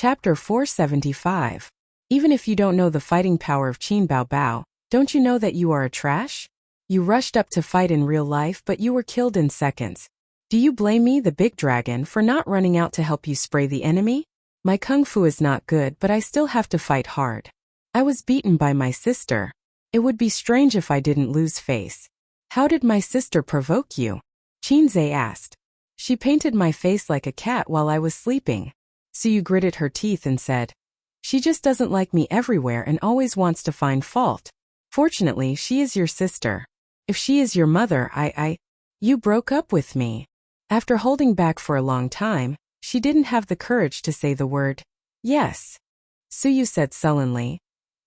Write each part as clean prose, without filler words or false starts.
Chapter 475. Even if you don't know the fighting power of Qin Bao Bao, don't you know that you are a trash? You rushed up to fight in real life but you were killed in seconds. Do you blame me, the big dragon, for not running out to help you spray the enemy? My kung fu is not good but I still have to fight hard. I was beaten by my sister. It would be strange if I didn't lose face. How did my sister provoke you? Qinzhe asked. She painted my face like a cat while I was sleeping. Suyu gritted her teeth and said, she just doesn't like me everywhere and always wants to find fault. Fortunately, she is your sister. If she is your mother, you broke up with me. After holding back for a long time, she didn't have the courage to say the word, yes. Suyu said sullenly,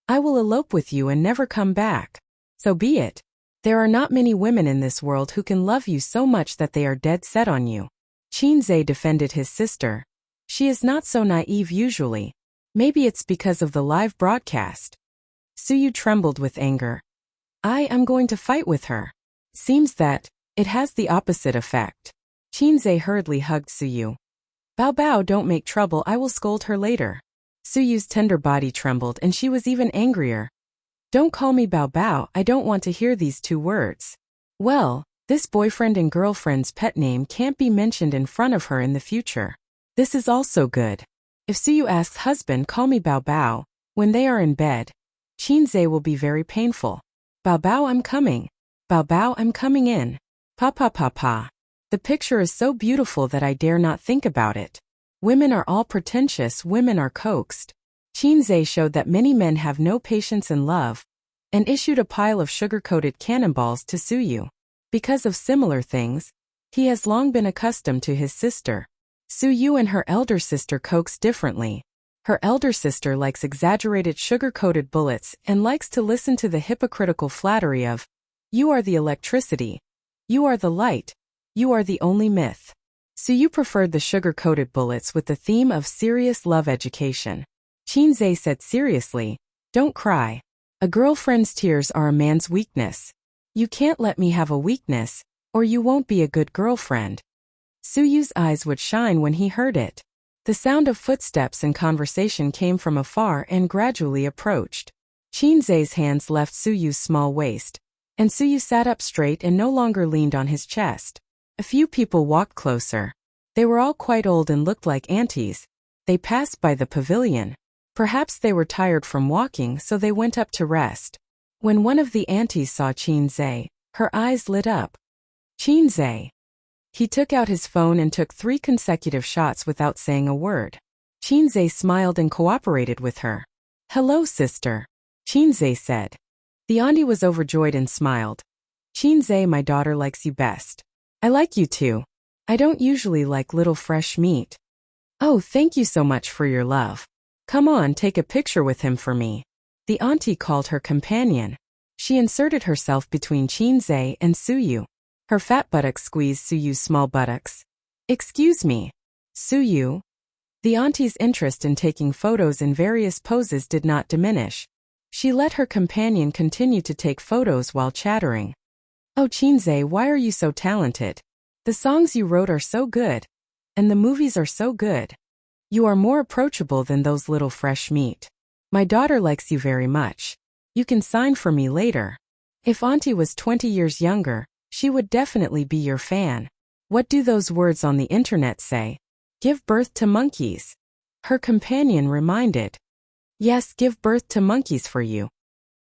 I will elope with you and never come back. So be it. There are not many women in this world who can love you so much that they are dead set on you. Qinzhe defended his sister. She is not so naive usually. Maybe it's because of the live broadcast. Suyu trembled with anger. I am going to fight with her. Seems that it has the opposite effect. Qinzhe hurriedly hugged Suyu. Bao Bao, don't make trouble, I will scold her later. Suyu's tender body trembled and she was even angrier. Don't call me Bao Bao, I don't want to hear these two words. Well, this boyfriend and girlfriend's pet name can't be mentioned in front of her in the future. This is also good. If Suyu asks husband, call me Bao Bao, when they are in bed, Qinzhe will be very painful. Bao Bao, I'm coming. Bao Bao, I'm coming in. Pa pa pa pa. The picture is so beautiful that I dare not think about it. Women are all pretentious, women are coaxed. Qinzhe showed that many men have no patience in love, and issued a pile of sugar-coated cannonballs to Suyu. Because of similar things, he has long been accustomed to his sister. Suyu and her elder sister coax differently. Her elder sister likes exaggerated sugar-coated bullets and likes to listen to the hypocritical flattery of, you are the electricity. You are the light. You are the only myth. Suyu preferred the sugar-coated bullets with the theme of serious love education. Qinzhe said seriously, don't cry. A girlfriend's tears are a man's weakness. You can't let me have a weakness, or you won't be a good girlfriend. Suyu's eyes would shine when he heard it. The sound of footsteps and conversation came from afar and gradually approached. Qinzhe's hands left Suyu's small waist, and Suyu sat up straight and no longer leaned on his chest. A few people walked closer. They were all quite old and looked like aunties. They passed by the pavilion. Perhaps they were tired from walking, so they went up to rest. When one of the aunties saw Qinzhe, her eyes lit up. Qinzhe. He took out his phone and took 3 consecutive shots without saying a word. Qinzhe smiled and cooperated with her. Hello, sister. Qinzhe said. The auntie was overjoyed and smiled. Qinzhe, my daughter likes you best. I like you too. I don't usually like little fresh meat. Oh, thank you so much for your love. Come on, take a picture with him for me. The auntie called her companion. She inserted herself between Qinzhe and Suyu. Her fat buttocks squeezed Suyu's small buttocks. Excuse me. Suyu? The auntie's interest in taking photos in various poses did not diminish. She let her companion continue to take photos while chattering. Oh Qinzhe, why are you so talented? The songs you wrote are so good. And the movies are so good. You are more approachable than those little fresh meat. My daughter likes you very much. You can sign for me later. If auntie was 20 years younger, she would definitely be your fan. What do those words on the internet say? Give birth to monkeys. Her companion reminded. Yes, give birth to monkeys for you.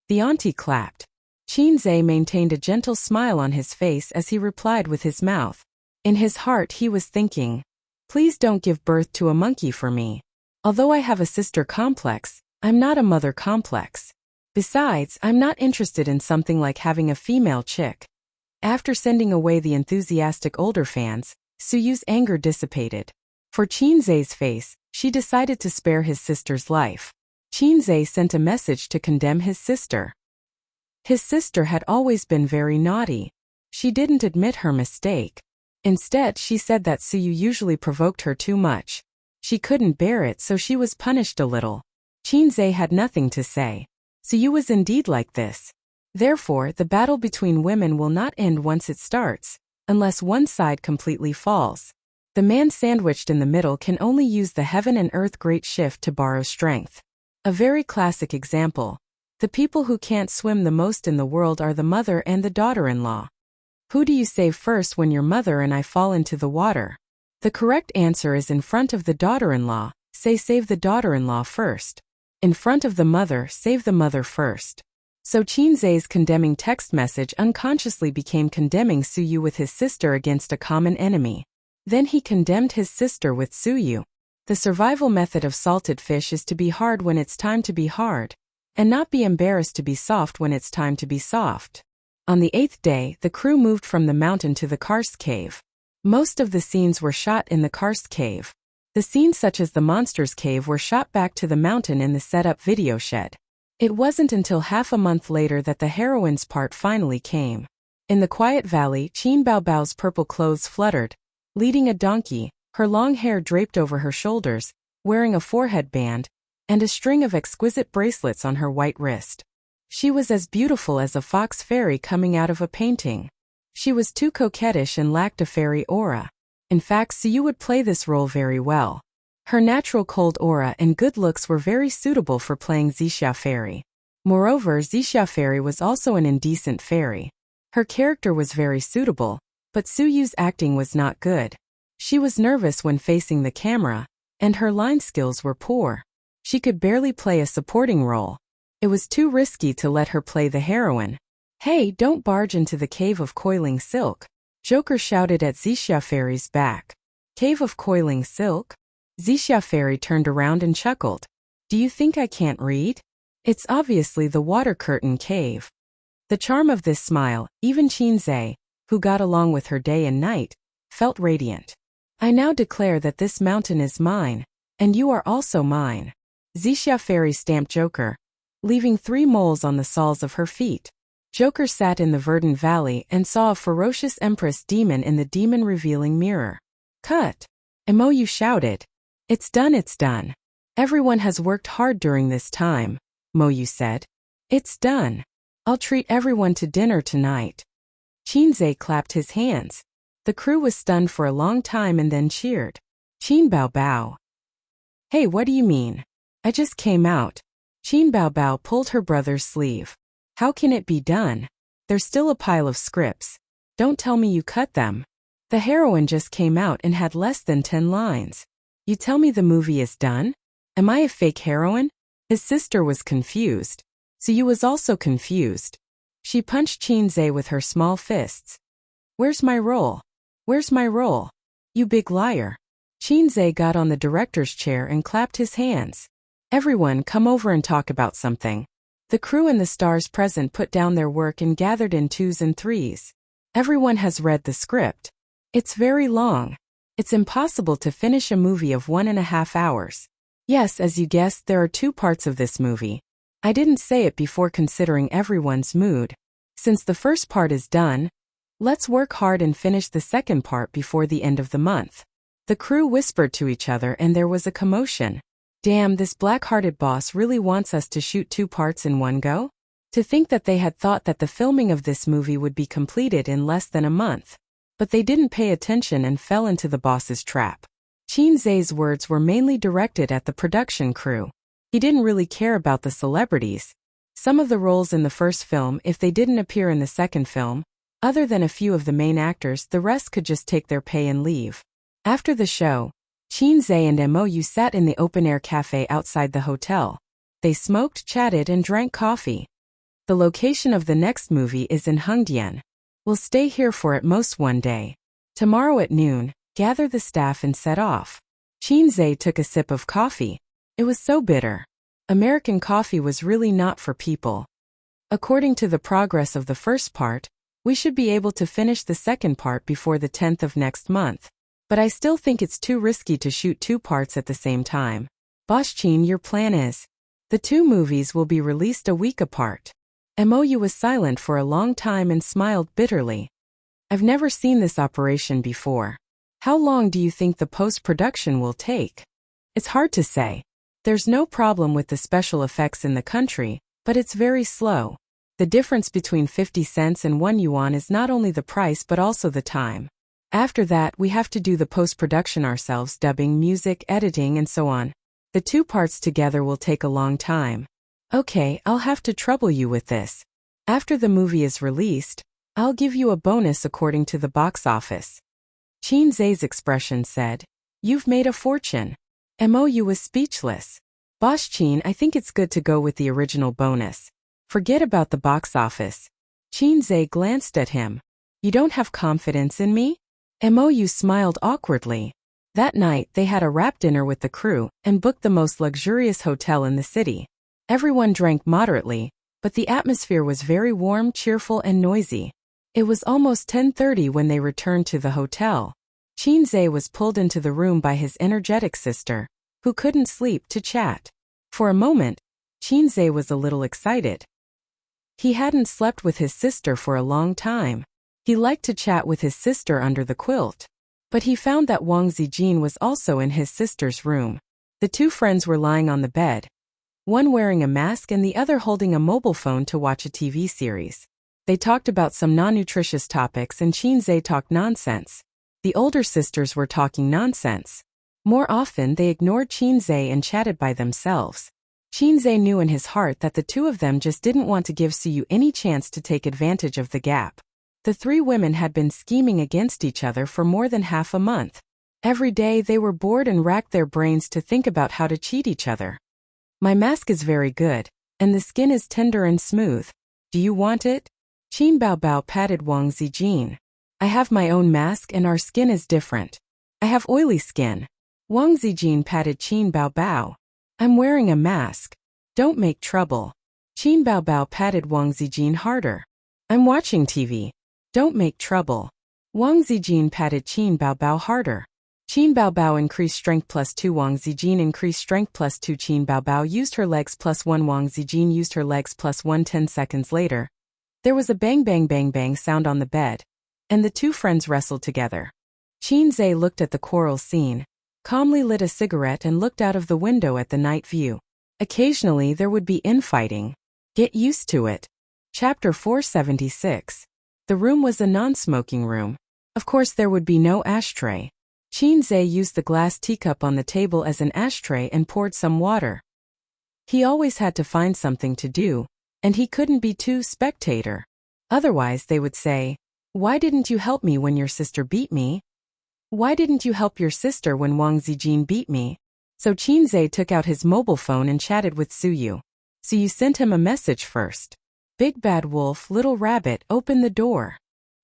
The auntie clapped. Qinzhe maintained a gentle smile on his face as he replied with his mouth. In his heart he was thinking, please don't give birth to a monkey for me. Although I have a sister complex, I'm not a mother complex. Besides, I'm not interested in something like having a female chick. After sending away the enthusiastic older fans, Suyu's anger dissipated. For Qinzhe's face, she decided to spare his sister's life. Qinzhe sent a message to condemn his sister. His sister had always been very naughty. She didn't admit her mistake. Instead, she said that Suyu usually provoked her too much. She couldn't bear it, so she was punished a little. Qinzhe had nothing to say. Suyu was indeed like this. Therefore, the battle between women will not end once it starts, unless one side completely falls. The man sandwiched in the middle can only use the heaven and earth great shift to borrow strength. A very classic example. The people who can't swim the most in the world are the mother and the daughter-in-law. Who do you save first when your mother and I fall into the water? The correct answer is in front of the daughter-in-law, say save the daughter-in-law first. In front of the mother, save the mother first. So Chinze's condemning text message unconsciously became condemning Suyu with his sister against a common enemy. Then he condemned his sister with Suyu. The survival method of salted fish is to be hard when it's time to be hard, and not be embarrassed to be soft when it's time to be soft. On the 8th day, the crew moved from the mountain to the karst cave. Most of the scenes were shot in the karst cave. The scenes such as the monster's cave were shot back to the mountain in the set-up video shed. It wasn't until half a month later that the heroine's part finally came. In the quiet valley, Qin Baobao's purple clothes fluttered, leading a donkey, her long hair draped over her shoulders, wearing a forehead band, and a string of exquisite bracelets on her white wrist. She was as beautiful as a fox fairy coming out of a painting. She was too coquettish and lacked a fairy aura. In fact, Suyu would play this role very well. Her natural cold aura and good looks were very suitable for playing Zixia Fairy. Moreover, Zixia Fairy was also an indecent fairy. Her character was very suitable, but Suyu's acting was not good. She was nervous when facing the camera, and her line skills were poor. She could barely play a supporting role. It was too risky to let her play the heroine. Hey, don't barge into the cave of coiling silk, Joker shouted at Zixia Fairy's back. Cave of coiling silk? Zixia Fairy turned around and chuckled. Do you think I can't read? It's obviously the water curtain cave. The charm of this smile, even Chinze, who got along with her day and night, felt radiant. I now declare that this mountain is mine, and you are also mine. Zixia Fairy stamped Joker, leaving 3 moles on the soles of her feet. Joker sat in the verdant valley and saw a ferocious empress demon in the demon-revealing mirror. Cut! Imoyu shouted. It's done, it's done. Everyone has worked hard during this time, Moyu said. It's done. I'll treat everyone to dinner tonight. Chinze clapped his hands. The crew was stunned for a long time and then cheered. Qin Baobao. Hey, what do you mean? I just came out. Qin Baobao pulled her brother's sleeve. How can it be done? There's still a pile of scripts. Don't tell me you cut them. The heroine just came out and had less than 10 lines. You tell me the movie is done? Am I a fake heroine? His sister was confused. Suyu was also confused. She punched Chinze with her small fists. Where's my role? Where's my role? You big liar. Chinze got on the director's chair and clapped his hands. Everyone come over and talk about something. The crew and the stars present put down their work and gathered in 2s and 3s. Everyone has read the script. It's very long. It's impossible to finish a movie of 1.5 hours. Yes, as you guessed, there are 2 parts of this movie. I didn't say it before considering everyone's mood. Since the first part is done, let's work hard and finish the second part before the end of the month. The crew whispered to each other and there was a commotion. Damn, this black-hearted boss really wants us to shoot 2 parts in one go? To think that they had thought that the filming of this movie would be completed in less than a month. But they didn't pay attention and fell into the boss's trap. Chinze's words were mainly directed at the production crew. He didn't really care about the celebrities. Some of the roles in the first film, if they didn't appear in the second film, other than a few of the main actors, the rest could just take their pay and leave. After the show, Chinze and Moyu sat in the open-air cafe outside the hotel. They smoked, chatted, and drank coffee. The location of the next movie is in Hengdian. We'll stay here for at most 1 day. Tomorrow at noon, gather the staff and set off. Chinze took a sip of coffee. It was so bitter. American coffee was really not for people. According to the progress of the first part, we should be able to finish the second part before the 10th of next month. But I still think it's too risky to shoot 2 parts at the same time. Boss Chin, your plan is? The 2 movies will be released a week apart. Moyu was silent for a long time and smiled bitterly. I've never seen this operation before. How long do you think the post-production will take? It's hard to say. There's no problem with the special effects in the country, but it's very slow. The difference between 50 cents and 1 yuan is not only the price but also the time. After that, we have to do the post-production ourselves, dubbing, music, editing, and so on. The two parts together will take a long time. Okay, I'll have to trouble you with this. After the movie is released, I'll give you a bonus according to the box office. Chin Zay's expression said, "You've made a fortune." Mou was speechless. Boss Chin, I think it's good to go with the original bonus. Forget about the box office. Chin Zay glanced at him. You don't have confidence in me? Mou smiled awkwardly. That night, they had a wrap dinner with the crew and booked the most luxurious hotel in the city. Everyone drank moderately, but the atmosphere was very warm, cheerful, and noisy. It was almost 10:30 when they returned to the hotel. Chin Zay was pulled into the room by his energetic sister, who couldn't sleep, to chat. For a moment, Chin Zay was a little excited. He hadn't slept with his sister for a long time. He liked to chat with his sister under the quilt. But he found that Wang Zijin was also in his sister's room. The two friends were lying on the bed, one wearing a mask and the other holding a mobile phone to watch a TV series. They talked about some non-nutritious topics and Chin Zay talked nonsense. The older sisters were talking nonsense. More often they ignored Chin Zay and chatted by themselves. Chin Zay knew in his heart that the two of them just didn't want to give Suyu any chance to take advantage of the gap. The three women had been scheming against each other for more than half a month. Every day they were bored and racked their brains to think about how to cheat each other. My mask is very good, and the skin is tender and smooth. Do you want it? Qin Baobao patted Wang Zijin. I have my own mask and our skin is different. I have oily skin. Wang Zijin patted Qin Baobao. I'm wearing a mask. Don't make trouble. Qin Baobao patted Wang Zijin harder. I'm watching TV. Don't make trouble. Wang Zijin patted Qin Baobao harder. Qin Baobao increased strength +2. Wang Zijin increased strength +2. Qin Baobao used her legs +1. Wang Zijin used her legs +1. 10 seconds later, there was a bang bang bang bang sound on the bed, and the two friends wrestled together. Chin Zay looked at the quarrel scene, calmly lit a cigarette and looked out of the window at the night view. Occasionally there would be infighting. Get used to it. Chapter 476. The room was a non-smoking room. Of course there would be no ashtray. Chin Zay used the glass teacup on the table as an ashtray and poured some water. He always had to find something to do, and he couldn't be too spectator. Otherwise they would say, "Why didn't you help me when your sister beat me? Why didn't you help your sister when Wang Zijin beat me?" So Chin Zay took out his mobile phone and chatted with Suyu. Suyu sent him a message first. Big Bad Wolf, Little Rabbit, open the door.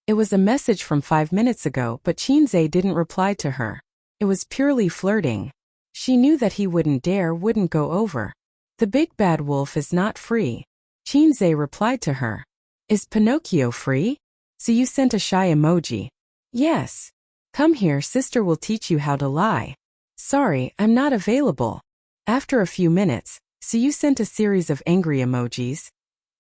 It was a message from 5 minutes ago, but Chin Zay didn't reply to her. It was purely flirting. She knew that he wouldn't go over. The Big Bad Wolf is not free. Chin Zay replied to her. Is Pinocchio free? Suyu sent a shy emoji. Yes. Come here, sister will teach you how to lie. Sorry, I'm not available. After a few minutes, Suyu sent a series of angry emojis.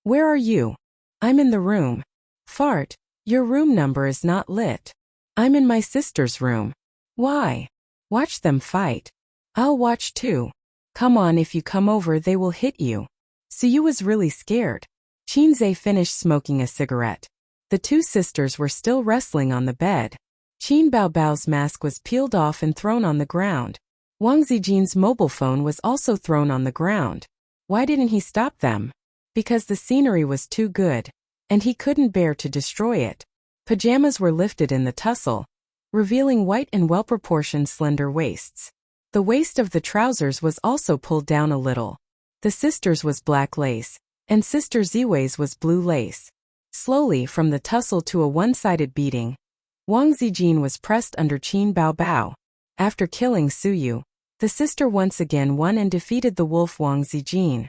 Where are you? I'm in the room. Fart, your room number is not lit. I'm in my sister's room. Why? Watch them fight. I'll watch too. Come on, if you come over they will hit you. Suyu was really scared. Chin Zay finished smoking a cigarette. The two sisters were still wrestling on the bed. Qin Baobao's mask was peeled off and thrown on the ground. Wang Zijin's mobile phone was also thrown on the ground. Why didn't he stop them? Because the scenery was too good, and he couldn't bear to destroy it. Pajamas were lifted in the tussle, revealing white and well-proportioned slender waists. The waist of the trousers was also pulled down a little. The sister's was black lace, and Sister Ziwei's was blue lace. Slowly from the tussle to a one-sided beating, Wang Zijin was pressed under Qin Baobao. After killing Suyu, the sister once again won and defeated the wolf Wang Zijin.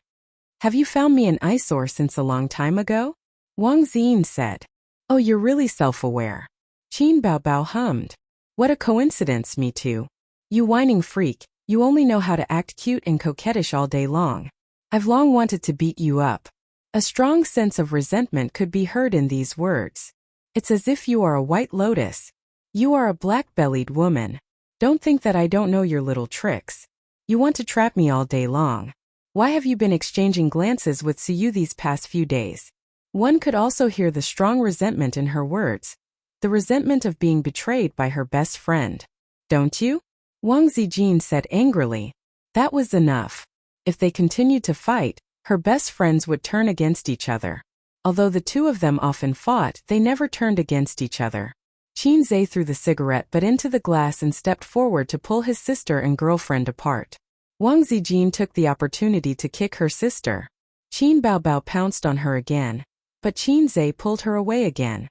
Have you found me an eyesore since a long time ago? Wang Zijin said. Oh, you're really self-aware. Qin Baobao hummed. What a coincidence, me too. You whining freak, you only know how to act cute and coquettish all day long. I've long wanted to beat you up. A strong sense of resentment could be heard in these words. It's as if you are a white lotus. You are a black-bellied woman. Don't think that I don't know your little tricks. You want to trap me all day long. Why have you been exchanging glances with Suyu these past few days? One could also hear the strong resentment in her words. the resentment of being betrayed by her best friend. Don't you? Wang Zijin said angrily. That was enough. If they continued to fight, her best friends would turn against each other. Although the two of them often fought, they never turned against each other. Qin Zhe threw the cigarette butt into the glass and stepped forward to pull his sister and girlfriend apart. Wang Zijin took the opportunity to kick her sister. Qin Baobao pounced on her again, but Qin Zhe pulled her away again.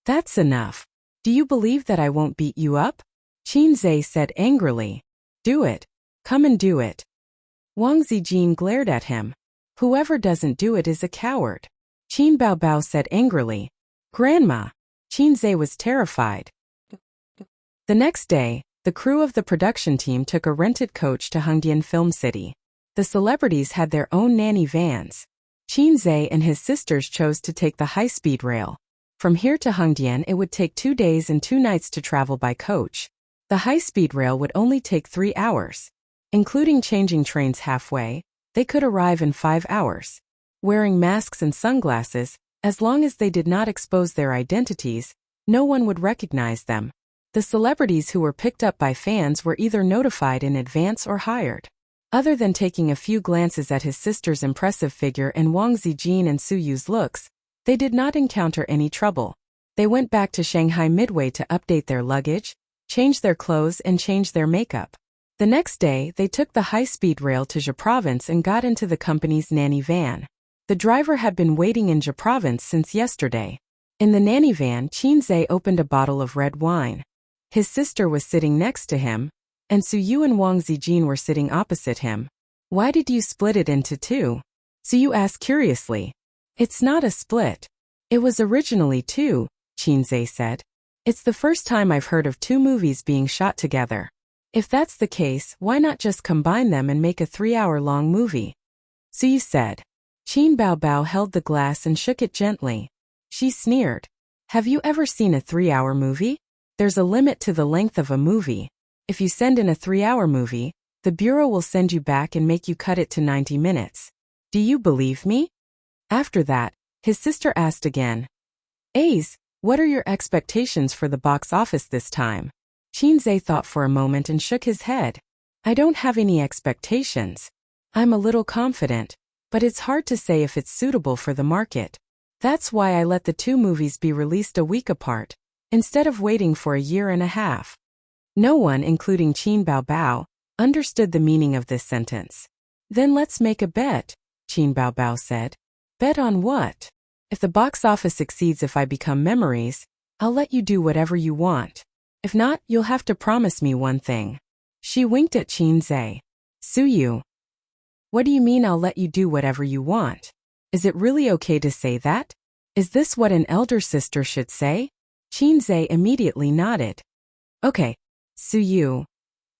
That's enough. Do you believe that I won't beat you up? Qin Zhe said angrily. Do it. Come and do it. Wang Zijin glared at him. Whoever doesn't do it is a coward. Qin Baobao said angrily. Grandma. Qin Zhe was terrified. The next day, the crew of the production team took a rented coach to Hongdian Film City. The celebrities had their own nanny vans. Qin Zhe and his sisters chose to take the high-speed rail. From here to Hongdian it would take 2 days and 2 nights to travel by coach. The high-speed rail would only take 3 hours. Including changing trains halfway, they could arrive in 5 hours. Wearing masks and sunglasses, as long as they did not expose their identities, no one would recognize them. The celebrities who were picked up by fans were either notified in advance or hired. Other than taking a few glances at his sister's impressive figure and Wang Zijin and Su Yu's looks, they did not encounter any trouble. They went back to Shanghai midway to update their luggage, change their clothes and change their makeup. The next day, they took the high-speed rail to Zhe Province and got into the company's nanny van. The driver had been waiting in Zhe Province since yesterday. In the nanny van, Qin Zhe opened a bottle of red wine. His sister was sitting next to him, and Su Yu and Wang Zijin were sitting opposite him. Why did you split it into 2? Su Yu asked curiously. It's not a split. It was originally 2, Qin Zhe said. It's the first time I've heard of 2 movies being shot together. If that's the case, why not just combine them and make a 3-hour-long movie? Su Yu said. Qin Baobao held the glass and shook it gently. She sneered. Have you ever seen a 3-hour movie? There's a limit to the length of a movie. If you send in a 3-hour movie, the bureau will send you back and make you cut it to 90 minutes. Do you believe me? After that, his sister asked again. Ace, what are your expectations for the box office this time? Qin Zhe thought for a moment and shook his head. I don't have any expectations. I'm a little confident, but it's hard to say if it's suitable for the market. That's why I let the 2 movies be released a week apart, instead of waiting for a year and a half. No one, including Qin Baobao, understood the meaning of this sentence. Then let's make a bet, Qin Baobao said. Bet on what? If the box office succeeds if I become memories, I'll let you do whatever you want. If not, you'll have to promise me one thing. She winked at Qin Zhe. Su Yu. What do you mean I'll let you do whatever you want? Is it really okay to say that? Is this what an elder sister should say? Qin Zhe immediately nodded. Okay, Su Yu.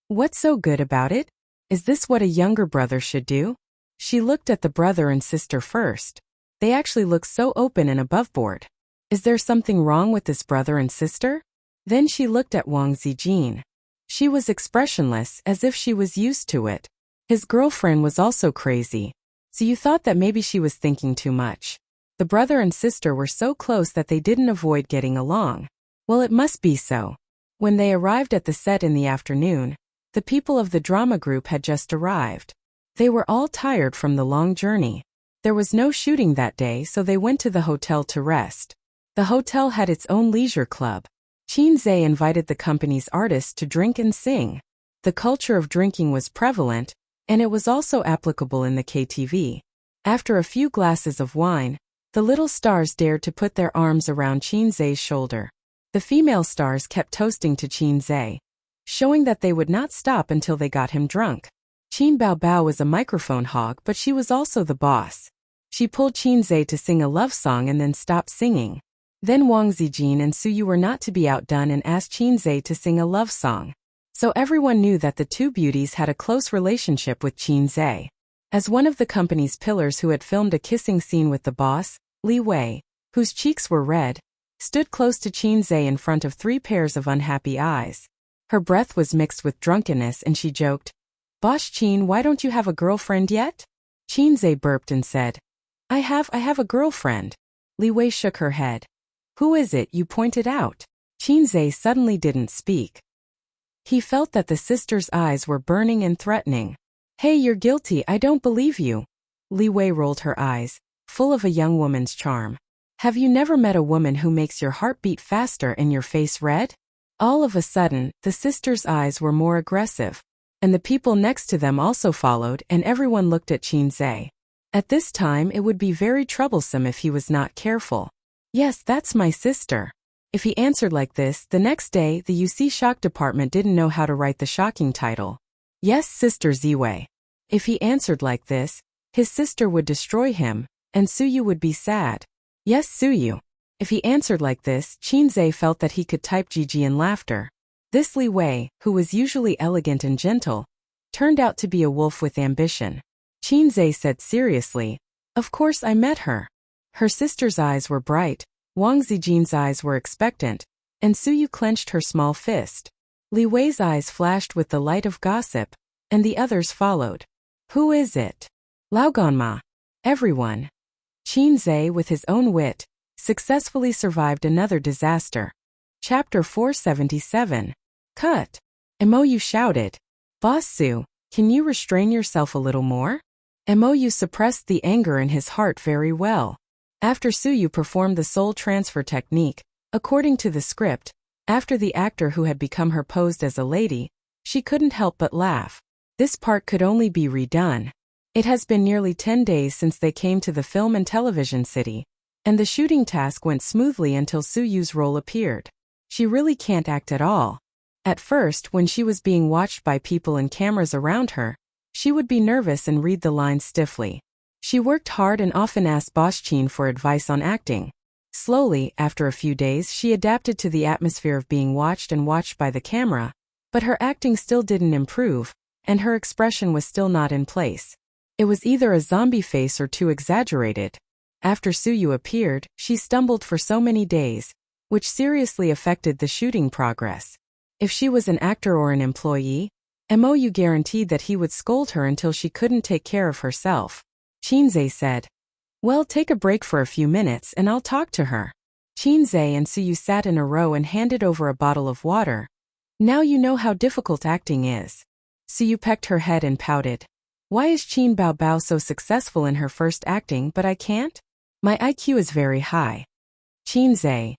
What's so good about it? Is this what a younger brother should do? She looked at the brother and sister first. They actually look so open and aboveboard. Is there something wrong with this brother and sister? Then she looked at Wang Zijin. She was expressionless, as if she was used to it. His girlfriend was also crazy. So you thought that maybe she was thinking too much. The brother and sister were so close that they didn't avoid getting along. Well, it must be so. When they arrived at the set in the afternoon, the people of the drama group had just arrived. They were all tired from the long journey. There was no shooting that day, so they went to the hotel to rest. The hotel had its own leisure club. Qin Zhe invited the company's artists to drink and sing. The culture of drinking was prevalent, and it was also applicable in the KTV. After a few glasses of wine, the little stars dared to put their arms around Qin Zhe's shoulder. The female stars kept toasting to Qin Zhe, showing that they would not stop until they got him drunk. Qin Baobao was a microphone hog, but she was also the boss. She pulled Qin Zhe to sing a love song and then stopped singing. Then Wang Zijin and Su Yu were not to be outdone and asked Qin Zhe to sing a love song. So everyone knew that the 2 beauties had a close relationship with Qin Zhe. As one of the company's pillars who had filmed a kissing scene with the boss, Li Wei, whose cheeks were red, stood close to Qin Zhe in front of 3 pairs of unhappy eyes. Her breath was mixed with drunkenness and she joked, Boss Qin, why don't you have a girlfriend yet? Qin Zhe burped and said, I have a girlfriend. Li Wei shook her head. Who is it you pointed out? Qinzhe suddenly didn't speak. He felt that the sister's eyes were burning and threatening. Hey, you're guilty, I don't believe you. Li Wei rolled her eyes, full of a young woman's charm. Have you never met a woman who makes your heart beat faster and your face red? All of a sudden, the sister's eyes were more aggressive, and the people next to them also followed, and everyone looked at Qinzhe. At this time it would be very troublesome if he was not careful. Yes, that's my sister. If he answered like this, the next day the UC Shock department didn't know how to write the shocking title. Yes, Sister Ziwei. If he answered like this, his sister would destroy him, and Suyu would be sad. Yes, Suyu. If he answered like this, Qinzhe felt that he could type GG in laughter. This Li Wei, who was usually elegant and gentle, turned out to be a wolf with ambition. Qinzhe said seriously, "Of course I met her." Her sister's eyes were bright, Wang Zijin's eyes were expectant, and Suyu clenched her small fist. Li Wei's eyes flashed with the light of gossip, and the others followed. Who is it? Laoganma. Everyone. Qinzhe, with his own wit, successfully survived another disaster. Chapter 477. Cut. Mou shouted. Boss Su, can you restrain yourself a little more? Mou suppressed the anger in his heart very well. After Suyu performed the soul transfer technique, according to the script, after the actor who had become her posed as a lady, she couldn't help but laugh. This part could only be redone. It has been nearly 10 days since they came to the film and television city, and the shooting task went smoothly until Suyu's role appeared. She really can't act at all. At first, when she was being watched by people and cameras around her, she would be nervous and read the lines stiffly. She worked hard and often asked Boss Qin for advice on acting. Slowly, after a few days, she adapted to the atmosphere of being watched and watched by the camera, but her acting still didn't improve, and her expression was still not in place. It was either a zombie face or too exaggerated. After Suyu appeared, she stumbled for so many days, which seriously affected the shooting progress. If she was an actor or an employee, Mou guaranteed that he would scold her until she couldn't take care of herself. Qinzhe said, "Well, take a break for a few minutes and I'll talk to her." Qinzhe and Suyu sat in a row and handed over a bottle of water. Now you know how difficult acting is. Suyu pecked her head and pouted. Why is Qin Baobao so successful in her first acting but I can't? My IQ is very high. Qinzhe,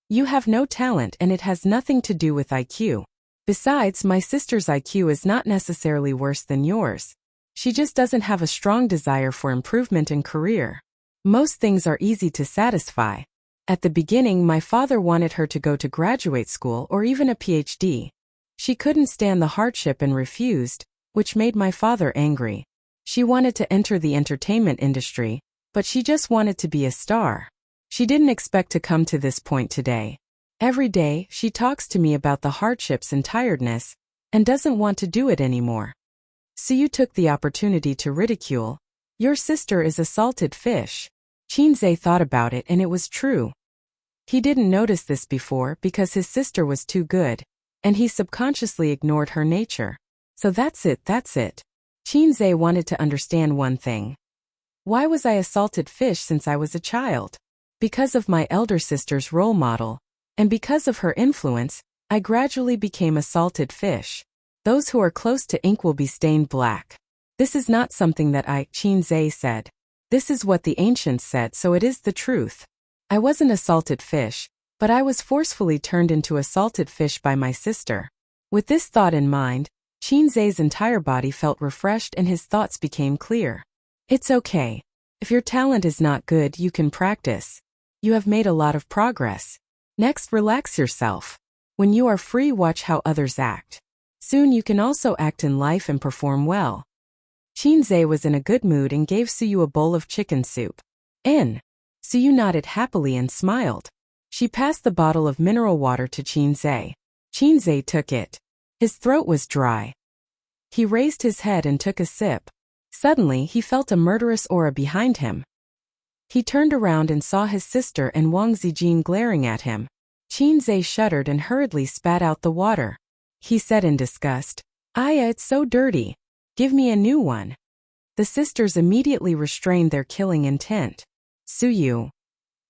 you have no talent and it has nothing to do with IQ. Besides, my sister's IQ is not necessarily worse than yours. She just doesn't have a strong desire for improvement in career. Most things are easy to satisfy. At the beginning, my father wanted her to go to graduate school or even a PhD. She couldn't stand the hardship and refused, which made my father angry. She wanted to enter the entertainment industry, but she just wanted to be a star. She didn't expect to come to this point today. Every day, she talks to me about the hardships and tiredness, and doesn't want to do it anymore. Suyu took the opportunity to ridicule. Your sister is a salted fish. Qinzhe thought about it and it was true. He didn't notice this before because his sister was too good, and he subconsciously ignored her nature. So that's it. Qinzhe wanted to understand one thing. Why was I a salted fish since I was a child? Because of my elder sister's role model, and because of her influence, I gradually became a salted fish. Those who are close to ink will be stained black. This is not something that Qinzhe said. This is what the ancients said, so it is the truth. I wasn't a salted fish, but I was forcefully turned into a salted fish by my sister. With this thought in mind, Qinzhe's entire body felt refreshed and his thoughts became clear. It's okay. If your talent is not good, you can practice. You have made a lot of progress. Next, relax yourself. When you are free, watch how others act. Soon you can also act in life and perform well. Qinzhe was in a good mood and gave Suyu a bowl of chicken soup. Suyu nodded happily and smiled. She passed the bottle of mineral water to Qinzhe. Qinzhe took it. His throat was dry. He raised his head and took a sip. Suddenly, he felt a murderous aura behind him. He turned around and saw his sister and Wang Zijin glaring at him. Qinzhe shuddered and hurriedly spat out the water. He said in disgust, "Aya, it's so dirty. Give me a new one." The sisters immediately restrained their killing intent. Suyu,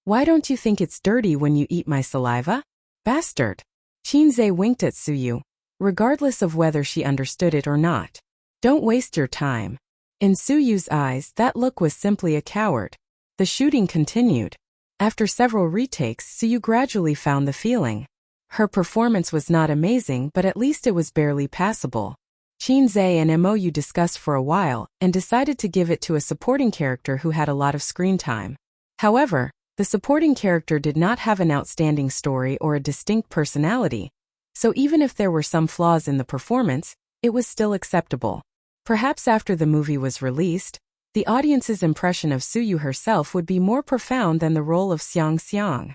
why don't you think it's dirty when you eat my saliva? Bastard. Qinze winked at Suyu, regardless of whether she understood it or not. Don't waste your time. In Suyu's eyes, that look was simply a coward. The shooting continued. After several retakes, Suyu gradually found the feeling. Her performance was not amazing, but at least it was barely passable. Qinze and Mou discussed for a while and decided to give it to a supporting character who had a lot of screen time. However, the supporting character did not have an outstanding story or a distinct personality, so even if there were some flaws in the performance, it was still acceptable. Perhaps after the movie was released, the audience's impression of Suyu herself would be more profound than the role of Xiang Xiang.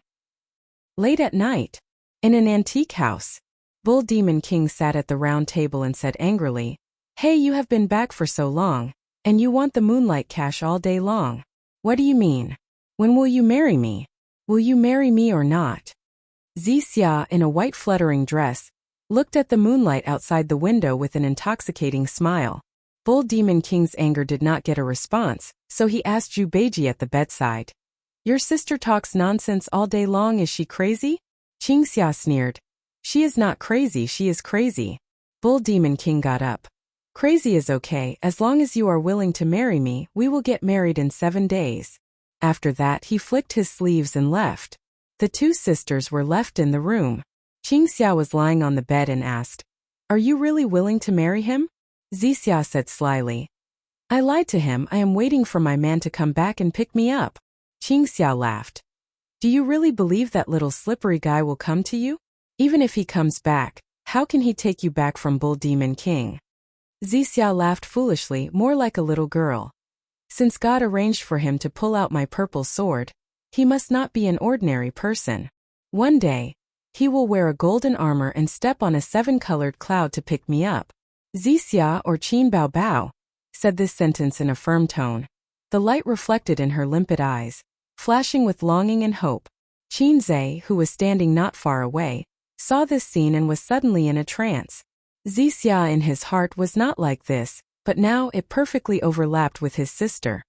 Late at night, in an antique house, Bull Demon King sat at the round table and said angrily, "Hey, you have been back for so long, and you want the moonlight cash all day long. What do you mean? When will you marry me? Will you marry me or not?" Zixia, in a white fluttering dress, looked at the moonlight outside the window with an intoxicating smile. Bull Demon King's anger did not get a response, so he asked Zhu Beiji at the bedside. "Your sister talks nonsense all day long, is she crazy?" Qingxia sneered. "She is not crazy, she is crazy." Bull Demon King got up. "Crazy is okay, as long as you are willing to marry me, we will get married in 7 days. After that, he flicked his sleeves and left. The two sisters were left in the room. Qingxia was lying on the bed and asked, "Are you really willing to marry him?" Zixia said slyly, "I lied to him, I am waiting for my man to come back and pick me up." Qingxia laughed. "Do you really believe that little slippery guy will come to you? Even if he comes back, how can he take you back from Bull Demon King?" Zixia laughed foolishly, more like a little girl. "Since God arranged for him to pull out my purple sword, he must not be an ordinary person. One day, he will wear a golden armor and step on a 7-colored cloud to pick me up." Zixia, or Qin Bao Bao, said this sentence in a firm tone. The light reflected in her limpid eyes, flashing with longing and hope. Qinze, who was standing not far away, saw this scene and was suddenly in a trance. Zixia in his heart was not like this, but now it perfectly overlapped with his sister.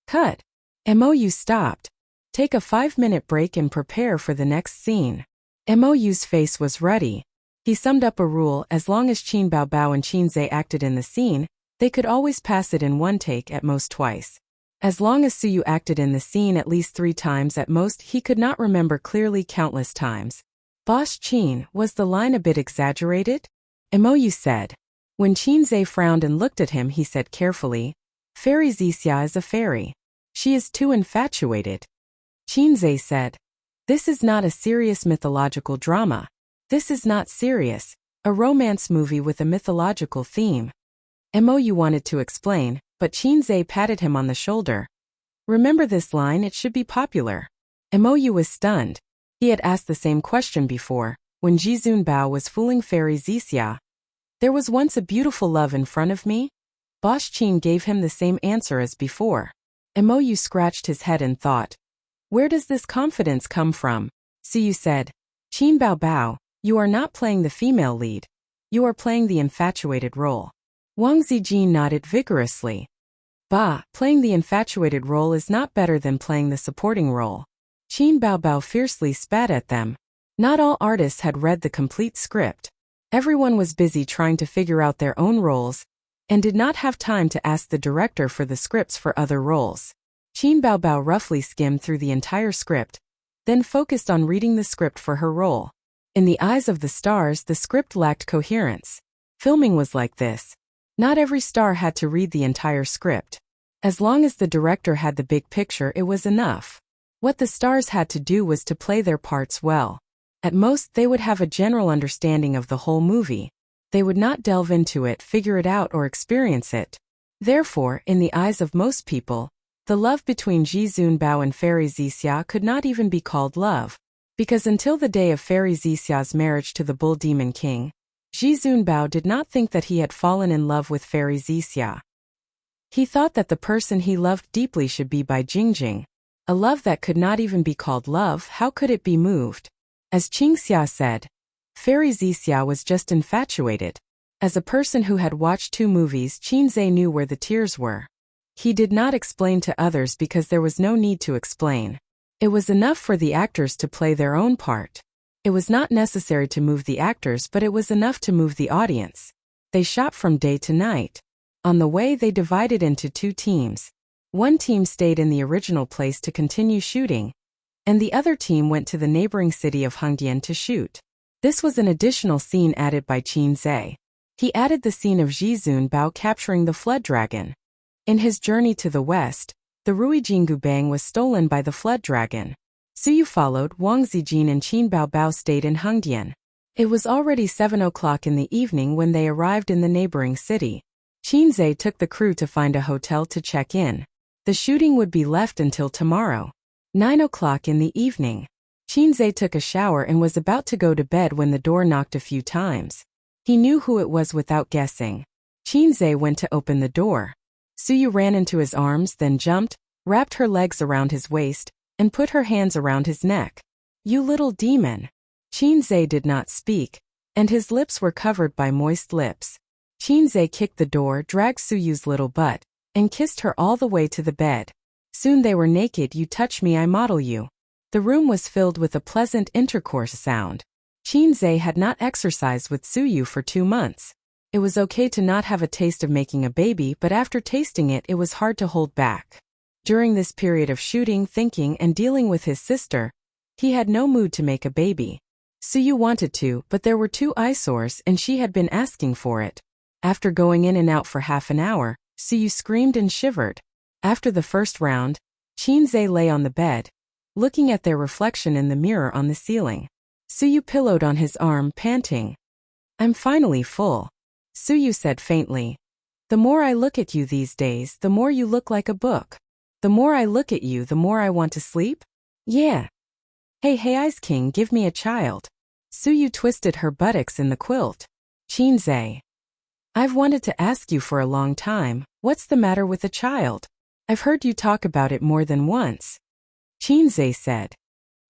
Cut. Mou stopped. Take a 5-minute break and prepare for the next scene. Mou's face was ruddy. He summed up a rule: as long as Qin Bao Bao and Qinze acted in the scene, they could always pass it in one take, at most twice. As long as Suyu acted in the scene at least 3 times at most, he could not remember clearly countless times. "Boss Qin, was the line a bit exaggerated?" Mou said. When Qinze frowned and looked at him, he said carefully, "Fairy Zixia is a fairy. She is too infatuated." Qinze said, "This is not a serious mythological drama. This is not serious, a romance movie with a mythological theme." Mou wanted to explain, but Qinze patted him on the shoulder. "Remember this line, it should be popular." Mou was stunned. He had asked the same question before, when Jizun Bao was fooling Fairy Zixia. "There was once a beautiful love in front of me?" Boss Qin gave him the same answer as before. Mou scratched his head and thought, "Where does this confidence come from?" Suyu said, "Qin Bao Bao, you are not playing the female lead. You are playing the infatuated role." Wang Zijin nodded vigorously. "Bah, playing the infatuated role is not better than playing the supporting role." Qin Bao Bao fiercely spat at them. Not all artists had read the complete script. Everyone was busy trying to figure out their own roles, and did not have time to ask the director for the scripts for other roles. Qin Bao Bao roughly skimmed through the entire script, then focused on reading the script for her role. In the eyes of the stars, the script lacked coherence. Filming was like this. Not every star had to read the entire script. As long as the director had the big picture, it was enough. What the stars had to do was to play their parts well. At most, they would have a general understanding of the whole movie. They would not delve into it, figure it out, or experience it. Therefore, in the eyes of most people, the love between Jizun Bao and Fairy Zixia could not even be called love, because until the day of Fairy Zixia's marriage to the Bull Demon King, Jizun Bao did not think that he had fallen in love with Fairy Zixia. He thought that the person he loved deeply should be Bai Jingjing. A love that could not even be called love, how could it be moved? As Qingxia said, Fairy Zixia was just infatuated. As a person who had watched 2 movies, Qinze knew where the tears were. He did not explain to others because there was no need to explain. It was enough for the actors to play their own part. It was not necessary to move the actors, but it was enough to move the audience. They shot from day to night. On the way, they divided into 2 teams. One team stayed in the original place to continue shooting, and the other team went to the neighboring city of Hongdian to shoot. This was an additional scene added by Qin Zhe. He added the scene of Zhi Zunbao capturing the flood dragon. In his journey to the west, the Rui Jinggubang was stolen by the flood dragon. Suyu followed, Wang Zijin and Qin Baobao stayed in Hongdian. It was already 7 o'clock in the evening when they arrived in the neighboring city. Qin Zhe took the crew to find a hotel to check in. The shooting would be left until tomorrow. 9 o'clock in the evening. Qin Zhe took a shower and was about to go to bed when the door knocked a few times. He knew who it was without guessing. Qin Zhe went to open the door. Suyu ran into his arms, then jumped, wrapped her legs around his waist, and put her hands around his neck. "You little demon." Qin Zhe did not speak, and his lips were covered by moist lips. Qin Zhe kicked the door, dragged Suyu's little butt, and kissed her all the way to the bed. Soon they were naked. "You touch me, I model you." The room was filled with a pleasant intercourse sound. Qin Zhe had not exercised with Suyu for 2 months. It was okay to not have a taste of making a baby, but after tasting it, it was hard to hold back. During this period of shooting, thinking, and dealing with his sister, he had no mood to make a baby. Suyu wanted to, but there were 2 eyesores and she had been asking for it. After going in and out for half an hour, Suyu screamed and shivered. After the first round, Qin Zhe lay on the bed, looking at their reflection in the mirror on the ceiling. Suyu pillowed on his arm, panting. "I'm finally full," Suyu said faintly. "The more I look at you these days, the more you look like a book. The more I look at you, the more I want to sleep? Yeah. Hey Ice King, give me a child." Suyu twisted her buttocks in the quilt. "Qin Zhe, I've wanted to ask you for a long time, what's the matter with a child? I've heard you talk about it more than once." Qin Zhe said.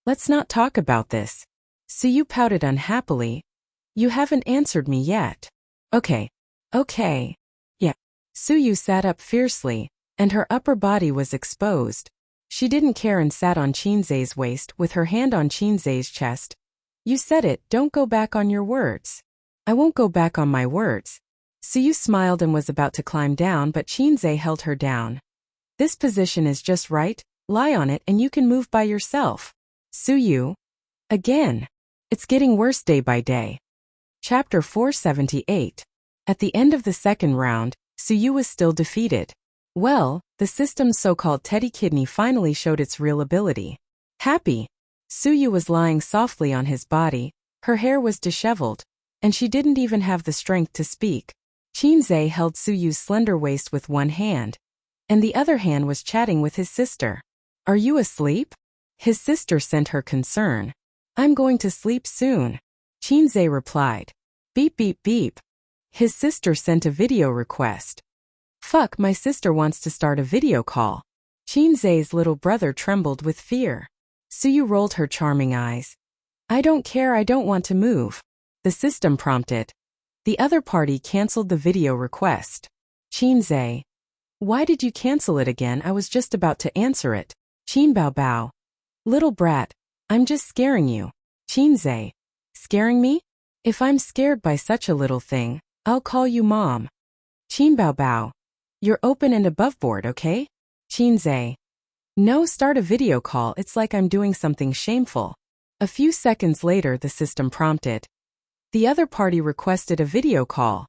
"Let's not talk about this." Suyu pouted unhappily. "You haven't answered me yet." Okay. Yeah." Suyu sat up fiercely, and her upper body was exposed. She didn't care and sat on Qin Zhe's waist with her hand on Qin Zhe's chest. "You said it, don't go back on your words." "I won't go back on my words." Suyu smiled and was about to climb down, but Qin Zhe held her down. "This position is just right, lie on it and you can move by yourself." "Suyu." Again. It's getting worse day by day. Chapter 478. At the end of the second round, Suyu was still defeated. Well, the system's so-called teddy kidney finally showed its real ability. Happy. Suyu was lying softly on his body, her hair was disheveled, and she didn't even have the strength to speak. Qin Zhe held Suyu's slender waist with one hand, and the other hand was chatting with his sister. "Are you asleep?" His sister sent her concern. "I'm going to sleep soon," Qin Zhe replied. Beep beep beep. His sister sent a video request. "Fuck, my sister wants to start a video call." Qin Zhe's little brother trembled with fear. Suyu rolled her charming eyes. "I don't care, I don't want to move," the system prompted. The other party cancelled the video request. Qin Zhe. "Why did you cancel it again? I was just about to answer it." Qin Baobao. "Little brat, I'm just scaring you." Qin Zhe. "Scaring me? If I'm scared by such a little thing, I'll call you mom." Qin Baobao. "You're open and aboveboard, okay?" Qin Zhe. "No, start a video call, it's like I'm doing something shameful." A few seconds later the system prompted. The other party requested a video call.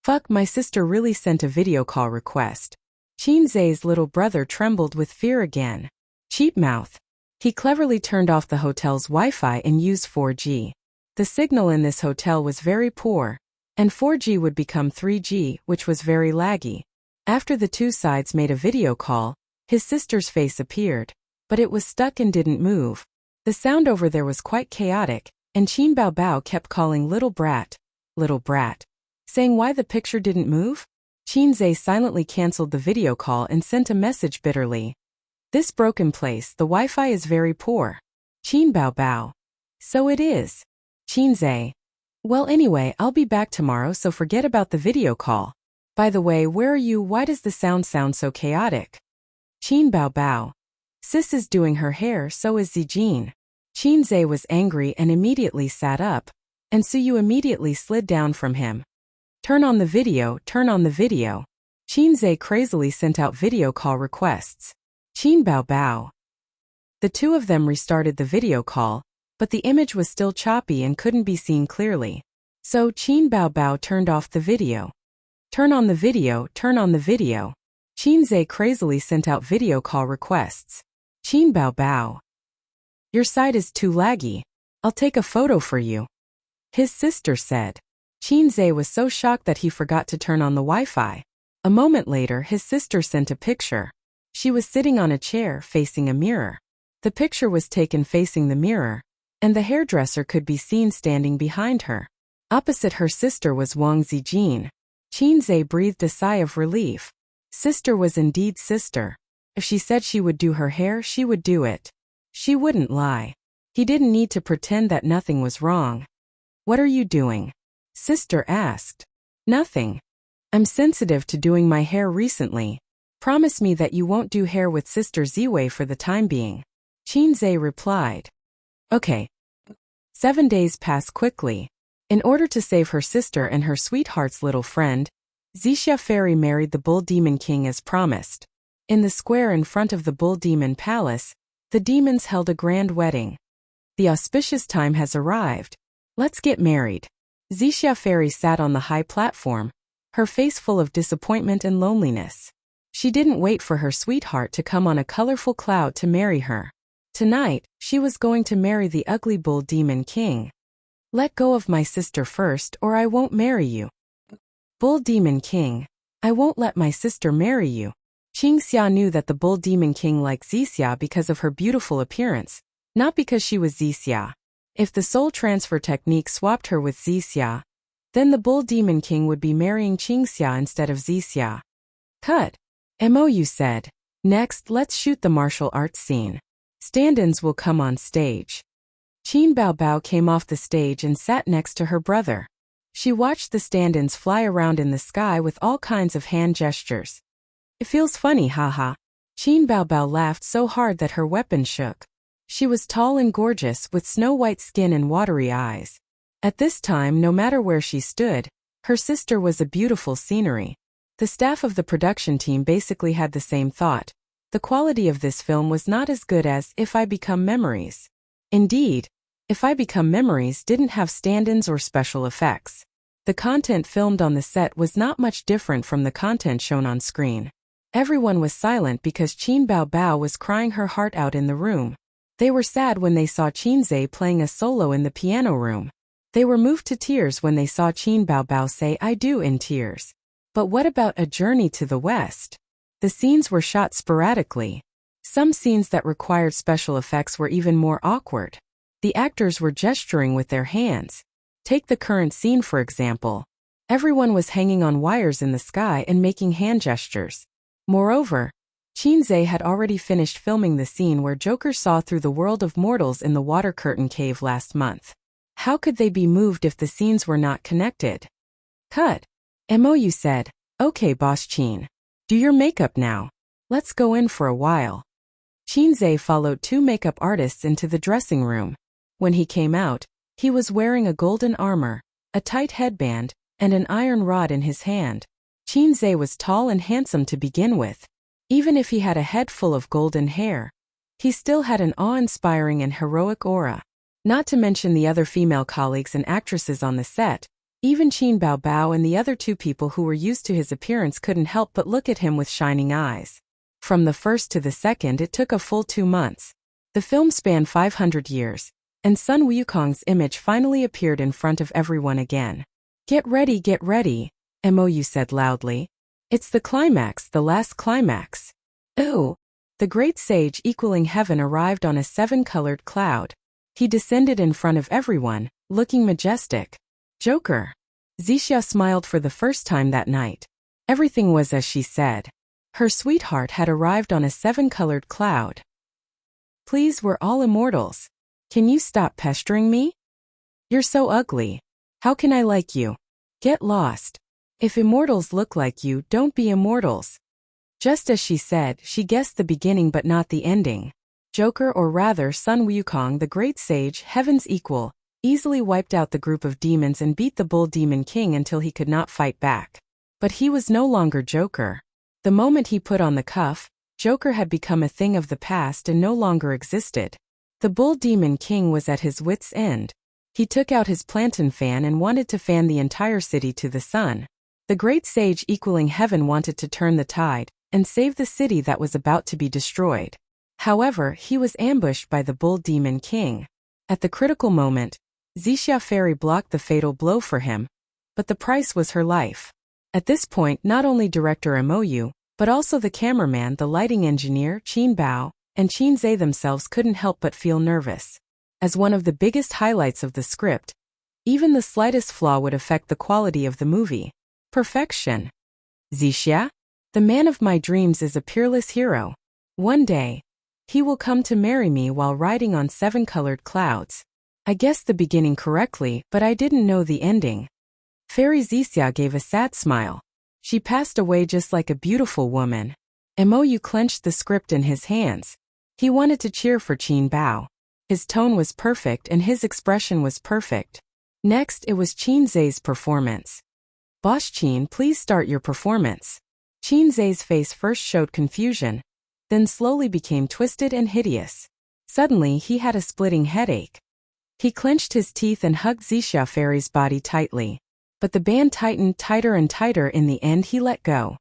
Fuck, my sister really sent a video call request. Qin Zhe's little brother trembled with fear again. Cheap mouth. He cleverly turned off the hotel's Wi-Fi and used 4G. The signal in this hotel was very poor, and 4G would become 3G, which was very laggy. After the 2 sides made a video call, his sister's face appeared, but it was stuck and didn't move. The sound over there was quite chaotic, and Qin Baobao kept calling little brat, saying why the picture didn't move. Qin Zhe silently cancelled the video call and sent a message bitterly. "This broken place, the Wi-Fi is very poor." Qin Baobao. "So it is." Qin Zhe. "Well anyway, I'll be back tomorrow, so forget about the video call. By the way, where are you? Why does the sound so chaotic?" Qin Baobao. "Sis is doing her hair, so is Zijin." Chinze was angry and immediately sat up, and Suyu immediately slid down from him. Turn on the video, turn on the video. Chinze crazily sent out video call requests. Qin Bao Bao. The two of them restarted the video call, but the image was still choppy and couldn't be seen clearly. So Qin Bao Bao turned off the video. Turn on the video, turn on the video. Chinze crazily sent out video call requests. Qin Bao Bao. Your site is too laggy. I'll take a photo for you. His sister said. Chinze was so shocked that he forgot to turn on the Wi-Fi. A moment later, his sister sent a picture. She was sitting on a chair facing a mirror. The picture was taken facing the mirror, and the hairdresser could be seen standing behind her. Opposite her sister was Wang Zijin. Chinze breathed a sigh of relief. Sister was indeed sister. If she said she would do her hair, she would do it. She wouldn't lie. He didn't need to pretend that nothing was wrong. What are you doing? Sister asked. Nothing. I'm sensitive to doing my hair recently. Promise me that you won't do hair with Sister Ziwei for the time being. Chinze replied. Okay. 7 days pass quickly. In order to save her sister and her sweetheart's little friend, Zixia Fairy married the Bull Demon King as promised. In the square in front of the Bull Demon Palace, the demons held a grand wedding. The auspicious time has arrived. Let's get married. Zixia Fairy sat on the high platform, her face full of disappointment and loneliness. She didn't wait for her sweetheart to come on a colorful cloud to marry her. Tonight, she was going to marry the ugly Bull Demon King. Let go of my sister first or I won't marry you. Bull Demon King, I won't let my sister marry you. Qingxia knew that the Bull Demon King liked Zixia because of her beautiful appearance, not because she was Zixia. If the soul transfer technique swapped her with Zixia, then the Bull Demon King would be marrying Qingxia instead of Zixia. Cut. MOU said. Next, let's shoot the martial arts scene. Stand-ins will come on stage. Qin Bao Bao came off the stage and sat next to her brother. She watched the stand-ins fly around in the sky with all kinds of hand gestures. It feels funny, haha. Qin Bao Bao laughed so hard that her weapon shook. She was tall and gorgeous with snow-white skin and watery eyes. At this time, no matter where she stood, her sister was a beautiful scenery. The staff of the production team basically had the same thought. The quality of this film was not as good as If I Become Memories. Indeed, If I Become Memories didn't have stand-ins or special effects. The content filmed on the set was not much different from the content shown on screen. Everyone was silent because Qin Bao Bao was crying her heart out in the room. They were sad when they saw Chinze playing a solo in the piano room. They were moved to tears when they saw Qin Bao Bao say I do in tears. But what about A Journey to the West? The scenes were shot sporadically. Some scenes that required special effects were even more awkward. The actors were gesturing with their hands. Take the current scene for example. Everyone was hanging on wires in the sky and making hand gestures. Moreover, Chinze had already finished filming the scene where Joker saw through the world of mortals in the water curtain cave last month. How could they be moved if the scenes were not connected? Cut. MOU said, okay boss Qin. Do your makeup now. Let's go in for a while. Chinze followed 2 makeup artists into the dressing room. When he came out, he was wearing a golden armor, a tight headband, and an iron rod in his hand. Chinze was tall and handsome to begin with. Even if he had a head full of golden hair, he still had an awe-inspiring and heroic aura. Not to mention the other female colleagues and actresses on the set, even Qin Bao Bao and the other 2 people who were used to his appearance couldn't help but look at him with shining eyes. From the first to the second it took a full 2 months. The film spanned 500 years, and Sun Wukong's image finally appeared in front of everyone again. Get ready, MOU said loudly. It's the climax, the last climax. Ooh! The great sage equaling heaven arrived on a 7-colored cloud. He descended in front of everyone, looking majestic. Joker. Zixia smiled for the first time that night. Everything was as she said. Her sweetheart had arrived on a 7-colored cloud. Please, we're all immortals. Can you stop pestering me? You're so ugly. How can I like you? Get lost. If immortals look like you, don't be immortals. Just as she said, she guessed the beginning but not the ending. Joker, or rather Sun Wukong, the great sage, heaven's equal, easily wiped out the group of demons and beat the Bull Demon King until he could not fight back. But he was no longer Joker. The moment he put on the cuff, Joker had become a thing of the past and no longer existed. The Bull Demon King was at his wits' end. He took out his plantain fan and wanted to fan the entire city to the sun. The great sage equaling heaven wanted to turn the tide and save the city that was about to be destroyed. However, he was ambushed by the Bull Demon King. At the critical moment, Xixia Fairy blocked the fatal blow for him, but the price was her life. At this point, not only director Mou, but also the cameraman, the lighting engineer, Qin Bao, and Qin Zhe themselves couldn't help but feel nervous. As one of the biggest highlights of the script, even the slightest flaw would affect the quality of the movie. Perfection. Xixia, the man of my dreams, is a peerless hero. One day, he will come to marry me while riding on 7 colored clouds. I guessed the beginning correctly, but I didn't know the ending. Fairy Xixia gave a sad smile. She passed away just like a beautiful woman. Mou clenched the script in his hands. He wanted to cheer for Qin Bao. His tone was perfect and his expression was perfect. Next, it was Qin Zhe's performance. Boss Qin, please start your performance. Qin Zhe's face first showed confusion, then slowly became twisted and hideous. Suddenly, he had a splitting headache. He clenched his teeth and hugged Xixia Fairy's body tightly. But the band tightened tighter and tighter. In the end, he let go.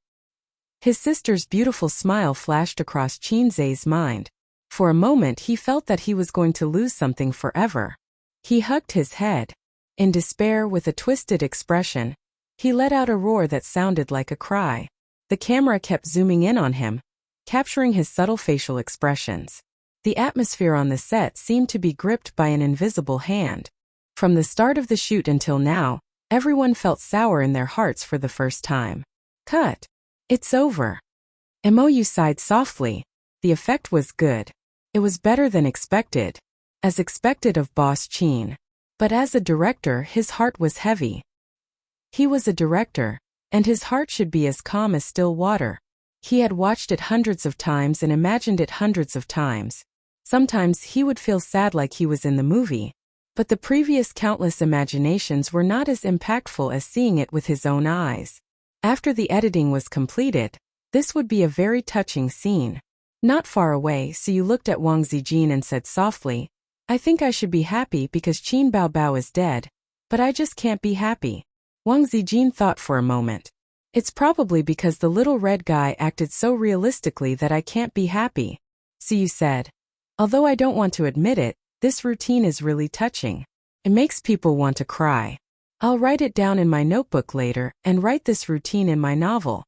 His sister's beautiful smile flashed across Qin Zhe's mind. For a moment, he felt that he was going to lose something forever. He hugged his head. In despair, with a twisted expression, he let out a roar that sounded like a cry. The camera kept zooming in on him, capturing his subtle facial expressions. The atmosphere on the set seemed to be gripped by an invisible hand. From the start of the shoot until now, everyone felt sour in their hearts for the first time. Cut. It's over. Mou sighed softly. The effect was good. It was better than expected. As expected of Boss Qin. But as a director, his heart was heavy. He was a director, and his heart should be as calm as still water. He had watched it hundreds of times and imagined it hundreds of times. Sometimes he would feel sad like he was in the movie. But the previous countless imaginations were not as impactful as seeing it with his own eyes. After the editing was completed, this would be a very touching scene. Not far away, Siyu looked at Wang Zijin and said softly, I think I should be happy because Qin Bao Bao is dead, but I just can't be happy. Wang Zijin thought for a moment. It's probably because the little red guy acted so realistically that I can't be happy. Siyu said. Although I don't want to admit it, this routine is really touching. It makes people want to cry. I'll write it down in my notebook later and write this routine in my novel.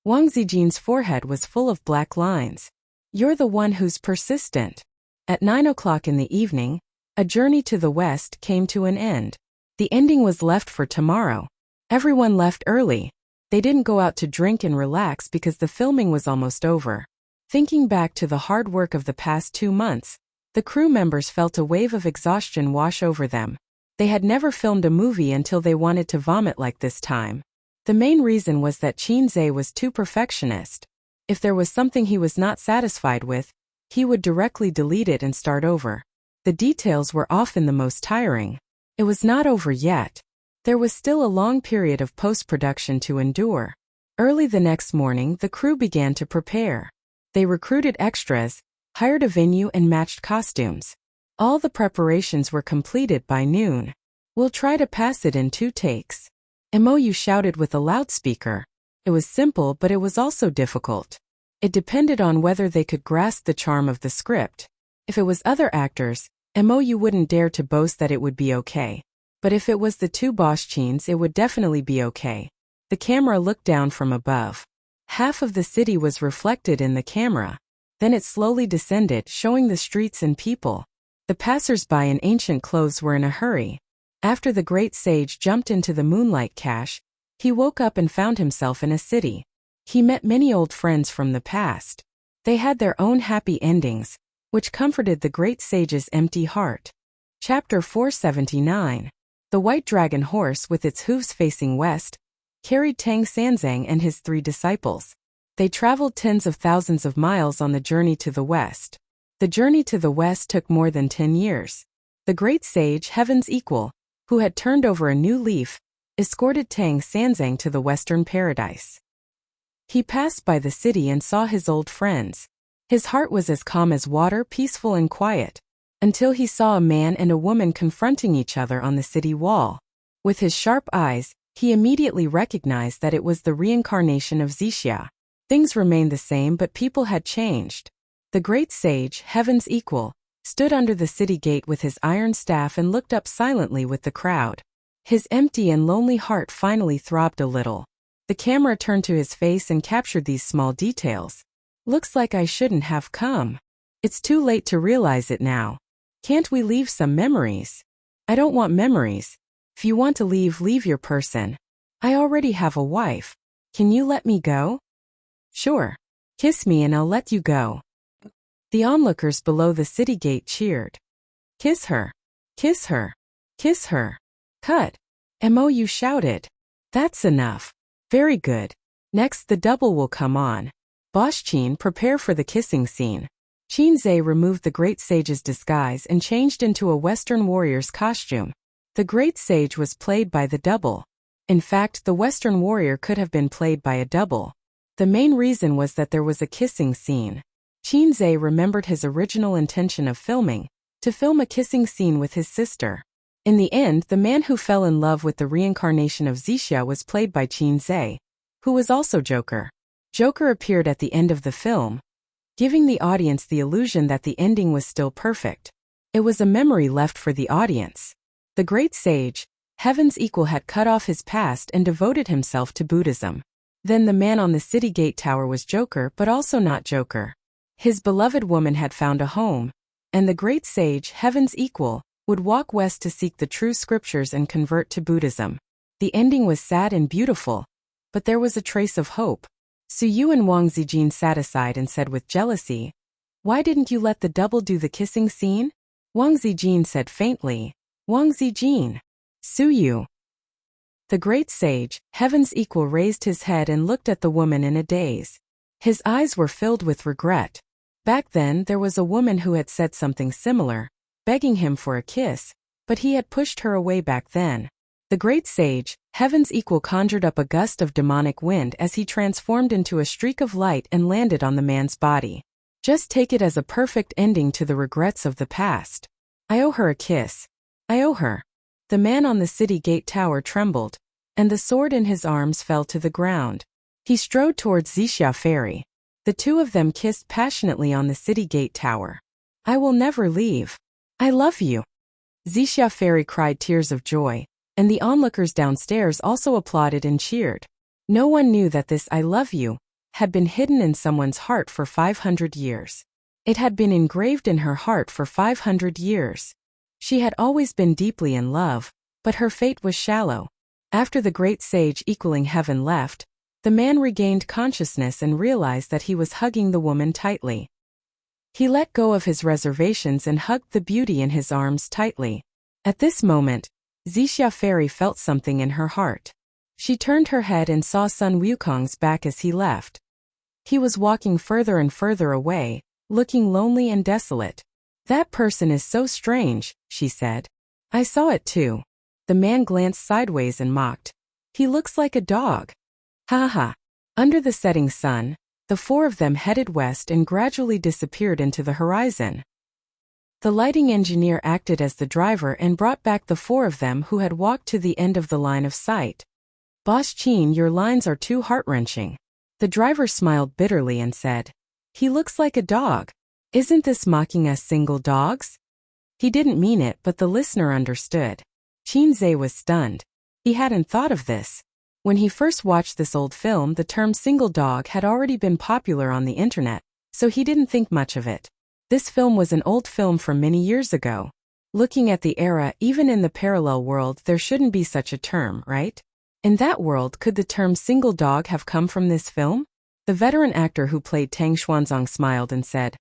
Wang Zijin's forehead was full of black lines. You're the one who's persistent. At 9 o'clock in the evening, A Journey to the West came to an end. The ending was left for tomorrow. Everyone left early. They didn't go out to drink and relax because the filming was almost over. Thinking back to the hard work of the past 2 months, the crew members felt a wave of exhaustion wash over them. They had never filmed a movie until they wanted to vomit like this time. The main reason was that Qin Zhe was too perfectionist. If there was something he was not satisfied with, he would directly delete it and start over. The details were often the most tiring. It was not over yet. There was still a long period of post-production to endure. Early the next morning, the crew began to prepare. They recruited extras, hired a venue and matched costumes. All the preparations were completed by noon. We'll try to pass it in 2 takes. Mou shouted with a loudspeaker. It was simple, but it was also difficult. It depended on whether they could grasp the charm of the script. If it was other actors, Mou wouldn't dare to boast that it would be okay. But if it was the 2 Boss Qins, it would definitely be okay. The camera looked down from above. Half of the city was reflected in the camera. Then it slowly descended, showing the streets and people. The passers-by in ancient clothes were in a hurry. After the great sage jumped into the moonlight cache, he woke up and found himself in a city. He met many old friends from the past. They had their own happy endings, which comforted the great sage's empty heart. Chapter 479. The white dragon horse, with its hooves facing west, carried Tang Sanzang and his 3 disciples. They traveled tens of thousands of miles on the journey to the west. The journey to the west took more than 10 years. The great sage, heaven's equal, who had turned over a new leaf, escorted Tang Sanzang to the western paradise. He passed by the city and saw his old friends. His heart was as calm as water, peaceful and quiet, until he saw a man and a woman confronting each other on the city wall. With his sharp eyes, he immediately recognized that it was the reincarnation of Zixia. Things remained the same, but people had changed. The great sage, heaven's equal, stood under the city gate with his iron staff and looked up silently with the crowd. His empty and lonely heart finally throbbed a little. The camera turned to his face and captured these small details. Looks like I shouldn't have come. It's too late to realize it now. Can't we leave some memories? I don't want memories. If you want to leave, leave your person. I already have a wife. Can you let me go? Sure. Kiss me and I'll let you go. The onlookers below the city gate cheered. Kiss her. Kiss her. Kiss her. Cut. Mo shouted. That's enough. Very good. Next the double will come on. Boss Qin, prepare for the kissing scene. Qin Zhe removed the great sage's disguise and changed into a Western warrior's costume. The great sage was played by the double. In fact, the Western warrior could have been played by a double. The main reason was that there was a kissing scene. Qin Zhe remembered his original intention of filming, to film a kissing scene with his sister. In the end, the man who fell in love with the reincarnation of Zixia was played by Qin Zhe, who was also Joker. Joker appeared at the end of the film, giving the audience the illusion that the ending was still perfect. It was a memory left for the audience. The great sage, heaven's equal, had cut off his past and devoted himself to Buddhism. Then the man on the city gate tower was Joker, but also not Joker. His beloved woman had found a home, and the great sage, heaven's equal, would walk west to seek the true scriptures and convert to Buddhism. The ending was sad and beautiful, but there was a trace of hope. Su Yu and Wang Zijin sat aside and said with jealousy, "Why didn't you let the double do the kissing scene?" Wang Zijin said faintly, "Wang Zijin." Su Yu. The great sage, heaven's equal, raised his head and looked at the woman in a daze. His eyes were filled with regret. Back then, there was a woman who had said something similar, begging him for a kiss, but he had pushed her away back then. The great sage, heaven's equal, conjured up a gust of demonic wind as he transformed into a streak of light and landed on the man's body. Just take it as a perfect ending to the regrets of the past. I owe her a kiss. I owe her. The man on the city gate tower trembled, and the sword in his arms fell to the ground. He strode towards Zixia Ferry. The two of them kissed passionately on the city gate tower. I will never leave. I love you. Zixia Ferry cried tears of joy, and the onlookers downstairs also applauded and cheered. No one knew that this "I love you" had been hidden in someone's heart for 500 years. It had been engraved in her heart for 500 years. She had always been deeply in love, but her fate was shallow. After the great sage equaling heaven left, the man regained consciousness and realized that he was hugging the woman tightly. He let go of his reservations and hugged the beauty in his arms tightly. At this moment, Zixia Fairy felt something in her heart. She turned her head and saw Sun Wukong's back as he left. He was walking further and further away, looking lonely and desolate. That person is so strange, she said. I saw it too. The man glanced sideways and mocked. He looks like a dog. Ha ha. Under the setting sun, the four of them headed west and gradually disappeared into the horizon. The lighting engineer acted as the driver and brought back the four of them who had walked to the end of the line of sight. Boss Qin, your lines are too heart-wrenching. The driver smiled bitterly and said, he looks like a dog. Isn't this mocking us single dogs? He didn't mean it, but the listener understood. Qin Zhe was stunned. He hadn't thought of this. When he first watched this old film, the term single dog had already been popular on the internet, so he didn't think much of it. This film was an old film from many years ago. Looking at the era, even in the parallel world, there shouldn't be such a term, right? In that world, could the term single dog have come from this film? The veteran actor who played Tang Xuanzang smiled and said,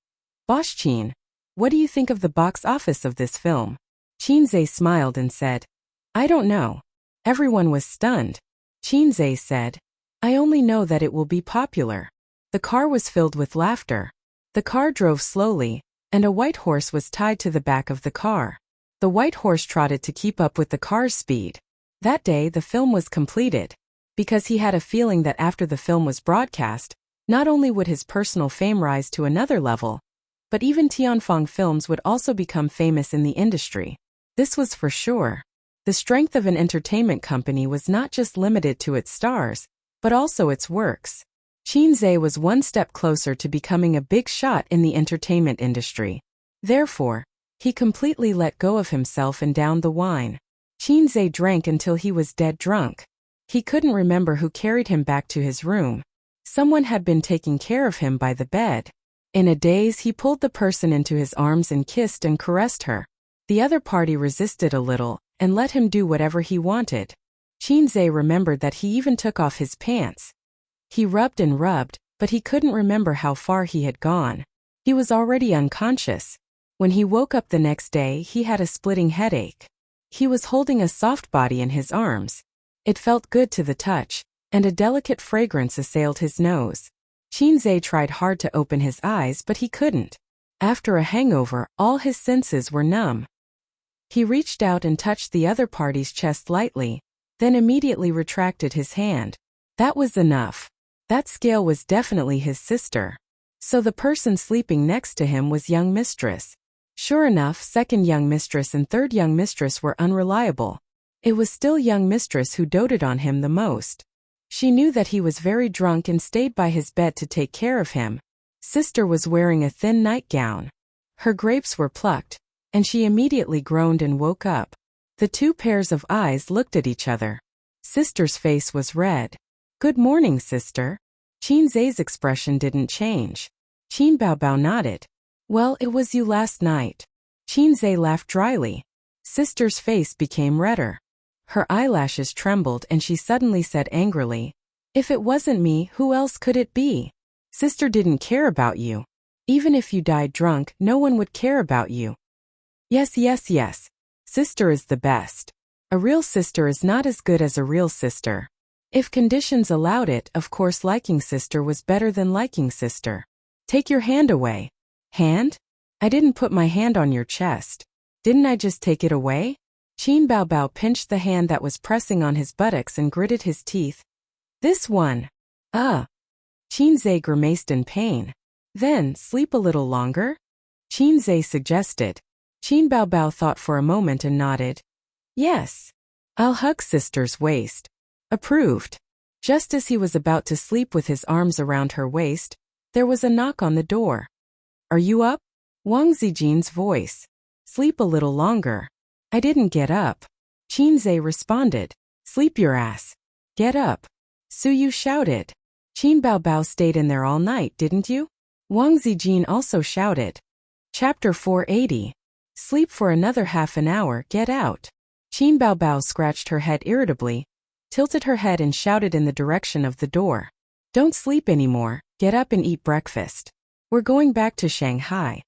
Boss Qin, what do you think of the box office of this film? Qin Zhe smiled and said, I don't know. Everyone was stunned. Qin Zhe said, I only know that it will be popular. The car was filled with laughter. The car drove slowly, and a white horse was tied to the back of the car. The white horse trotted to keep up with the car's speed. That day the film was completed. Because he had a feeling that after the film was broadcast, not only would his personal fame rise to another level, but even Tianfeng Films would also become famous in the industry. This was for sure. The strength of an entertainment company was not just limited to its stars, but also its works. Qin Zhe was one step closer to becoming a big shot in the entertainment industry. Therefore, he completely let go of himself and downed the wine. Qin Zhe drank until he was dead drunk. He couldn't remember who carried him back to his room. Someone had been taking care of him by the bed. In a daze, he pulled the person into his arms and kissed and caressed her. The other party resisted a little and let him do whatever he wanted. Qin Zhe remembered that he even took off his pants. He rubbed and rubbed, but he couldn't remember how far he had gone. He was already unconscious. When he woke up the next day, he had a splitting headache. He was holding a soft body in his arms. It felt good to the touch, and a delicate fragrance assailed his nose. Qin Zhe tried hard to open his eyes, but he couldn't. After a hangover, all his senses were numb. He reached out and touched the other party's chest lightly, then immediately retracted his hand. That was enough. That scale was definitely his sister. So the person sleeping next to him was young mistress. Sure enough, second young mistress and third young mistress were unreliable. It was still young mistress who doted on him the most. She knew that he was very drunk and stayed by his bed to take care of him. Sister was wearing a thin nightgown. Her grapes were plucked, and she immediately groaned and woke up. The two pairs of eyes looked at each other. Sister's face was red. Good morning, sister. Qin Zhe's expression didn't change. Qin Baobao nodded. Well, it was you last night. Qin Zhe laughed dryly. Sister's face became redder. Her eyelashes trembled and she suddenly said angrily, If it wasn't me, who else could it be? Sister didn't care about you. Even if you died drunk, no one would care about you. Yes. Sister is the best. A real sister is not as good as a real sister. If conditions allowed it, of course liking sister was better than liking sister. Take your hand away. Hand? I didn't put my hand on your chest. Didn't I just take it away? Qin Baobao pinched the hand that was pressing on his buttocks and gritted his teeth. This one. Qin Zhe grimaced in pain. Then, sleep a little longer? Qin Zhe suggested. Qin Baobao thought for a moment and nodded. Yes. I'll hug sister's waist. Approved. Just as he was about to sleep with his arms around her waist, there was a knock on the door. Are you up? Wang Zijin's voice. Sleep a little longer. I didn't get up. Qin Zhe responded. Sleep your ass. Get up. Su Yu shouted. Qin Baobao stayed in there all night, didn't you? Wang Zijin also shouted. Chapter 480. Sleep for another half an hour, get out. Qin Baobao scratched her head irritably, tilted her head and shouted in the direction of the door. Don't sleep anymore, get up and eat breakfast. We're going back to Shanghai.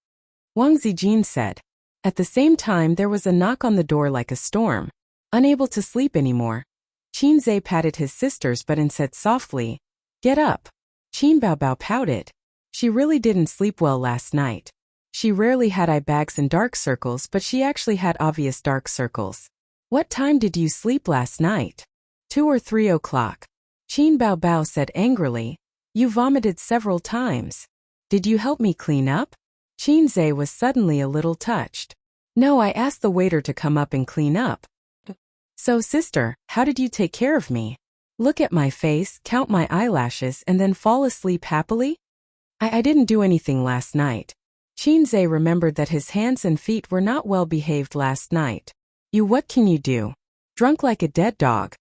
Wang Zijin said. At the same time there was a knock on the door like a storm. Unable to sleep anymore, Qin Zhe patted his sister's butt and said softly, Get up. Qin Baobao pouted. She really didn't sleep well last night. She rarely had eye bags and dark circles, but she actually had obvious dark circles. What time did you sleep last night? 2 or 3 o'clock. Qin Baobao said angrily. You vomited several times. Did you help me clean up? Qin Zhe was suddenly a little touched. No, I asked the waiter to come up and clean up. So sister, how did you take care of me? Look at my face, count my eyelashes, and then fall asleep happily? I didn't do anything last night. Qin Zhe remembered that his hands and feet were not well behaved last night. What can you do? Drunk like a dead dog.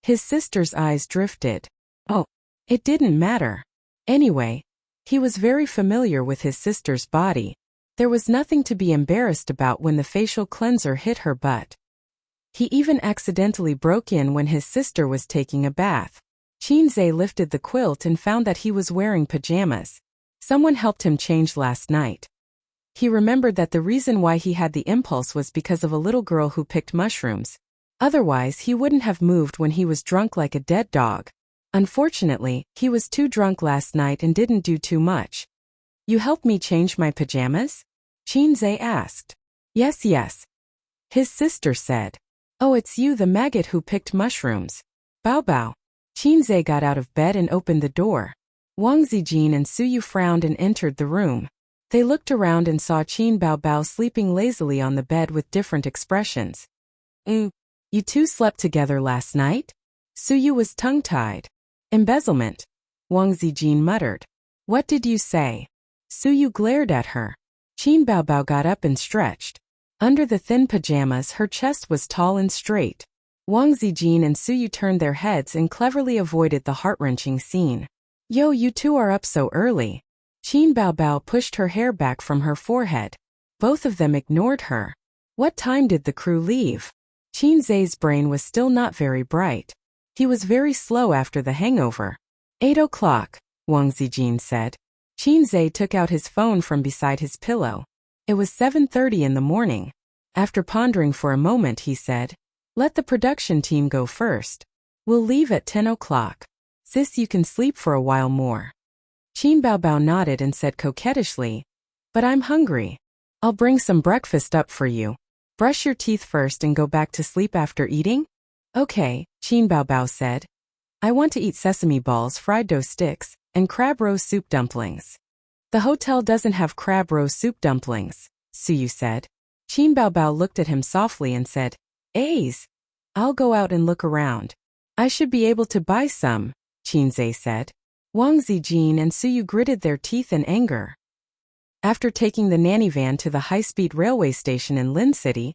His sister's eyes drifted. Oh, it didn't matter. Anyway, he was very familiar with his sister's body. There was nothing to be embarrassed about when the facial cleanser hit her butt. He even accidentally broke in when his sister was taking a bath. Qin Zhe lifted the quilt and found that he was wearing pajamas. Someone helped him change last night. He remembered that the reason why he had the impulse was because of a little girl who picked mushrooms. Otherwise, he wouldn't have moved when he was drunk like a dead dog. Unfortunately, he was too drunk last night and didn't do too much. You helped me change my pajamas? Qinze asked. Yes, yes. His sister said. Oh, it's you, the maggot who picked mushrooms. Bao Bao. Qinze got out of bed and opened the door. Wang Zijin and Suyu frowned and entered the room. They looked around and saw Qin Bao Bao sleeping lazily on the bed with different expressions. You two slept together last night? Suyu was tongue-tied. Embezzlement. Wang Zijin muttered. What did you say? Suyu glared at her. Qin Bao Bao got up and stretched. Under the thin pajamas, her chest was tall and straight. Wang Zijin and Suyu turned their heads and cleverly avoided the heart-wrenching scene. Yo, you two are up so early. Qin Bao Bao pushed her hair back from her forehead. Both of them ignored her. What time did the crew leave? Qinze's brain was still not very bright. He was very slow after the hangover. 8 o'clock, Wang Zijin said. Qinze took out his phone from beside his pillow. It was 7:30 in the morning. After pondering for a moment, he said, let the production team go first. We'll leave at 10 o'clock. Sis, you can sleep for a while more. Qin Bao Bao nodded and said coquettishly, but I'm hungry. I'll bring some breakfast up for you. Brush your teeth first and go back to sleep after eating? Okay, Qin Bao Bao said. I want to eat sesame balls, fried dough sticks, and crab roe soup dumplings. The hotel doesn't have crab roe soup dumplings, Suyu said. Qin Bao Bao looked at him softly and said, A's. I'll go out and look around. I should be able to buy some, Qinze said. Wang Zijin and Suyu gritted their teeth in anger. After taking the nanny van to the high-speed railway station in Lin City,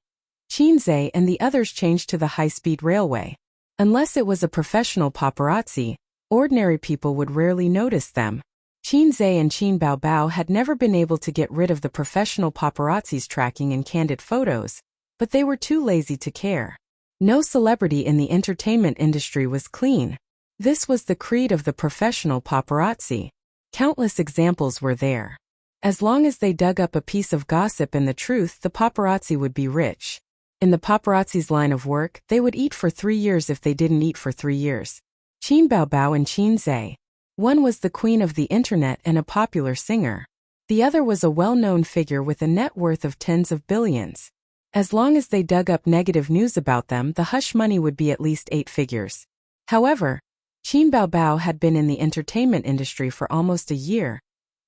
Qinze and the others changed to the high-speed railway. Unless it was a professional paparazzi, ordinary people would rarely notice them. Qinze and Qin Bao Bao had never been able to get rid of the professional paparazzi's tracking and candid photos, but they were too lazy to care. No celebrity in the entertainment industry was clean. This was the creed of the professional paparazzi. Countless examples were there. As long as they dug up a piece of gossip and the truth, the paparazzi would be rich. In the paparazzi's line of work, they would eat for 3 years if they didn't eat for 3 years. Qin Bao Bao and Qinze. One was the queen of the internet and a popular singer. The other was a well-known figure with a net worth of tens of billions. As long as they dug up negative news about them, the hush money would be at least 8 figures. However, Qin Bao Bao had been in the entertainment industry for almost a year,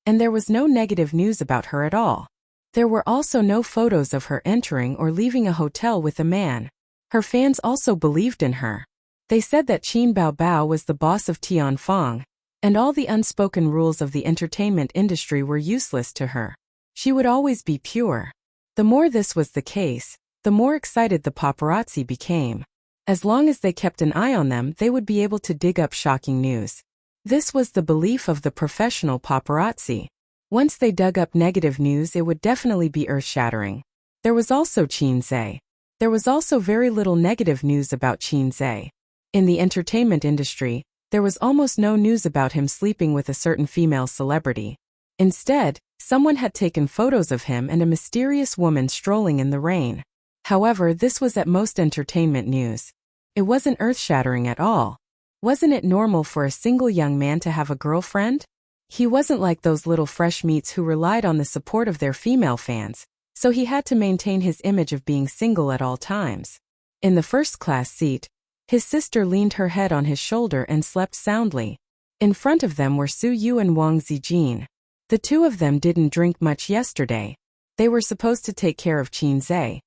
and there was no negative news about her at all. There were also no photos of her entering or leaving a hotel with a man. Her fans also believed in her. They said that Qin Bao Bao was the boss of Tianfeng, and all the unspoken rules of the entertainment industry were useless to her. She would always be pure. The more this was the case, the more excited the paparazzi became. As long as they kept an eye on them, they would be able to dig up shocking news. This was the belief of the professional paparazzi. Once they dug up negative news, it would definitely be earth-shattering. There was also Qinze. There was also very little negative news about Qinze. In the entertainment industry, there was almost no news about him sleeping with a certain female celebrity. Instead, someone had taken photos of him and a mysterious woman strolling in the rain. However, this was at most entertainment news. It wasn't earth-shattering at all. Wasn't it normal for a single young man to have a girlfriend? He wasn't like those little fresh meats who relied on the support of their female fans, so he had to maintain his image of being single at all times. In the first-class seat, his sister leaned her head on his shoulder and slept soundly. In front of them were Suyu and Wang Zijin. The two of them didn't drink much yesterday. They were supposed to take care of Qinze,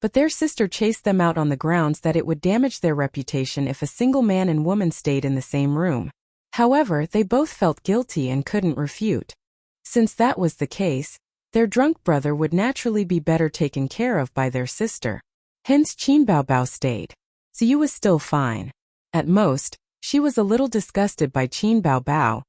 but their sister chased them out on the grounds that it would damage their reputation if a single man and woman stayed in the same room. However, they both felt guilty and couldn't refute. Since that was the case, their drunk brother would naturally be better taken care of by their sister. Hence Qin Bao Bao stayed. Suyu was still fine. At most, she was a little disgusted by Qin Bao Bao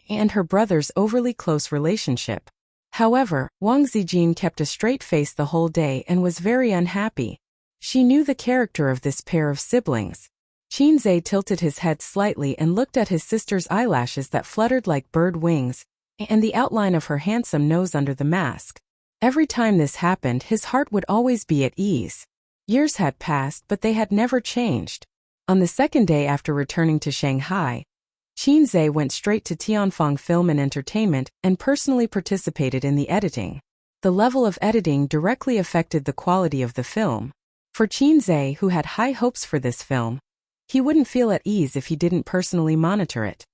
and her brother's overly close relationship. However, Wang Zijin kept a straight face the whole day and was very unhappy. She knew the character of this pair of siblings. Qinze tilted his head slightly and looked at his sister's eyelashes that fluttered like bird wings, and the outline of her handsome nose under the mask. Every time this happened, his heart would always be at ease. Years had passed, but they had never changed. On the second day after returning to Shanghai, Qinze went straight to Tianfeng Film and Entertainment and personally participated in the editing. The level of editing directly affected the quality of the film. For Qinze, who had high hopes for this film, he wouldn't feel at ease if he didn't personally monitor it.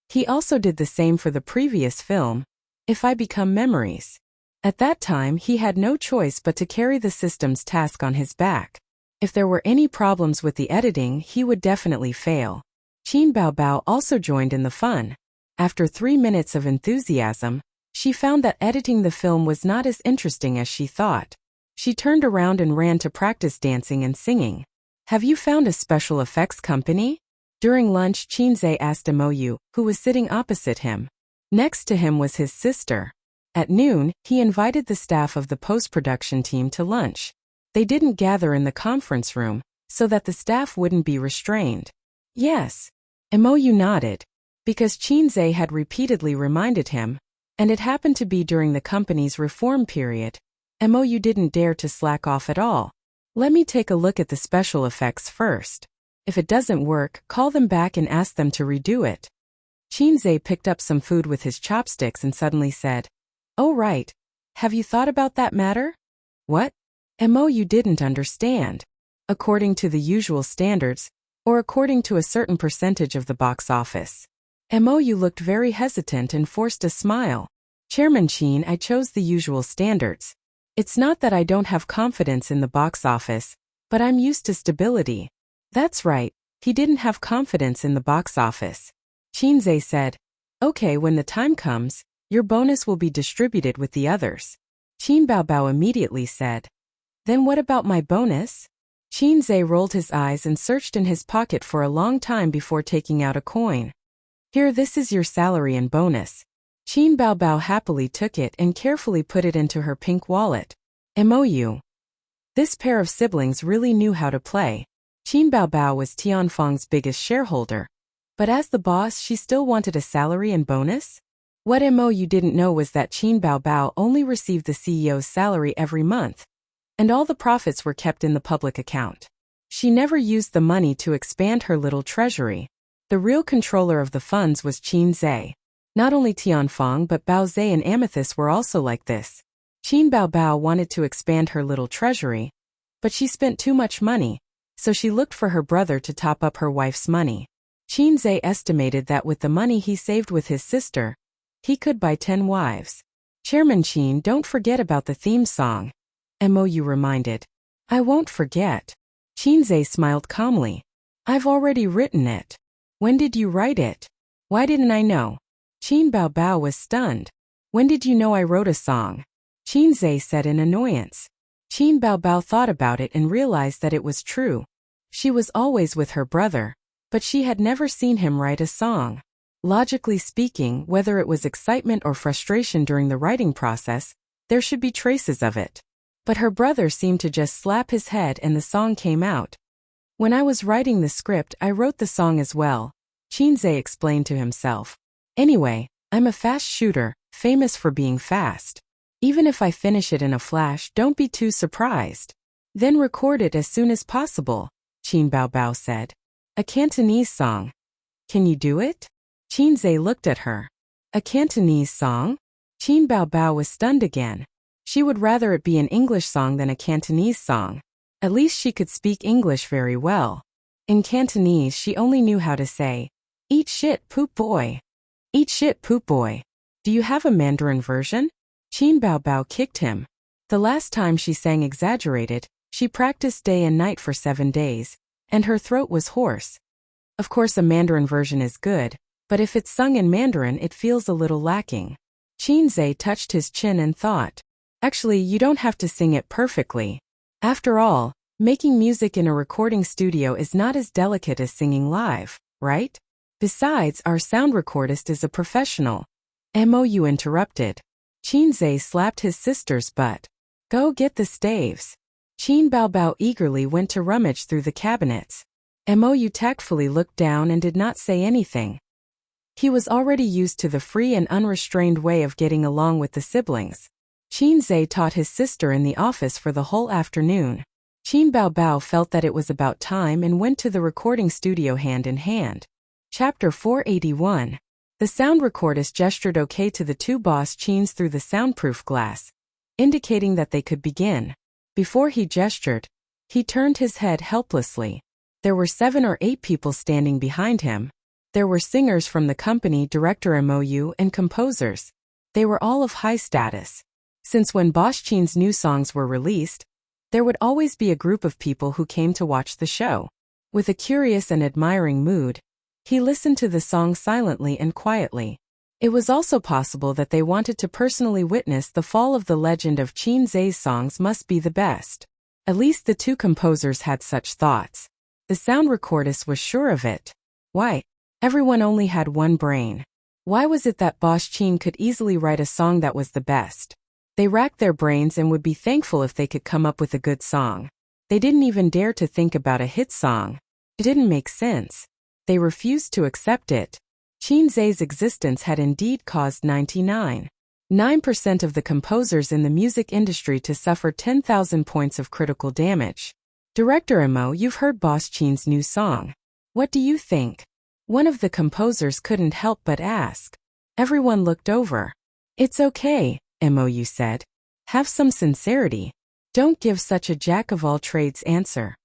He also did the same for the previous film, If I Become Memories. At that time, he had no choice but to carry the system's task on his back. If there were any problems with the editing, he would definitely fail. Qin Baobao also joined in the fun. After 3 minutes of enthusiasm, she found that editing the film was not as interesting as she thought. She turned around and ran to practice dancing and singing. Have you found a special effects company? During lunch, Qinze asked Mou, who was sitting opposite him. Next to him was his sister. At noon, he invited the staff of the post-production team to lunch. They didn't gather in the conference room, so that the staff wouldn't be restrained. Yes. Mou nodded, because Qinze had repeatedly reminded him, and it happened to be during the company's reform period. Mou didn't dare to slack off at all. Let me take a look at the special effects first. If it doesn't work, call them back and ask them to redo it. Qinze picked up some food with his chopsticks and suddenly said, "Oh right. Have you thought about that matter?" What? Mou didn't understand. According to the usual standards, or according to a certain percentage of the box office. Mou looked very hesitant and forced a smile. Chairman Qin, I chose the usual standards. It's not that I don't have confidence in the box office, but I'm used to stability. That's right, he didn't have confidence in the box office. Qinze said, "Okay, when the time comes, your bonus will be distributed with the others." Qin Baobao immediately said, "Then what about my bonus?" Qinze rolled his eyes and searched in his pocket for a long time before taking out a coin. "Here, this is your salary and bonus." Qin Baobao happily took it and carefully put it into her pink wallet. Mou. This pair of siblings really knew how to play. Qin Baobao was Tianfeng's biggest shareholder. But as the boss, she still wanted a salary and bonus? What Mou didn't know was that Qin Baobao only received the CEO's salary every month, and all the profits were kept in the public account. She never used the money to expand her little treasury. The real controller of the funds was Qinze. Not only Tianfeng but Baoze and Amethyst were also like this. Qin Baobao wanted to expand her little treasury, but she spent too much money, so she looked for her brother to top up her wife's money. Qinze estimated that with the money he saved with his sister, he could buy 10 wives. Chairman Qin, don't forget about the theme song. Mou reminded. I won't forget. Qinze smiled calmly. I've already written it. When did you write it? Why didn't I know? Qin Baobao was stunned. When did you know I wrote a song? Qinze said in annoyance. Qin Baobao thought about it and realized that it was true. She was always with her brother, but she had never seen him write a song. Logically speaking, whether it was excitement or frustration during the writing process, there should be traces of it. But her brother seemed to just slap his head and the song came out. When I was writing the script, I wrote the song as well, Qinze explained to himself. Anyway, I'm a fast shooter, famous for being fast. Even if I finish it in a flash, don't be too surprised. Then record it as soon as possible, Qin Baobao said. A Cantonese song. Can you do it? Qinze looked at her. A Cantonese song? Qin Baobao was stunned again. She would rather it be an English song than a Cantonese song. At least she could speak English very well. In Cantonese, she only knew how to say, "Eat shit, poop boy." Eat shit, poop boy. Do you have a Mandarin version? Qin Baobao kicked him. The last time she sang exaggerated, she practiced day and night for 7 days, and her throat was hoarse. Of course a Mandarin version is good, but if it's sung in Mandarin it feels a little lacking. Qinze touched his chin and thought. Actually, you don't have to sing it perfectly. After all, making music in a recording studio is not as delicate as singing live, right? Besides, our sound recordist is a professional. Mou interrupted. Qinze slapped his sister's butt. Go get the staves. Qin Baobao eagerly went to rummage through the cabinets. Mou tactfully looked down and did not say anything. He was already used to the free and unrestrained way of getting along with the siblings. Qinze taught his sister in the office for the whole afternoon. Qin Baobao felt that it was about time and went to the recording studio hand in hand. Chapter 481. The sound recordist gestured okay to the two boss Qins through the soundproof glass. indicating that they could begin. Before he gestured, he turned his head helplessly. There were 7 or 8 people standing behind him. There were singers from the company, director MOU, and composers. They were all of high status. Since when Bosch Chin's new songs were released, there would always be a group of people who came to watch the show. With a curious and admiring mood, he listened to the song silently and quietly. It was also possible that they wanted to personally witness the fall of the legend of Qin Zhe's songs must be the best. At least the 2 composers had such thoughts. The sound recordist was sure of it. Why? Everyone only had one brain. Why was it that Bosch Chin could easily write a song that was the best? They racked their brains and would be thankful if they could come up with a good song. They didn't even dare to think about a hit song. It didn't make sense. They refused to accept it. Qin Zhe's existence had indeed caused 99.9% of the composers in the music industry to suffer 10,000 points of critical damage. Director Mo, you've heard Bosch Chin's new song. What do you think? One of the composers couldn't help but ask. Everyone looked over. It's okay, MOU said. Have some sincerity. Don't give such a jack-of-all-trades answer.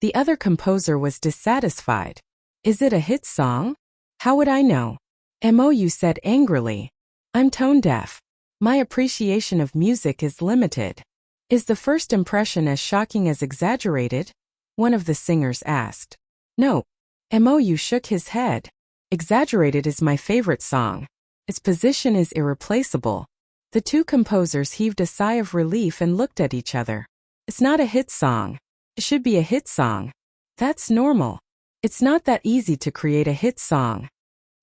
The other composer was dissatisfied. Is it a hit song? How would I know? MOU said angrily. I'm tone-deaf. My appreciation of music is limited. Is the first impression as shocking as exaggerated? One of the singers asked. No. MOU shook his head. Exaggerated is my favorite song. Its position is irreplaceable. The 2 composers heaved a sigh of relief and looked at each other. It's not a hit song. It should be a hit song. That's normal. It's not that easy to create a hit song.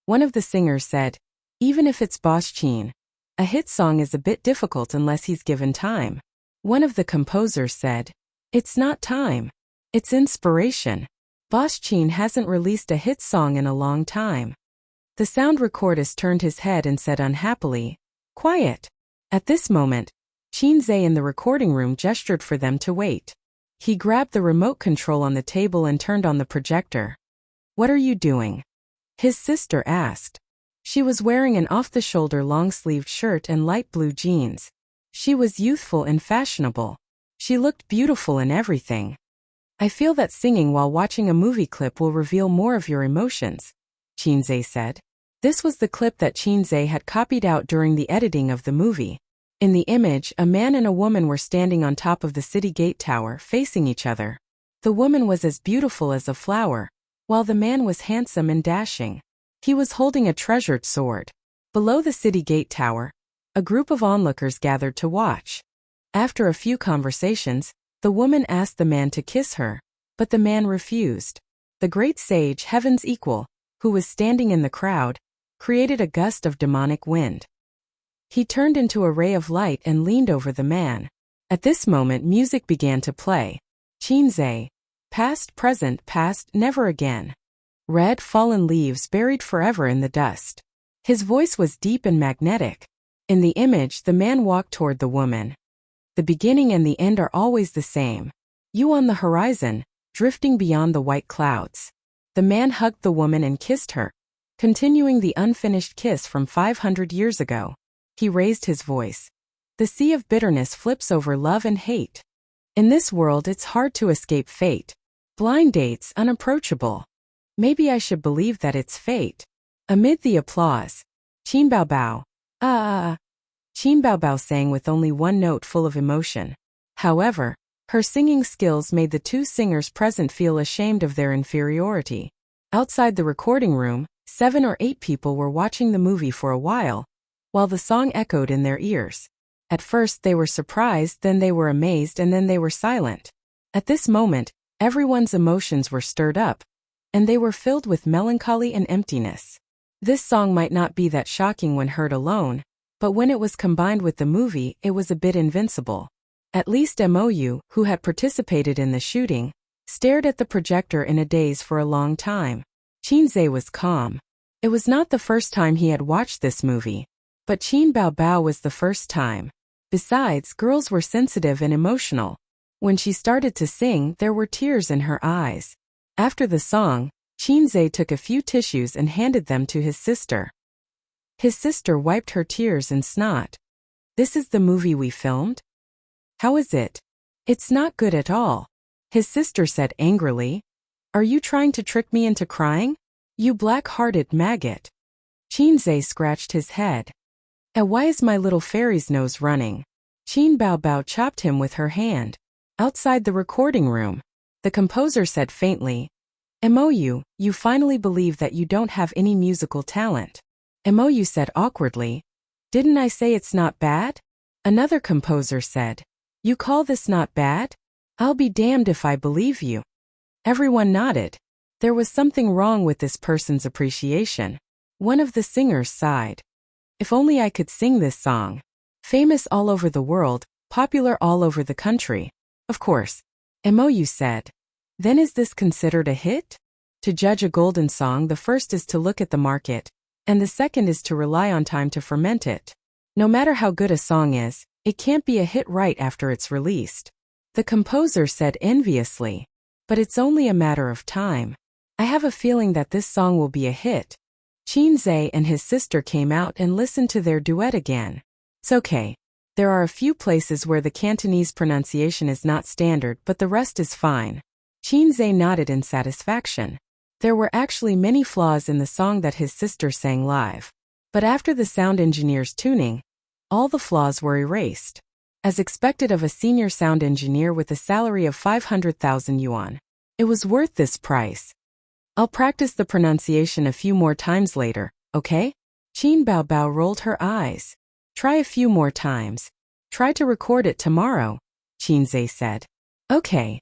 One of the singers said, even if it's Bosch Chin, a hit song is a bit difficult unless he's given time. One of the composers said, it's not time. It's inspiration. Bosch Chin hasn't released a hit song in a long time. The sound recordist turned his head and said unhappily, quiet. At this moment, Qin Zhe in the recording room gestured for them to wait. He grabbed the remote control on the table and turned on the projector. What are you doing? His sister asked. She was wearing an off-the-shoulder long-sleeved shirt and light blue jeans. She was youthful and fashionable. She looked beautiful in everything. I feel that singing while watching a movie clip will reveal more of your emotions, Qin Zhe said. This was the clip that Qin Zhe had copied out during the editing of the movie. In the image, a man and a woman were standing on top of the city gate tower, facing each other. The woman was as beautiful as a flower, while the man was handsome and dashing. He was holding a treasured sword. Below the city gate tower, a group of onlookers gathered to watch. After a few conversations, the woman asked the man to kiss her, but the man refused. The great sage, Heaven's equal, who was standing in the crowd, created a gust of demonic wind. He turned into a ray of light and leaned over the man. At this moment music began to play. Qin Zhe. Past, present, past, never again. Red, fallen leaves buried forever in the dust. His voice was deep and magnetic. In the image, the man walked toward the woman. The beginning and the end are always the same. You on the horizon, drifting beyond the white clouds. The man hugged the woman and kissed her, continuing the unfinished kiss from 500 years ago. He raised his voice. The sea of bitterness flips over love and hate. In this world it's hard to escape fate. Blind dates unapproachable. Maybe I should believe that it's fate. Amid the applause, Qin Bao Bao. Qin Bao Bao sang with only one note full of emotion. However, her singing skills made the 2 singers present feel ashamed of their inferiority. Outside the recording room, 7 or 8 people were watching the movie for a while the song echoed in their ears. At first they were surprised, then they were amazed, and then they were silent. At this moment, everyone's emotions were stirred up, and they were filled with melancholy and emptiness. This song might not be that shocking when heard alone, but when it was combined with the movie, it was a bit invincible. At least MOU, who had participated in the shooting, stared at the projector in a daze for a long time. Qin Zhe was calm. It was not the first time he had watched this movie, but Qin Bao Bao was the first time. Besides, girls were sensitive and emotional. When she started to sing, there were tears in her eyes. After the song, Qin Zhe took a few tissues and handed them to his sister. His sister wiped her tears and snot. This is the movie we filmed? How is it? It's not good at all. His sister said angrily. Are you trying to trick me into crying? You black-hearted maggot. Qinzhe scratched his head. Why is my little fairy's nose running? Qin Bao Bao chopped him with her hand. Outside the recording room, the composer said faintly, Mou, you finally believe that you don't have any musical talent. Mou said awkwardly, Didn't I say it's not bad? Another composer said, You call this not bad? I'll be damned if I believe you. Everyone nodded. There was something wrong with this person's appreciation. One of the singers sighed. If only I could sing this song. Famous all over the world, popular all over the country. Of course. Mou said. Then is this considered a hit? To judge a golden song, the first is to look at the market, and the second is to rely on time to ferment it. No matter how good a song is, it can't be a hit right after it's released. The composer said enviously. But it's only a matter of time. I have a feeling that this song will be a hit. Qinzhe and his sister came out and listened to their duet again. It's okay. There are a few places where the Cantonese pronunciation is not standard, but the rest is fine. Qinzhe nodded in satisfaction. There were actually many flaws in the song that his sister sang live. But after the sound engineer's tuning, all the flaws were erased. As expected of a senior sound engineer with a salary of 500,000 yuan. It was worth this price. I'll practice the pronunciation a few more times later, okay? Qin Bao Bao rolled her eyes. Try a few more times. Try to record it tomorrow, Qinzhe said. Okay.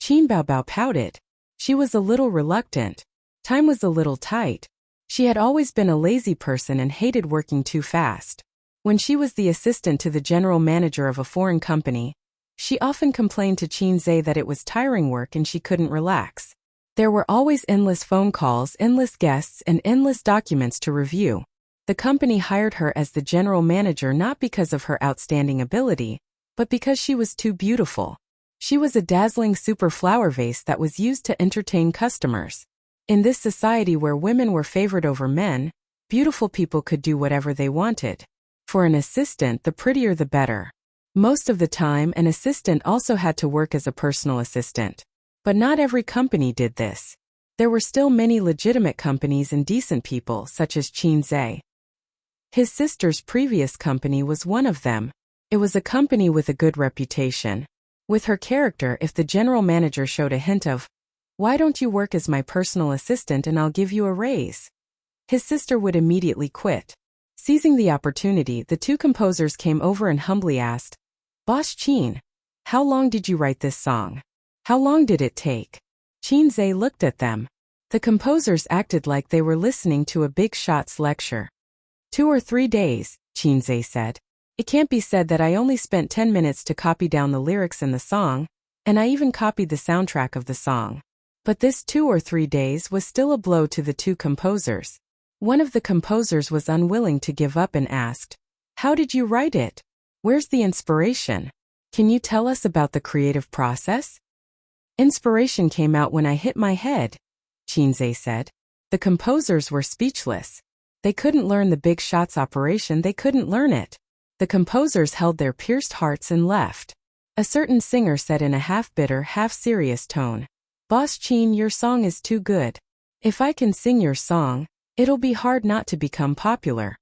Qin Bao Bao pouted. She was a little reluctant. Time was a little tight. She had always been a lazy person and hated working too fast. When she was the assistant to the general manager of a foreign company, she often complained to Qinzhe that it was tiring work and she couldn't relax. There were always endless phone calls, endless guests, and endless documents to review. The company hired her as the general manager not because of her outstanding ability, but because she was too beautiful. She was a dazzling super flower vase that was used to entertain customers. In this society where women were favored over men, beautiful people could do whatever they wanted. For an assistant, the prettier the better. Most of the time, an assistant also had to work as a personal assistant. But not every company did this. There were still many legitimate companies and decent people, such as Qinzhe. His sister's previous company was one of them. It was a company with a good reputation. With her character, if the general manager showed a hint of, Why don't you work as my personal assistant and I'll give you a raise? His sister would immediately quit. Seizing the opportunity, the two composers came over and humbly asked, Boss Qin, how long did you write this song? How long did it take? Qinzhe looked at them. The composers acted like they were listening to a big shot's lecture. 2 or 3 days, Qinzhe said. It can't be said that I only spent 10 minutes to copy down the lyrics in the song, and I even copied the soundtrack of the song. But this 2 or 3 days was still a blow to the two composers. One of the composers was unwilling to give up and asked, How did you write it? Where's the inspiration? Can you tell us about the creative process? Inspiration came out when I hit my head, Qinzhe said. The composers were speechless. They couldn't learn the big shots operation, they couldn't learn it. The composers held their pierced hearts and left. A certain singer said in a half-bitter, half-serious tone, Boss Qin, your song is too good. If I can sing your song, it'll be hard not to become popular.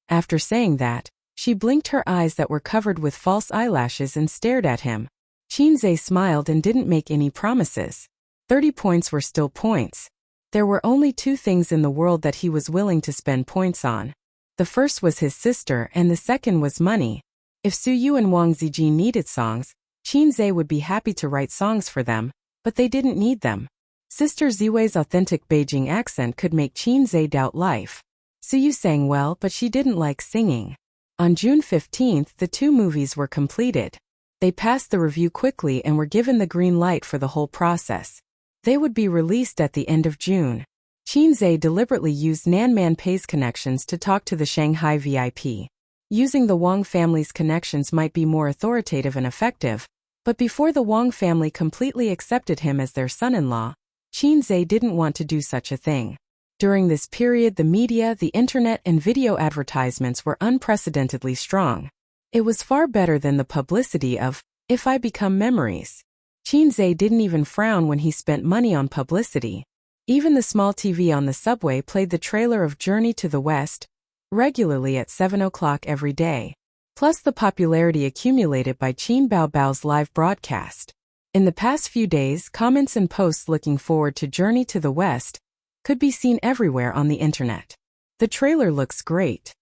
After saying that, she blinked her eyes that were covered with false eyelashes and stared at him. Qinzhe smiled and didn't make any promises. 30 points were still points. There were only 2 things in the world that he was willing to spend points on. The first was his sister and the second was money. If Su Yu and Wang Zijin needed songs, Qinzhe would be happy to write songs for them, but they didn't need them. Sister Ziwei's authentic Beijing accent could make Qinzhe doubt life. Su Yu sang well, but she didn't like singing. On June 15th, the 2 movies were completed. They passed the review quickly and were given the green light for the whole process. They would be released at the end of June. Qinzhe deliberately used Nanman Pei's connections to talk to the Shanghai VIP. Using the Wang family's connections might be more authoritative and effective, but before the Wang family completely accepted him as their son-in-law, Qinzhe didn't want to do such a thing. During this period, the media, the internet, and video advertisements were unprecedentedly strong. It was far better than the publicity of If I Become Memories. Chin-zae didn't even frown when he spent money on publicity. Even the small TV on the subway played the trailer of Journey to the West regularly at 7 o'clock every day. Plus the popularity accumulated by Qin Baobao's live broadcast. In the past few days, comments and posts looking forward to Journey to the West could be seen everywhere on the internet. The trailer looks great.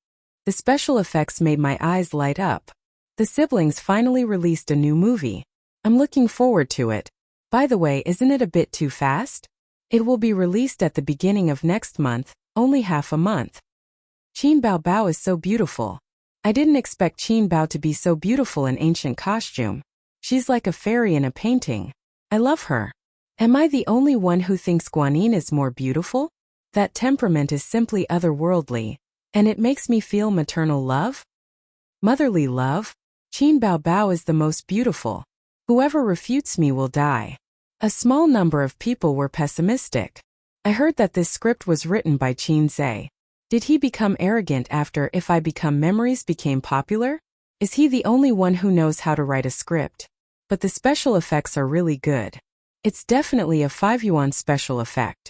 The special effects made my eyes light up. The siblings finally released a new movie. I'm looking forward to it. By the way, isn't it a bit too fast? It will be released at the beginning of next month, only half a month. Qin Baobao is so beautiful. I didn't expect Qin Bao to be so beautiful in ancient costume. She's like a fairy in a painting. I love her. Am I the only one who thinks Guanyin is more beautiful? That temperament is simply otherworldly, and it makes me feel maternal love? Motherly love? Qin Baobao is the most beautiful. Whoever refutes me will die. A small number of people were pessimistic. I heard that this script was written by Chin-zae. Did he become arrogant after If I Become Memories became popular? Is he the only one who knows how to write a script? But the special effects are really good. It's definitely a 5 yuan special effect.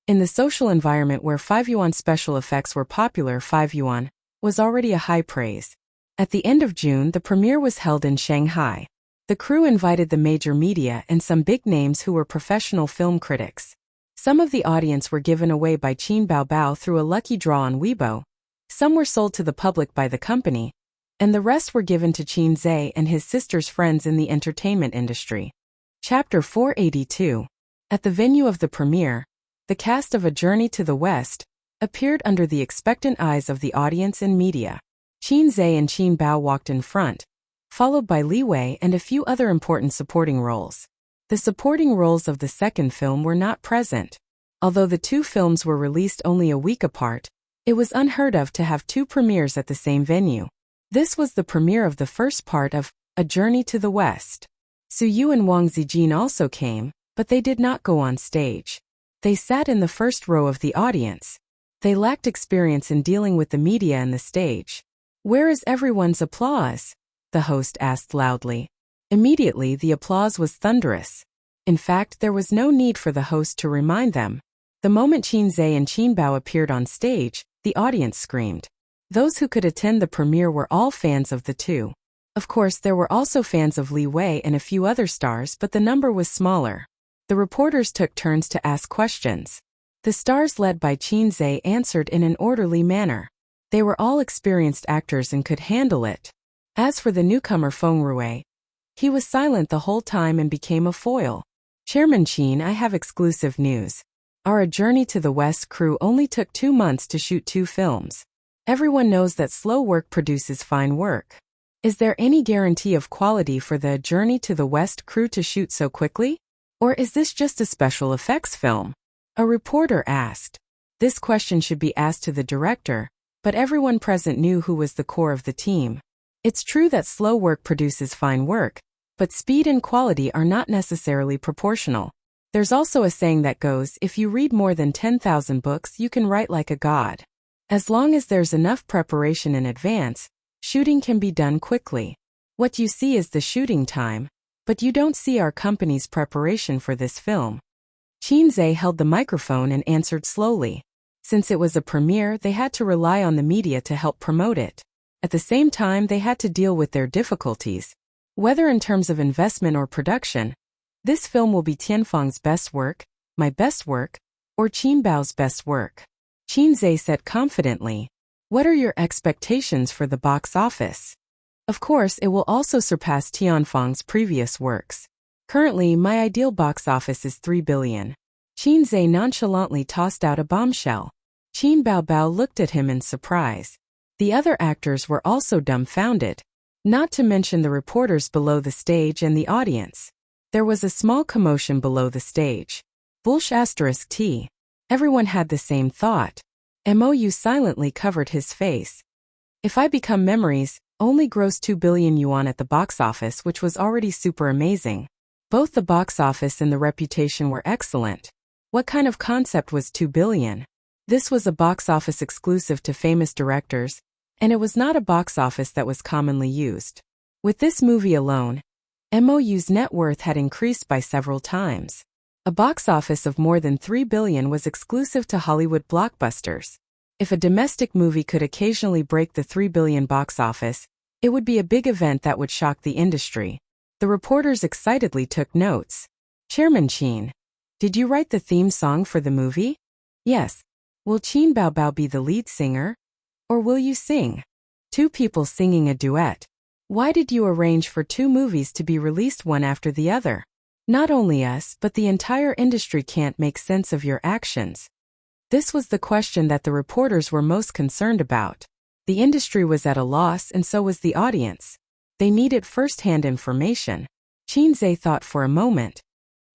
In the social environment where 5 yuan special effects were popular, 5 yuan was already a high praise. At the end of June, the premiere was held in Shanghai. The crew invited the major media and some big names who were professional film critics. Some of the audience were given away by Qin Baobao through a lucky draw on Weibo. Some were sold to the public by the company, and the rest were given to Chin-zae and his sister's friends in the entertainment industry. Chapter 482. At the venue of the premiere, the cast of A Journey to the West appeared under the expectant eyes of the audience and media. Chin-zae and Qin Bao walked in front, followed by Li Wei and a few other important supporting roles. The supporting roles of the second film were not present. Although the two films were released only a week apart, it was unheard of to have two premieres at the same venue. This was the premiere of the first part of A Journey to the West. Su Yu and Wang Zijin also came, but they did not go on stage. They sat in the first row of the audience. They lacked experience in dealing with the media and the stage. "Where is everyone's applause?" the host asked loudly. Immediately, the applause was thunderous. In fact, there was no need for the host to remind them. The moment Chin-zae and Qin Bao appeared on stage, the audience screamed. Those who could attend the premiere were all fans of the two. Of course, there were also fans of Li Wei and a few other stars, but the number was smaller. The reporters took turns to ask questions. The stars led by Chin-zae answered in an orderly manner. They were all experienced actors and could handle it. As for the newcomer Feng Rui, he was silent the whole time and became a foil. "Chairman Qin, I have exclusive news. Our A Journey to the West crew only took 2 months to shoot 2 films. Everyone knows that slow work produces fine work. Is there any guarantee of quality for the A Journey to the West crew to shoot so quickly? Or is this just a special effects film?" a reporter asked. This question should be asked to the director, but everyone present knew who was the core of the team. It's true that slow work produces fine work, but speed and quality are not necessarily proportional. There's also a saying that goes, if you read more than 10,000 books, you can write like a god. As long as there's enough preparation in advance, shooting can be done quickly. What you see is the shooting time, but you don't see our company's preparation for this film. Chin-zae held the microphone and answered slowly. Since it was a premiere, they had to rely on the media to help promote it. At the same time, they had to deal with their difficulties. Whether in terms of investment or production, this film will be Tianfeng's best work, my best work, or Qin Bao's best work. Chin-zae said confidently. What are your expectations for the box office? Of course, it will also surpass Tianfeng's previous works. Currently, my ideal box office is 3 billion. Chin-zae nonchalantly tossed out a bombshell. Qin Baobao looked at him in surprise. The other actors were also dumbfounded, not to mention the reporters below the stage and the audience. There was a small commotion below the stage. *T. Everyone had the same thought. Mou silently covered his face. If I Become Memories only grossed 2 billion yuan at the box office, which was already super amazing. Both the box office and the reputation were excellent. What kind of concept was 2 billion? This was a box office exclusive to famous directors, and it was not a box office that was commonly used. With this movie alone, MOU's net worth had increased by several times. A box office of more than $3 billion was exclusive to Hollywood blockbusters. If a domestic movie could occasionally break the $3 billion box office, it would be a big event that would shock the industry. The reporters excitedly took notes. Chairman Qin, did you write the theme song for the movie? Yes. Will Qin Baobao be the lead singer? Or will you sing? Two people singing a duet. Why did you arrange for two movies to be released one after the other? Not only us, but the entire industry can't make sense of your actions. This was the question that the reporters were most concerned about. The industry was at a loss and so was the audience. They needed first-hand information. Qin Zhe thought for a moment.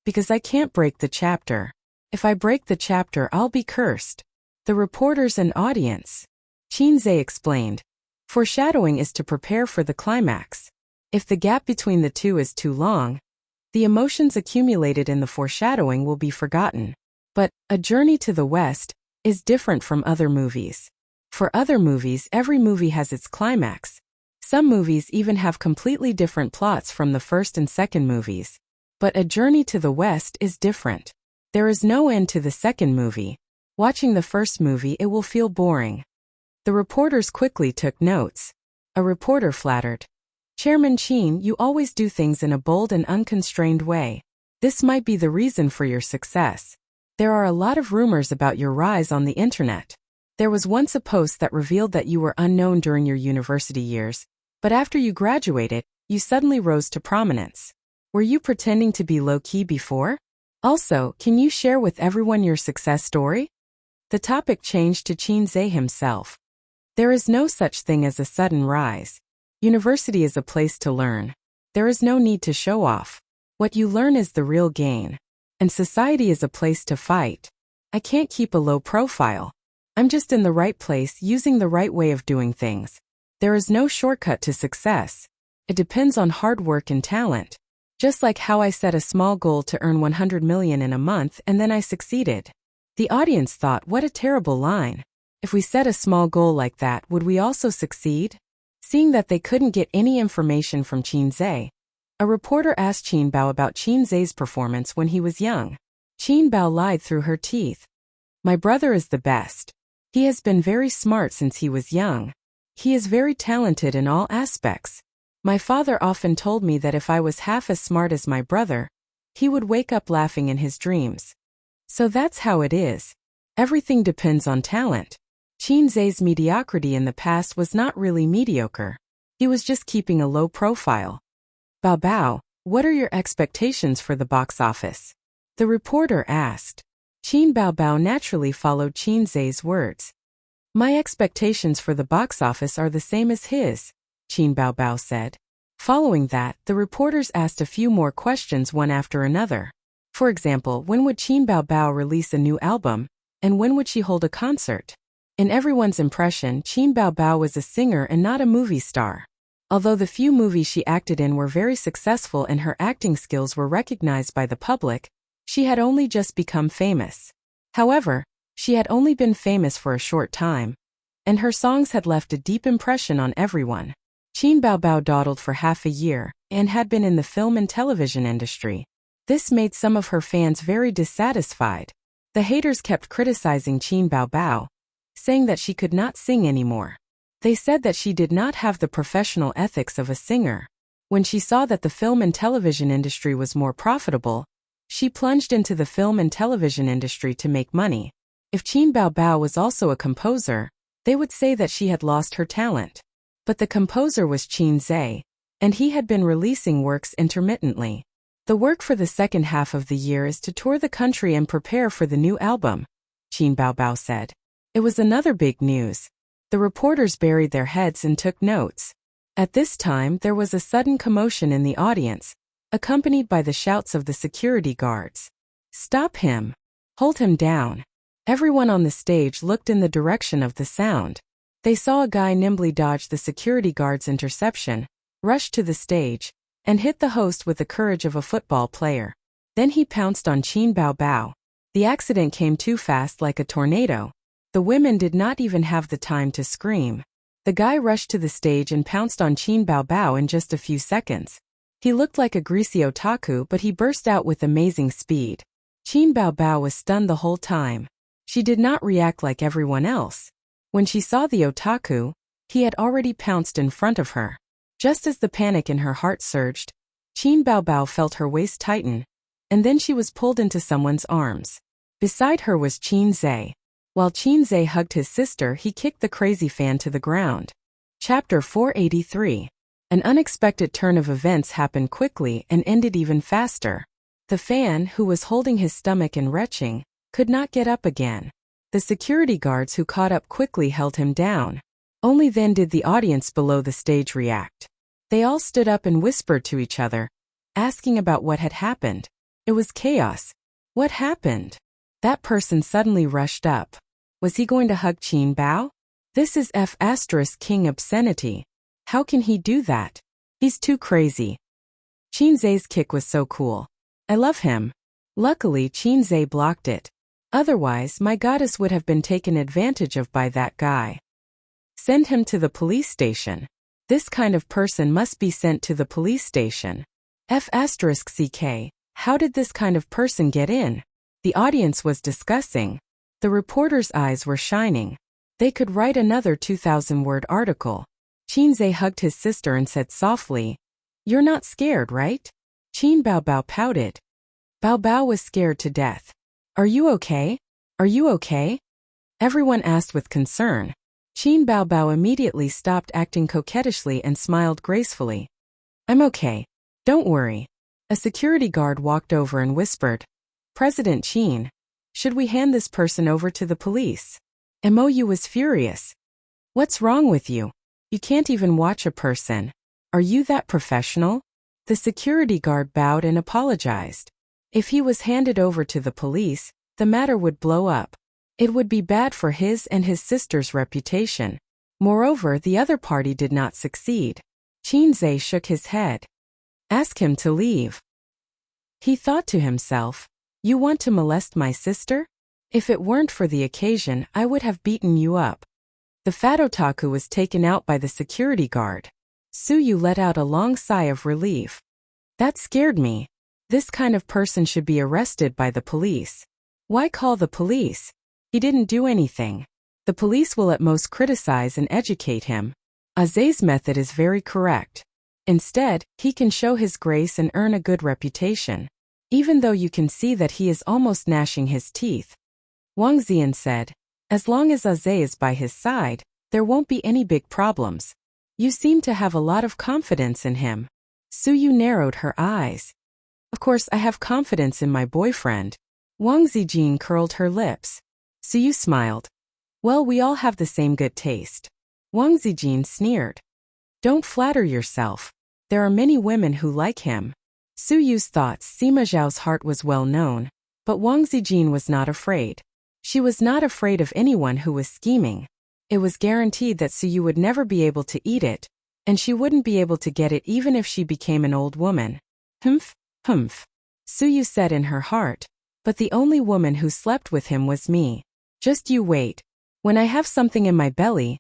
Because I can't break the chapter. If I break the chapter, I'll be cursed. The reporters and audience. Qin Zhe explained. Foreshadowing is to prepare for the climax. If the gap between the two is too long, the emotions accumulated in the foreshadowing will be forgotten. But A Journey to the West is different from other movies. For other movies, every movie has its climax. Some movies even have completely different plots from the first and second movies. But A Journey to the West is different. There is no end to the second movie. Watching the first movie, it will feel boring. The reporters quickly took notes. A reporter flattered. Chairman Qin, you always do things in a bold and unconstrained way. This might be the reason for your success. There are a lot of rumors about your rise on the internet. There was once a post that revealed that you were unknown during your university years, but after you graduated, you suddenly rose to prominence. Were you pretending to be low-key before? Also, can you share with everyone your success story? The topic changed to Qin Zhe himself. There is no such thing as a sudden rise. University is a place to learn. There is no need to show off. What you learn is the real gain. And society is a place to fight. I can't keep a low profile. I'm just in the right place using the right way of doing things. There is no shortcut to success. It depends on hard work and talent. Just like how I set a small goal to earn 100 million in a month and then I succeeded. The audience thought, what a terrible line. If we set a small goal like that, would we also succeed? Seeing that they couldn't get any information from Qin Zhe, a reporter asked Qin Bao about Qin Zhe's performance when he was young. Qin Bao lied through her teeth. My brother is the best. He has been very smart since he was young. He is very talented in all aspects. My father often told me that if I was half as smart as my brother, he would wake up laughing in his dreams. So that's how it is. Everything depends on talent. Qin Zhe's mediocrity in the past was not really mediocre. He was just keeping a low profile. Bao Bao, what are your expectations for the box office? The reporter asked. Qin Bao Bao naturally followed Qin Zhe's words. My expectations for the box office are the same as his, Qin Bao Bao said. Following that, the reporters asked a few more questions one after another. For example, when would Qin Bao Bao release a new album, and when would she hold a concert? In everyone's impression, Qin Bao Bao was a singer and not a movie star. Although the few movies she acted in were very successful and her acting skills were recognized by the public, she had only just become famous. However, she had only been famous for a short time, and her songs had left a deep impression on everyone. Qin Bao Bao dawdled for half a year and had been in the film and television industry. This made some of her fans very dissatisfied. The haters kept criticizing Qin Bao Bao, saying that she could not sing anymore. They said that she did not have the professional ethics of a singer. When she saw that the film and television industry was more profitable, she plunged into the film and television industry to make money. If Qin Bao Bao was also a composer, they would say that she had lost her talent. But the composer was Qin Zhe, and he had been releasing works intermittently. The work for the second half of the year is to tour the country and prepare for the new album, Qin Bao Bao said. It was another big news. The reporters buried their heads and took notes. At this time, there was a sudden commotion in the audience, accompanied by the shouts of the security guards. Stop him! Hold him down! Everyone on the stage looked in the direction of the sound. They saw a guy nimbly dodge the security guard's interception, rush to the stage, and hit the host with the courage of a football player. Then he pounced on Qin Bao Bao. The accident came too fast like a tornado. The women did not even have the time to scream. The guy rushed to the stage and pounced on Qin Bao Bao in just a few seconds. He looked like a greasy otaku, but he burst out with amazing speed. Qin Baobao was stunned the whole time. She did not react like everyone else. When she saw the otaku, he had already pounced in front of her. Just as the panic in her heart surged, Qin Baobao felt her waist tighten, and then she was pulled into someone's arms. Beside her was Qin Zhe. While Qin Zhe hugged his sister, he kicked the crazy fan to the ground. Chapter 483. An unexpected turn of events happened quickly and ended even faster. The fan, who was holding his stomach and retching, could not get up again. The security guards who caught up quickly held him down. Only then did the audience below the stage react. They all stood up and whispered to each other, asking about what had happened. It was chaos. What happened? That person suddenly rushed up. Was he going to hug Qin Bao? This is King obscenity. How can he do that? He's too crazy. Qin Zhe's kick was so cool. I love him. Luckily, Qin Zhe blocked it. Otherwise, my goddess would have been taken advantage of by that guy. Send him to the police station. This kind of person must be sent to the police station. CK. How did this kind of person get in? The audience was discussing. The reporters' eyes were shining. They could write another 2,000-word article. Qin Zhe hugged his sister and said softly, "You're not scared, right?" Qin Baobao pouted. Baobao was scared to death. "Are you okay? Are you okay?" Everyone asked with concern. Qin Baobao immediately stopped acting coquettishly and smiled gracefully. "I'm okay. Don't worry." A security guard walked over and whispered, "President Qin, should we hand this person over to the police?" Mou was furious. "What's wrong with you? You can't even watch a person. Are you that professional?" The security guard bowed and apologized. If he was handed over to the police, the matter would blow up. It would be bad for his and his sister's reputation. Moreover, the other party did not succeed. Qin Zhe shook his head. "Ask him to leave." He thought to himself, "You want to molest my sister? If it weren't for the occasion, I would have beaten you up." The fat otaku was taken out by the security guard. Suyu let out a long sigh of relief. "That scared me. This kind of person should be arrested by the police." "Why call the police? He didn't do anything. The police will at most criticize and educate him. Aze's method is very correct. Instead, he can show his grace and earn a good reputation. Even though you can see that he is almost gnashing his teeth." Wang Ziyan said, "As long as Aze is by his side, there won't be any big problems. You seem to have a lot of confidence in him." Suyu narrowed her eyes. "Of course I have confidence in my boyfriend." Wang Zijin curled her lips. Suyu smiled. "Well, we all have the same good taste." Wang Zijin sneered. "Don't flatter yourself. There are many women who like him." Suyu's thoughts. Sima Zhao's heart was well known, but Wang Zijin was not afraid. She was not afraid of anyone who was scheming. It was guaranteed that Suyu would never be able to eat it, and she wouldn't be able to get it even if she became an old woman. Humph, humph. Suyu said in her heart, but the only woman who slept with him was me. Just you wait. When I have something in my belly,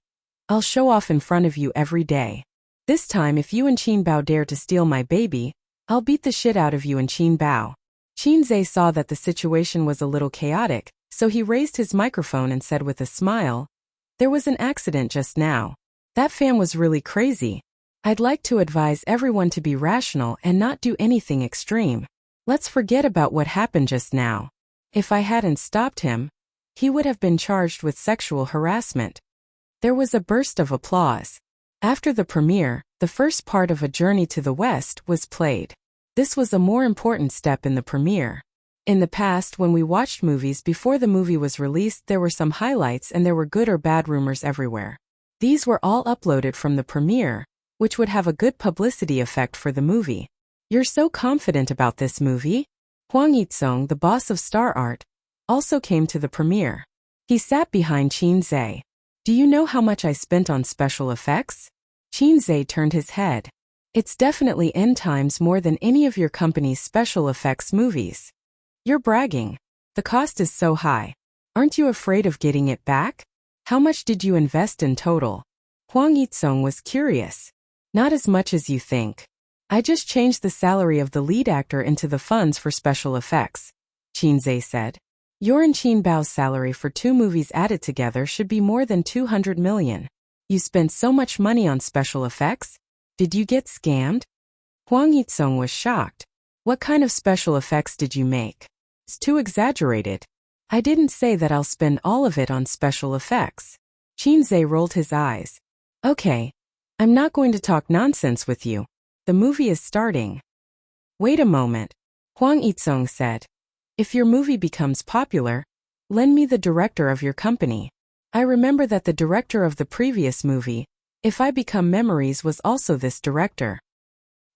I'll show off in front of you every day. This time if you and Qin Bao dare to steal my baby, I'll beat the shit out of you and Qin Bao. Qin Zhe saw that the situation was a little chaotic, so he raised his microphone and said with a smile, "There was an accident just now. That fan was really crazy. I'd like to advise everyone to be rational and not do anything extreme. Let's forget about what happened just now. If I hadn't stopped him, he would have been charged with sexual harassment." There was a burst of applause. After the premiere, the first part of A Journey to the West was played. This was a more important step in the premiere. In the past, when we watched movies before the movie was released, there were some highlights and there were good or bad rumors everywhere. These were all uploaded from the premiere, which would have a good publicity effect for the movie. "You're so confident about this movie?" Huang Yizong, the boss of Star Art, also came to the premiere. He sat behind Qin Zhe. "Do you know how much I spent on special effects?" Qin Zhe turned his head. "It's definitely n times more than any of your company's special effects movies." "You're bragging. The cost is so high. Aren't you afraid of getting it back? How much did you invest in total?" Huang Yizong was curious. "Not as much as you think. I just changed the salary of the lead actor into the funds for special effects, Qin Zhe said. Your and Qin Bao's salary for 2 movies added together should be more than 200 million. You spent so much money on special effects? Did you get scammed? Huang Yitsong was shocked. What kind of special effects did you make? It's too exaggerated. I didn't say that I'll spend all of it on special effects. Qin Zhe rolled his eyes. Okay. I'm not going to talk nonsense with you. The movie is starting. Wait a moment, Huang Yitsong said. If your movie becomes popular, lend me the director of your company. I remember that the director of the previous movie, If I Become Memories, was also this director.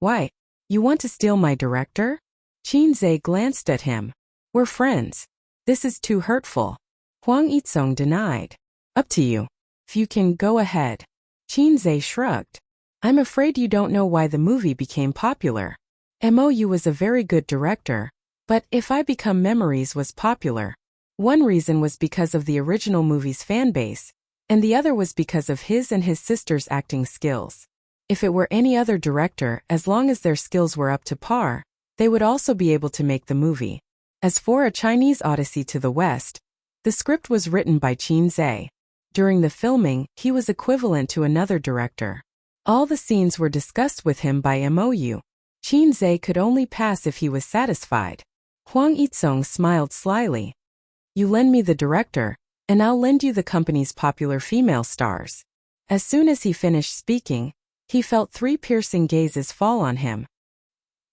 Why? You want to steal my director? Qin Zhe glanced at him. We're friends. This is too hurtful. Huang Yitsong denied. Up to you. If you can, go ahead. Qin Zhe shrugged. I'm afraid you don't know why the movie became popular. MOU was a very good director, but If I Become Memories was popular. One reason was because of the original movie's fan base, and the other was because of his and his sister's acting skills. If it were any other director, as long as their skills were up to par, they would also be able to make the movie. As for A Chinese Odyssey to the West, the script was written by Qin Zhe. During the filming, he was equivalent to another director. All the scenes were discussed with him by MOU. Qin Zhe could only pass if he was satisfied. Huang Yitsong smiled slyly. You lend me the director, and I'll lend you the company's popular female stars. As soon as he finished speaking, he felt 3 piercing gazes fall on him.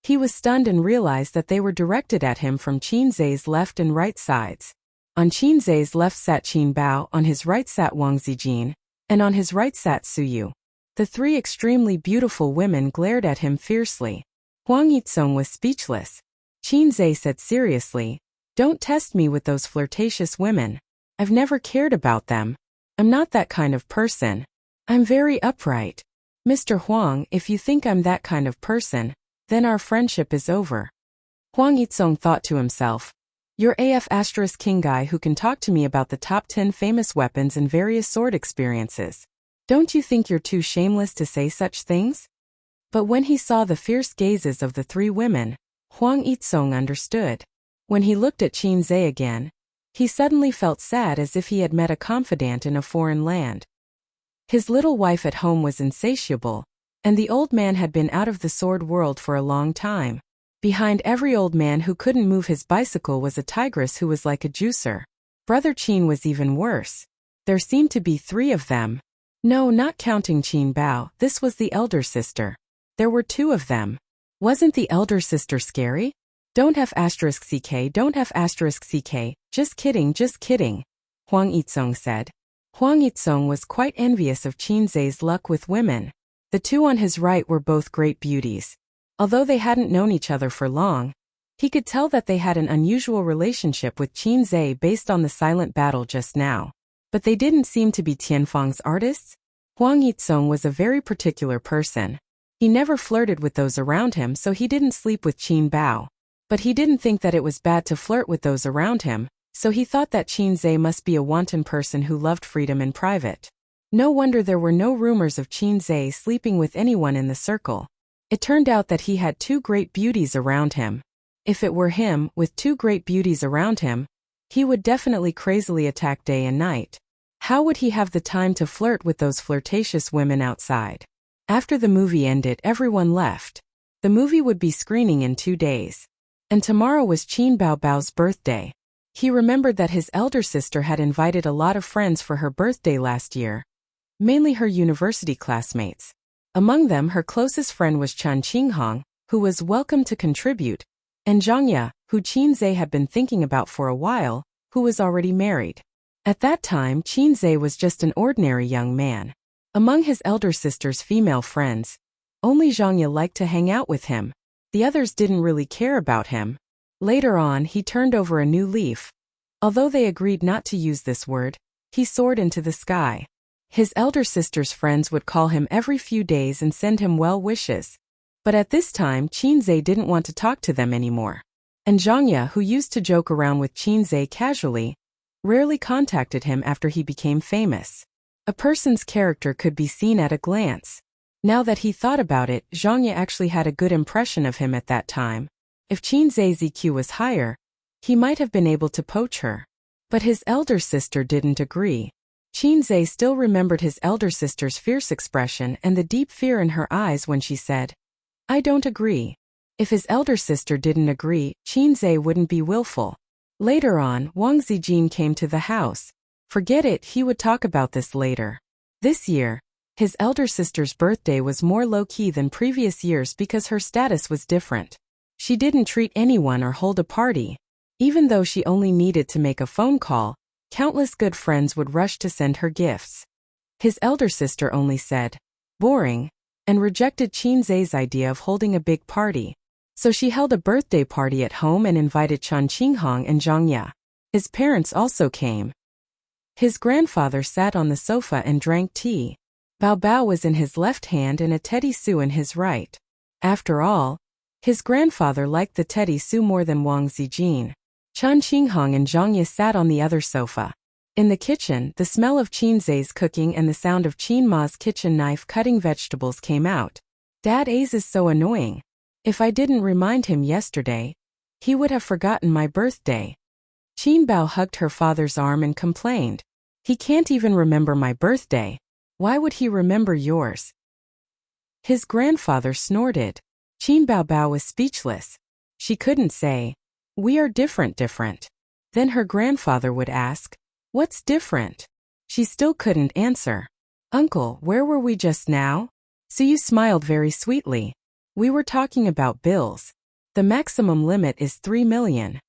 He was stunned and realized that they were directed at him from Qin Zhe's left and right sides. On Qin Zhe's left sat Qin Bao, on his right sat Wang Zijin, and on his right sat Su Yu. The 3 extremely beautiful women glared at him fiercely. Huang Yitsong was speechless. Qin Zhe said seriously, Don't test me with those flirtatious women. I've never cared about them. I'm not that kind of person. I'm very upright. Mr. Huang, if you think I'm that kind of person, then our friendship is over. Huang Yitsong thought to himself, You're AF * king guy who can talk to me about the top 10 famous weapons and various sword experiences. Don't you think you're too shameless to say such things? But when he saw the fierce gazes of the 3 women, Huang Yitsong understood. When he looked at Qin Zhe again, he suddenly felt sad as if he had met a confidant in a foreign land. His little wife at home was insatiable, and the old man had been out of the sword world for a long time. Behind every old man who couldn't move his bicycle was a tigress who was like a juicer. Brother Qin was even worse. There seemed to be 3 of them. No, not counting Qin Bao, this was the elder sister. There were 2 of them. Wasn't the elder sister scary? Don't have *ck, don't have *ck, just kidding, Huang Yitsong said. Huang Yitsong was quite envious of Qin Zhe's luck with women. The 2 on his right were both great beauties. Although they hadn't known each other for long, he could tell that they had an unusual relationship with Qin Zhe based on the silent battle just now. But they didn't seem to be Tianfang's artists. Huang Yitsong was a very particular person. He never flirted with those around him, so he didn't sleep with Qin Bao. But he didn't think that it was bad to flirt with those around him, so he thought that Qin Zhe must be a wanton person who loved freedom in private. No wonder there were no rumors of Qin Zhe sleeping with anyone in the circle. It turned out that he had 2 great beauties around him. If it were him, with 2 great beauties around him, he would definitely crazily attack day and night. How would he have the time to flirt with those flirtatious women outside? After the movie ended, everyone left. The movie would be screening in 2 days. And tomorrow was Qin Bao's birthday. He remembered that his elder sister had invited a lot of friends for her birthday last year, mainly her university classmates. Among them, her closest friend was Chen Qinghong, who was welcome to contribute, and Zhang Ya, who Qin Zhe had been thinking about for a while, who was already married. At that time, Qin Zhe was just an ordinary young man. Among his elder sister's female friends, only Zhang Ya liked to hang out with him. The others didn't really care about him. Later on, he turned over a new leaf. Although they agreed not to use this word, he soared into the sky. His elder sister's friends would call him every few days and send him well wishes. But at this time, Qin Zhe didn't want to talk to them anymore. And Zhang Ya, who used to joke around with Qin Zhe casually, rarely contacted him after he became famous. A person's character could be seen at a glance. Now that he thought about it, Zhang Ye actually had a good impression of him at that time. If Qin Zhe's EQ was higher, he might have been able to poach her. But his elder sister didn't agree. Qin Zhe still remembered his elder sister's fierce expression and the deep fear in her eyes when she said, "I don't agree." If his elder sister didn't agree, Qin Zhe wouldn't be willful. Later on, Wang Zijin came to the house. Forget it, he would talk about this later. This year, his elder sister's birthday was more low-key than previous years because her status was different. She didn't treat anyone or hold a party. Even though she only needed to make a phone call, countless good friends would rush to send her gifts. His elder sister only said, "Boring," and rejected Qin Zhe's idea of holding a big party. So she held a birthday party at home and invited Chen Qinghong and Zhang Ye. His parents also came. His grandfather sat on the sofa and drank tea. Bao Bao was in his left hand and a teddy Su in his right. After all, his grandfather liked the teddy Su more than Wang Zijin. Chen Qinghong and Zhang Ye sat on the other sofa. In the kitchen, the smell of Qin Zhe's cooking and the sound of Qin Ma's kitchen knife cutting vegetables came out. Dad is so annoying. If I didn't remind him yesterday, he would have forgotten my birthday. Qin Bao hugged her father's arm and complained, "He can't even remember my birthday. Why would he remember yours?" His grandfather snorted. Qin Bao was speechless. She couldn't say, "We are different." Then her grandfather would ask, "What's different?" She still couldn't answer. "Uncle, where were we just now?" Suyu smiled very sweetly. "We were talking about bills. The maximum limit is 3 million.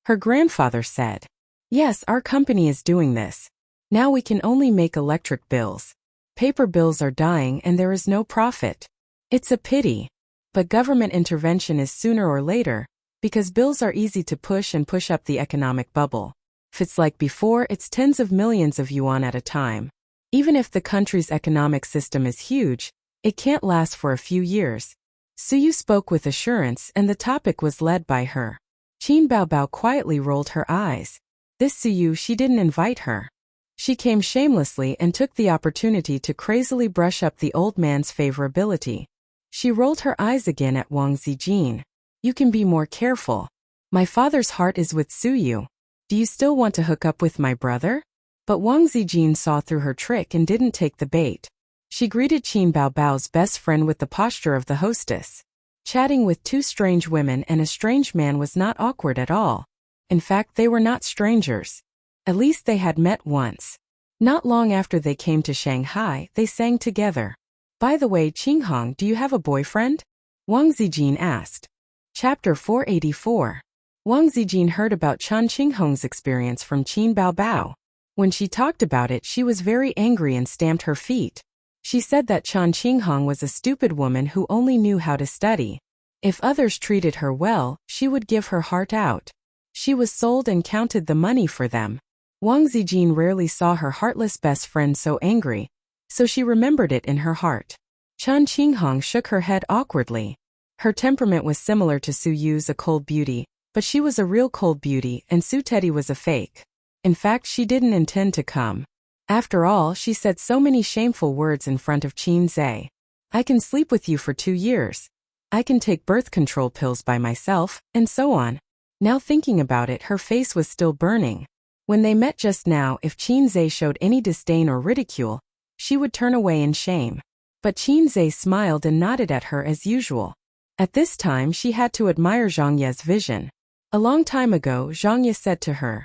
Her grandfather said, "Yes, our company is doing this. Now we can only make electric bills. Paper bills are dying and there is no profit. It's a pity. But government intervention is sooner or later, because bills are easy to push and push up the economic bubble. If it's like before, it's tens of millions of yuan at a time. Even if the country's economic system is huge, it can't last for a few years." Suyu spoke with assurance and the topic was led by her. Qin Bao quietly rolled her eyes. This Suyu, she didn't invite her. She came shamelessly and took the opportunity to crazily brush up the old man's favorability. She rolled her eyes again at Wang Zijin. "You can be more careful. My father's heart is with Suyu. Do you still want to hook up with my brother?" But Wang Zijin saw through her trick and didn't take the bait. She greeted Qin Bao's best friend with the posture of the hostess. Chatting with two strange women and a strange man was not awkward at all. In fact, they were not strangers. At least they had met once. Not long after they came to Shanghai, they sang together. "By the way, Qinghong, do you have a boyfriend?" Wang Zijin asked. Chapter 484. Wang Zijin heard about Chen Qinghong's experience from Qin Bao. When she talked about it, she was very angry and stamped her feet. She said that Chen Qinghong was a stupid woman who only knew how to study. If others treated her well, she would give her heart out. She was sold and counted the money for them. Wang Zijin rarely saw her heartless best friend so angry, so she remembered it in her heart. Chen Qinghong shook her head awkwardly. Her temperament was similar to Su Yu's, a cold beauty, but she was a real cold beauty and Su Teddy was a fake. In fact, she didn't intend to come. After all, she said so many shameful words in front of Qin Zhe. "I can sleep with you for 2 years. I can take birth control pills by myself," and so on. Now thinking about it, her face was still burning. When they met just now, if Qin Zhe showed any disdain or ridicule, she would turn away in shame. But Qin Zhe smiled and nodded at her as usual. At this time, she had to admire Zhang Ye's vision. A long time ago, Zhang Ye said to her,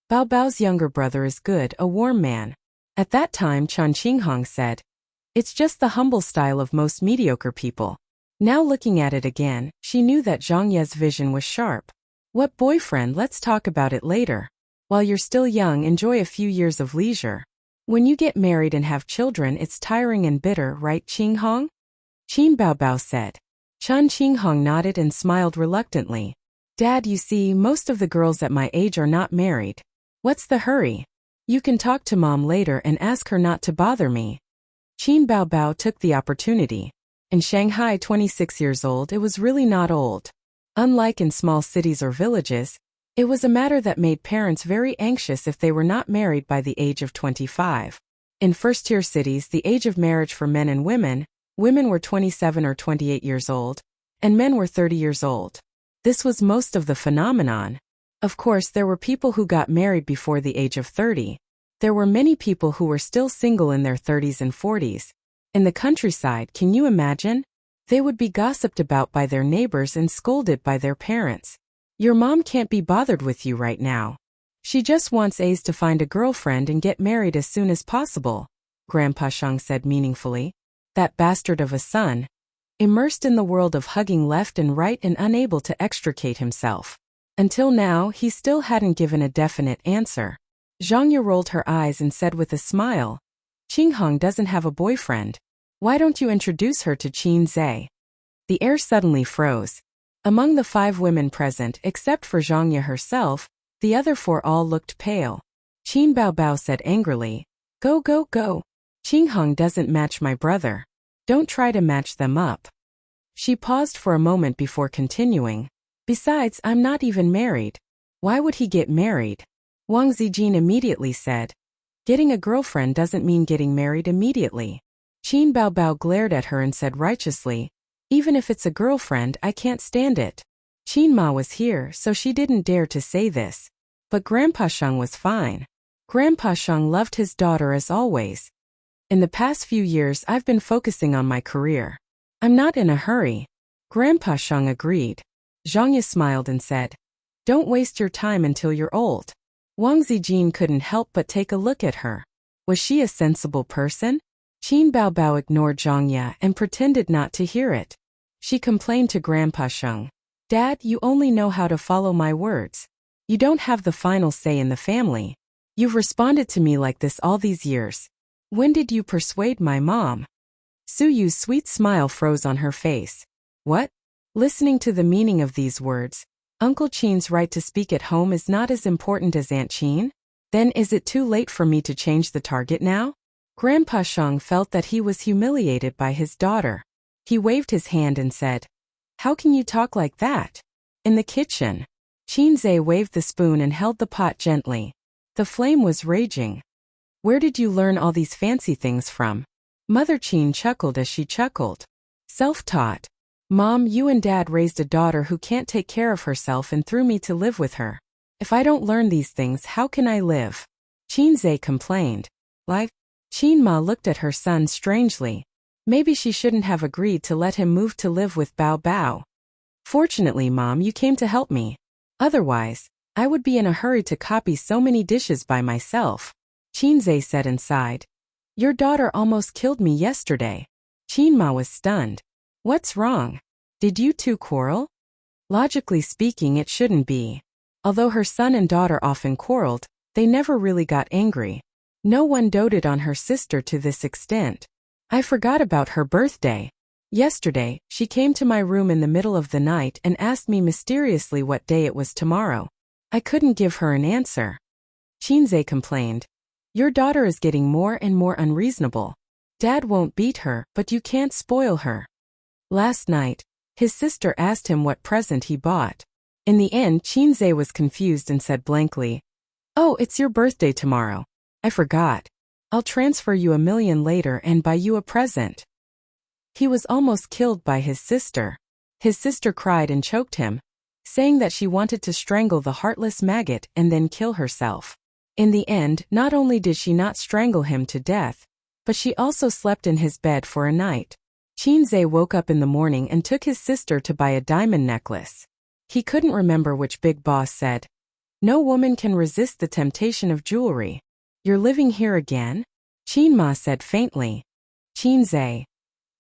"Bao Bao's younger brother is good, a warm man." At that time, Chen Qinghong said, "It's just the humble style of most mediocre people." Now looking at it again, she knew that Zhang Ye's vision was sharp. "What boyfriend? Let's talk about it later. While you're still young, enjoy a few years of leisure. When you get married and have children, it's tiring and bitter, right, Qinghong?" Qin Bao said. Chen Qinghong nodded and smiled reluctantly. "Dad, you see, most of the girls at my age are not married. What's the hurry? You can talk to Mom later and ask her not to bother me." Qin Bao took the opportunity. In Shanghai, 26 years old, it was really not old. Unlike in small cities or villages, it was a matter that made parents very anxious if they were not married by the age of 25. In first-tier cities, the age of marriage for men and women, Women were 27 or 28 years old, and men were 30 years old. This was most of the phenomenon. Of course, there were people who got married before the age of 30. There were many people who were still single in their 30s and 40s. In the countryside, can you imagine? They would be gossiped about by their neighbors and scolded by their parents. Your mom can't be bothered with you right now. She just wants Ace to find a girlfriend and get married as soon as possible, Grandpa Shang said meaningfully. That bastard of a son. Immersed in the world of hugging left and right and unable to extricate himself. Until now, he still hadn't given a definite answer. Zhangya rolled her eyes and said with a smile, Qinghong doesn't have a boyfriend. Why don't you introduce her to Qin Zhe? The air suddenly froze. Among the 5 women present, except for Zhangya herself, the other 4 all looked pale. Qin Baobao said angrily, Go, go, go. Qinghong doesn't match my brother. Don't try to match them up. She paused for a moment before continuing. Besides, I'm not even married. Why would he get married? Wang Zijin immediately said. Getting a girlfriend doesn't mean getting married immediately. Qin Baobao glared at her and said righteously, Even if it's a girlfriend, I can't stand it. Qin Ma was here, so she didn't dare to say this. But Grandpa Shang was fine. Grandpa Shang loved his daughter as always. In the past few years, I've been focusing on my career. I'm not in a hurry. Grandpa Shang agreed. Zhangya smiled and said, Don't waste your time until you're old. Wang Zijin couldn't help but take a look at her. Was she a sensible person? Qin Baobao ignored Zhangya and pretended not to hear it. She complained to Grandpa Shang, Dad, you only know how to follow my words. You don't have the final say in the family. You've responded to me like this all these years. When did you persuade my mom? Su Yu's sweet smile froze on her face. What? Listening to the meaning of these words, Uncle Qin's right to speak at home is not as important as Aunt Qin? Then is it too late for me to change the target now? Grandpa Shang felt that he was humiliated by his daughter. He waved his hand and said, How can you talk like that? In the kitchen. Qin Zhe waved the spoon and held the pot gently. The flame was raging. Where did you learn all these fancy things from? Mother Qin chuckled as she chuckled. Self-taught. Mom, you and Dad raised a daughter who can't take care of herself and threw me to live with her. If I don't learn these things, how can I live? Qin Zhe complained. Like? Qin Ma looked at her son strangely. Maybe she shouldn't have agreed to let him move to live with Bao Bao. Fortunately, Mom, you came to help me. Otherwise, I would be in a hurry to copy so many dishes by myself. Qin Zhe said inside. Your daughter almost killed me yesterday. Qin Ma was stunned. What's wrong? Did you two quarrel? Logically speaking, it shouldn't be. Although her son and daughter often quarreled, they never really got angry. No one doted on her sister to this extent. I forgot about her birthday. Yesterday, she came to my room in the middle of the night and asked me mysteriously what day it was tomorrow. I couldn't give her an answer. Qin Zhe complained. Your daughter is getting more and more unreasonable. Dad won't beat her, but you can't spoil her. Last night, his sister asked him what present he bought. In the end, Qin Zhe was confused and said blankly, Oh, it's your birthday tomorrow. I forgot. I'll transfer you $1 million later and buy you a present. He was almost killed by his sister. His sister cried and choked him, saying that she wanted to strangle the heartless maggot and then kill herself. In the end, not only did she not strangle him to death, but she also slept in his bed for a night. Qin Zhe woke up in the morning and took his sister to buy a diamond necklace. He couldn't remember which big boss said, No woman can resist the temptation of jewelry. You're living here again? Qin Ma said faintly. Qin Zhe.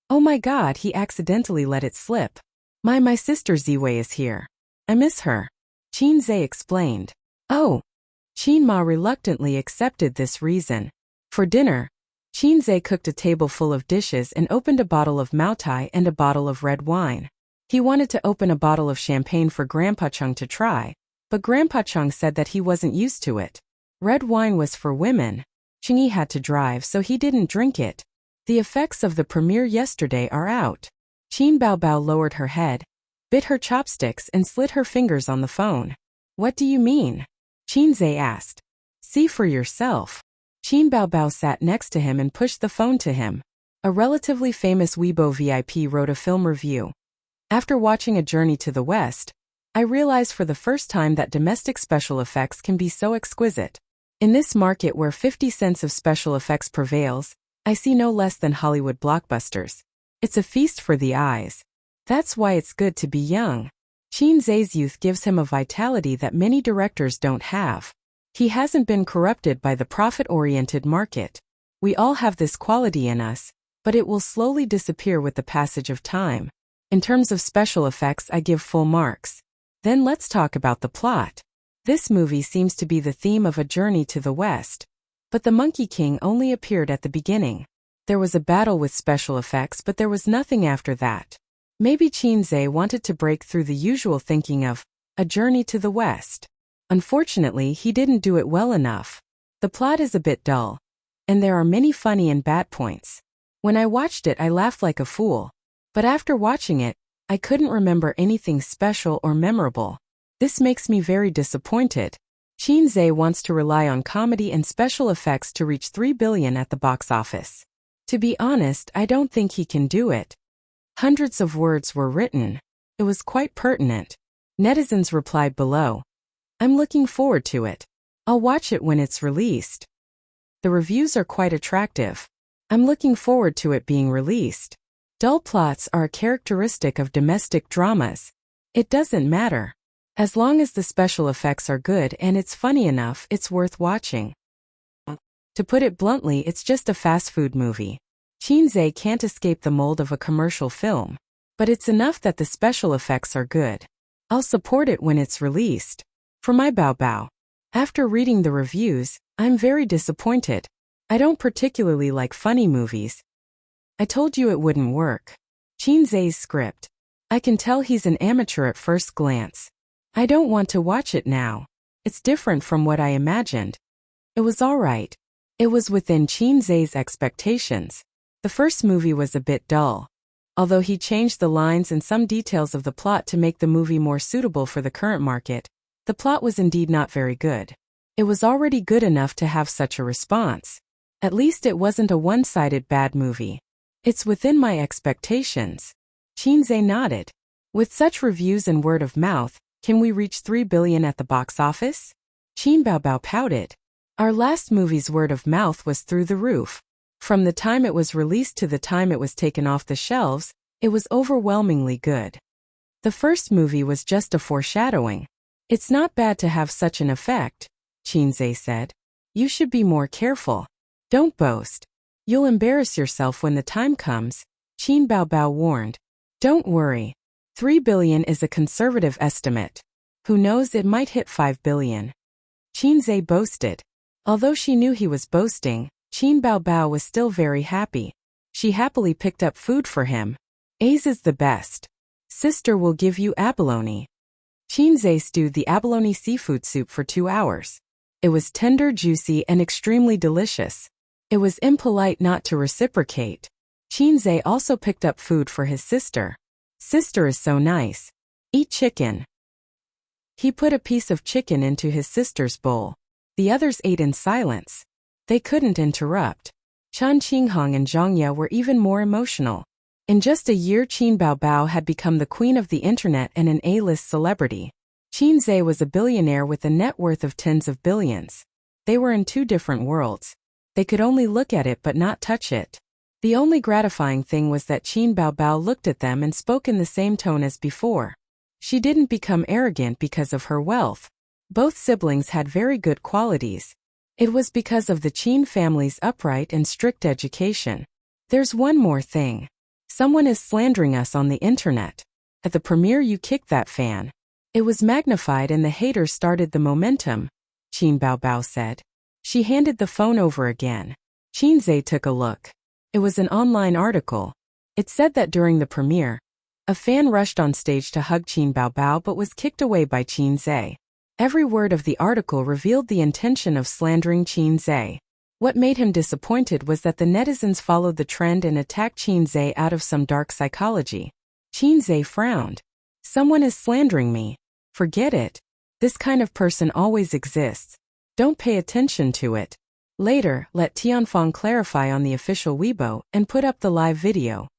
Oh my God, he accidentally let it slip. My sister Ziwei is here. I miss her. Qin Zhe explained. Oh. Qin Ma reluctantly accepted this reason. For dinner, Qin Zhe cooked a table full of dishes and opened a bottle of Maotai and a bottle of red wine. He wanted to open a bottle of champagne for Grandpa Chung to try, but Grandpa Chung said that he wasn't used to it. Red wine was for women. Qingyi had to drive, so he didn't drink it. The effects of the premiere yesterday are out. Qin Baobao lowered her head, bit her chopsticks and slid her fingers on the phone. What do you mean? Qin Zhe asked. See for yourself. Qin Baobao sat next to him and pushed the phone to him. A relatively famous Weibo VIP wrote a film review. After watching A Journey to the West, I realized for the first time that domestic special effects can be so exquisite. In this market where 50 cents of special effects prevails, I see no less than Hollywood blockbusters. It's a feast for the eyes. That's why it's good to be young. Qin Zhe's youth gives him a vitality that many directors don't have. He hasn't been corrupted by the profit-oriented market. We all have this quality in us, but it will slowly disappear with the passage of time. In terms of special effects, I give full marks. Then let's talk about the plot. This movie seems to be the theme of A Journey to the West. But the Monkey King only appeared at the beginning. There was a battle with special effects, but there was nothing after that. Maybe Qin Zhe wanted to break through the usual thinking of A Journey to the West. Unfortunately, he didn't do it well enough. The plot is a bit dull, and there are many funny and bad points. When I watched it, I laughed like a fool. But after watching it, I couldn't remember anything special or memorable. This makes me very disappointed. Qin Zhe wants to rely on comedy and special effects to reach 3 billion at the box office. To be honest, I don't think he can do it. Hundreds of words were written. It was quite pertinent. Netizens replied below. I'm looking forward to it. I'll watch it when it's released. The reviews are quite attractive. I'm looking forward to it being released. Dull plots are a characteristic of domestic dramas. It doesn't matter. As long as the special effects are good and it's funny enough, it's worth watching. To put it bluntly, it's just a fast food movie. Qin Zhe can't escape the mold of a commercial film. But it's enough that the special effects are good. I'll support it when it's released. For my Bao Bao. After reading the reviews, I'm very disappointed. I don't particularly like funny movies. I told you it wouldn't work. Qin Zhe's script. I can tell he's an amateur at first glance. I don't want to watch it now. It's different from what I imagined. It was alright. It was within Qin Zhe's expectations. The first movie was a bit dull. Although he changed the lines and some details of the plot to make the movie more suitable for the current market, the plot was indeed not very good. It was already good enough to have such a response. At least it wasn't a one-sided bad movie. It's within my expectations. Qin Zhe nodded. With such reviews and word of mouth, can we reach 3 billion at the box office? Qin Baobao pouted. Our last movie's word of mouth was through the roof. From the time it was released to the time it was taken off the shelves, it was overwhelmingly good. The first movie was just a foreshadowing. It's not bad to have such an effect, Qin Zhe said. You should be more careful. Don't boast. You'll embarrass yourself when the time comes, Qin Baobao warned. Don't worry. 3 billion is a conservative estimate. Who knows, it might hit 5 billion. Qin Zhe boasted. Although she knew he was boasting, Qin Baobao was still very happy. She happily picked up food for him. Ace is the best. Sister will give you abalone. Qin Zhe stewed the abalone seafood soup for 2 hours. It was tender, juicy, and extremely delicious. It was impolite not to reciprocate. Qin Zhe also picked up food for his sister. Sister is so nice. Eat chicken. He put a piece of chicken into his sister's bowl. The others ate in silence. They couldn't interrupt. Chen Qinghong and Zhang Ye were even more emotional. In just a year, Qin Baobao had become the queen of the internet and an A-list celebrity. Qin Zhe was a billionaire with a net worth of tens of billions. They were in 2 different worlds. They could only look at it but not touch it. The only gratifying thing was that Qin Baobao looked at them and spoke in the same tone as before. She didn't become arrogant because of her wealth. Both siblings had very good qualities. It was because of the Qin family's upright and strict education. There's one more thing. Someone is slandering us on the internet. At the premiere you kicked that fan. It was magnified and the haters started the momentum, Qin Baobao said. She handed the phone over again. Qin Zhe took a look. It was an online article. It said that during the premiere, a fan rushed on stage to hug Qin Baobao but was kicked away by Qin Zhe. Every word of the article revealed the intention of slandering Qin Zhe. What made him disappointed was that the netizens followed the trend and attacked Qin Zhe out of some dark psychology. Qin Zhe frowned. Someone is slandering me. Forget it. This kind of person always exists. Don't pay attention to it. Later, let Tianfeng clarify on the official Weibo and put up the live video.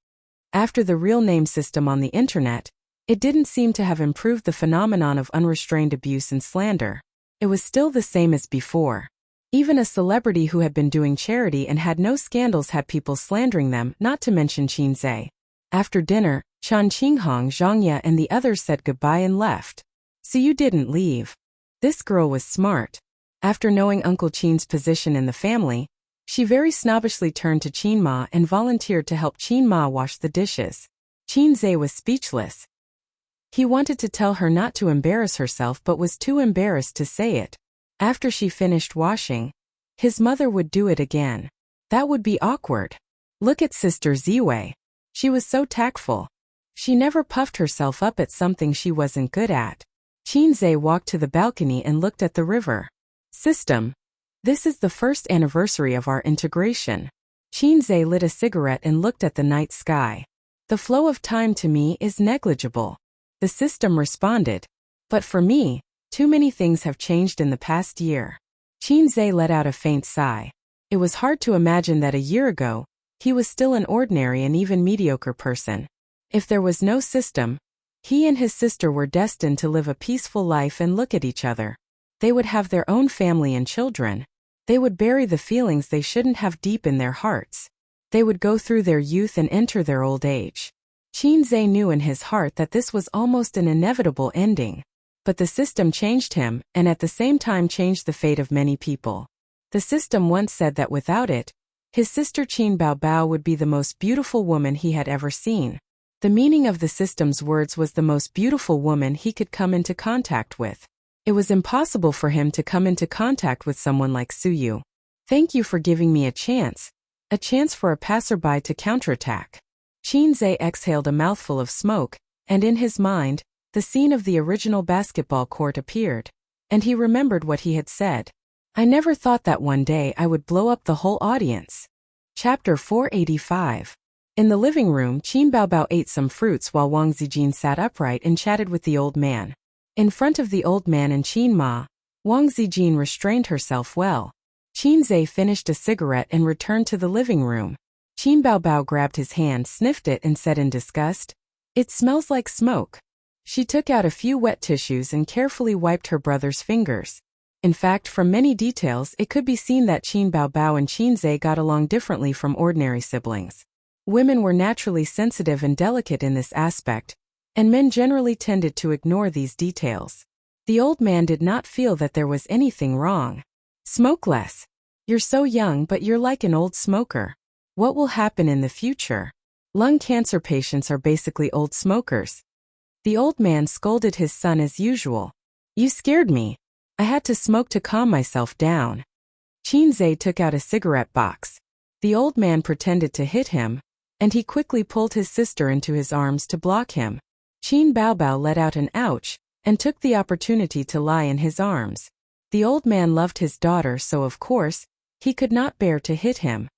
After the real name system on the internet, it didn't seem to have improved the phenomenon of unrestrained abuse and slander. It was still the same as before. Even a celebrity who had been doing charity and had no scandals had people slandering them, not to mention Qin Zhe. After dinner, Chan Qinghong, Zhang Ye and the others said goodbye and left. So you didn't leave. This girl was smart. After knowing Uncle Qin's position in the family, she very snobbishly turned to Qin Ma and volunteered to help Qin Ma wash the dishes. Qin Zhe was speechless. He wanted to tell her not to embarrass herself but was too embarrassed to say it. After she finished washing, his mother would do it again. That would be awkward. Look at Sister Ziwei. She was so tactful. She never puffed herself up at something she wasn't good at. Qin Zhe walked to the balcony and looked at the river. System. This is the first anniversary of our integration. Qin Zhe lit a cigarette and looked at the night sky. The flow of time to me is negligible. The system responded. But for me, too many things have changed in the past year. Qin Zhe let out a faint sigh. It was hard to imagine that a year ago, he was still an ordinary and even mediocre person. If there was no system, he and his sister were destined to live a peaceful life and look at each other. They would have their own family and children. They would bury the feelings they shouldn't have deep in their hearts. They would go through their youth and enter their old age. Qin Zhe knew in his heart that this was almost an inevitable ending. But the system changed him, and at the same time changed the fate of many people. The system once said that without it, his sister Qin Baobao would be the most beautiful woman he had ever seen. The meaning of the system's words was the most beautiful woman he could come into contact with. It was impossible for him to come into contact with someone like Suyu. Thank you for giving me a chance for a passerby to counterattack. Qin Zhe exhaled a mouthful of smoke, and in his mind, the scene of the original basketball court appeared. And he remembered what he had said. I never thought that one day I would blow up the whole audience. Chapter 485. In the living room, Qin Baobao ate some fruits while Wang Zijin sat upright and chatted with the old man. In front of the old man and Qin Ma, Wang Zijin restrained herself well. Qin Zhe finished a cigarette and returned to the living room. Qin Baobao grabbed his hand, sniffed it and said in disgust, "It smells like smoke." She took out a few wet tissues and carefully wiped her brother's fingers. In fact, from many details, it could be seen that Qin Baobao and Qin Zhe got along differently from ordinary siblings. Women were naturally sensitive and delicate in this aspect, and men generally tended to ignore these details. The old man did not feel that there was anything wrong. Smoke less. You're so young but you're like an old smoker. What will happen in the future? Lung cancer patients are basically old smokers. The old man scolded his son as usual. You scared me. I had to smoke to calm myself down. Qin Zhe took out a cigarette box. The old man pretended to hit him, and he quickly pulled his sister into his arms to block him. Qin Baobao let out an ouch, and took the opportunity to lie in his arms. The old man loved his daughter, so of course, he could not bear to hit him.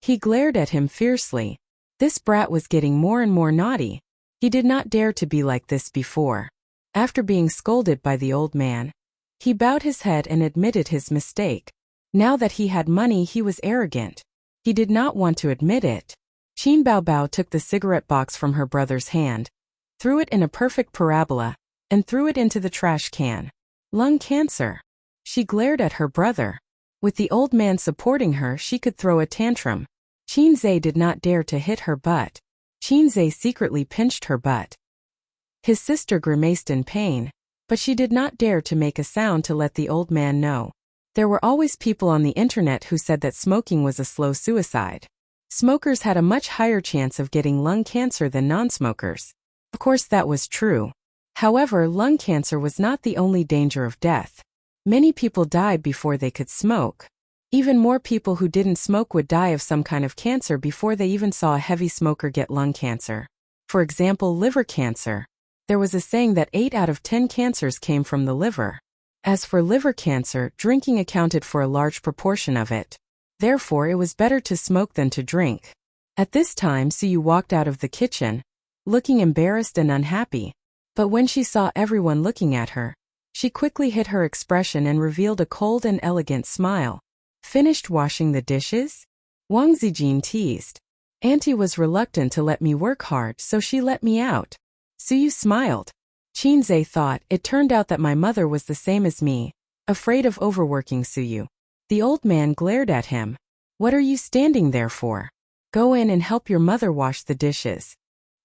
He glared at him fiercely. This brat was getting more and more naughty. He did not dare to be like this before. After being scolded by the old man, he bowed his head and admitted his mistake. Now that he had money, he was arrogant. He did not want to admit it. Qin Baobao took the cigarette box from her brother's hand, threw it in a perfect parabola, and threw it into the trash can. Lung cancer. She glared at her brother. With the old man supporting her, she could throw a tantrum. Qin Zhe did not dare to hit her butt. Qin Zhe secretly pinched her butt. His sister grimaced in pain, but she did not dare to make a sound to let the old man know. There were always people on the internet who said that smoking was a slow suicide. Smokers had a much higher chance of getting lung cancer than non-smokers. Of course that was true. However, lung cancer was not the only danger of death. Many people died before they could smoke. Even more people who didn't smoke would die of some kind of cancer before they even saw a heavy smoker get lung cancer. For example, liver cancer. There was a saying that 8 out of 10 cancers came from the liver. As for liver cancer, drinking accounted for a large proportion of it. Therefore, it was better to smoke than to drink. At this time, Suyu walked out of the kitchen, looking embarrassed and unhappy. But when she saw everyone looking at her, she quickly hid her expression and revealed a cold and elegant smile. Finished washing the dishes? Wang Zijin teased. Auntie was reluctant to let me work hard, so she let me out. Suyu smiled. Qinzhe thought it turned out that my mother was the same as me, afraid of overworking Suyu. The old man glared at him. What are you standing there for? Go in and help your mother wash the dishes.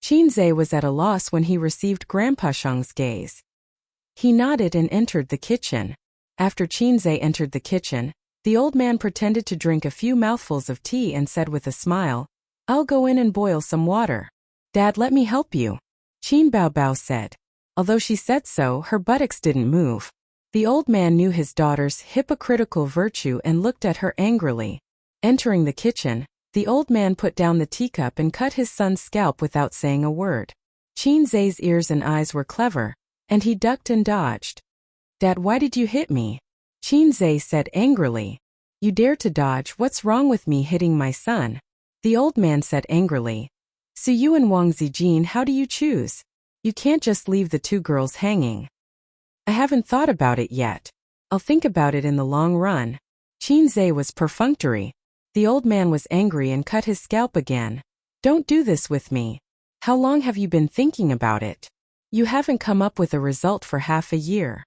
Qinzhe was at a loss when he received Grandpa Sheng's gaze. He nodded and entered the kitchen. After Qinzhe entered the kitchen, the old man pretended to drink a few mouthfuls of tea and said with a smile, I'll go in and boil some water. Dad, let me help you. Qin Baobao said. Although she said so, her buttocks didn't move. The old man knew his daughter's hypocritical virtue and looked at her angrily. Entering the kitchen, the old man put down the teacup and cut his son's scalp without saying a word. Qinzhe's ears and eyes were clever, and he ducked and dodged. Dad, why did you hit me? Qinzhe said angrily. You dare to dodge, what's wrong with me hitting my son? The old man said angrily. Suyu and Wang Zijin, how do you choose? You can't just leave the two girls hanging. I haven't thought about it yet. I'll think about it in the long run. Qinzhe was perfunctory. The old man was angry and cut his scalp again. Don't do this with me. How long have you been thinking about it? You haven't come up with a result for half a year.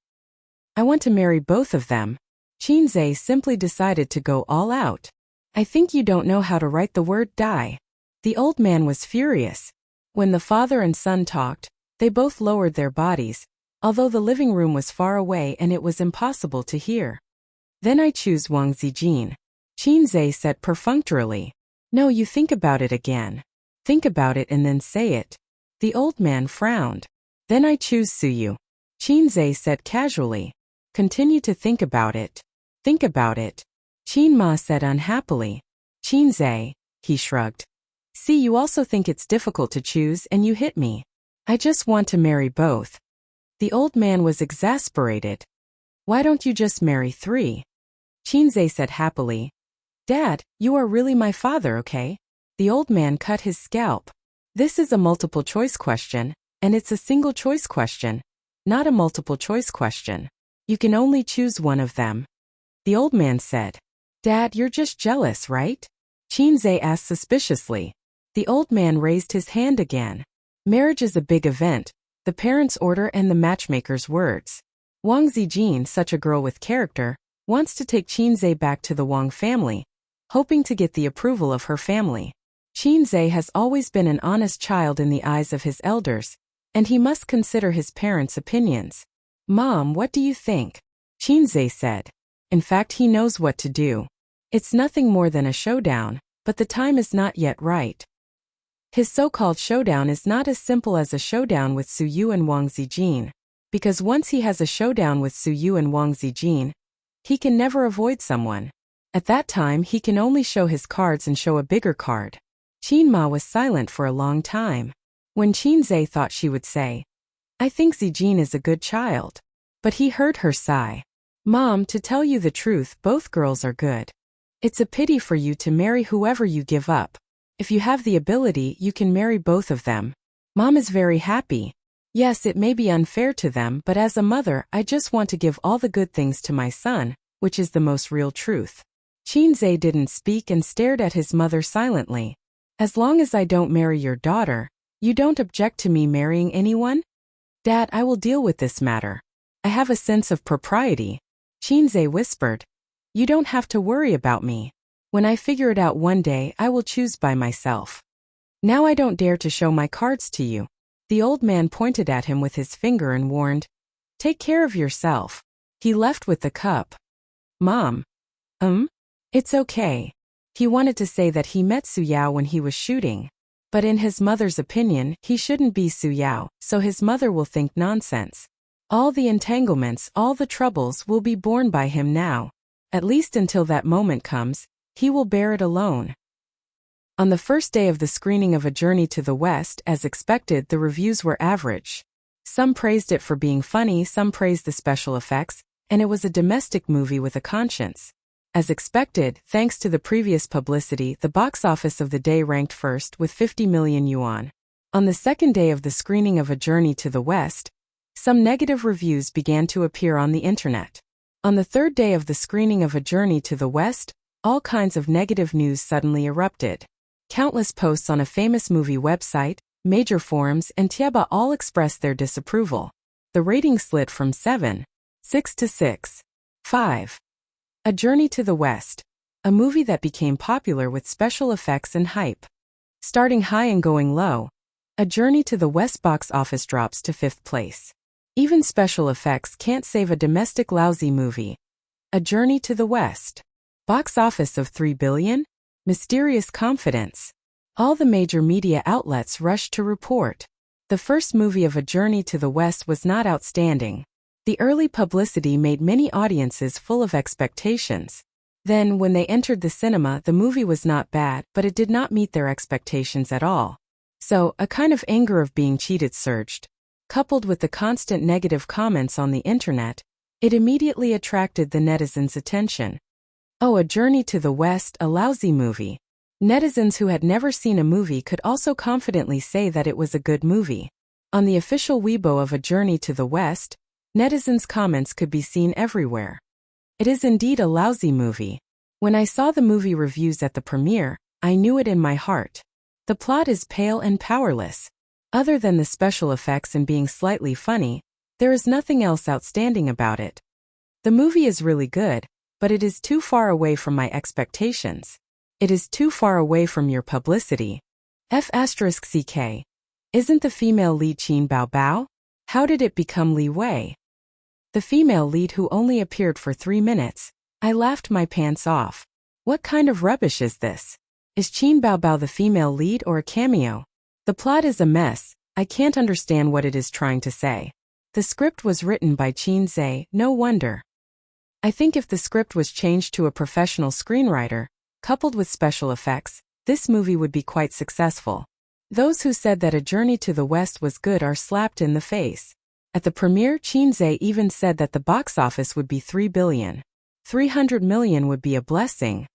I want to marry both of them. Qinzhe simply decided to go all out. I think you don't know how to write the word die. The old man was furious. When the father and son talked, they both lowered their bodies, although the living room was far away and it was impossible to hear. Then I choose Wang Zijin. Qinzhe said perfunctorily. No, you think about it again. Think about it and then say it. The old man frowned. Then I choose Suyu. Qinzhe said casually. Continue to think about it. Think about it. Qin Ma said unhappily. Qinzhe, he shrugged. See, you also think it's difficult to choose and you hit me. I just want to marry both. The old man was exasperated. Why don't you just marry three? Qinzhe said happily. Dad, you are really my father, okay? The old man cut his scalp. This is a multiple choice question, and it's a single choice question, not a multiple choice question. You can only choose one of them. The old man said. Dad, you're just jealous, right? Qinzhe asked suspiciously. The old man raised his hand again. Marriage is a big event, the parents' order and the matchmaker's words. Wang Zijin, such a girl with character, wants to take Qinzhe back to the Wang family, hoping to get the approval of her family. Qinzhe has always been an honest child in the eyes of his elders, and he must consider his parents' opinions. Mom, what do you think? Qinzhe said. In fact, he knows what to do. It's nothing more than a showdown, but the time is not yet right. His so-called showdown is not as simple as a showdown with Suyu and Wang Zijin, because once he has a showdown with Suyu and Wang Zijin, he can never avoid someone. At that time, he can only show his cards and show a bigger card. Qin Ma was silent for a long time. When Qinzhe thought she would say, I think Zijin is a good child. But he heard her sigh. Mom, to tell you the truth, both girls are good. It's a pity for you to marry whoever you give up. If you have the ability, you can marry both of them. Mom is very happy. Yes, it may be unfair to them, but as a mother, I just want to give all the good things to my son, which is the most real truth. Qinzhe didn't speak and stared at his mother silently. As long as I don't marry your daughter, you don't object to me marrying anyone? Dad, I will deal with this matter. I have a sense of propriety. Qinzhe whispered. You don't have to worry about me. When I figure it out one day, I will choose by myself. Now I don't dare to show my cards to you. The old man pointed at him with his finger and warned, Take care of yourself. He left with the cup. Mom. It's okay. He wanted to say that he met Su Yao when he was shooting. But in his mother's opinion, he shouldn't be Su Yao, so his mother will think nonsense. All the entanglements, all the troubles will be borne by him now. At least until that moment comes, he will bear it alone. On the first day of the screening of A Journey to the West, as expected, the reviews were average. Some praised it for being funny, some praised the special effects, and it was a domestic movie with a conscience. As expected, thanks to the previous publicity, the box office of the day ranked first with 50 million yuan. On the second day of the screening of A Journey to the West, some negative reviews began to appear on the internet. On the third day of the screening of A Journey to the West, all kinds of negative news suddenly erupted. Countless posts on a famous movie website, major forums, and Tieba all expressed their disapproval. The rating slid from 7.6 to 6.5. A Journey to the West, a movie that became popular with special effects and hype. Starting high and going low, A Journey to the West box office drops to 5th place. Even special effects can't save a domestic lousy movie. A Journey to the West. Box office of $3 billion? Mysterious confidence. All the major media outlets rushed to report. The first movie of A Journey to the West was not outstanding. The early publicity made many audiences full of expectations. Then, when they entered the cinema, the movie was not bad, but it did not meet their expectations at all. So, a kind of anger of being cheated surged. Coupled with the constant negative comments on the internet, it immediately attracted the netizens' attention. Oh, A Journey to the West, a lousy movie. Netizens who had never seen a movie could also confidently say that it was a good movie. On the official Weibo of A Journey to the West, netizens' comments could be seen everywhere. It is indeed a lousy movie. When I saw the movie reviews at the premiere, I knew it in my heart. The plot is pale and powerless. Other than the special effects and being slightly funny, there is nothing else outstanding about it. The movie is really good, but it is too far away from my expectations. It is too far away from your publicity. F***CK. Isn't the female lead Qin Bao Bao? How did it become Li Wei? The female lead who only appeared for 3 minutes. I laughed my pants off. What kind of rubbish is this? Is Qin Bao Bao the female lead or a cameo? The plot is a mess. I can't understand what it is trying to say. The script was written by Qin Zhe, no wonder. I think if the script was changed to a professional screenwriter, coupled with special effects, this movie would be quite successful. Those who said that A Journey to the West was good are slapped in the face. At the premiere, Qin Zhe even said that the box office would be $3 billion. 300 million would be a blessing.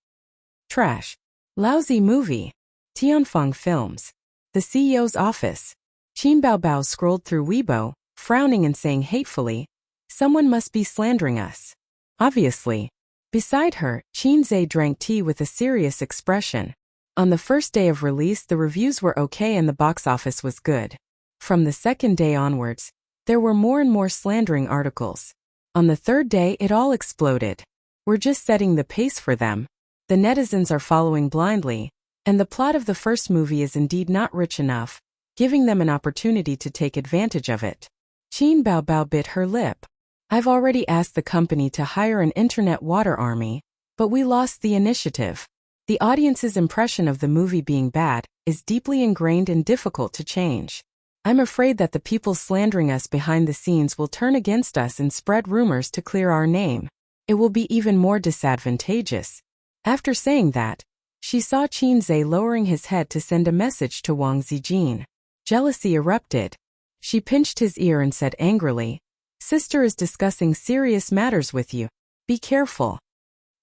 Trash. Lousy movie. Tianfeng Films. The CEO's office. Qin Bao Bao scrolled through Weibo, frowning and saying hatefully, "Someone must be slandering us." Obviously. Beside her, Qin Zhe drank tea with a serious expression. On the first day of release, the reviews were okay and the box office was good. From the second day onwards, there were more and more slandering articles. On the third day, it all exploded. We're just setting the pace for them. The netizens are following blindly, and the plot of the first movie is indeed not rich enough, giving them an opportunity to take advantage of it. Qin Bao Bao bit her lip. I've already asked the company to hire an internet water army, but we lost the initiative. The audience's impression of the movie being bad is deeply ingrained and difficult to change. I'm afraid that the people slandering us behind the scenes will turn against us and spread rumors to clear our name. It will be even more disadvantageous. After saying that, she saw Qin Zhe lowering his head to send a message to Wang Zijin. Jealousy erupted. She pinched his ear and said angrily, "Sister is discussing serious matters with you. Be careful."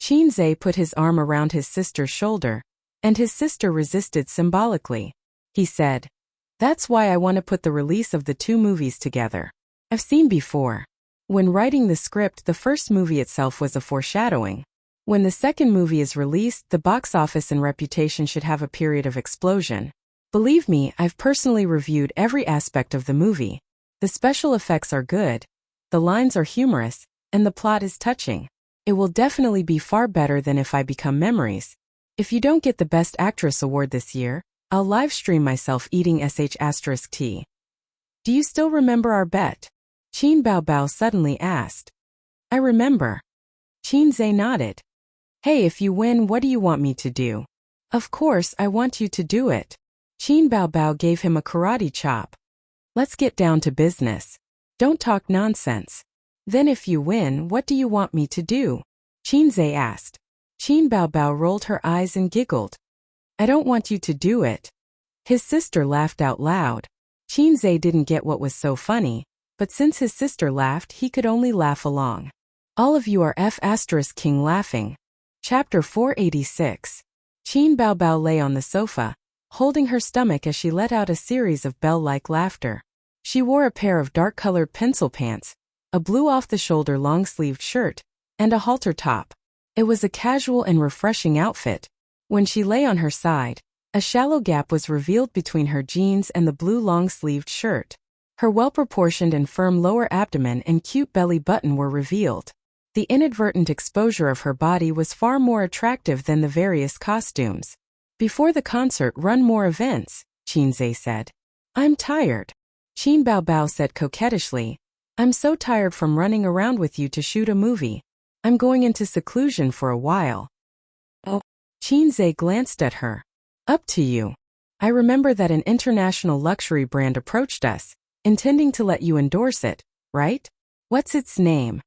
Qin Zhe put his arm around his sister's shoulder, and his sister resisted symbolically. He said, "That's why I want to put the release of the 2 movies together. I've seen before. When writing the script, the first movie itself was a foreshadowing. When the second movie is released, the box office and reputation should have a period of explosion. Believe me, I've personally reviewed every aspect of the movie. The special effects are good, the lines are humorous, and the plot is touching. It will definitely be far better than If I Become Memories. If you don't get the Best Actress award this year, I'll live stream myself eating sh*t. Do you still remember our bet?" Qin Bao Bao suddenly asked. "I remember." Qin Zhe nodded. "Hey, if you win, what do you want me to do?" "Of course, I want you to do it." Qin Bao Bao gave him a karate chop. "Let's get down to business. Don't talk nonsense." "Then if you win, what do you want me to do?" Qin Zhe asked. Qin Bao Bao rolled her eyes and giggled. "I don't want you to do it." His sister laughed out loud. Qin Zhe didn't get what was so funny, but since his sister laughed, he could only laugh along. All of you are F***king laughing. Chapter 486. Qin Bao Bao lay on the sofa, holding her stomach as she let out a series of bell-like laughter. She wore a pair of dark-colored pencil pants, a blue off-the-shoulder long-sleeved shirt, and a halter top. It was a casual and refreshing outfit. When she lay on her side, a shallow gap was revealed between her jeans and the blue long-sleeved shirt. Her well-proportioned and firm lower abdomen and cute belly button were revealed. The inadvertent exposure of her body was far more attractive than the various costumes. Before the concert, run more events, Qinze said. I'm tired. Qin Baobao said coquettishly. I'm so tired from running around with you to shoot a movie. I'm going into seclusion for a while. Oh. Qinze glanced at her. Up to you. I remember that an international luxury brand approached us, intending to let you endorse it, right? What's its name?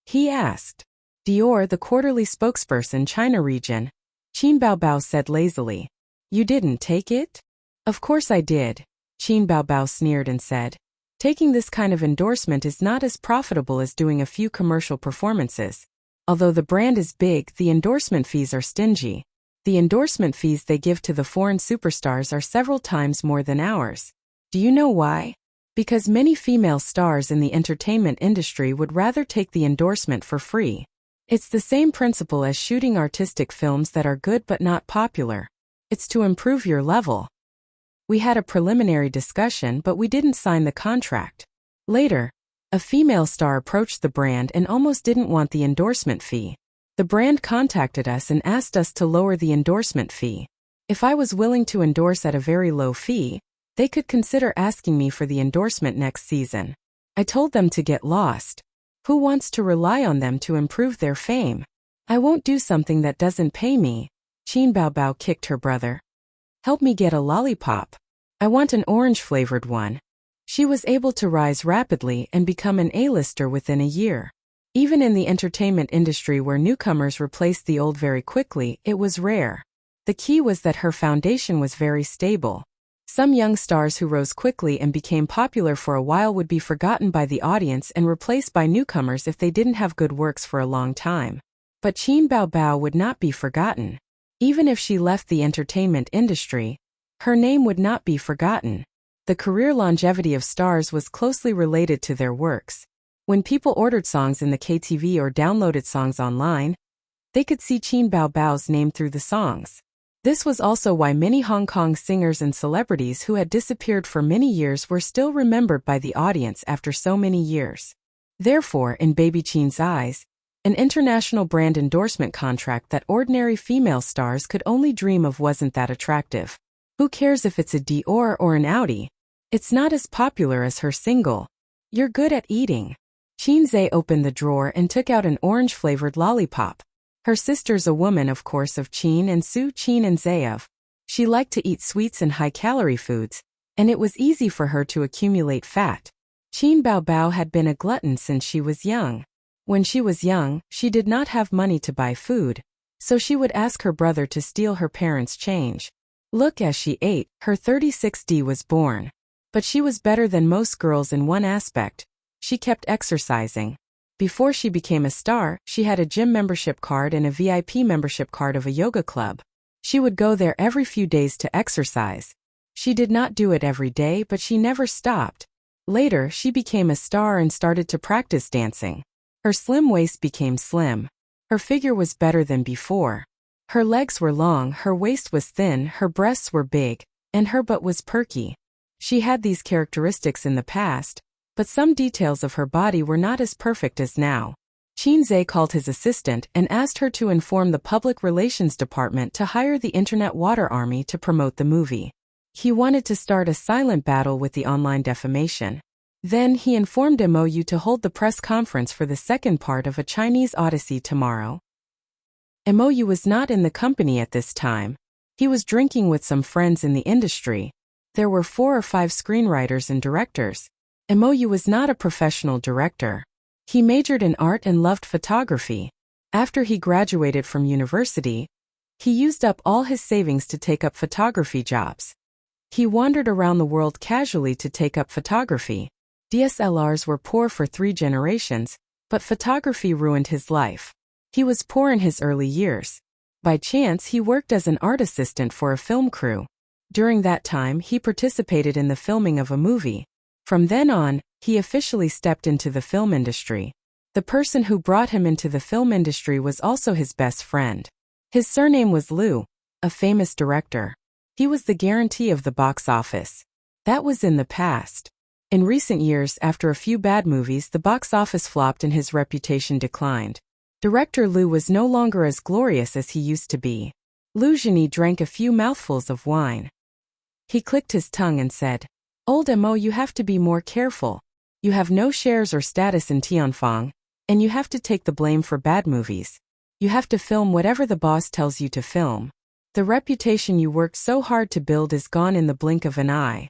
He asked. Dior, the quarterly spokesperson, China region. Qin Baobao said lazily. You didn't take it? Of course I did. Qin Baobao sneered and said. Taking this kind of endorsement is not as profitable as doing a few commercial performances. Although the brand is big, the endorsement fees are stingy. The endorsement fees they give to the foreign superstars are several times more than ours. Do you know why? Because many female stars in the entertainment industry would rather take the endorsement for free. It's the same principle as shooting artistic films that are good but not popular. It's to improve your level. We had a preliminary discussion, but we didn't sign the contract. Later, a female star approached the brand and almost didn't want the endorsement fee. The brand contacted us and asked us to lower the endorsement fee. If I was willing to endorse at a very low fee, they could consider asking me for the endorsement next season. I told them to get lost. Who wants to rely on them to improve their fame? I won't do something that doesn't pay me. Qin Baobao kicked her brother. Help me get a lollipop. I want an orange-flavored one. She was able to rise rapidly and become an A-lister within a year. Even in the entertainment industry where newcomers replaced the old very quickly, it was rare. The key was that her foundation was very stable. Some young stars who rose quickly and became popular for a while would be forgotten by the audience and replaced by newcomers if they didn't have good works for a long time. But Qin Baobao would not be forgotten. Even if she left the entertainment industry, her name would not be forgotten. The career longevity of stars was closely related to their works. When people ordered songs in the KTV or downloaded songs online, they could see Qin Baobao's name through the songs. This was also why many Hong Kong singers and celebrities who had disappeared for many years were still remembered by the audience after so many years. Therefore, in Baby Qin's eyes, an international brand endorsement contract that ordinary female stars could only dream of wasn't that attractive. Who cares if it's a Dior or an Audi? It's not as popular as her single. You're good at eating. Qinze opened the drawer and took out an orange-flavored lollipop. Her sister's a woman, of course, of Qin and Su Qin and Zayev. She liked to eat sweets and high-calorie foods, and it was easy for her to accumulate fat. Qin Baobao had been a glutton since she was young. When she was young, she did not have money to buy food, so she would ask her brother to steal her parents' change. Look, as she ate, her 36D was born. But she was better than most girls in one aspect. She kept exercising. Before she became a star, she had a gym membership card and a VIP membership card of a yoga club. She would go there every few days to exercise. She did not do it every day, but she never stopped. Later, she became a star and started to practice dancing. Her slim waist became slim. Her figure was better than before. Her legs were long, her waist was thin, her breasts were big, and her butt was perky. She had these characteristics in the past, but some details of her body were not as perfect as now. Qinze called his assistant and asked her to inform the public relations department to hire the Internet Water Army to promote the movie. He wanted to start a silent battle with the online defamation. Then he informed MOU to hold the press conference for the second part of A Chinese Odyssey tomorrow. MOU was not in the company at this time. He was drinking with some friends in the industry. There were 4 or 5 screenwriters and directors. MOU was not a professional director. He majored in art and loved photography. After he graduated from university, he used up all his savings to take up photography jobs. He wandered around the world casually to take up photography. DSLRs were poor for 3 generations, but photography ruined his life. He was poor in his early years. By chance, he worked as an art assistant for a film crew. During that time, he participated in the filming of a movie. From then on, he officially stepped into the film industry. The The person who brought him into the film industry was also his best friend. His surname was Liu, a famous director. He was the guarantee of the box office. That was in the past. In recent years, after a few bad movies, the box office flopped and his reputation declined. Director Liu was no longer as glorious as he used to be. Liu Zhini drank a few mouthfuls of wine. He clicked his tongue and said, "Old Mo, you have to be more careful. You have no shares or status in Tianfang, and you have to take the blame for bad movies. You have to film whatever the boss tells you to film. The reputation you worked so hard to build is gone in the blink of an eye."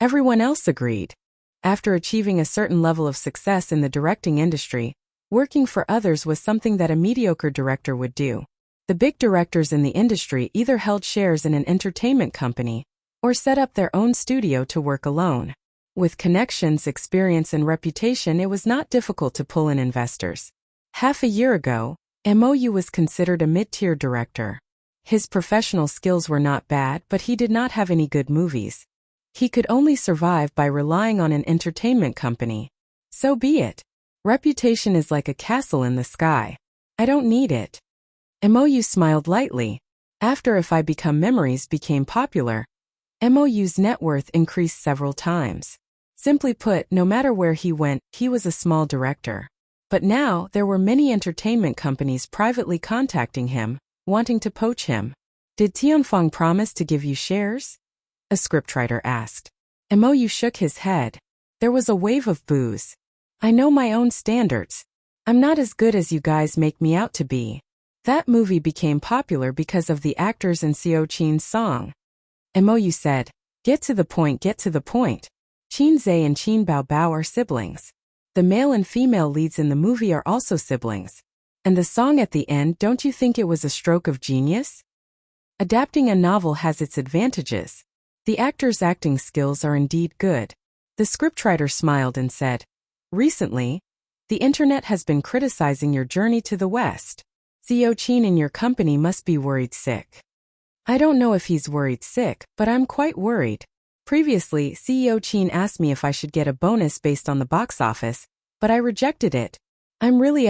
Everyone else agreed. After achieving a certain level of success in the directing industry, working for others was something that a mediocre director would do. The big directors in the industry either held shares in an entertainment company or set up their own studio to work alone. With connections, experience, and reputation, it was not difficult to pull in investors. Half a year ago, Mou was considered a mid-tier director. His professional skills were not bad, but he did not have any good movies. He could only survive by relying on an entertainment company. So be it. Reputation is like a castle in the sky. I don't need it. Mou smiled lightly. After If I Become Memories became popular, Mou's net worth increased several times. Simply put, no matter where he went, he was a small director. But now, there were many entertainment companies privately contacting him, wanting to poach him. "Did Tianfang promise to give you shares?" a scriptwriter asked. Mou shook his head. There was a wave of boos. "I know my own standards. I'm not as good as you guys make me out to be." That movie became popular because of the actors in Xiao Qin's song. Mou said, "Get to the point, get to the point. Qin Zhe and Qin Bao Bao are siblings. The male and female leads in the movie are also siblings. And the song at the end, don't you think it was a stroke of genius?" Adapting a novel has its advantages. The actors' acting skills are indeed good. The scriptwriter smiled and said, "Recently, the internet has been criticizing your journey to the West. Xiao Qin in your company must be worried sick." "I don't know if he's worried sick, but I'm quite worried. Previously, CEO Qin asked me if I should get a bonus based on the box office, but I rejected it. I'm really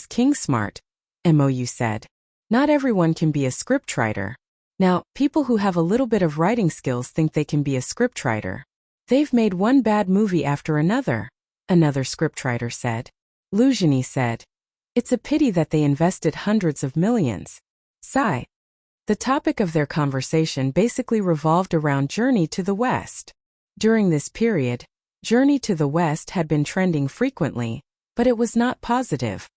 King smart," Mou said. Not everyone can be a scriptwriter. Now, people who have a little bit of writing skills think they can be a scriptwriter. They've made one bad movie after another, another scriptwriter said. Liu Zhini said, "It's a pity that they invested hundreds of millions." Sigh. The topic of their conversation basically revolved around Journey to the West. During this period, Journey to the West had been trending frequently, but it was not positive.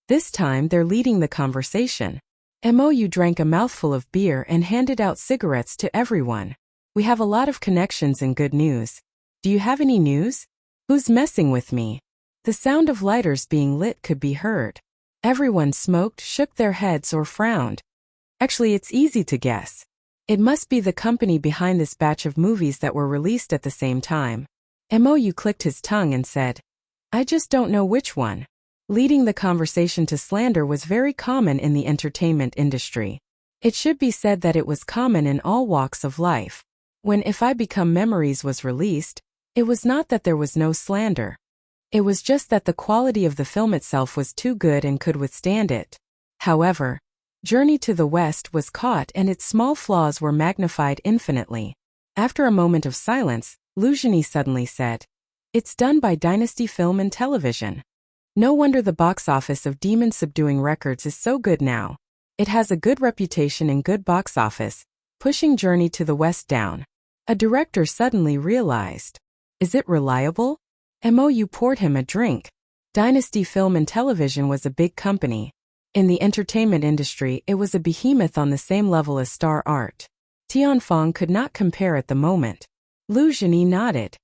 This time they're leading the conversation. Mou drank a mouthful of beer and handed out cigarettes to everyone. "We have a lot of connections and good news. Do you have any news? Who's messing with me?" The sound of lighters being lit could be heard. Everyone smoked, shook their heads, or frowned. Actually, it's easy to guess. It must be the company behind this batch of movies that were released at the same time. Mou clicked his tongue and said, "I just don't know which one." Leading the conversation to slander was very common in the entertainment industry. It should be said that it was common in all walks of life. When If I Become Memories was released, it was not that there was no slander. It was just that the quality of the film itself was too good and could withstand it. However, Journey to the West was caught and its small flaws were magnified infinitely. After a moment of silence, Liu Zhini suddenly said, "It's done by Dynasty Film and Television. No wonder the box office of Demon Subduing Records is so good now. It has a good reputation and good box office, pushing Journey to the West down." A director suddenly realized. Is it reliable? Mou poured him a drink. Dynasty Film and Television was a big company. In the entertainment industry, it was a behemoth on the same level as Star Art. Tianfang could not compare at the moment. Liu Zhini nodded.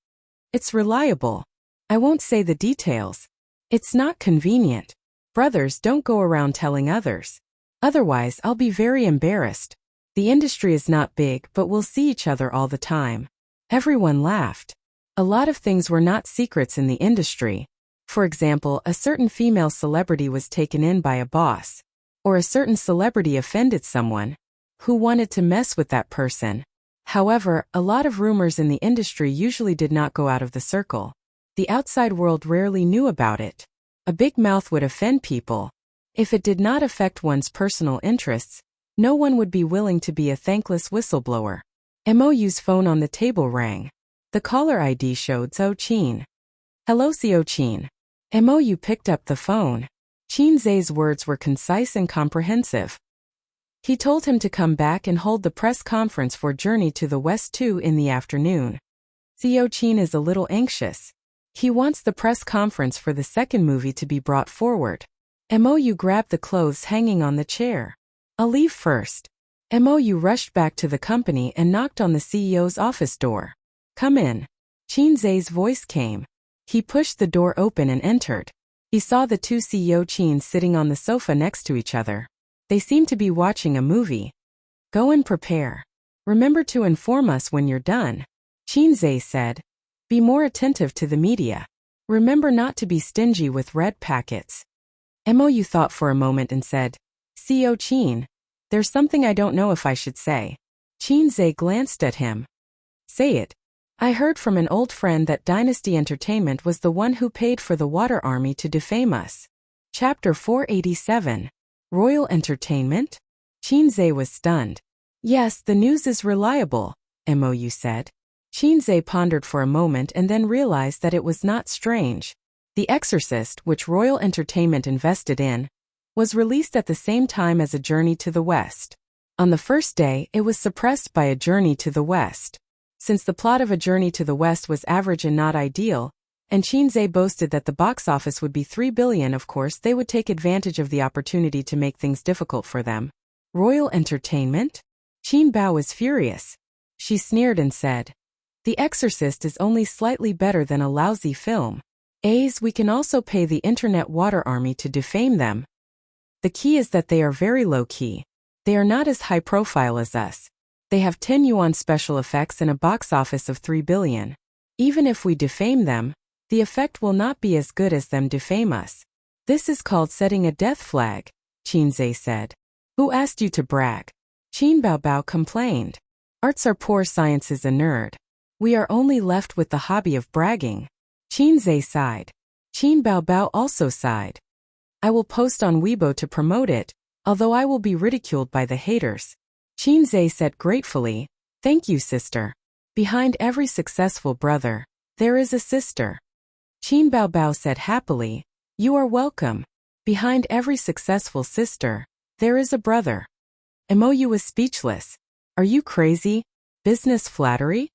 "It's reliable. I won't say the details. It's not convenient. Brothers, don't go around telling others. Otherwise, I'll be very embarrassed. The industry is not big, but we'll see each other all the time." Everyone laughed. A lot of things were not secrets in the industry. For example, a certain female celebrity was taken in by a boss. Or a certain celebrity offended someone who wanted to mess with that person. However, a lot of rumors in the industry usually did not go out of the circle. The outside world rarely knew about it. A big mouth would offend people. If it did not affect one's personal interests, no one would be willing to be a thankless whistleblower. Mou's phone on the table rang. The caller ID showed Zhou Qin. Hello, Xiao Qin. Mou picked up the phone. Qin Zai's words were concise and comprehensive. He told him to come back and hold the press conference for Journey to the West 2 in the afternoon. Xiao Qin is a little anxious. He wants the press conference for the second movie to be brought forward. Mou grabbed the clothes hanging on the chair. I'll leave first. Mou rushed back to the company and knocked on the CEO's office door. Come in. Qin Zai's voice came. He pushed the door open and entered. He saw the two CEO Qins sitting on the sofa next to each other. They seemed to be watching a movie. Go and prepare. Remember to inform us when you're done. Qin Zai said. Be more attentive to the media. Remember not to be stingy with red packets. Mou thought for a moment and said, CEO Qin, there's something I don't know if I should say. Qin Zai glanced at him. Say it. I heard from an old friend that Dynasty Entertainment was the one who paid for the Water Army to defame us. Chapter 487. Royal Entertainment? Qin Zai was stunned. Yes, the news is reliable, Mou said. Qin Zai pondered for a moment and then realized that it was not strange. The Exorcist, which Royal Entertainment invested in, was released at the same time as A Journey to the West. On the first day, it was suppressed by A Journey to the West. Since the plot of A Journey to the West was average and not ideal, and Qin Zai boasted that the box office would be $3 billion, of course they would take advantage of the opportunity to make things difficult for them. Royal Entertainment? Qin Bao was furious. She sneered and said, The Exorcist is only slightly better than a lousy film. We can also pay the Internet Water Army to defame them. The key is that they are very low-key. They are not as high-profile as us. They have 10 yuan special effects and a box office of 3 billion. Even if we defame them, the effect will not be as good as them defame us. This is called setting a death flag, Qin Zai said. Who asked you to brag? Qin Bao complained. Arts are poor, science is a nerd. We are only left with the hobby of bragging. Qin Zai sighed. Qin Bao also sighed. I will post on Weibo to promote it, although I will be ridiculed by the haters. Qin Zai said gratefully, Thank you, sister. Behind every successful brother, there is a sister. Qin Bao said happily, You are welcome. Behind every successful sister, there is a brother. Mou was speechless. Are you crazy? Business flattery?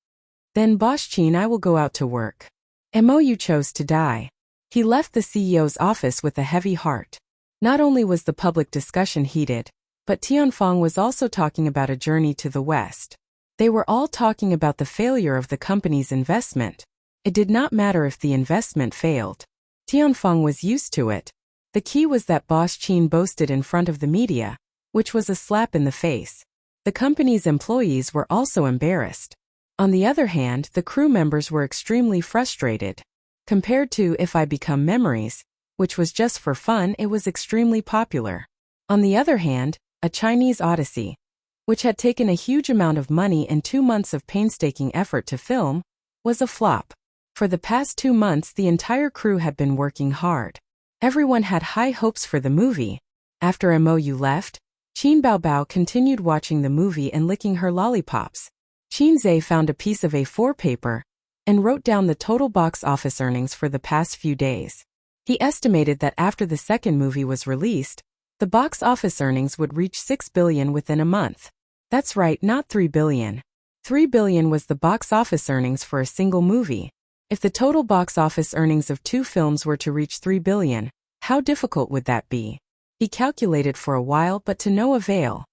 Then Boss Qin, I will go out to work. Mou chose to die. He left the CEO's office with a heavy heart. Not only was the public discussion heated, but Tianfeng was also talking about A Journey to the West. They were all talking about the failure of the company's investment. It did not matter if the investment failed. Tianfeng was used to it. The key was that Boss Qin boasted in front of the media, which was a slap in the face. The company's employees were also embarrassed. On the other hand, the crew members were extremely frustrated. Compared to If I Become Memories, which was just for fun, it was extremely popular. On the other hand, A Chinese Odyssey, which had taken a huge amount of money and 2 months of painstaking effort to film, was a flop. For the past 2 months the entire crew had been working hard. Everyone had high hopes for the movie. After Mou left, Qin Bao continued watching the movie and licking her lollipops. Qin Zai found a piece of A4 paper and wrote down the total box office earnings for the past few days. He estimated that after the second movie was released, the box office earnings would reach 6 billion within a month. That's right, not 3 billion. 3 billion was the box office earnings for a single movie. If the total box office earnings of 2 films were to reach 3 billion, how difficult would that be? He calculated for a while but to no avail.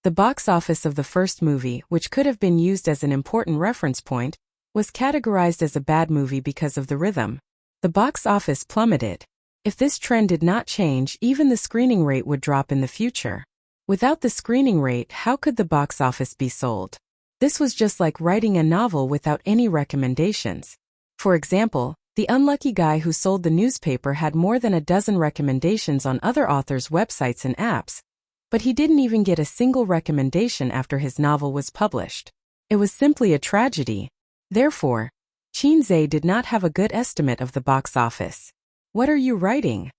The box office of the first movie, which could have been used as an important reference point, was categorized as a bad movie because of the rhythm. The box office plummeted. If this trend did not change, even the screening rate would drop in the future. Without the screening rate, how could the box office be sold? This was just like writing a novel without any recommendations. For example, the unlucky guy who sold the newspaper had more than a dozen recommendations on other authors' websites and apps, but he didn't even get a single recommendation after his novel was published. It was simply a tragedy. Therefore, Qin Zai did not have a good estimate of the box office. What are you writing?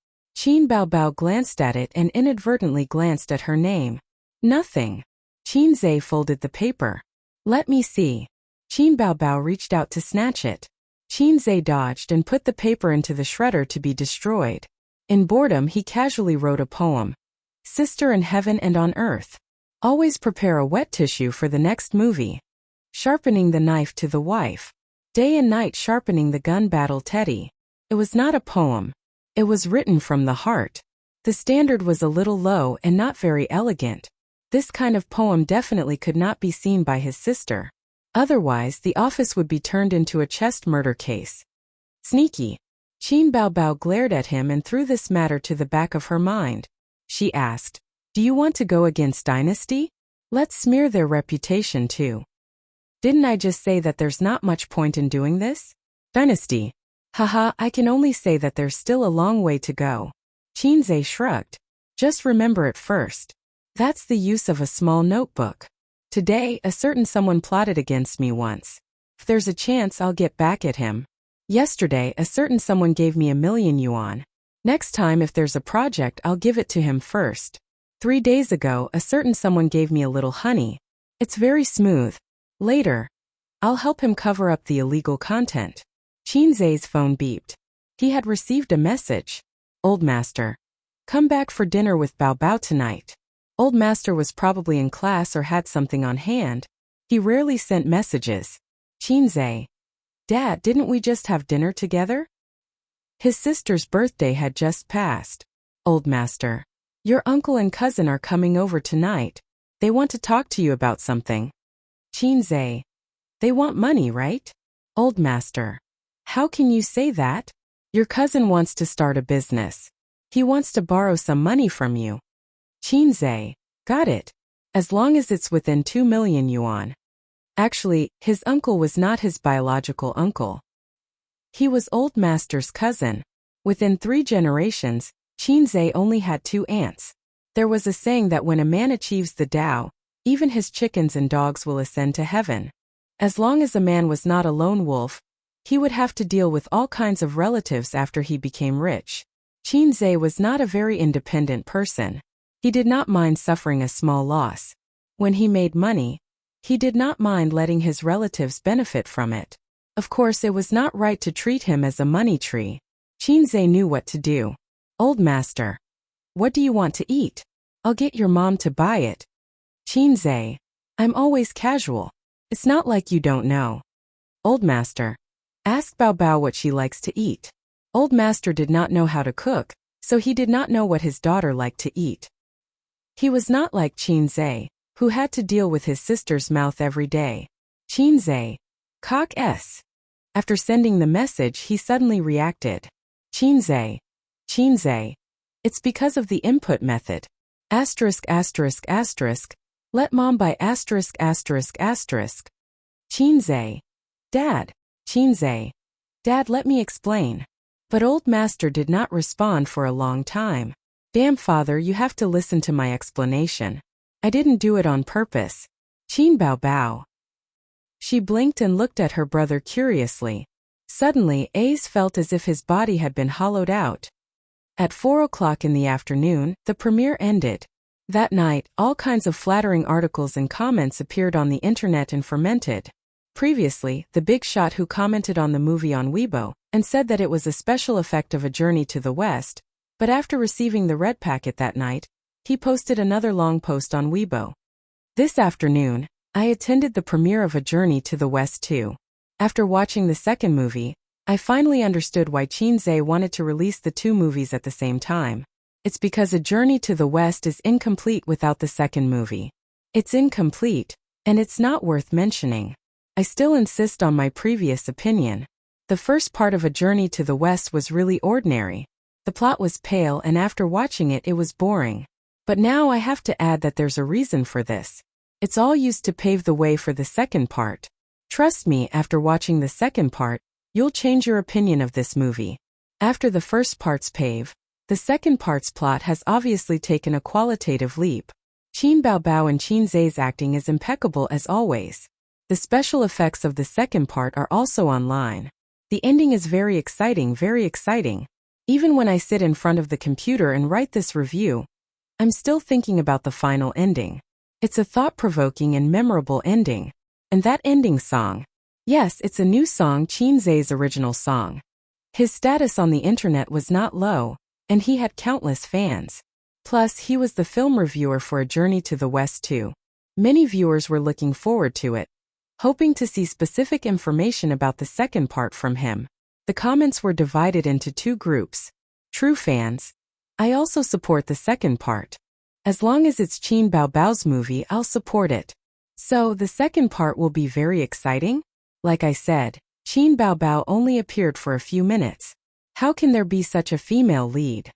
Qin Baobao glanced at it and inadvertently glanced at her name. Nothing. Qin Zhe folded the paper. Let me see. Qin Baobao reached out to snatch it. Qin Zhe dodged and put the paper into the shredder to be destroyed. In boredom he casually wrote a poem. Sister in heaven and on earth. Always prepare a wet tissue for the next movie. Sharpening the knife to the wife. Day and night sharpening the gun battle Teddy. It was not a poem. It was written from the heart. The standard was a little low and not very elegant. This kind of poem definitely could not be seen by his sister. Otherwise, the office would be turned into a chest murder case. Sneaky. Qin Baobao glared at him and threw this matter to the back of her mind. She asked, do you want to go against Dynasty? Let's smear their reputation too. Didn't I just say that there's not much point in doing this? Dynasty. Haha, I can only say that there's still a long way to go. Qin Zhe shrugged. Just remember it first. That's the use of a small notebook. Today, a certain someone plotted against me once. If there's a chance, I'll get back at him. Yesterday, a certain someone gave me 1,000,000 yuan. Next time, if there's a project, I'll give it to him first. 3 days ago, a certain someone gave me a little honey. It's very smooth. Later, I'll help him cover up the illegal content. Qin Zhe's phone beeped. He had received a message. Old Master. Come back for dinner with Bao Bao tonight. Old Master was probably in class or had something on hand. He rarely sent messages. Qin Zhe. Dad, didn't we just have dinner together? His sister's birthday had just passed. Old Master. Your uncle and cousin are coming over tonight. They want to talk to you about something. Qin Zhe. They want money, right? Old Master. How can you say that? Your cousin wants to start a business. He wants to borrow some money from you. Qin Zhe. Got it. As long as it's within 2,000,000 yuan. Actually, his uncle was not his biological uncle. He was Old Master's cousin. Within 3 generations, Qin Zhe only had 2 aunts. There was a saying that when a man achieves the Tao, even his chickens and dogs will ascend to heaven. As long as a man was not a lone wolf, he would have to deal with all kinds of relatives after he became rich. Qin Zhe was not a very independent person. He did not mind suffering a small loss. When he made money, he did not mind letting his relatives benefit from it. Of course, it was not right to treat him as a money tree. Qin Zhe knew what to do. Old Master. What do you want to eat? I'll get your mom to buy it. Qin Zhe. I'm always casual. It's not like you don't know. Old Master. Ask Bao Bao what she likes to eat. Old Master did not know how to cook, so he did not know what his daughter liked to eat. He was not like Qin Zhe, who had to deal with his sister's mouth every day. Qin Zhe. Cock S. After sending the message, he suddenly reacted. Qin Zhe. Qin Zhe. It's because of the input method. Asterisk asterisk asterisk. Let mom buy asterisk asterisk asterisk. Qin Zhe. Dad. Qin Zhe. Dad, let me explain. But Old Master did not respond for a long time. Damn, father, you have to listen to my explanation. I didn't do it on purpose. Qin Baobao. She blinked and looked at her brother curiously. Suddenly, Ace felt as if his body had been hollowed out. At 4 o'clock in the afternoon, the premiere ended. That night, all kinds of flattering articles and comments appeared on the internet and fermented. Previously, the big shot who commented on the movie on Weibo and said that it was a special effect of A Journey to the West, but after receiving the red packet that night, he posted another long post on Weibo. This afternoon, I attended the premiere of A Journey to the West too. After watching the second movie, I finally understood why Qin Zhe wanted to release the 2 movies at the same time. It's because A Journey to the West is incomplete without the second movie. It's incomplete, and it's not worth mentioning. I still insist on my previous opinion. The first part of A Journey to the West was really ordinary. The plot was pale, and after watching it, it was boring. But now I have to add that there's a reason for this. It's all used to pave the way for the second part. Trust me, after watching the second part, you'll change your opinion of this movie. After the first part's pave, the second part's plot has obviously taken a qualitative leap. Qin Baobao and Qin Zhe's acting is impeccable as always. The special effects of the second part are also online. The ending is very exciting, very exciting. Even when I sit in front of the computer and write this review, I'm still thinking about the final ending. It's a thought-provoking and memorable ending. And that ending song. Yes, it's a new song, Chinze's original song. His status on the internet was not low, and he had countless fans. Plus, he was the film reviewer for A Journey to the West too. Many viewers were looking forward to it, hoping to see specific information about the second part from him. The comments were divided into two groups. True fans. I also support the second part. As long as it's Qin Baobao's movie, I'll support it. So, the second part will be very exciting? Like I said, Qin Baobao only appeared for a few minutes. How can there be such a female lead?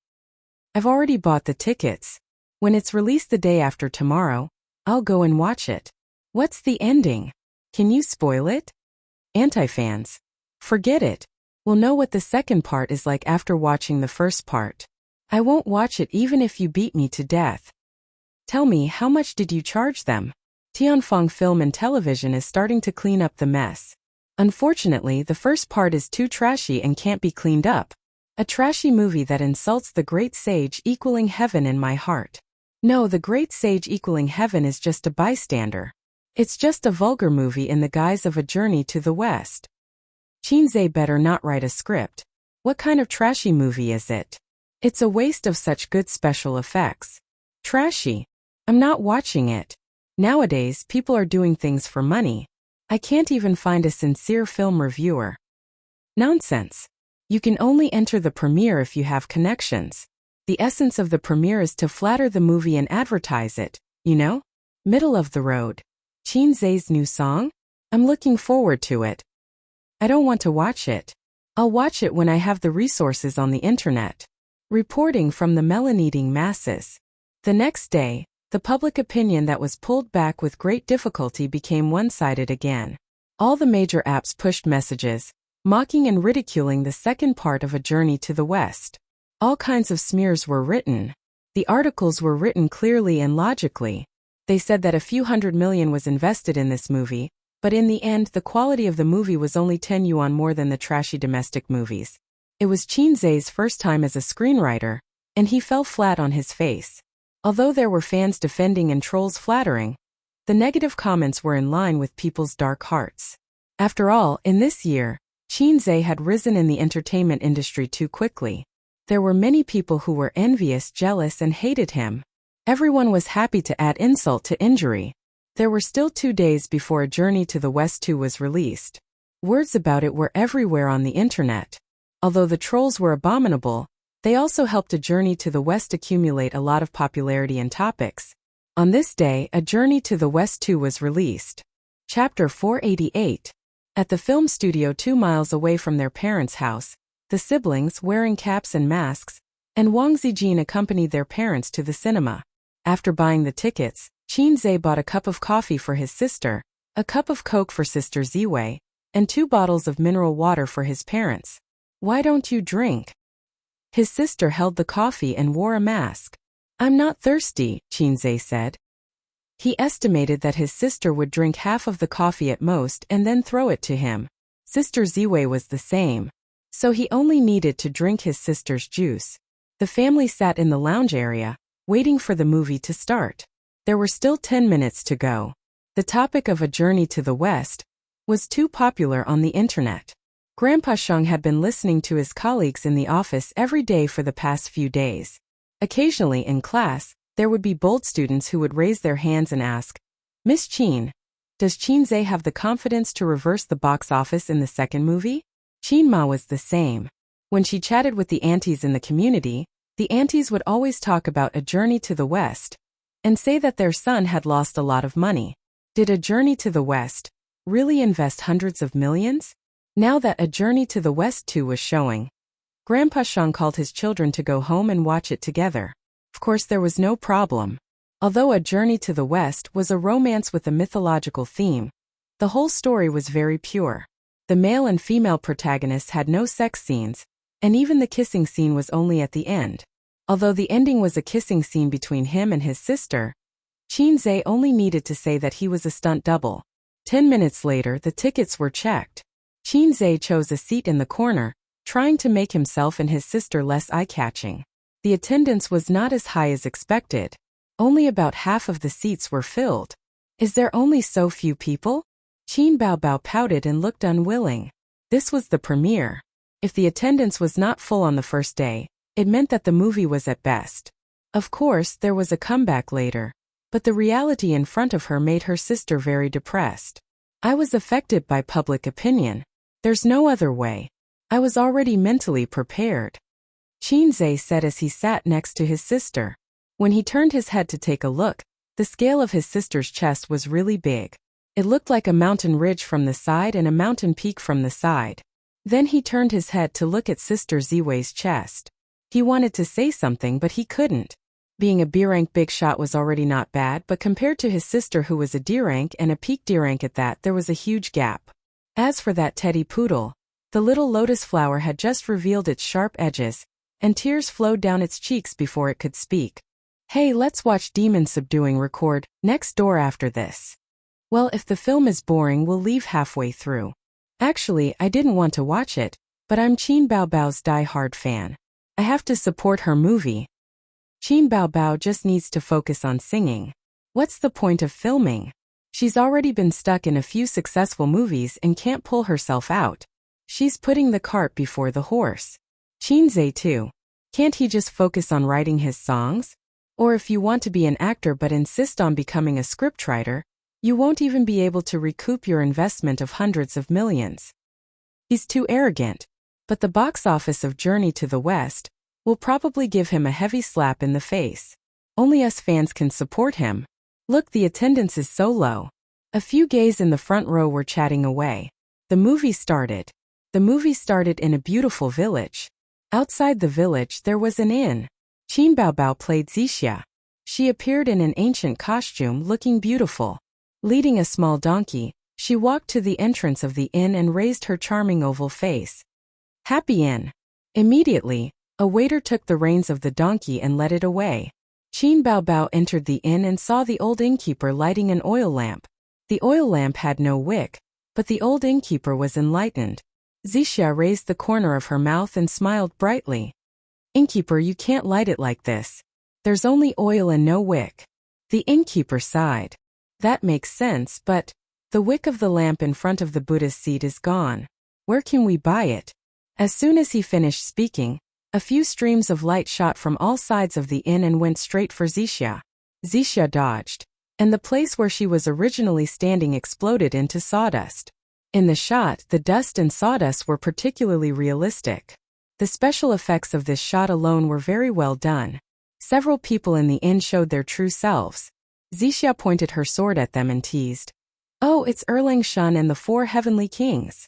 I've already bought the tickets. When it's released the day after tomorrow, I'll go and watch it. What's the ending? Can you spoil it? Anti-fans. Forget it. We'll know what the second part is like after watching the first part. I won't watch it even if you beat me to death. Tell me, how much did you charge them? Tianfeng Film and Television is starting to clean up the mess. Unfortunately, the first part is too trashy and can't be cleaned up. A trashy movie that insults the great sage equaling heaven in my heart. No, the great sage equaling heaven is just a bystander. It's just a vulgar movie in the guise of A Journey to the West. Chinze better not write a script. What kind of trashy movie is it? It's a waste of such good special effects. Trashy? I'm not watching it. Nowadays, people are doing things for money. I can't even find a sincere film reviewer. Nonsense. You can only enter the premiere if you have connections. The essence of the premiere is to flatter the movie and advertise it, you know? Middle of the road. Chinze's new song? I'm looking forward to it. I don't want to watch it. I'll watch it when I have the resources on the internet. Reporting from the melon-eating masses. The next day, the public opinion that was pulled back with great difficulty became one-sided again. All the major apps pushed messages, mocking and ridiculing the second part of A Journey to the West. All kinds of smears were written. The articles were written clearly and logically. They said that a few $100 million was invested in this movie, but in the end the quality of the movie was only 10 yuan more than the trashy domestic movies. It was Chinze's first time as a screenwriter, and he fell flat on his face. Although there were fans defending and trolls flattering, the negative comments were in line with people's dark hearts. After all, in this year, Chinze had risen in the entertainment industry too quickly. There were many people who were envious, jealous, and hated him. Everyone was happy to add insult to injury. There were still 2 days before A Journey to the West 2 was released. Words about it were everywhere on the internet. Although the trolls were abominable, they also helped A Journey to the West accumulate a lot of popularity and topics. On this day, A Journey to the West 2 was released. Chapter 488. At the film studio 2 miles away from their parents' house, the siblings, wearing caps and masks, and Wang Zijin accompanied their parents to the cinema. After buying the tickets, Chinze bought a cup of coffee for his sister, a cup of Coke for Sister Ziwei, and 2 bottles of mineral water for his parents. Why don't you drink? His sister held the coffee and wore a mask. I'm not thirsty, Chinze said. He estimated that his sister would drink half of the coffee at most and then throw it to him. Sister Ziwei was the same. So he only needed to drink his sister's juice. The family sat in the lounge area, waiting for the movie to start. There were still 10 minutes to go. The topic of A Journey to the West was too popular on the internet. Grandpa Sheng had been listening to his colleagues in the office every day for the past few days. Occasionally in class, there would be bold students who would raise their hands and ask, Miss Qin, does Chinze have the confidence to reverse the box office in the second movie? Qinma was the same. When she chatted with the aunties in the community, the aunties would always talk about A Journey to the West and say that their son had lost a lot of money. Did A Journey to the West really invest hundreds of millions? Now that A Journey to the West 2 was showing, Grandpa Sheng called his children to go home and watch it together. Of course, there was no problem. Although A Journey to the West was a romance with a mythological theme, the whole story was very pure. The male and female protagonists had no sex scenes, and even the kissing scene was only at the end. Although the ending was a kissing scene between him and his sister, Chinze only needed to say that he was a stunt double. 10 minutes later, the tickets were checked. Chinze chose a seat in the corner, trying to make himself and his sister less eye-catching. The attendance was not as high as expected. Only about half of the seats were filled. Is there only so few people? Qin Baobao pouted and looked unwilling. This was the premiere. If the attendance was not full on the first day, it meant that the movie was at best. Of course, there was a comeback later, but the reality in front of her made her sister very depressed. I was affected by public opinion. There's no other way. I was already mentally prepared. Qinzhe said as he sat next to his sister. When he turned his head to take a look, the scale of his sister's chest was really big. It looked like a mountain ridge from the side and a mountain peak from the side. Then he turned his head to look at Sister Ziwei's chest. He wanted to say something but he couldn't. Being a B-rank big shot was already not bad, but compared to his sister who was a D-rank and a peak D-rank at that, there was a huge gap. As for that teddy poodle, the little lotus flower had just revealed its sharp edges, and tears flowed down its cheeks before it could speak. Hey, let's watch Demon Subduing record next door after this. Well, if the film is boring, we'll leave halfway through. Actually, I didn't want to watch it, but I'm Qin Baobao's die-hard fan. I have to support her movie. Qin Baobao just needs to focus on singing. What's the point of filming? She's already been stuck in a few successful movies and can't pull herself out. She's putting the cart before the horse. Qinzhe too. Can't he just focus on writing his songs? Or if you want to be an actor but insist on becoming a scriptwriter, you won't even be able to recoup your investment of hundreds of millions. He's too arrogant. But the box office of Journey to the West will probably give him a heavy slap in the face. Only us fans can support him. Look, the attendance is so low. A few gays in the front row were chatting away. The movie started. The movie started in a beautiful village. Outside the village there was an inn. Qin Baobao played Zixia. She appeared in an ancient costume looking beautiful. Leading a small donkey, she walked to the entrance of the inn and raised her charming oval face. Happy Inn. Immediately, a waiter took the reins of the donkey and led it away. Qin Baobao entered the inn and saw the old innkeeper lighting an oil lamp. The oil lamp had no wick, but the old innkeeper was enlightened. Zixia raised the corner of her mouth and smiled brightly. Innkeeper, you can't light it like this. There's only oil and no wick. The innkeeper sighed. That makes sense, but the wick of the lamp in front of the Buddha's seat is gone. Where can we buy it? As soon as he finished speaking, a few streams of light shot from all sides of the inn and went straight for Zixia. Zixia dodged, and the place where she was originally standing exploded into sawdust. In the shot, the dust and sawdust were particularly realistic. The special effects of this shot alone were very well done. Several people in the inn showed their true selves. Zixia pointed her sword at them and teased. Oh, it's Erlang Shun and the 4 heavenly kings.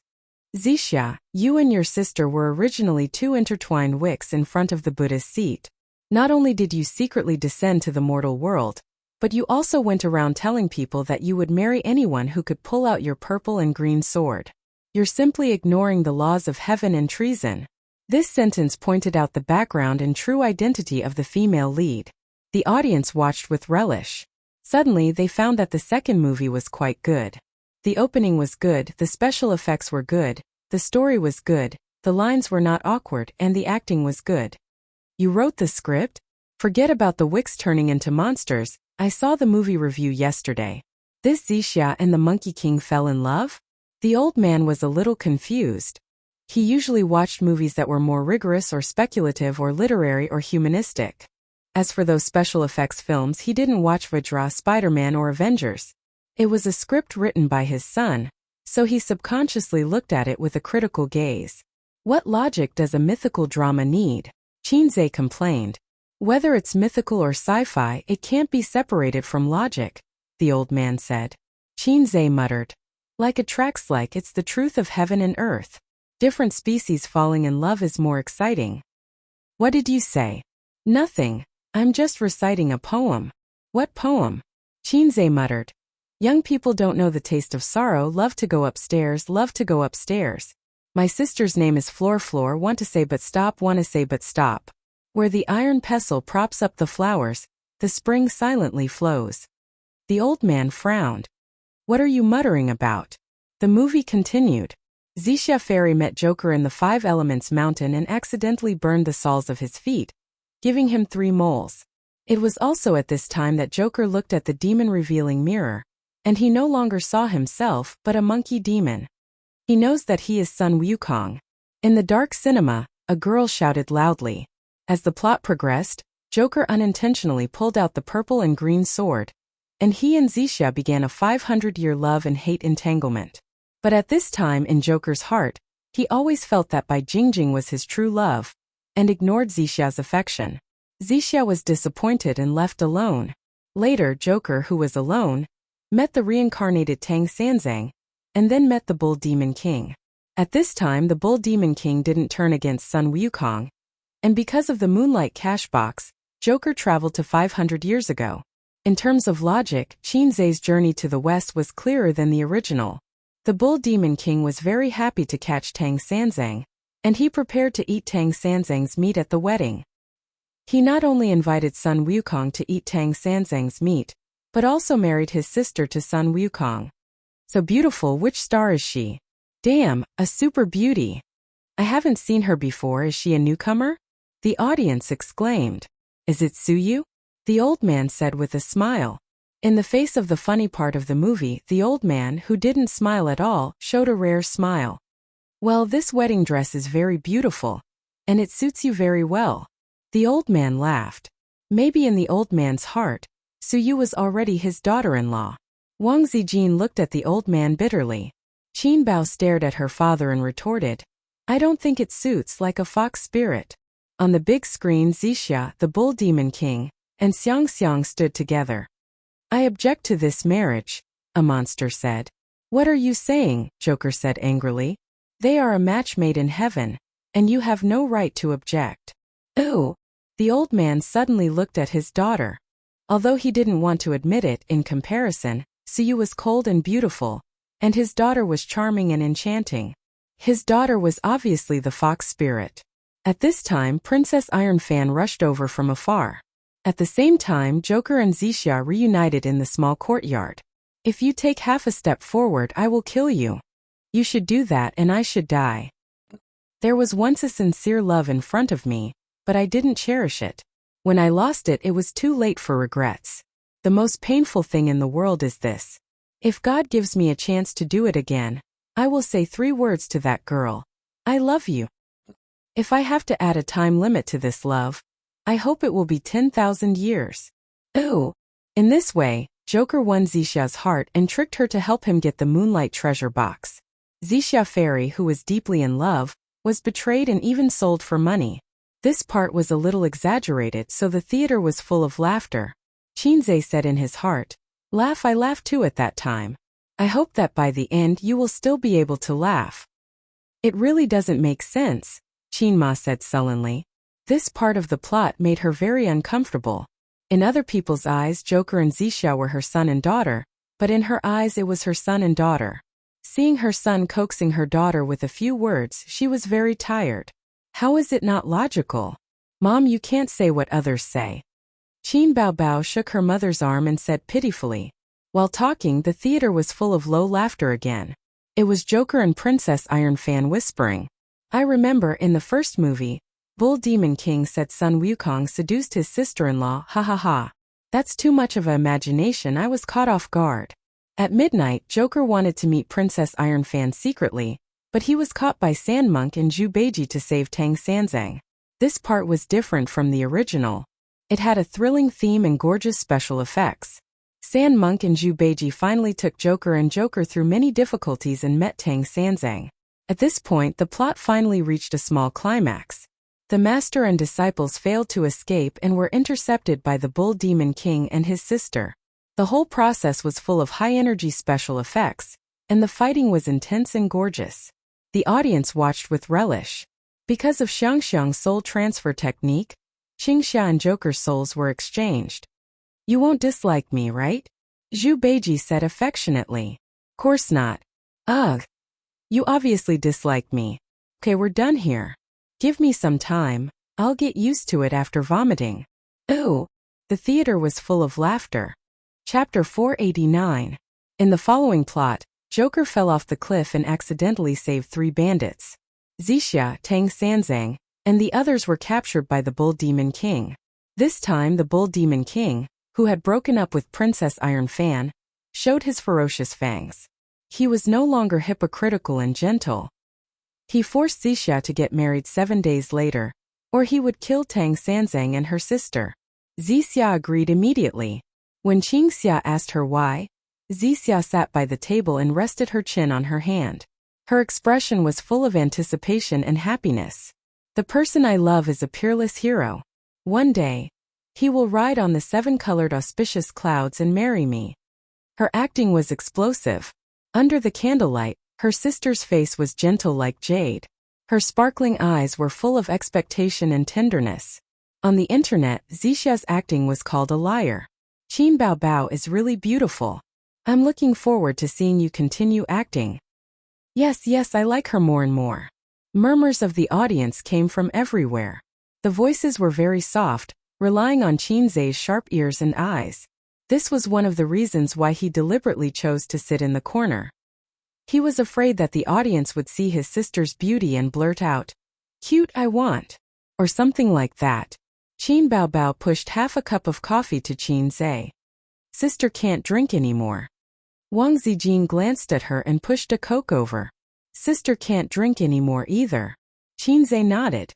Zixia, you and your sister were originally 2 intertwined wicks in front of the Buddha's seat. Not only did you secretly descend to the mortal world, but you also went around telling people that you would marry anyone who could pull out your purple and green sword. You're simply ignoring the laws of heaven and treason. This sentence pointed out the background and true identity of the female lead. The audience watched with relish. Suddenly, they found that the second movie was quite good. The opening was good, the special effects were good, the story was good, the lines were not awkward, and the acting was good. You wrote the script? Forget about the wicks turning into monsters. I saw the movie review yesterday. This Zixia and the Monkey King fell in love? The old man was a little confused. He usually watched movies that were more rigorous or speculative or literary or humanistic. As for those special effects films, he didn't watch Vajra, Spider-Man or Avengers. It was a script written by his son, so he subconsciously looked at it with a critical gaze. What logic does a mythical drama need? Qinzhe complained. Whether it's mythical or sci-fi, it can't be separated from logic, the old man said. Qinzhe muttered. Like attracts like, it's the truth of heaven and earth. Different species falling in love is more exciting. What did you say? Nothing. I'm just reciting a poem. What poem? Qinzhe muttered. Young people don't know the taste of sorrow, love to go upstairs, love to go upstairs. My sister's name is Floor, want to say but stop, want to say but stop. Where the iron pestle props up the flowers, the spring silently flows. The old man frowned. What are you muttering about? The movie continued. Zixia Fairy met Joker in the Five Elements mountain and accidentally burned the soles of his feet, giving him 3 moles. It was also at this time that Joker looked at the demon-revealing mirror, and he no longer saw himself but a monkey demon. He knows that he is Sun Wukong. In the dark cinema, a girl shouted loudly. As the plot progressed, Joker unintentionally pulled out the purple and green sword, and he and Zixia began a 500-year love and hate entanglement. But at this time in Joker's heart, he always felt that Bai Jingjing was his true love, and ignored Zixia's affection. Zixia was disappointed and left alone. Later, Joker, who was alone, met the reincarnated Tang Sanzang, and then met the Bull Demon King. At this time the Bull Demon King didn't turn against Sun Wukong, and because of the Moonlight Cash Box, Joker traveled to 500 years ago. In terms of logic, Qinzai's journey to the west was clearer than the original. The Bull Demon King was very happy to catch Tang Sanzang, and he prepared to eat Tang Sanzang's meat at the wedding. He not only invited Sun Wukong to eat Tang Sanzang's meat, but also married his sister to Sun Wukong. So beautiful, which star is she? Damn, a super beauty. I haven't seen her before, is she a newcomer? The audience exclaimed. Is it Suyu? The old man said with a smile. In the face of the funny part of the movie, the old man, who didn't smile at all, showed a rare smile. Well, this wedding dress is very beautiful, and it suits you very well. The old man laughed. Maybe in the old man's heart, Suyu was already his daughter-in-law. Wang Zijin looked at the old man bitterly. Qin Bao stared at her father and retorted, I don't think it suits like a fox spirit. On the big screen, Zixia, the Bull Demon King, and Xiang Xiang stood together. I object to this marriage, a monster said. What are you saying? Joker said angrily. They are a match made in heaven, and you have no right to object. Ooh! The old man suddenly looked at his daughter. Although he didn't want to admit it, in comparison, Suyu was cold and beautiful, and his daughter was charming and enchanting. His daughter was obviously the fox spirit. At this time, Princess Ironfan rushed over from afar. At the same time, Joker and Zixia reunited in the small courtyard. If you take half a step forward, I will kill you. You should do that and I should die. There was once a sincere love in front of me, but I didn't cherish it. When I lost it, it was too late for regrets. The most painful thing in the world is this. If God gives me a chance to do it again, I will say 3 words to that girl. I love you. If I have to add a time limit to this love, I hope it will be 10,000 years. Ooh! In this way, Joker won Zixia's heart and tricked her to help him get the Moonlight Treasure Box. Zixia Fairy, who was deeply in love, was betrayed and even sold for money. This part was a little exaggerated, so the theater was full of laughter. Qinzai said in his heart, Laugh, I laughed too at that time. I hope that by the end you will still be able to laugh. It really doesn't make sense, Qin Ma said sullenly. This part of the plot made her very uncomfortable. In other people's eyes, Joker and Zixia were her son and daughter, but in her eyes it was her son and daughter. Seeing her son coaxing her daughter with a few words, she was very tired. How is it not logical? Mom, you can't say what others say. Qin Bao Bao shook her mother's arm and said pitifully. While talking, the theater was full of low laughter again. It was Joker and Princess Ironfan whispering. I remember in the first movie, Bull Demon King said Sun Wukong seduced his sister-in-law, ha ha ha. That's too much of an imagination, I was caught off guard. At midnight, Joker wanted to meet Princess Ironfan secretly, but he was caught by Sand Monk and Zhu Beiji to save Tang Sanzang. This part was different from the original. It had a thrilling theme and gorgeous special effects. Sand Monk and Zhu Beiji finally took Joker and Joker through many difficulties and met Tang Sanzang. At this point, the plot finally reached a small climax. The master and disciples failed to escape and were intercepted by the Bull Demon King and his sister. The whole process was full of high-energy special effects, and the fighting was intense and gorgeous. The audience watched with relish. Because of Xiangxiang's soul transfer technique, Qingxia and Joker's souls were exchanged. You won't dislike me, right? Zhu Beiji said affectionately. Course not. Ugh. You obviously dislike me. Okay, we're done here. Give me some time, I'll get used to it after vomiting. Ooh. The theater was full of laughter. Chapter 489. In the following plot, Joker fell off the cliff and accidentally saved 3 bandits. Zixia, Tang Sanzang, and the others were captured by the Bull Demon King. This time the Bull Demon King, who had broken up with Princess Iron Fan, showed his ferocious fangs. He was no longer hypocritical and gentle. He forced Zixia to get married 7 days later, or he would kill Tang Sanzang and her sister. Zixia agreed immediately. When Qingxia asked her why, Zixia sat by the table and rested her chin on her hand. Her expression was full of anticipation and happiness. The person I love is a peerless hero. One day, he will ride on the 7-colored auspicious clouds and marry me. Her acting was explosive. Under the candlelight, her sister's face was gentle like jade. Her sparkling eyes were full of expectation and tenderness. On the internet, Zixia's acting was called a liar. Qin Bao Bao is really beautiful. I'm looking forward to seeing you continue acting. Yes, I like her more and more. Murmurs of the audience came from everywhere. The voices were very soft, relying on Qin Zai's sharp ears and eyes. This was one of the reasons why he deliberately chose to sit in the corner. He was afraid that the audience would see his sister's beauty and blurt out, "Cute, I want," or something like that. Qin Bao Bao pushed half a cup of coffee to Qin Zai. Sister can't drink anymore. Wang Zijin glanced at her and pushed a Coke over. Sister can't drink anymore either. Qin Zai nodded.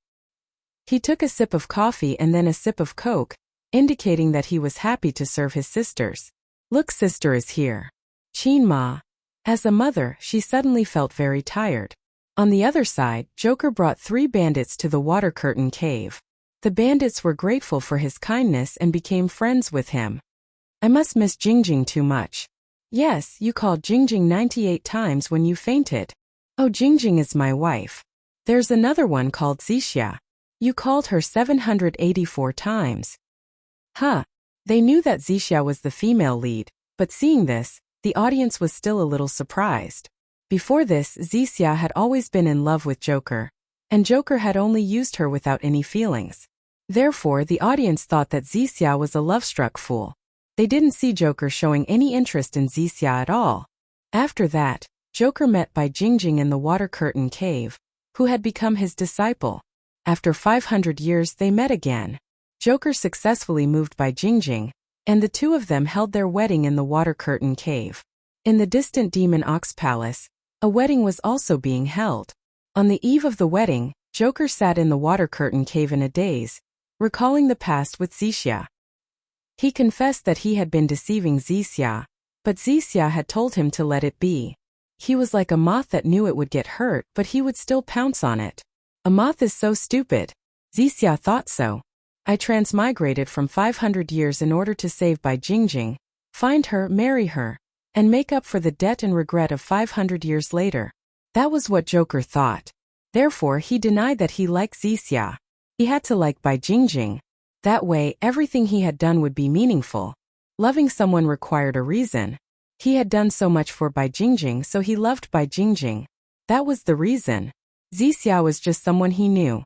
He took a sip of coffee and then a sip of Coke, indicating that he was happy to serve his sisters. Look, sister is here. Qin Ma. As a mother, she suddenly felt very tired. On the other side, Joker brought 3 bandits to the water curtain cave. The bandits were grateful for his kindness and became friends with him. I must miss Jingjing too much. Yes, you called Jingjing 98 times when you fainted. Oh, Jingjing is my wife. There's another one called Zixia. You called her 784 times. Huh. They knew that Zixia was the female lead, but seeing this, the audience was still a little surprised. Before this, Zixia had always been in love with Joker, and Joker had only used her without any feelings. Therefore, the audience thought that Zixia was a love-struck fool. They didn't see Joker showing any interest in Zixia at all. After that, Joker met Bai Jingjing in the water curtain cave, who had become his disciple. After 500 years they met again. Joker successfully moved Bai Jingjing, and the two of them held their wedding in the water curtain cave. In the distant Demon Ox Palace, a wedding was also being held. On the eve of the wedding, Joker sat in the water curtain cave in a daze, recalling the past with Zixia. He confessed that he had been deceiving Zixia, but Zixia had told him to let it be. He was like a moth that knew it would get hurt, but he would still pounce on it. A moth is so stupid. Zixia thought so. I transmigrated from 500 years in order to save Bai Jingjing, find her, marry her, and make up for the debt and regret of 500 years later. That was what Joker thought. Therefore, he denied that he liked Zixia. He had to like Bai Jingjing. That way, everything he had done would be meaningful. Loving someone required a reason. He had done so much for Bai Jingjing, so he loved Bai Jingjing. That was the reason. Zixia was just someone he knew.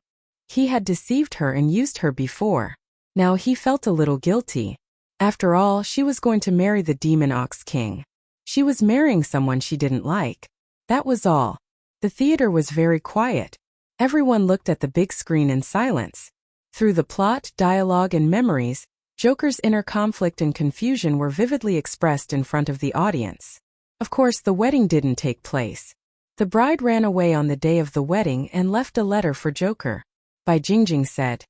He had deceived her and used her before. Now he felt a little guilty. After all, she was going to marry the Demon Ox King. She was marrying someone she didn't like. That was all. The theater was very quiet. Everyone looked at the big screen in silence. Through the plot, dialogue, and memories, Joker's inner conflict and confusion were vividly expressed in front of the audience. Of course, the wedding didn't take place. The bride ran away on the day of the wedding and left a letter for Joker. Bai Jingjing said,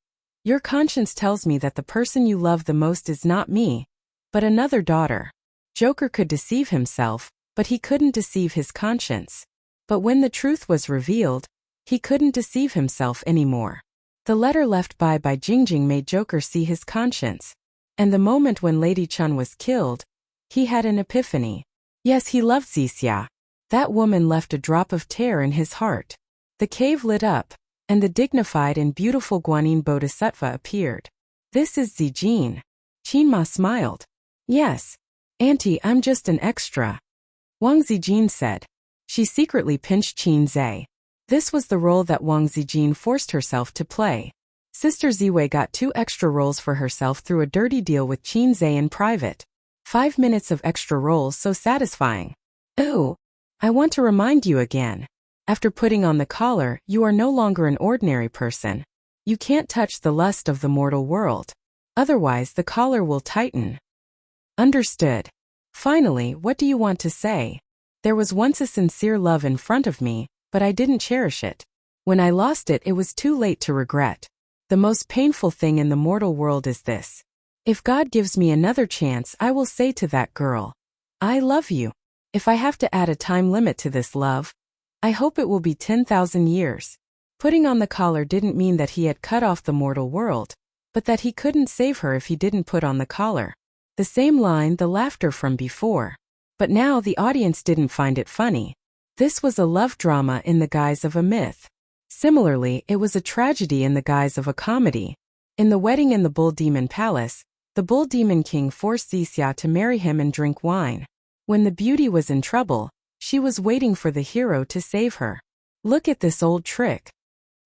"Your conscience tells me that the person you love the most is not me, but another daughter." Joker could deceive himself, but he couldn't deceive his conscience. But when the truth was revealed, he couldn't deceive himself anymore. The letter left by Bai Jingjing made Joker see his conscience. And the moment when Lady Chun was killed, he had an epiphany. Yes, he loved Zixia. That woman left a drop of tear in his heart. The cave lit up, and the dignified and beautiful Guanyin Bodhisattva appeared. "This is Zijin." Qin Ma smiled. "Yes. Auntie, I'm just an extra," Wang Zijin said. She secretly pinched Qin Zai. This was the role that Wang Zijin forced herself to play. Sister Ziwei got 2 extra roles for herself through a dirty deal with Qin Zai in private. 5 minutes of extra roles, so satisfying. Ooh. I want to remind you again. After putting on the collar, you are no longer an ordinary person. You can't touch the lust of the mortal world. Otherwise, the collar will tighten. Understood. Finally, what do you want to say? There was once a sincere love in front of me, but I didn't cherish it. When I lost it, it was too late to regret. The most painful thing in the mortal world is this. If God gives me another chance, I will say to that girl, I love you. If I have to add a time limit to this love, I hope it will be 10,000 years. Putting on the collar didn't mean that he had cut off the mortal world, but that he couldn't save her if he didn't put on the collar. The same line, the laughter from before. But now the audience didn't find it funny. This was a love drama in the guise of a myth. Similarly, it was a tragedy in the guise of a comedy. In the wedding in the Bull Demon Palace, the Bull Demon King forced Xixia to marry him and drink wine. When the beauty was in trouble, she was waiting for the hero to save her. Look at this old trick.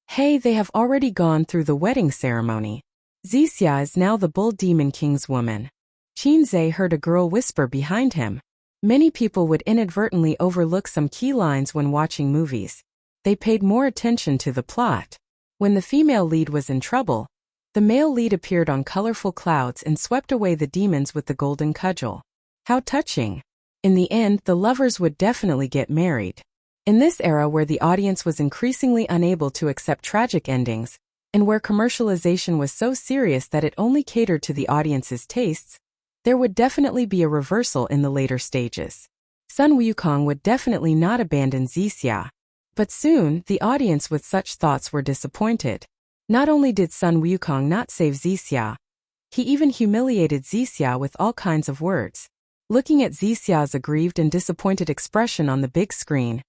Hey, they have already gone through the wedding ceremony. Xixia is now the Bull Demon King's woman. Qinzhe heard a girl whisper behind him. Many people would inadvertently overlook some key lines when watching movies. They paid more attention to the plot. When the female lead was in trouble, the male lead appeared on colorful clouds and swept away the demons with the golden cudgel. How touching. In the end, the lovers would definitely get married. In this era where the audience was increasingly unable to accept tragic endings, and where commercialization was so serious that it only catered to the audience's tastes, there would definitely be a reversal in the later stages. Sun Wukong would definitely not abandon Xixia. But soon, the audience with such thoughts were disappointed. Not only did Sun Wukong not save Xixia, he even humiliated Xixia with all kinds of words. Looking at Xixia's aggrieved and disappointed expression on the big screen,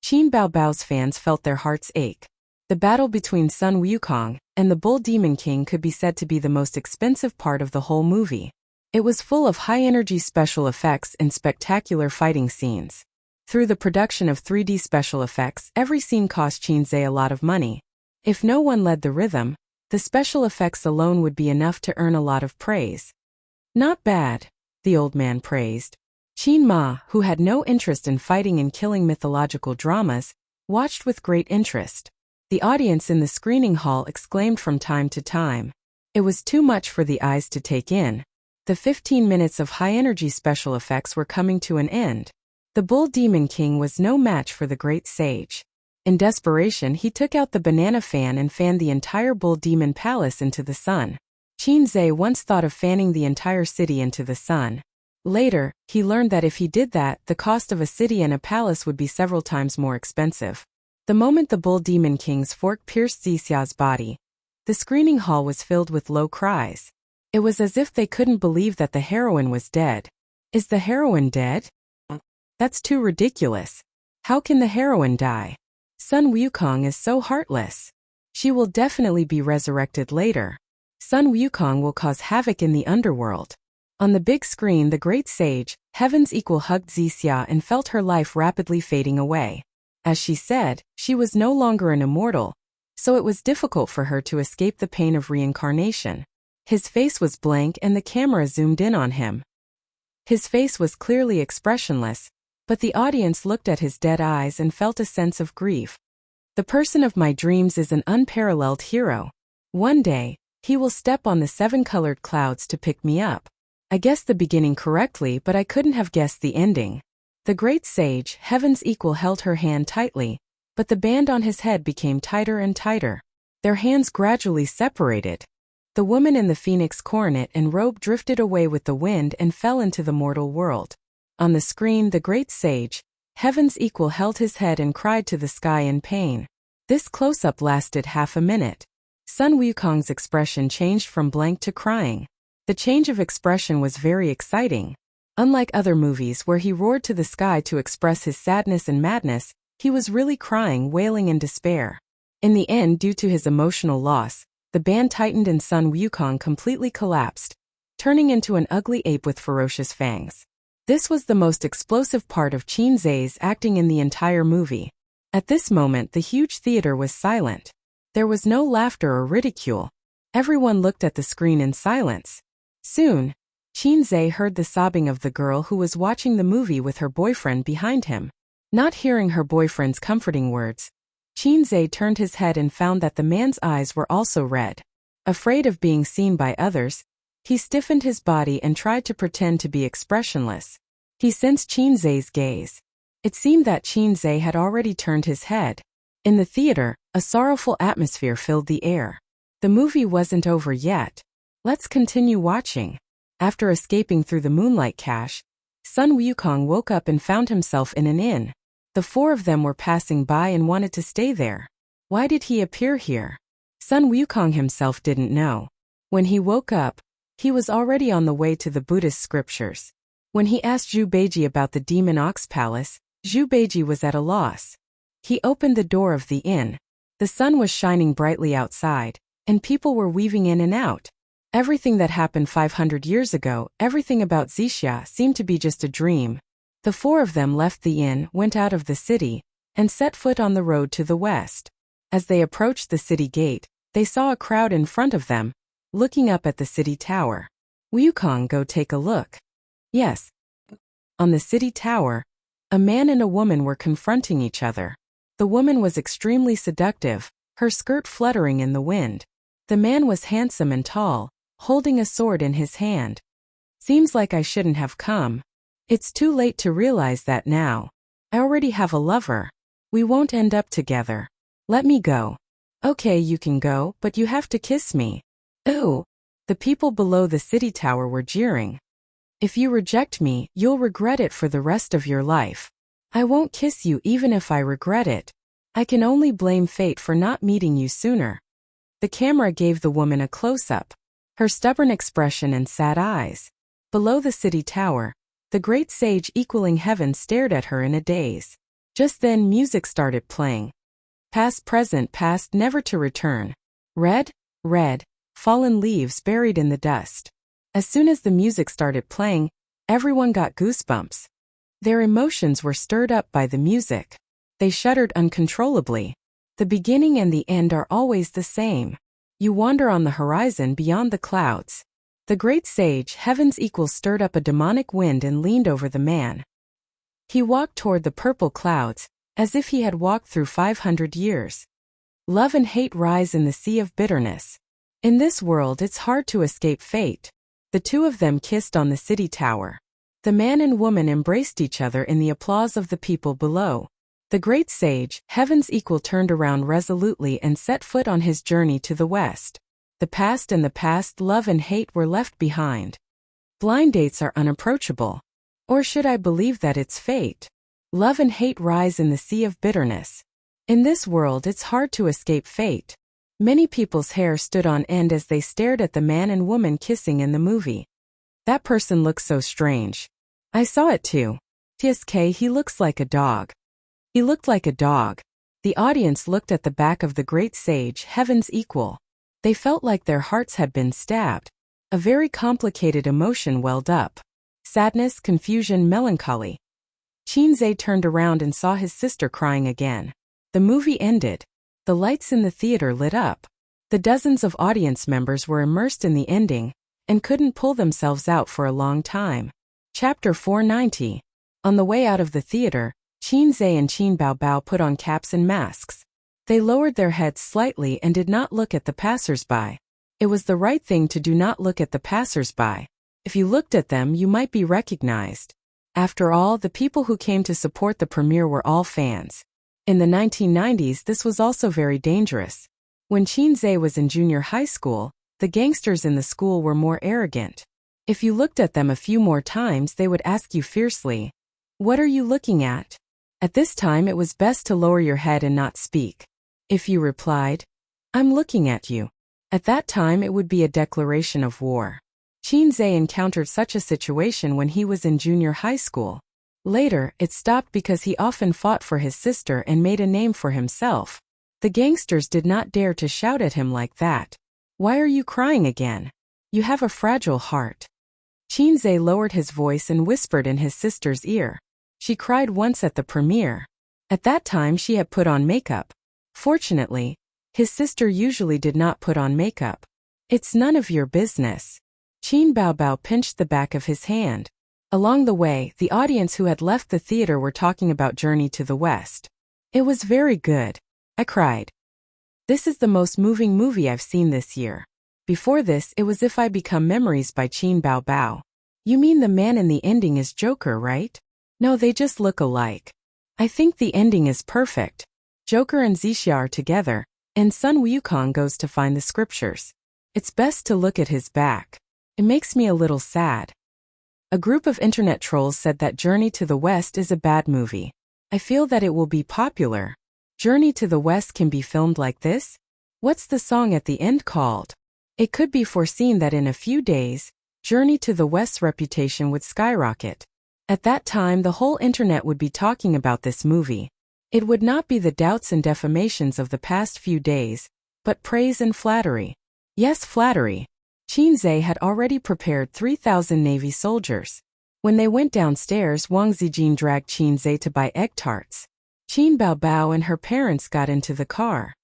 Qin Baobao's fans felt their hearts ache. The battle between Sun Wukong and the Bull Demon King could be said to be the most expensive part of the whole movie. It was full of high-energy special effects and spectacular fighting scenes. Through the production of 3D special effects, every scene cost Qinzhe a lot of money. If no one led the rhythm, the special effects alone would be enough to earn a lot of praise. Not bad, the old man praised. Qin Ma, who had no interest in fighting and killing mythological dramas, watched with great interest. The audience in the screening hall exclaimed from time to time. It was too much for the eyes to take in. The 15 minutes of high-energy special effects were coming to an end. The Bull Demon King was no match for the great sage. In desperation, he took out the banana fan and fanned the entire Bull Demon Palace into the sun. Qinzhe once thought of fanning the entire city into the sun. Later, he learned that if he did that, the cost of a city and a palace would be several times more expensive. The moment the Bull Demon King's fork pierced Xixia's body, the screening hall was filled with low cries. It was as if they couldn't believe that the heroine was dead. Is the heroine dead? That's too ridiculous. How can the heroine die? Sun Wukong is so heartless. She will definitely be resurrected later. Sun Wukong will cause havoc in the underworld. On the big screen, the great sage, Heaven's Equal, hugged Xixia and felt her life rapidly fading away. As she said, she was no longer an immortal, so it was difficult for her to escape the pain of reincarnation. His face was blank and the camera zoomed in on him. His face was clearly expressionless, but the audience looked at his dead eyes and felt a sense of grief. The person of my dreams is an unparalleled hero. One day, he will step on the 7-colored clouds to pick me up. I guessed the beginning correctly, but I couldn't have guessed the ending. The great sage, Heaven's Equal, held her hand tightly, but the band on his head became tighter and tighter. Their hands gradually separated. The woman in the phoenix coronet and robe drifted away with the wind and fell into the mortal world. On the screen, the great sage, Heaven's Equal, held his head and cried to the sky in pain. This close-up lasted half a minute. Sun Wukong's expression changed from blank to crying. The change of expression was very exciting. Unlike other movies where he roared to the sky to express his sadness and madness, he was really crying, wailing in despair. In the end, due to his emotional loss, the band tightened and Sun Wukong completely collapsed, turning into an ugly ape with ferocious fangs. This was the most explosive part of Qinzhe's acting in the entire movie. At this moment, the huge theater was silent. There was no laughter or ridicule. Everyone looked at the screen in silence. Soon, Qinzhe heard the sobbing of the girl who was watching the movie with her boyfriend behind him. Not hearing her boyfriend's comforting words, Qinze turned his head and found that the man's eyes were also red. Afraid of being seen by others, he stiffened his body and tried to pretend to be expressionless. He sensed Qinze's gaze. It seemed that Qinze had already turned his head. In the theater, a sorrowful atmosphere filled the air. The movie wasn't over yet. Let's continue watching. After escaping through the moonlight cache, Sun Wukong woke up and found himself in an inn. The four of them were passing by and wanted to stay there. Why did he appear here? Sun Wukong himself didn't know. When he woke up, he was already on the way to the Buddhist scriptures. When he asked Zhu Beiji about the Demon Ox Palace, Zhu Beiji was at a loss. He opened the door of the inn. The sun was shining brightly outside, and people were weaving in and out. Everything that happened 500 years ago, everything about Xixia seemed to be just a dream. The four of them left the inn, went out of the city, and set foot on the road to the west. As they approached the city gate, they saw a crowd in front of them, looking up at the city tower. Wukong, go take a look. Yes. On the city tower, a man and a woman were confronting each other. The woman was extremely seductive, her skirt fluttering in the wind. The man was handsome and tall, holding a sword in his hand. Seems like I shouldn't have come. It's too late to realize that now. I already have a lover. We won't end up together. Let me go. Okay, you can go, but you have to kiss me. Ooh. The people below the city tower were jeering. If you reject me, you'll regret it for the rest of your life. I won't kiss you even if I regret it. I can only blame fate for not meeting you sooner. The camera gave the woman a close-up. Her stubborn expression and sad eyes. Below the city tower, the great sage equaling heaven stared at her in a daze. Just then music started playing. Past, present, past, never to return. Red, red, fallen leaves buried in the dust. As soon as the music started playing, everyone got goosebumps. Their emotions were stirred up by the music. They shuddered uncontrollably. The beginning and the end are always the same. You wander on the horizon beyond the clouds. The great sage, heaven's equal, stirred up a demonic wind and leaned over the man. He walked toward the purple clouds, as if he had walked through 500 years. Love and hate rise in the sea of bitterness. In this world it's hard to escape fate. The two of them kissed on the city tower. The man and woman embraced each other in the applause of the people below. The great sage, heaven's equal, turned around resolutely and set foot on his journey to the west. The past and the past, love and hate, were left behind. Blind dates are unapproachable. Or should I believe that it's fate? Love and hate rise in the sea of bitterness. In this world it's hard to escape fate. Many people's hair stood on end as they stared at the man and woman kissing in the movie. That person looks so strange. I saw it too. TSK, he looks like a dog. He looked like a dog. The audience looked at the back of the great sage, heaven's equal. They felt like their hearts had been stabbed. A very complicated emotion welled up. Sadness, confusion, melancholy. Qinze turned around and saw his sister crying again. The movie ended. The lights in the theater lit up. The dozens of audience members were immersed in the ending and couldn't pull themselves out for a long time. Chapter 490. On the way out of the theater, Qinze and Qin Baobao put on caps and masks. They lowered their heads slightly and did not look at the passers-by. It was the right thing to do not look at the passers-by. If you looked at them, you might be recognized. After all, the people who came to support the premiere were all fans. In the 1990s, this was also very dangerous. When Qinze was in junior high school, the gangsters in the school were more arrogant. If you looked at them a few more times, they would ask you fiercely, "What are you looking at?" At this time, it was best to lower your head and not speak. If you replied, "I'm looking at you," at that time it would be a declaration of war. Qinze encountered such a situation when he was in junior high school. Later, it stopped because he often fought for his sister and made a name for himself. The gangsters did not dare to shout at him like that. "Why are you crying again? You have a fragile heart." Qinze lowered his voice and whispered in his sister's ear. She cried once at the premiere. At that time she had put on makeup. Fortunately, his sister usually did not put on makeup. "It's none of your business." Qin Baobao pinched the back of his hand. Along the way, the audience who had left the theater were talking about Journey to the West. It was very good. I cried. This is the most moving movie I've seen this year. Before this, it was If I Become Memories by Qin Bao Bao. You mean the man in the ending is Joker, right? No, they just look alike. I think the ending is perfect. Joker and Zixia are together, and Sun Wukong goes to find the scriptures. It's best to look at his back. It makes me a little sad. A group of internet trolls said that Journey to the West is a bad movie. I feel that it will be popular. Journey to the West can be filmed like this? What's the song at the end called? It could be foreseen that in a few days, Journey to the West's reputation would skyrocket. At that time, the whole internet would be talking about this movie. It would not be the doubts and defamations of the past few days, but praise and flattery. Yes, flattery. Qin Zhe had already prepared 3,000 Navy soldiers. When they went downstairs, Wang Zijin dragged Qin Zhe to buy egg tarts. Qin Bao Bao and her parents got into the car.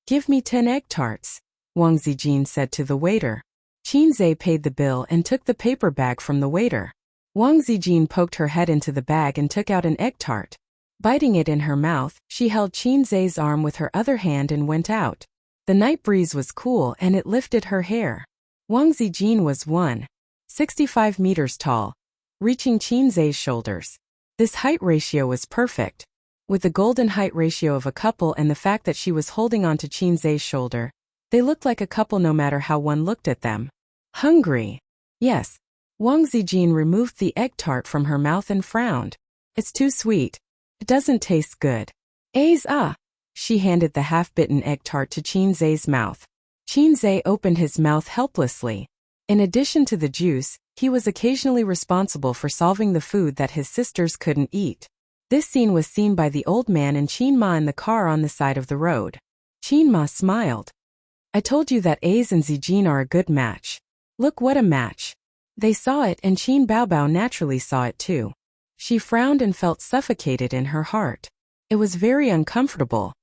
Give me 10 egg tarts, Wang Zijin said to the waiter. Qin Zhe paid the bill and took the paper bag from the waiter. Wang Zijin poked her head into the bag and took out an egg tart. Biting it in her mouth, she held Qin Zhe's arm with her other hand and went out. The night breeze was cool and it lifted her hair. Wang Zijin was 1.65 meters tall, reaching Qin Zhe's shoulders. This height ratio was perfect. With the golden height ratio of a couple and the fact that she was holding onto Qin Zhe's shoulder, they looked like a couple no matter how one looked at them. Hungry? Yes. Wang Zijin removed the egg tart from her mouth and frowned. It's too sweet. It doesn't taste good. She handed the half-bitten egg tart to Qin Zhe's mouth. Qin Zhe opened his mouth helplessly. In addition to the juice, he was occasionally responsible for solving the food that his sisters couldn't eat. This scene was seen by the old man and Qin Ma in the car on the side of the road. Qin Ma smiled. I told you that A's and Zijin are a good match. Look what a match. They saw it and Qin Bao Bao naturally saw it too. She frowned and felt suffocated in her heart. It was very uncomfortable.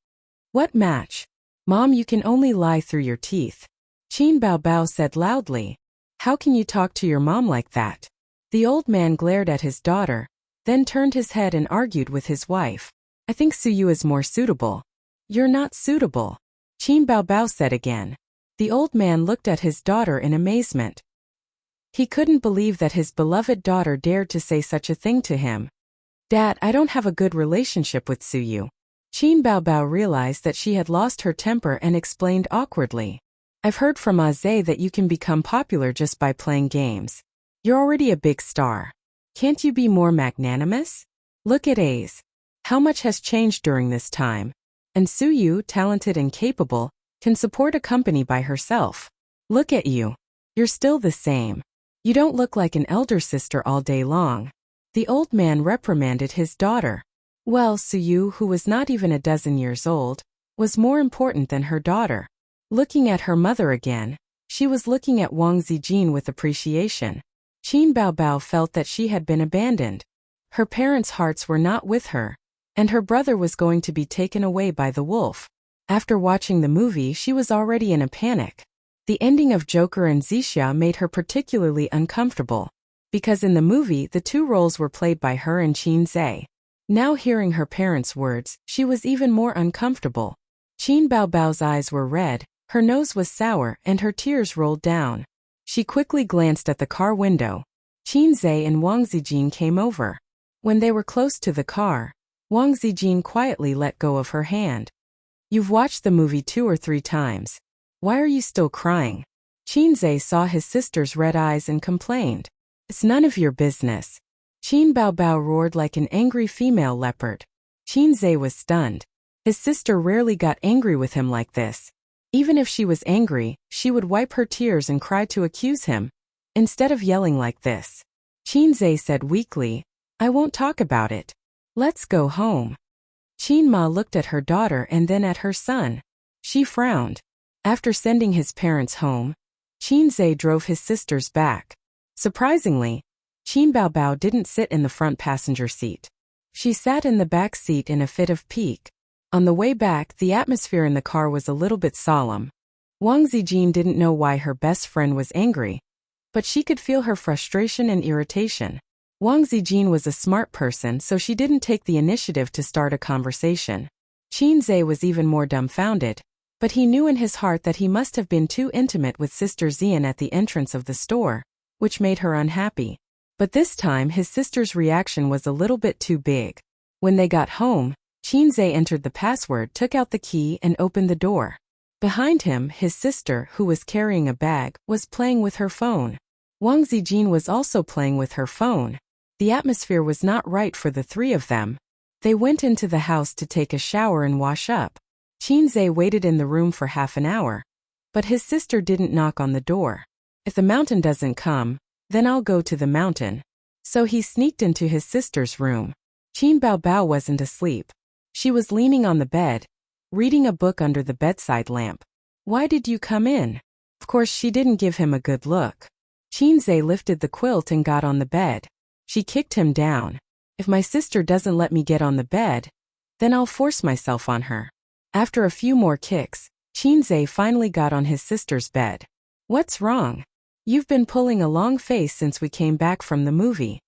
What match? Mom, you can only lie through your teeth. Qin Bao Bao said loudly. How can you talk to your mom like that? The old man glared at his daughter, then turned his head and argued with his wife. I think Suyu is more suitable. You're not suitable, Qin Bao Bao said again. The old man looked at his daughter in amazement. He couldn't believe that his beloved daughter dared to say such a thing to him. Dad, I don't have a good relationship with Suyu. Qin Bao Bao realized that she had lost her temper and explained awkwardly. I've heard from Aze that you can become popular just by playing games. You're already a big star. Can't you be more magnanimous? Look at Aze. How much has changed during this time? And Suyu, talented and capable, can support a company by herself. Look at you. You're still the same. You don't look like an elder sister all day long. The old man reprimanded his daughter. Well, Suyu, who was not even a dozen years old, was more important than her daughter. Looking at her mother again, she was looking at Wang Zijin with appreciation. Qin Bao Bao felt that she had been abandoned. Her parents' hearts were not with her, and her brother was going to be taken away by the wolf. After watching the movie, she was already in a panic. The ending of Joker and Zixia made her particularly uncomfortable, because in the movie the two roles were played by her and Qin Zhe. Now hearing her parents' words, she was even more uncomfortable. Qin Bao Bao's eyes were red, her nose was sour, and her tears rolled down. She quickly glanced at the car window. Qin Zhe and Wang Zijin came over. When they were close to the car, Wang Zijin quietly let go of her hand. You've watched the movie 2 or 3 times. Why are you still crying? Qin Zhe saw his sister's red eyes and complained. It's none of your business. Qin Bao Bao roared like an angry female leopard. Qin Zhe was stunned. His sister rarely got angry with him like this. Even if she was angry, she would wipe her tears and cry to accuse him, instead of yelling like this. Qin Zhe said weakly, I won't talk about it. Let's go home. Qin Ma looked at her daughter and then at her son. She frowned. After sending his parents home, Qin Zhe drove his sisters back. Surprisingly, Qin Bao Bao didn't sit in the front passenger seat. She sat in the back seat in a fit of pique. On the way back, the atmosphere in the car was a little bit solemn. Wang Zijin didn't know why her best friend was angry, but she could feel her frustration and irritation. Wang Zijin was a smart person, so she didn't take the initiative to start a conversation. Qin Zhe was even more dumbfounded, but he knew in his heart that he must have been too intimate with Sister Xian at the entrance of the store, which made her unhappy. But this time his sister's reaction was a little bit too big. When they got home, Qin Zhe entered the password, took out the key, and opened the door. Behind him, his sister, who was carrying a bag, was playing with her phone. Wang Zijin was also playing with her phone. The atmosphere was not right for the three of them. They went into the house to take a shower and wash up. Qin Zhe waited in the room for half an hour. But his sister didn't knock on the door. If the mountain doesn't come, then I'll go to the mountain. So he sneaked into his sister's room. Qin Baobao wasn't asleep. She was leaning on the bed, reading a book under the bedside lamp. Why did you come in? Of course she didn't give him a good look. Qin Zhe lifted the quilt and got on the bed. She kicked him down. If my sister doesn't let me get on the bed, then I'll force myself on her. After a few more kicks, Qin Zhe finally got on his sister's bed. What's wrong? You've been pulling a long face since we came back from the movie.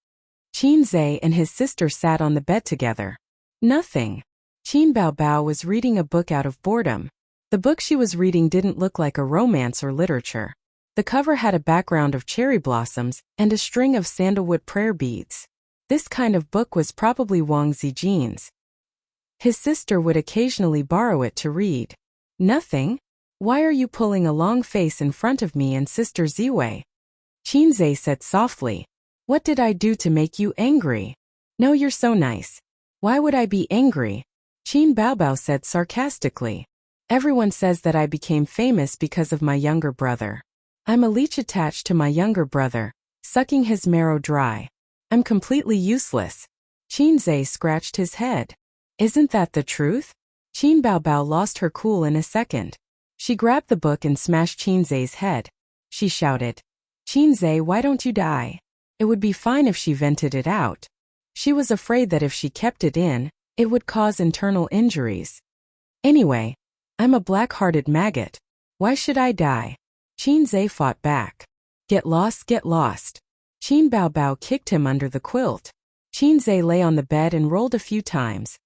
Qin Zhe and his sister sat on the bed together. Nothing. Qin Baobao was reading a book out of boredom. The book she was reading didn't look like a romance or literature. The cover had a background of cherry blossoms and a string of sandalwood prayer beads. This kind of book was probably Wang Zijin's. His sister would occasionally borrow it to read. Nothing? Why are you pulling a long face in front of me and Sister Ziwei? Qin Zhe said softly. What did I do to make you angry? No, you're so nice. Why would I be angry? Qin Baobao said sarcastically. Everyone says that I became famous because of my younger brother. I'm a leech attached to my younger brother, sucking his marrow dry. I'm completely useless. Qin Zhe scratched his head. Isn't that the truth? Qin Baobao lost her cool in a second. She grabbed the book and smashed Qin Zhe's head. She shouted, Qin Zhe, why don't you die? It would be fine if she vented it out. She was afraid that if she kept it in, it would cause internal injuries. Anyway, I'm a black-hearted maggot. Why should I die? Qin Zhe fought back. Get lost, get lost. Qin Baobao kicked him under the quilt. Qin Zhe lay on the bed and rolled a few times.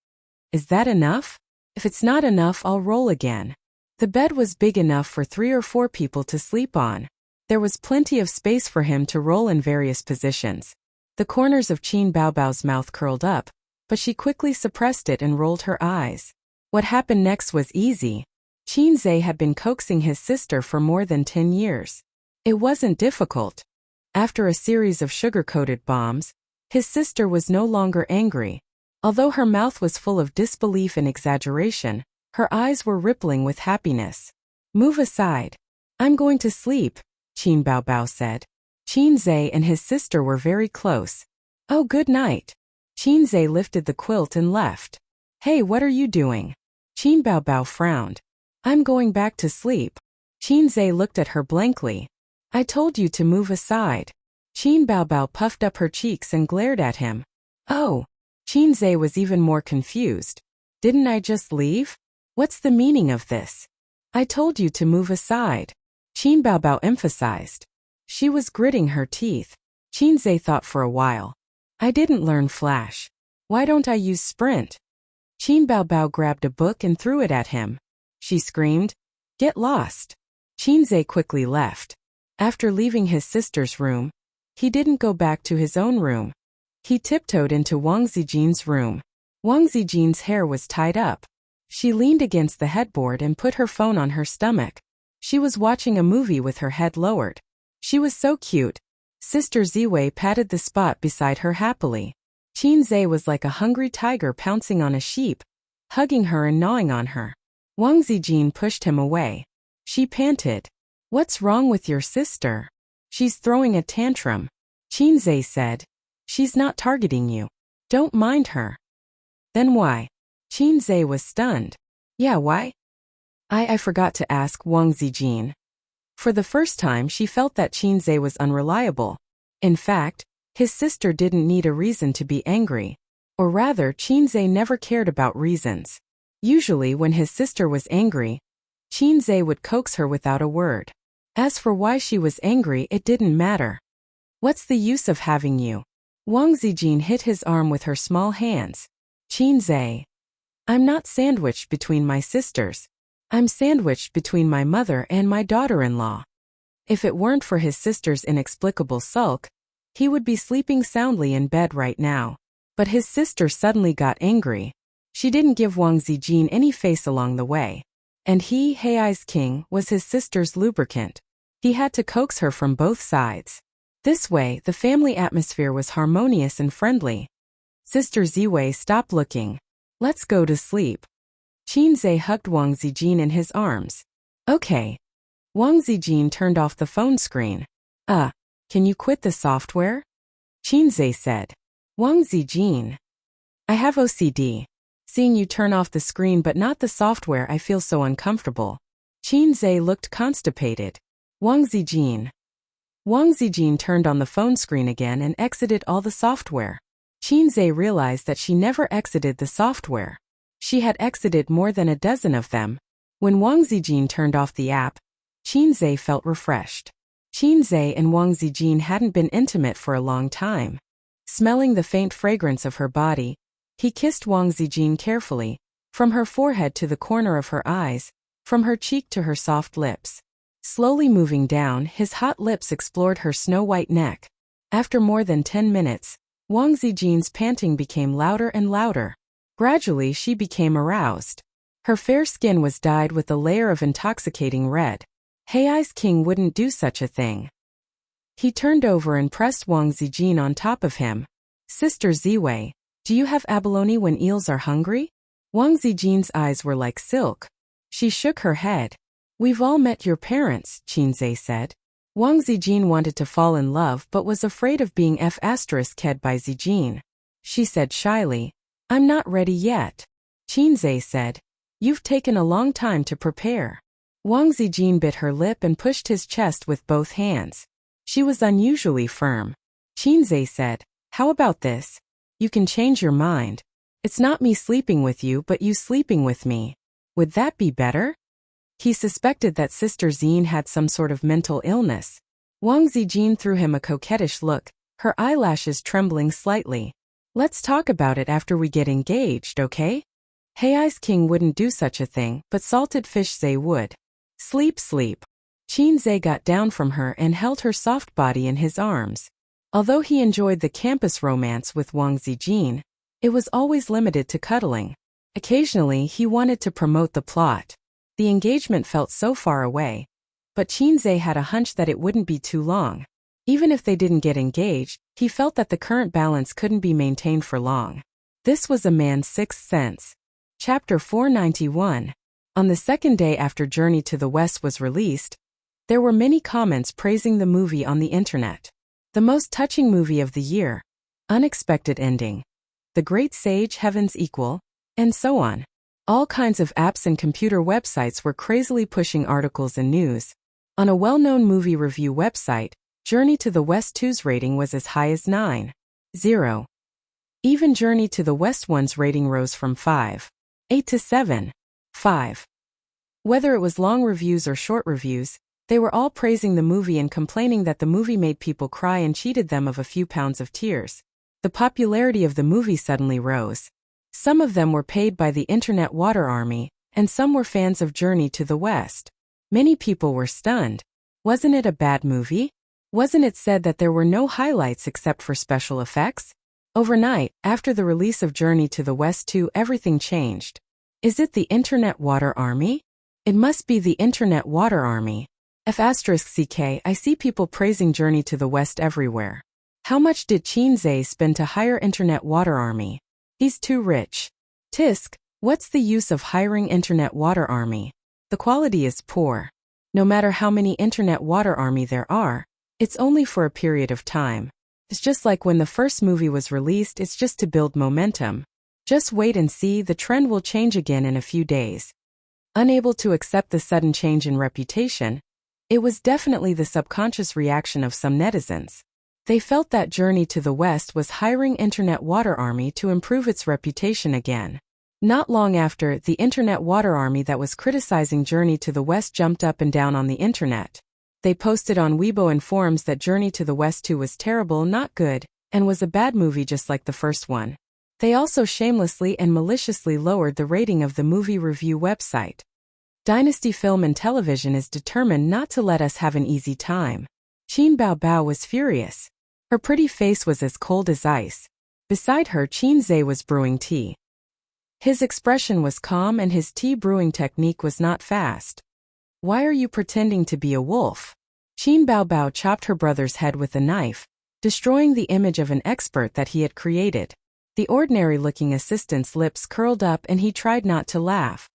Is that enough? If it's not enough, I'll roll again. The bed was big enough for 3 or 4 people to sleep on. There was plenty of space for him to roll in various positions. The corners of Qin Baobao's mouth curled up, but she quickly suppressed it and rolled her eyes. What happened next was easy. Qin Zhe had been coaxing his sister for more than 10 years. It wasn't difficult. After a series of sugar-coated bombs, his sister was no longer angry. Although her mouth was full of disbelief and exaggeration, her eyes were rippling with happiness. Move aside. I'm going to sleep, Qin Baobao said. Qin Zhe and his sister were very close. Oh, good night. Qin Zhe lifted the quilt and left. Hey, what are you doing? Qin Baobao frowned. I'm going back to sleep. Qin Zhe looked at her blankly. I told you to move aside. Qin Baobao puffed up her cheeks and glared at him. Oh. Qin Zhe was even more confused. Didn't I just leave? What's the meaning of this? I told you to move aside. Qin Baobao emphasized. She was gritting her teeth. Qin Zhe thought for a while. I didn't learn Flash. Why don't I use Sprint? Qin Baobao grabbed a book and threw it at him. She screamed, Get lost. Qin Zhe quickly left. After leaving his sister's room, he didn't go back to his own room. He tiptoed into Wang Zijin's room. Wang Zijin's hair was tied up. She leaned against the headboard and put her phone on her stomach. She was watching a movie with her head lowered. She was so cute. Sister Ziwei patted the spot beside her happily. Qin Zhe was like a hungry tiger pouncing on a sheep, hugging her and gnawing on her. Wang Zijin pushed him away. She panted. What's wrong with your sister? She's throwing a tantrum. Qin Zhe said. She's not targeting you. Don't mind her. Then why? Qin Zhe was stunned. Yeah, why? I forgot to ask Wang Zijin. For the first time she felt that Qin Zhe was unreliable. In fact, his sister didn't need a reason to be angry. Or rather, Qin Zhe never cared about reasons. Usually when his sister was angry, Qin Zhe would coax her without a word. As for why she was angry, it didn't matter. What's the use of having you? Wang Zijin hit his arm with her small hands. Qin Zhe. I'm not sandwiched between my sisters. I'm sandwiched between my mother and my daughter-in-law. If it weren't for his sister's inexplicable sulk, he would be sleeping soundly in bed right now. But his sister suddenly got angry. She didn't give Wang Zijin any face along the way. And he, Hei's king, was his sister's lubricant. He had to coax her from both sides. This way, the family atmosphere was harmonious and friendly. Sister Ziwei, stop looking. Let's go to sleep. Qin Zhe hugged Wang Zijin in his arms. Okay. Wang Zijin turned off the phone screen. Can you quit the software? Qin Zhe said. Wang Zijin. I have OCD. Seeing you turn off the screen but not the software, I feel so uncomfortable. Qin Zhe looked constipated. Wang Zijin. Wang Zijin turned on the phone screen again and exited all the software. Qin Zhe realized that she never exited the software. She had exited more than a dozen of them. When Wang Zijin turned off the app, Qin Zhe felt refreshed. Qin Zhe and Wang Zijin hadn't been intimate for a long time. Smelling the faint fragrance of her body, he kissed Wang Zijin carefully, from her forehead to the corner of her eyes, from her cheek to her soft lips. Slowly moving down, his hot lips explored her snow-white neck. After more than 10 minutes, Wang Zijin's panting became louder and louder. Gradually she became aroused. Her fair skin was dyed with a layer of intoxicating red. Hei's king wouldn't do such a thing. He turned over and pressed Wang Zijin on top of him. Sister Ziwei, do you have abalone when eels are hungry? Wang Zijin's eyes were like silk. She shook her head. We've all met your parents, Qin Zhe said. Wang Zijin wanted to fall in love but was afraid of being f***ed by Zijin. She said shyly, I'm not ready yet. Qin Zhe said, you've taken a long time to prepare. Wang Zijin bit her lip and pushed his chest with both hands. She was unusually firm. Qin Zhe said, how about this? You can change your mind. It's not me sleeping with you but you sleeping with me. Would that be better? He suspected that Sister Zine had some sort of mental illness. Wang Zijin threw him a coquettish look, her eyelashes trembling slightly. Let's talk about it after we get engaged, okay? Hei's king wouldn't do such a thing, but Salted Fish Zhe would. Sleep, sleep. Qin Zhe got down from her and held her soft body in his arms. Although he enjoyed the campus romance with Wang Zijin, it was always limited to cuddling. Occasionally he wanted to promote the plot. The engagement felt so far away, but Qin Zhe had a hunch that it wouldn't be too long. Even if they didn't get engaged, he felt that the current balance couldn't be maintained for long. This was a man's sixth sense. Chapter 491. On the second day after Journey to the West was released, there were many comments praising the movie on the internet. The most touching movie of the year, unexpected ending, the great sage heaven's equal, and so on. All kinds of apps and computer websites were crazily pushing articles and news. On a well-known movie review website, Journey to the West 2's rating was as high as 9.0. Even Journey to the West 1's rating rose from 5.8 to 7.5. Whether it was long reviews or short reviews, they were all praising the movie and complaining that the movie made people cry and cheated them of a few pounds of tears. The popularity of the movie suddenly rose. Some of them were paid by the Internet Water Army, and some were fans of Journey to the West. Many people were stunned. Wasn't it a bad movie? Wasn't it said that there were no highlights except for special effects? Overnight, after the release of Journey to the West 2, everything changed. Is it the Internet Water Army? It must be the Internet Water Army. F***ck, I see people praising Journey to the West everywhere. How much did Qin Zhe spend to hire Internet Water Army? He's too rich. Tisk, what's the use of hiring Internet Water Army? The quality is poor. No matter how many Internet Water Army there are, it's only for a period of time. It's just like when the first movie was released, it's just to build momentum. Just wait and see, the trend will change again in a few days. Unable to accept the sudden change in reputation, it was definitely the subconscious reaction of some netizens. They felt that Journey to the West was hiring Internet Water Army to improve its reputation again. Not long after, the Internet Water Army that was criticizing Journey to the West jumped up and down on the internet. They posted on Weibo and forums that Journey to the West 2 was terrible, not good, and was a bad movie just like the first one. They also shamelessly and maliciously lowered the rating of the movie review website. Dynasty Film and Television is determined not to let us have an easy time. Qin Baobao was furious. Her pretty face was as cold as ice. Beside her, Qin Zhe was brewing tea. His expression was calm and his tea brewing technique was not fast. "Why are you pretending to be a wolf?" Qin Baobao chopped her brother's head with a knife, destroying the image of an expert that he had created. The ordinary-looking assistant's lips curled up and he tried not to laugh.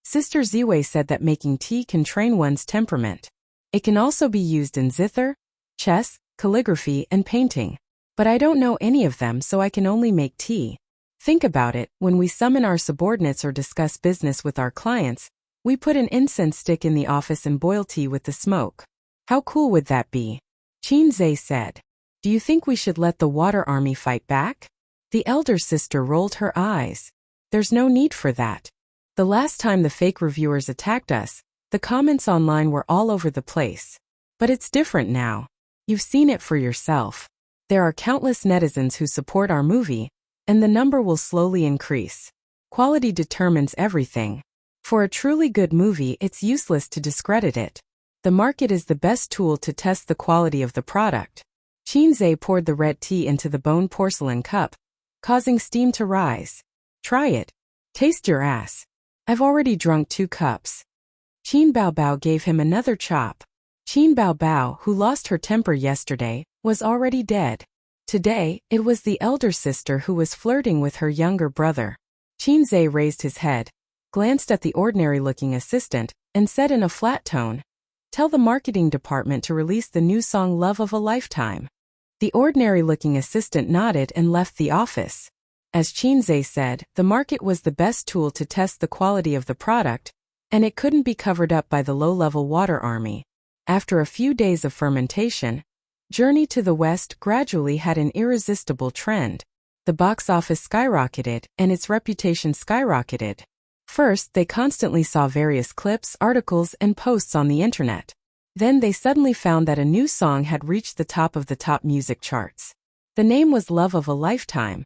Sister Ziwei said that making tea can train one's temperament. It can also be used in zither, chess, calligraphy, and painting. But I don't know any of them, so I can only make tea. Think about it, when we summon our subordinates or discuss business with our clients, we put an incense stick in the office and boil tea with the smoke. How cool would that be? Qin Zhe said. Do you think we should let the water army fight back? The elder sister rolled her eyes. There's no need for that. The last time the fake reviewers attacked us, the comments online were all over the place. But it's different now. You've seen it for yourself. There are countless netizens who support our movie, and the number will slowly increase. Quality determines everything. For a truly good movie, it's useless to discredit it. The market is the best tool to test the quality of the product. Qin Zhe poured the red tea into the bone porcelain cup, causing steam to rise. Try it. Taste your ass. I've already drunk 2 cups. Qin Baobao gave him another chop. Qin Baobao, who lost her temper yesterday, was already dead. Today, it was the elder sister who was flirting with her younger brother. Qin Zhe raised his head, glanced at the ordinary-looking assistant, and said in a flat tone, "Tell the marketing department to release the new song Love of a Lifetime." The ordinary-looking assistant nodded and left the office. As Qin Zhe said, the market was the best tool to test the quality of the product, and it couldn't be covered up by the low-level water army. After a few days of fermentation, Journey to the West gradually had an irresistible trend. The box office skyrocketed, and its reputation skyrocketed. First, they constantly saw various clips, articles, and posts on the internet. Then they suddenly found that a new song had reached the top of the top music charts. The name was Love of a Lifetime,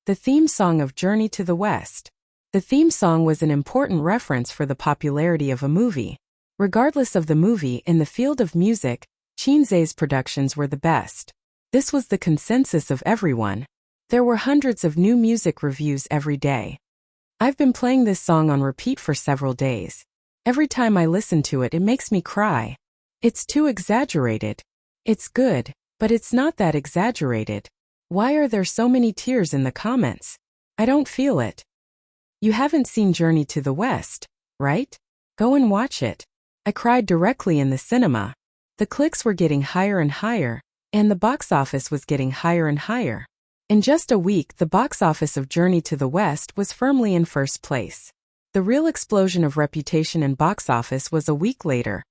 the theme song of Journey to the West. The theme song was an important reference for the popularity of a movie. Regardless of the movie, in the field of music, Qin Zhe's productions were the best. This was the consensus of everyone. There were hundreds of new music reviews every day. I've been playing this song on repeat for several days. Every time I listen to it, it makes me cry. It's too exaggerated. It's good, but it's not that exaggerated. Why are there so many tears in the comments? I don't feel it. You haven't seen Journey to the West, right? Go and watch it. I cried directly in the cinema. The clicks were getting higher and higher, and the box office was getting higher and higher. In just a week, the box office of Journey to the West was firmly in first place. The real explosion of reputation and box office was a week later,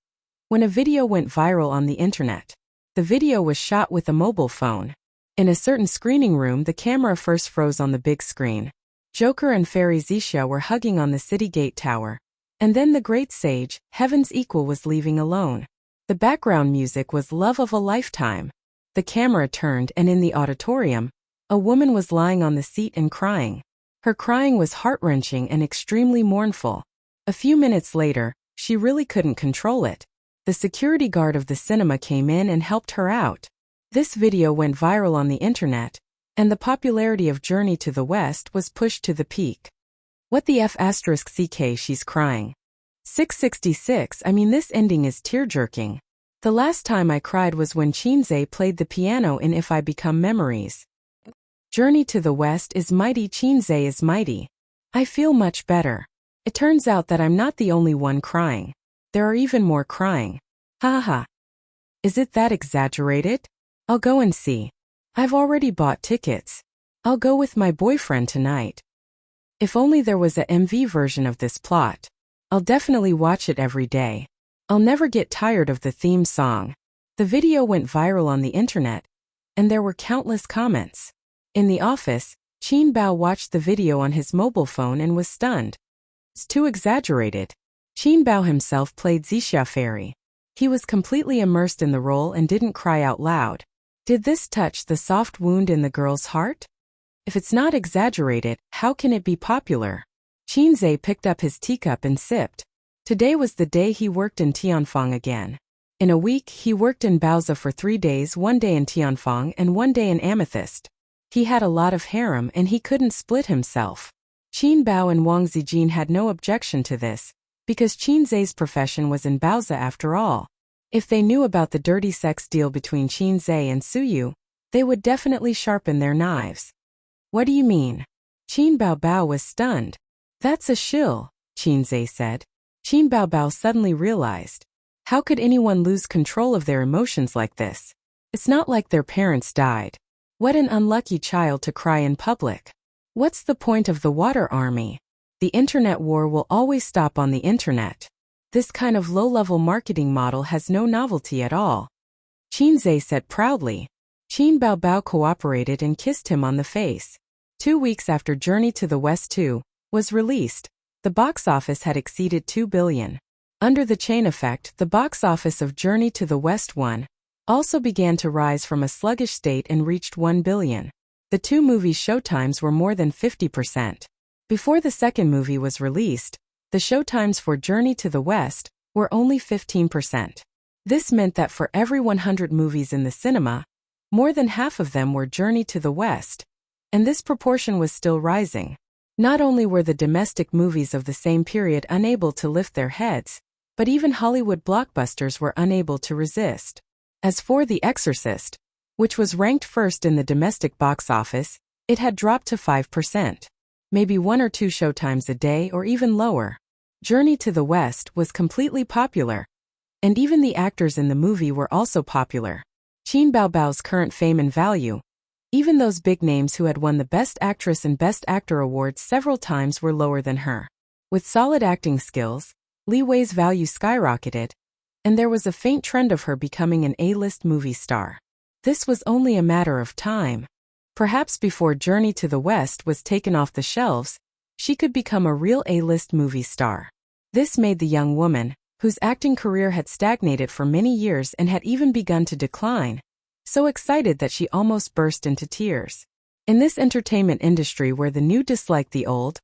when a video went viral on the internet. The video was shot with a mobile phone. In a certain screening room, the camera first froze on the big screen. Joker and Fairy Xixia were hugging on the city gate tower. And then the great sage, Heaven's Equal, was leaving alone. The background music was Love of a Lifetime. The camera turned, and in the auditorium, a woman was lying on the seat and crying. Her crying was heart-wrenching and extremely mournful. A few minutes later, she really couldn't control it. The security guard of the cinema came in and helped her out. This video went viral on the internet, and the popularity of Journey to the West was pushed to the peak. What the F***ck, she's crying. 666, I mean, this ending is tear-jerking. The last time I cried was when Qin Zhe played the piano in If I Become Memories. Journey to the West is mighty, Qin Zhe is mighty. I feel much better. It turns out that I'm not the only one crying. There are even more crying. Ha ha. Is it that exaggerated? I'll go and see. I've already bought tickets. I'll go with my boyfriend tonight. If only there was a MV version of this plot. I'll definitely watch it every day. I'll never get tired of the theme song. The video went viral on the internet, and there were countless comments. In the office, Qin Bao watched the video on his mobile phone and was stunned. It's too exaggerated. Qin Bao himself played Xixia Fairy. He was completely immersed in the role and didn't cry out loud. Did this touch the soft wound in the girl's heart? If it's not exaggerated, how can it be popular? Qinzhe picked up his teacup and sipped. Today was the day he worked in Tianfang again. In a week, he worked in Baozi for 3 days, 1 day in Tianfang and 1 day in Amethyst. He had a lot of harem and he couldn't split himself. Qin Bao and Wang Zijin had no objection to this, because Qinzhe's profession was in Baozi after all. If they knew about the dirty sex deal between Qinzhe and Suyu, they would definitely sharpen their knives. What do you mean? Qin Bao was stunned. That's a shill, Qinzhe said. Qin Bao suddenly realized. How could anyone lose control of their emotions like this? It's not like their parents died. What an unlucky child to cry in public. What's the point of the water army? The internet war will always stop on the internet. This kind of low-level marketing model has no novelty at all. Qinzhe said proudly. Qin Bao cooperated and kissed him on the face. 2 weeks after Journey to the West 2 was released, the box office had exceeded 2 billion. Under the chain effect, the box office of Journey to the West 1 also began to rise from a sluggish state and reached 1 billion. The 2 movies' showtimes were more than 50%. Before the second movie was released, the showtimes for Journey to the West were only 15%. This meant that for every 100 movies in the cinema, more than half of them were Journey to the West, and this proportion was still rising. Not only were the domestic movies of the same period unable to lift their heads, but even Hollywood blockbusters were unable to resist. As for The Exorcist, which was ranked first in the domestic box office, it had dropped to 5%. Maybe 1 or 2 showtimes a day or even lower. Journey to the West was completely popular, and even the actors in the movie were also popular. Qin Bao's current fame and value, even those big names who had won the Best Actress and Best Actor awards several times, were lower than her. With solid acting skills, Li Wei's value skyrocketed, and there was a faint trend of her becoming an A-list movie star. This was only a matter of time. Perhaps before Journey to the West was taken off the shelves, she could become a real A-list movie star. This made the young woman, whose acting career had stagnated for many years and had even begun to decline, so excited that she almost burst into tears. In this entertainment industry where the new disliked the old,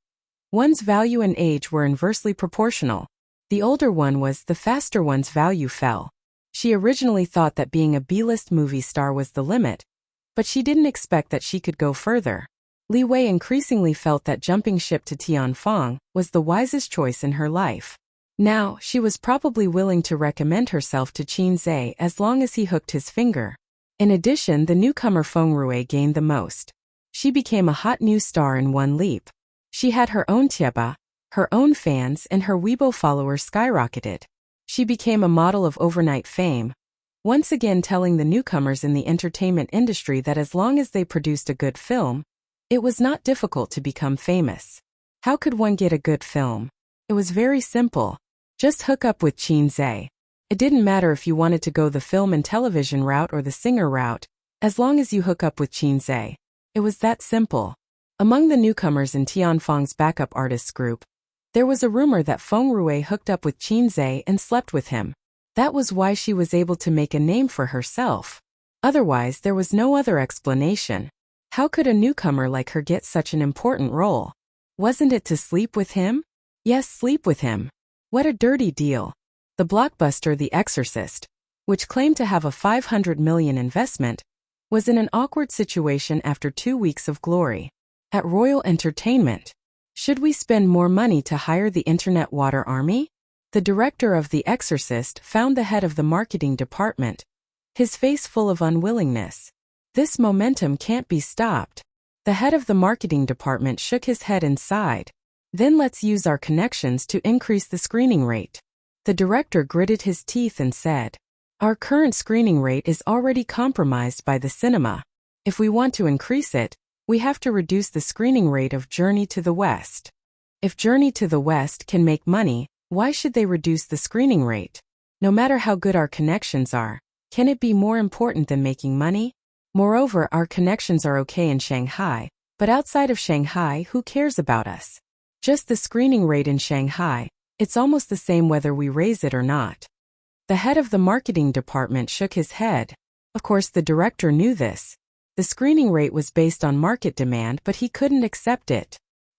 one's value and age were inversely proportional. The older one was, the faster one's value fell. She originally thought that being a B-list movie star was the limit, but she didn't expect that she could go further. Li Wei increasingly felt that jumping ship to Tianfang was the wisest choice in her life. Now, she was probably willing to recommend herself to Qinzhe as long as he hooked his finger. In addition, the newcomer Feng Rui gained the most. She became a hot new star in one leap. She had her own tieba, her own fans, and her Weibo followers skyrocketed. She became a model of overnight fame, once again telling the newcomers in the entertainment industry that as long as they produced a good film, it was not difficult to become famous. How could one get a good film? It was very simple. Just hook up with Qinzhe. It didn't matter if you wanted to go the film and television route or the singer route, as long as you hook up with Qinzhe. It was that simple. Among the newcomers in Tianfang's backup artists group, there was a rumor that Feng Rui hooked up with Qinzhe and slept with him. That was why she was able to make a name for herself. Otherwise, there was no other explanation. How could a newcomer like her get such an important role? Wasn't it to sleep with him? Yes, sleep with him. What a dirty deal. The blockbuster The Exorcist, which claimed to have a 500 million investment, was in an awkward situation after 2 weeks of glory. At Royal Entertainment, should we spend more money to hire the Internet Water Army? The director of The Exorcist found the head of the marketing department, his face full of unwillingness. This momentum can't be stopped. The head of the marketing department shook his head and sighed. Then let's use our connections to increase the screening rate. The director gritted his teeth and said, our current screening rate is already compromised by the cinema. If we want to increase it, we have to reduce the screening rate of Journey to the West. If Journey to the West can make money, why should they reduce the screening rate? No matter how good our connections are, can it be more important than making money? Moreover, our connections are okay in Shanghai, but outside of Shanghai, who cares about us? Just the screening rate in Shanghai, it's almost the same whether we raise it or not. The head of the marketing department shook his head. Of course, the director knew this. The screening rate was based on market demand, but he couldn't accept it.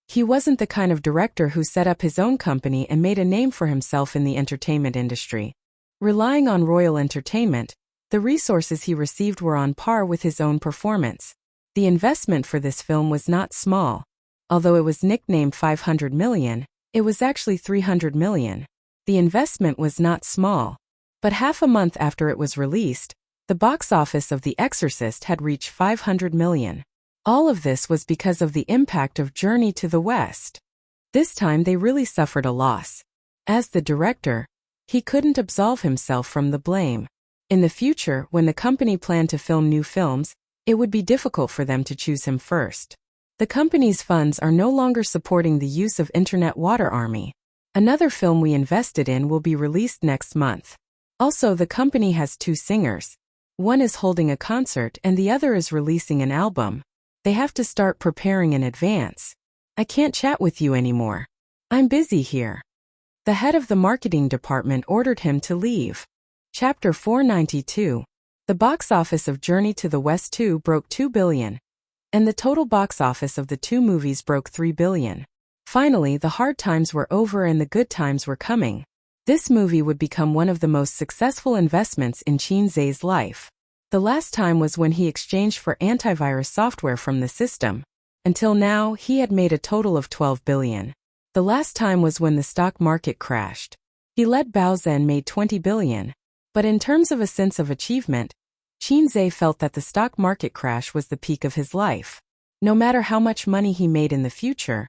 He wasn't the kind of director who set up his own company and made a name for himself in the entertainment industry. Relying on Royal Entertainment, the resources he received were on par with his own performance. The investment for this film was not small. Although it was nicknamed $500 million, it was actually $300 million. The investment was not small. But half a month after it was released, the box office of The Exorcist had reached $500 million. All of this was because of the impact of Journey to the West. This time they really suffered a loss. As the director, he couldn't absolve himself from the blame. In the future, when the company planned to film new films, it would be difficult for them to choose him first. The company's funds are no longer supporting the use of Internet Water Army. Another film we invested in will be released next month. Also, the company has 2 singers. One is holding a concert and the other is releasing an album. They have to start preparing in advance. I can't chat with you anymore. I'm busy here. The head of the marketing department ordered him to leave. Chapter 492. The box office of Journey to the West 2 broke $2 billion. And the total box office of the 2 movies broke $3 billion. Finally, the hard times were over and the good times were coming. This movie would become one of the most successful investments in Qin Zhe's life. The last time was when he exchanged for antivirus software from the system. Until now, he had made a total of $12 billion. The last time was when the stock market crashed. He led Baozi and made $20 billion. But in terms of a sense of achievement, Qin Zhe felt that the stock market crash was the peak of his life. No matter how much money he made in the future,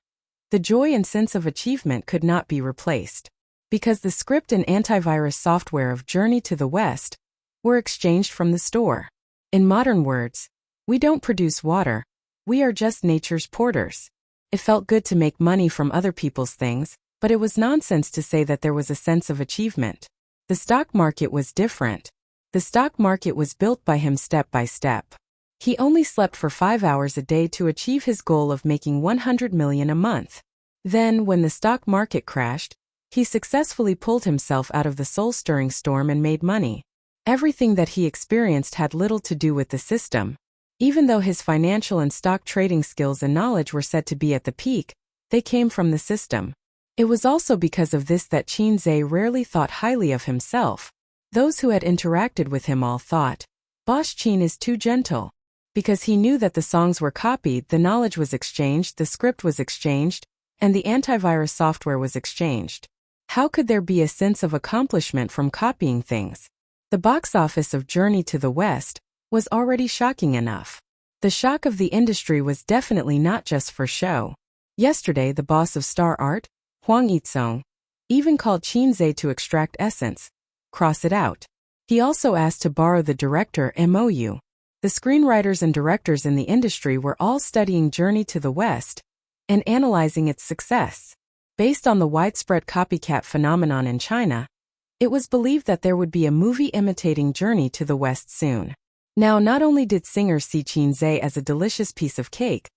the joy and sense of achievement could not be replaced. Because the script and antivirus software of Journey to the West were exchanged from the store. In modern words, we don't produce water, we are just nature's porters. It felt good to make money from other people's things, but it was nonsense to say that there was a sense of achievement. The stock market was different. The stock market was built by him step by step. He only slept for 5 hours a day to achieve his goal of making $100 million a month. Then, when the stock market crashed, he successfully pulled himself out of the soul-stirring storm and made money. Everything that he experienced had little to do with the system. Even though his financial and stock trading skills and knowledge were said to be at the peak, they came from the system. It was also because of this that Qin Zhe rarely thought highly of himself. Those who had interacted with him all thought, "Boss Qin is too gentle." Because he knew that the songs were copied, the knowledge was exchanged, the script was exchanged, and the antivirus software was exchanged. How could there be a sense of accomplishment from copying things? The box office of Journey to the West was already shocking enough. The shock of the industry was definitely not just for show. Yesterday, the boss of Star Art, Huang Yizong, even called Qin Zhe to extract essence, cross it out. He also asked to borrow the director MOU. The screenwriters and directors in the industry were all studying Journey to the West and analyzing its success. Based on the widespread copycat phenomenon in China, it was believed that there would be a movie imitating Journey to the West soon. Now, not only did singers see Qin Zhe as a delicious piece of cake,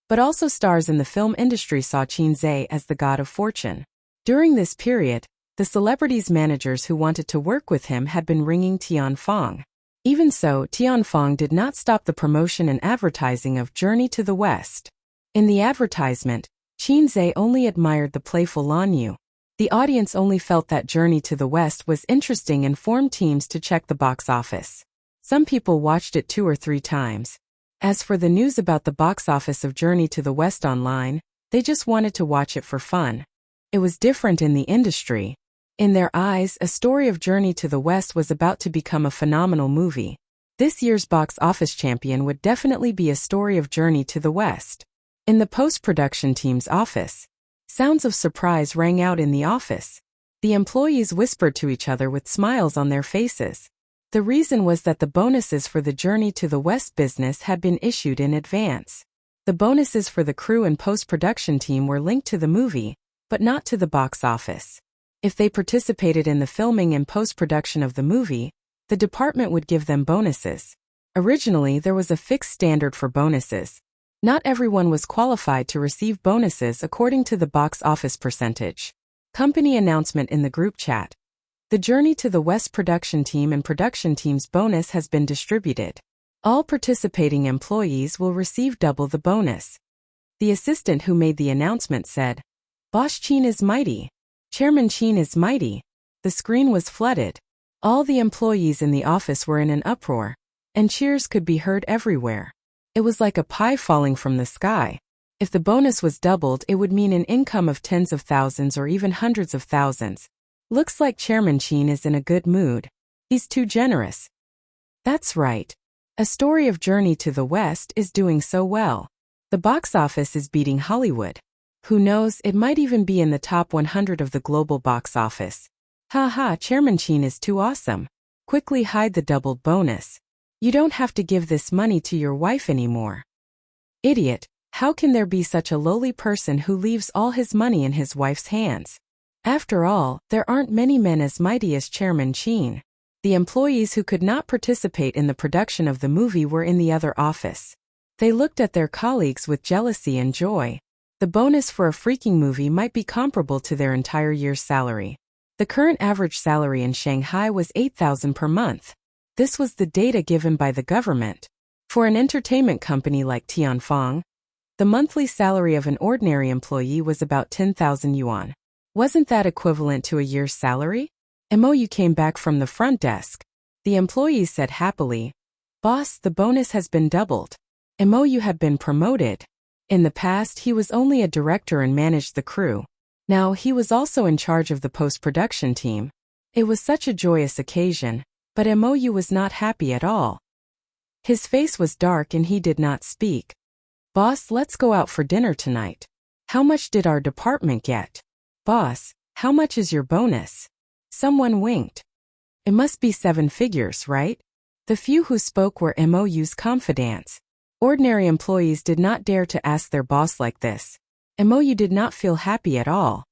but also stars in the film industry saw Qin Zhe as the god of fortune. During this period, the celebrities' managers who wanted to work with him had been ringing Tianfang. Even so, Tianfang did not stop the promotion and advertising of Journey to the West. In the advertisement, Qin Zhe only admired the playful Lan Yu. The audience only felt that Journey to the West was interesting and formed teams to check the box office. Some people watched it 2 or 3 times. As for the news about the box office of Journey to the West online, they just wanted to watch it for fun. It was different in the industry. In their eyes, a story of Journey to the West was about to become a phenomenal movie. This year's box office champion would definitely be a story of Journey to the West. In the post-production team's office, sounds of surprise rang out in the office. The employees whispered to each other with smiles on their faces. The reason was that the bonuses for the Journey to the West business had been issued in advance. The bonuses for the crew and post-production team were linked to the movie, but not to the box office. If they participated in the filming and post-production of the movie, the department would give them bonuses. Originally, there was a fixed standard for bonuses. Not everyone was qualified to receive bonuses according to the box office percentage. Company announcement in the group chat. The Journey to the West production team and production team's bonus has been distributed. All participating employees will receive double the bonus. The assistant who made the announcement said, "Boss Chin is mighty. Chairman Chin is mighty." The screen was flooded. All the employees in the office were in an uproar, and cheers could be heard everywhere. It was like a pie falling from the sky. If the bonus was doubled, it would mean an income of tens of thousands or even hundreds of thousands. Looks like Chairman Chin is in a good mood. He's too generous. That's right. A Story of Journey to the West is doing so well. The box office is beating Hollywood. Who knows, it might even be in the top 100 of the global box office. Haha, Chairman Chin is too awesome. Quickly hide the doubled bonus. You don't have to give this money to your wife anymore. Idiot, how can there be such a lowly person who leaves all his money in his wife's hands? After all, there aren't many men as mighty as Chairman Chin. The employees who could not participate in the production of the movie were in the other office. They looked at their colleagues with jealousy and joy. The bonus for a freaking movie might be comparable to their entire year's salary. The current average salary in Shanghai was 8,000 per month. This was the data given by the government. For an entertainment company like Tianfeng, the monthly salary of an ordinary employee was about 10,000 yuan. Wasn't that equivalent to a year's salary? MOU came back from the front desk. The employees said happily, "Boss, the bonus has been doubled." MOU had been promoted. In the past, he was only a director and managed the crew. Now, he was also in charge of the post-production team. It was such a joyous occasion, but MOU was not happy at all. His face was dark and he did not speak. "Boss, let's go out for dinner tonight. How much did our department get?" "Boss, how much is your bonus?" Someone winked. "It must be 7 figures, right?" The few who spoke were MOU's confidants. Ordinary employees did not dare to ask their boss like this. MOU did not feel happy at all.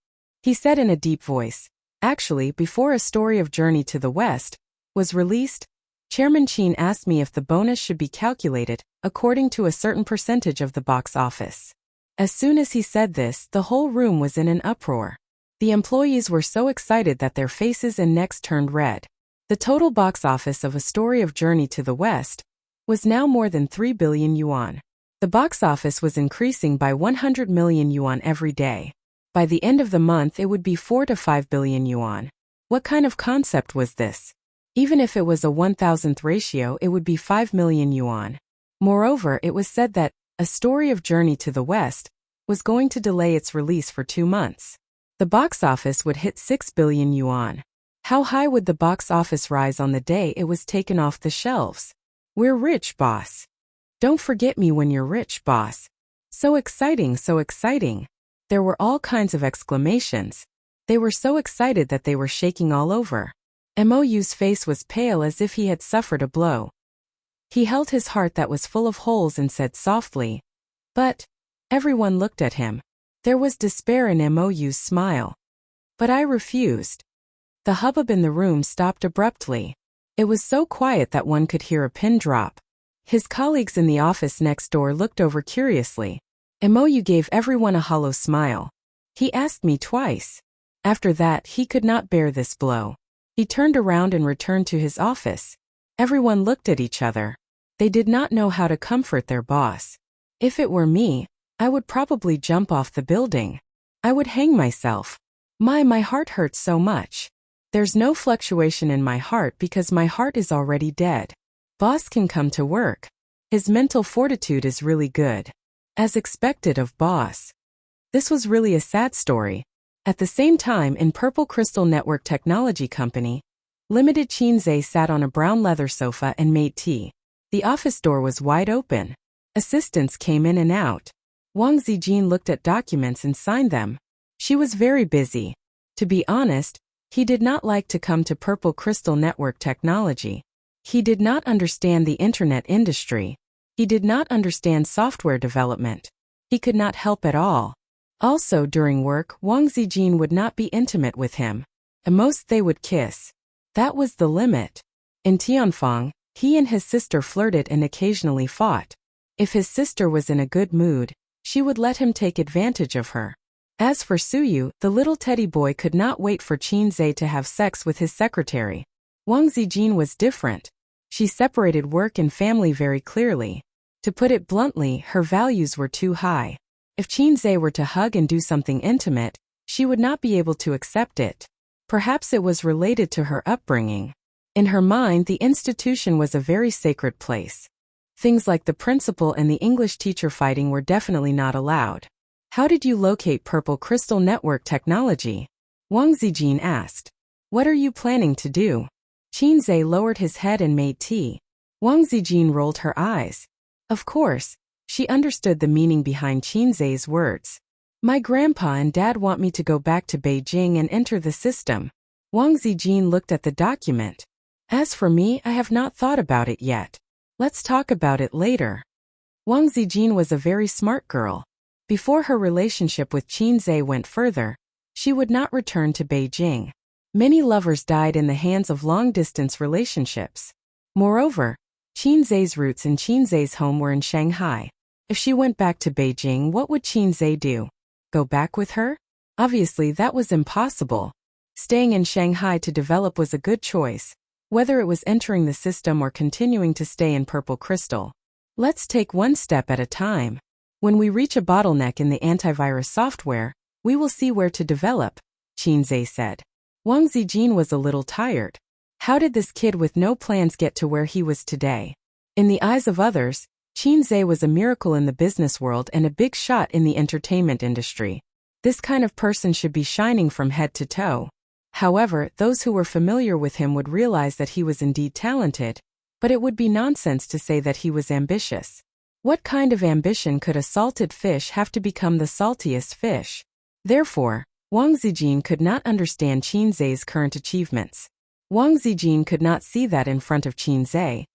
He said in a deep voice, "Actually, before A Story of Journey to the West was released, Chairman Chin asked me if the bonus should be calculated according to a certain percentage of the box office." As soon as he said this, the whole room was in an uproar. The employees were so excited that their faces and necks turned red. The total box office of A Story of Journey to the West was now more than 3 billion yuan. The box office was increasing by 100 million yuan every day. By the end of the month, it would be 4 to 5 billion yuan. What kind of concept was this? Even if it was a 1,000th ratio, it would be 5 million yuan. Moreover, it was said that A Story of Journey to the West was going to delay its release for 2 months. The box office would hit 6 billion yuan. How high would the box office rise on the day it was taken off the shelves? "We're rich, boss. Don't forget me when you're rich, boss." So exciting, so exciting. There were all kinds of exclamations. They were so excited that they were shaking all over. MOU's face was pale as if he had suffered a blow. He held his heart that was full of holes and said softly, "But..." Everyone looked at him. There was despair in MOU's smile. "But I refused." The hubbub in the room stopped abruptly. It was so quiet that one could hear a pin drop. His colleagues in the office next door looked over curiously. MOU gave everyone a hollow smile. "He asked me twice." After that, he could not bear this blow. He turned around and returned to his office. Everyone looked at each other. They did not know how to comfort their boss. If it were me, I would probably jump off the building. I would hang myself. My heart hurts so much. There's no fluctuation in my heart because my heart is already dead. Boss can come to work. His mental fortitude is really good. As expected of boss. This was really a sad story. At the same time, in Purple Crystal Network Technology Company, Limited, Chin Zhe sat on a brown leather sofa and made tea. The office door was wide open. Assistants came in and out. Wang Zijin looked at documents and signed them. She was very busy. To be honest, he did not like to come to Purple Crystal Network Technology. He did not understand the internet industry. He did not understand software development. He could not help at all. Also, during work, Wang Zijin would not be intimate with him. At most they would kiss. That was the limit. In Tianfeng, he and his sister flirted and occasionally fought. If his sister was in a good mood, she would let him take advantage of her. As for Suyu, the little teddy boy could not wait for Qinzhe to have sex with his secretary. Wang Zijin was different. She separated work and family very clearly. To put it bluntly, her values were too high. If Qinzhe were to hug and do something intimate, she would not be able to accept it. Perhaps it was related to her upbringing. In her mind, the institution was a very sacred place. Things like the principal and the English teacher fighting were definitely not allowed. How did you locate Purple Crystal Network technology? Wang Zijin asked. What are you planning to do? Qinzhe lowered his head and made tea. Wang Zijin rolled her eyes. Of course, she understood the meaning behind Qinzhe's words. My grandpa and dad want me to go back to Beijing and enter the system. Wang Zijin looked at the document. As for me, I have not thought about it yet. Let's talk about it later. Wang Zijin was a very smart girl. Before her relationship with Qinzhe went further, she would not return to Beijing. Many lovers died in the hands of long-distance relationships. Moreover, Qinzhe's roots and Qinzhe's home were in Shanghai. If she went back to Beijing, what would Qinzhe do? Go back with her? Obviously, that was impossible. Staying in Shanghai to develop was a good choice, whether it was entering the system or continuing to stay in Purple Crystal. Let's take one step at a time. When we reach a bottleneck in the antivirus software, we will see where to develop, Qinzhe said. Wang Zijin was a little tired. How did this kid with no plans get to where he was today? In the eyes of others, Qinzhe was a miracle in the business world and a big shot in the entertainment industry. This kind of person should be shining from head to toe. However, those who were familiar with him would realize that he was indeed talented, but it would be nonsense to say that he was ambitious. What kind of ambition could a salted fish have to become the saltiest fish? Therefore, Wang Zijin could not understand Qinzhe's current achievements. Wang Zijin could not see that in front of Qinzhe.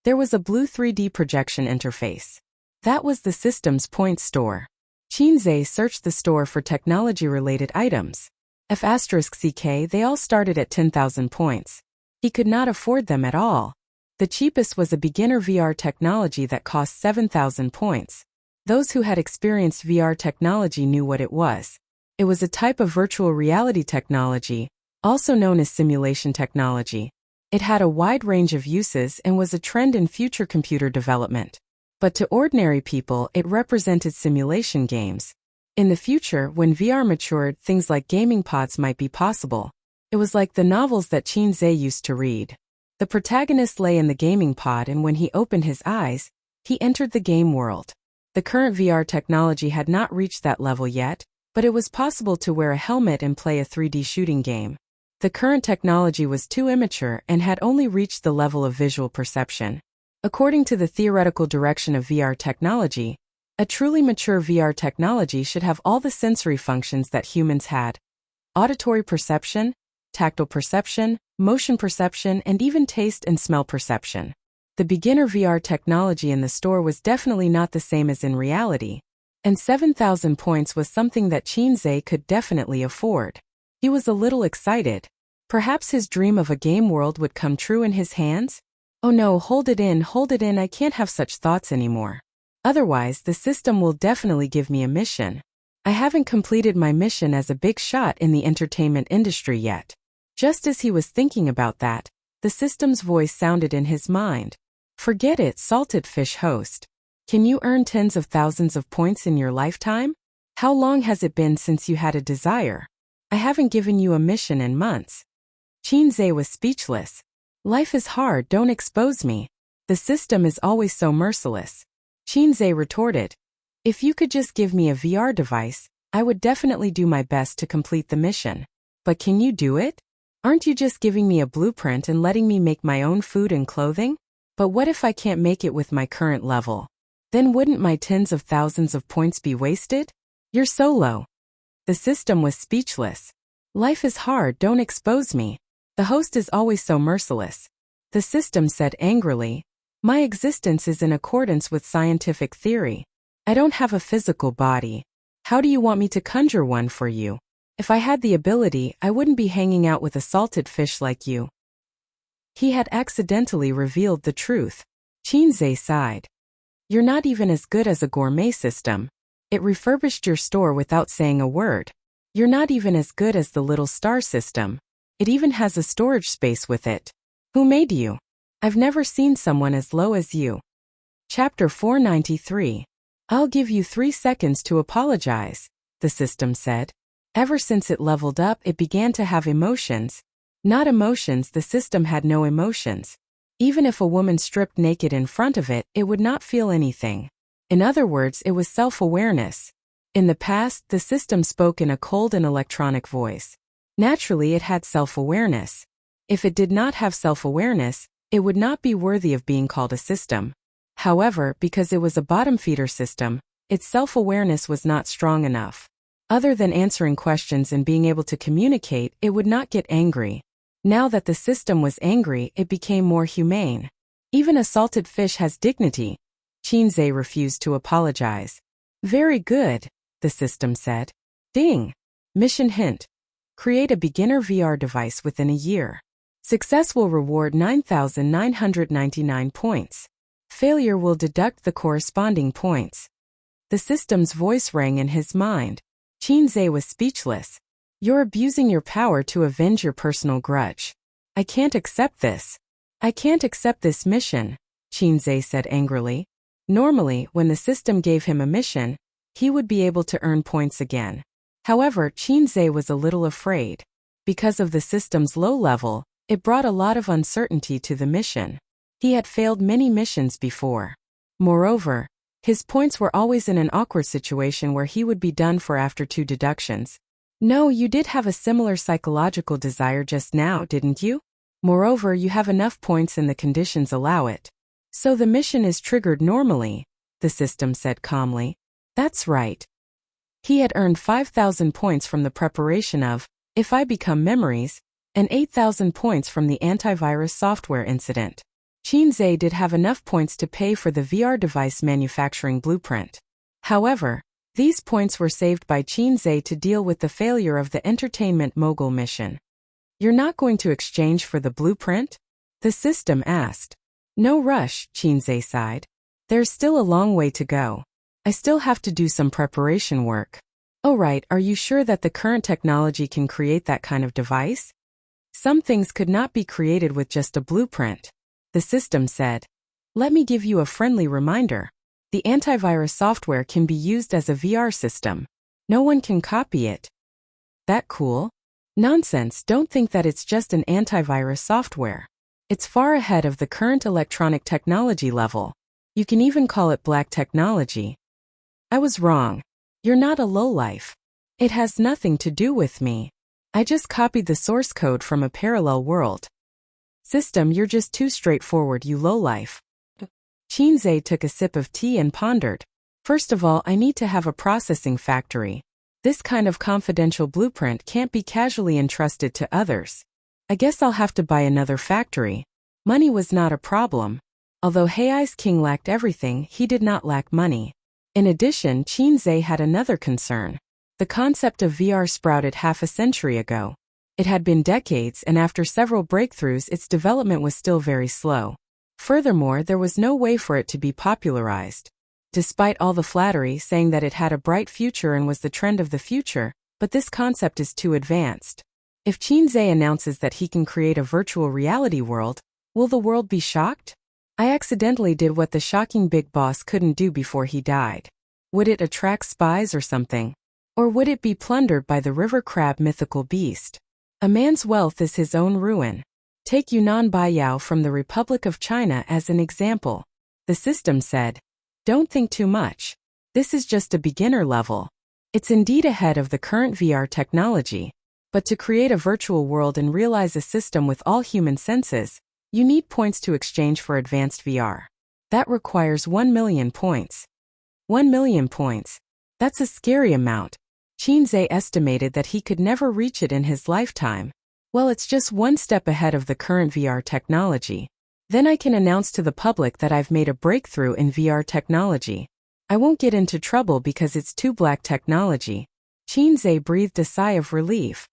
There was a blue 3D projection interface. That was the system's point store. Qinzhe searched the store for technology-related items. F***CK, they all started at 10,000 points. He could not afford them at all. The cheapest was a beginner VR technology that cost 7,000 points. Those who had experienced VR technology knew what it was. It was a type of virtual reality technology, also known as simulation technology. It had a wide range of uses and was a trend in future computer development. But to ordinary people, it represented simulation games. In the future, when VR matured, things like gaming pods might be possible. It was like the novels that Qinzhe used to read. The protagonist lay in the gaming pod, and when he opened his eyes, he entered the game world. The current VR technology had not reached that level yet, but it was possible to wear a helmet and play a 3D shooting game. The current technology was too immature and had only reached the level of visual perception. According to the theoretical direction of VR technology, a truly mature VR technology should have all the sensory functions that humans had: auditory perception, tactile perception, motion perception, and even taste and smell perception. The beginner VR technology in the store was definitely not the same as in reality, and 7,000 points was something that Qinzhe could definitely afford. He was a little excited. Perhaps his dream of a game world would come true in his hands? Oh no, hold it in, I can't have such thoughts anymore. Otherwise, the system will definitely give me a mission. I haven't completed my mission as a big shot in the entertainment industry yet. Just as he was thinking about that, the system's voice sounded in his mind. Forget it, salted fish host. Can you earn tens of thousands of points in your lifetime? How long has it been since you had a desire? I haven't given you a mission in months. Qinzhe was speechless. Life is hard, don't expose me. The system is always so merciless. Qinzhe retorted. If you could just give me a VR device, I would definitely do my best to complete the mission. But can you do it? Aren't you just giving me a blueprint and letting me make my own food and clothing? But what if I can't make it with my current level? Then wouldn't my tens of thousands of points be wasted? You're so low. The system was speechless. Life is hard, don't expose me. The host is always so merciless. The system said angrily. My existence is in accordance with scientific theory. I don't have a physical body. How do you want me to conjure one for you? If I had the ability, I wouldn't be hanging out with a salted fish like you. He had accidentally revealed the truth. Qinzhe sighed. You're not even as good as a gourmet system. It refurbished your store without saying a word. You're not even as good as the little star system. It even has a storage space with it. Who made you? I've never seen someone as low as you. Chapter 493. I'll give you 3 seconds to apologize, the system said. Ever since it leveled up, it began to have emotions. Not emotions, the system had no emotions. Even if a woman stripped naked in front of it, it would not feel anything. In other words, it was self-awareness. In the past, the system spoke in a cold and electronic voice. Naturally, it had self-awareness. If it did not have self-awareness, it would not be worthy of being called a system. However, because it was a bottom-feeder system, its self-awareness was not strong enough. Other than answering questions and being able to communicate, it would not get angry. Now that the system was angry, it became more humane. Even a salted fish has dignity. Qinze refused to apologize. Very good, the system said. Ding. Mission hint. Create a beginner VR device within a year. Success will reward 9,999 points. Failure will deduct the corresponding points. The system's voice rang in his mind. Qinze was speechless. You're abusing your power to avenge your personal grudge. I can't accept this. I can't accept this mission, Qinze said angrily. Normally, when the system gave him a mission, he would be able to earn points again. However, Qinze was a little afraid. Because of the system's low level, it brought a lot of uncertainty to the mission. He had failed many missions before. Moreover, his points were always in an awkward situation where he would be done for after 2 deductions. No, you did have a similar psychological desire just now, didn't you? Moreover, you have enough points and the conditions allow it. So the mission is triggered normally, the system said calmly. That's right. He had earned 5,000 points from the preparation of If I Become Memories, and 8,000 points from the antivirus software incident. Qinze did have enough points to pay for the VR device manufacturing blueprint. However, these points were saved by Qinze to deal with the failure of the entertainment mogul mission. You're not going to exchange for the blueprint? The system asked. No rush, Qinze sighed. There's still a long way to go. I still have to do some preparation work. Oh right, are you sure that the current technology can create that kind of device? Some things could not be created with just a blueprint. The system said. Let me give you a friendly reminder. The antivirus software can be used as a VR system. No one can copy it. That cool? Nonsense, don't think that it's just an antivirus software. It's far ahead of the current electronic technology level. You can even call it black technology. I was wrong. You're not a lowlife. It has nothing to do with me. I just copied the source code from a parallel world. System, you're just too straightforward, you lowlife. Qinze took a sip of tea and pondered. First of all, I need to have a processing factory. This kind of confidential blueprint can't be casually entrusted to others. I guess I'll have to buy another factory. Money was not a problem. Although Hei's king lacked everything, he did not lack money. In addition, Qinze had another concern. The concept of VR sprouted half a century ago. It had been decades, and after several breakthroughs, its development was still very slow. Furthermore, there was no way for it to be popularized. Despite all the flattery saying that it had a bright future and was the trend of the future, but this concept is too advanced. If Qinze announces that he can create a virtual reality world, will the world be shocked? I accidentally did what the shocking big boss couldn't do before he died. Would it attract spies or something? Or would it be plundered by the river crab mythical beast? A man's wealth is his own ruin. Take Yunnan Baiyao from the Republic of China as an example. The system said. Don't think too much. This is just a beginner level. It's indeed ahead of the current VR technology. But to create a virtual world and realize a system with all human senses, you need points to exchange for advanced VR. That requires 1 million points. 1 million points. That's a scary amount. Qinze estimated that he could never reach it in his lifetime. Well, it's just one step ahead of the current VR technology. Then I can announce to the public that I've made a breakthrough in VR technology. I won't get into trouble because it's too black technology. Qinze breathed a sigh of relief.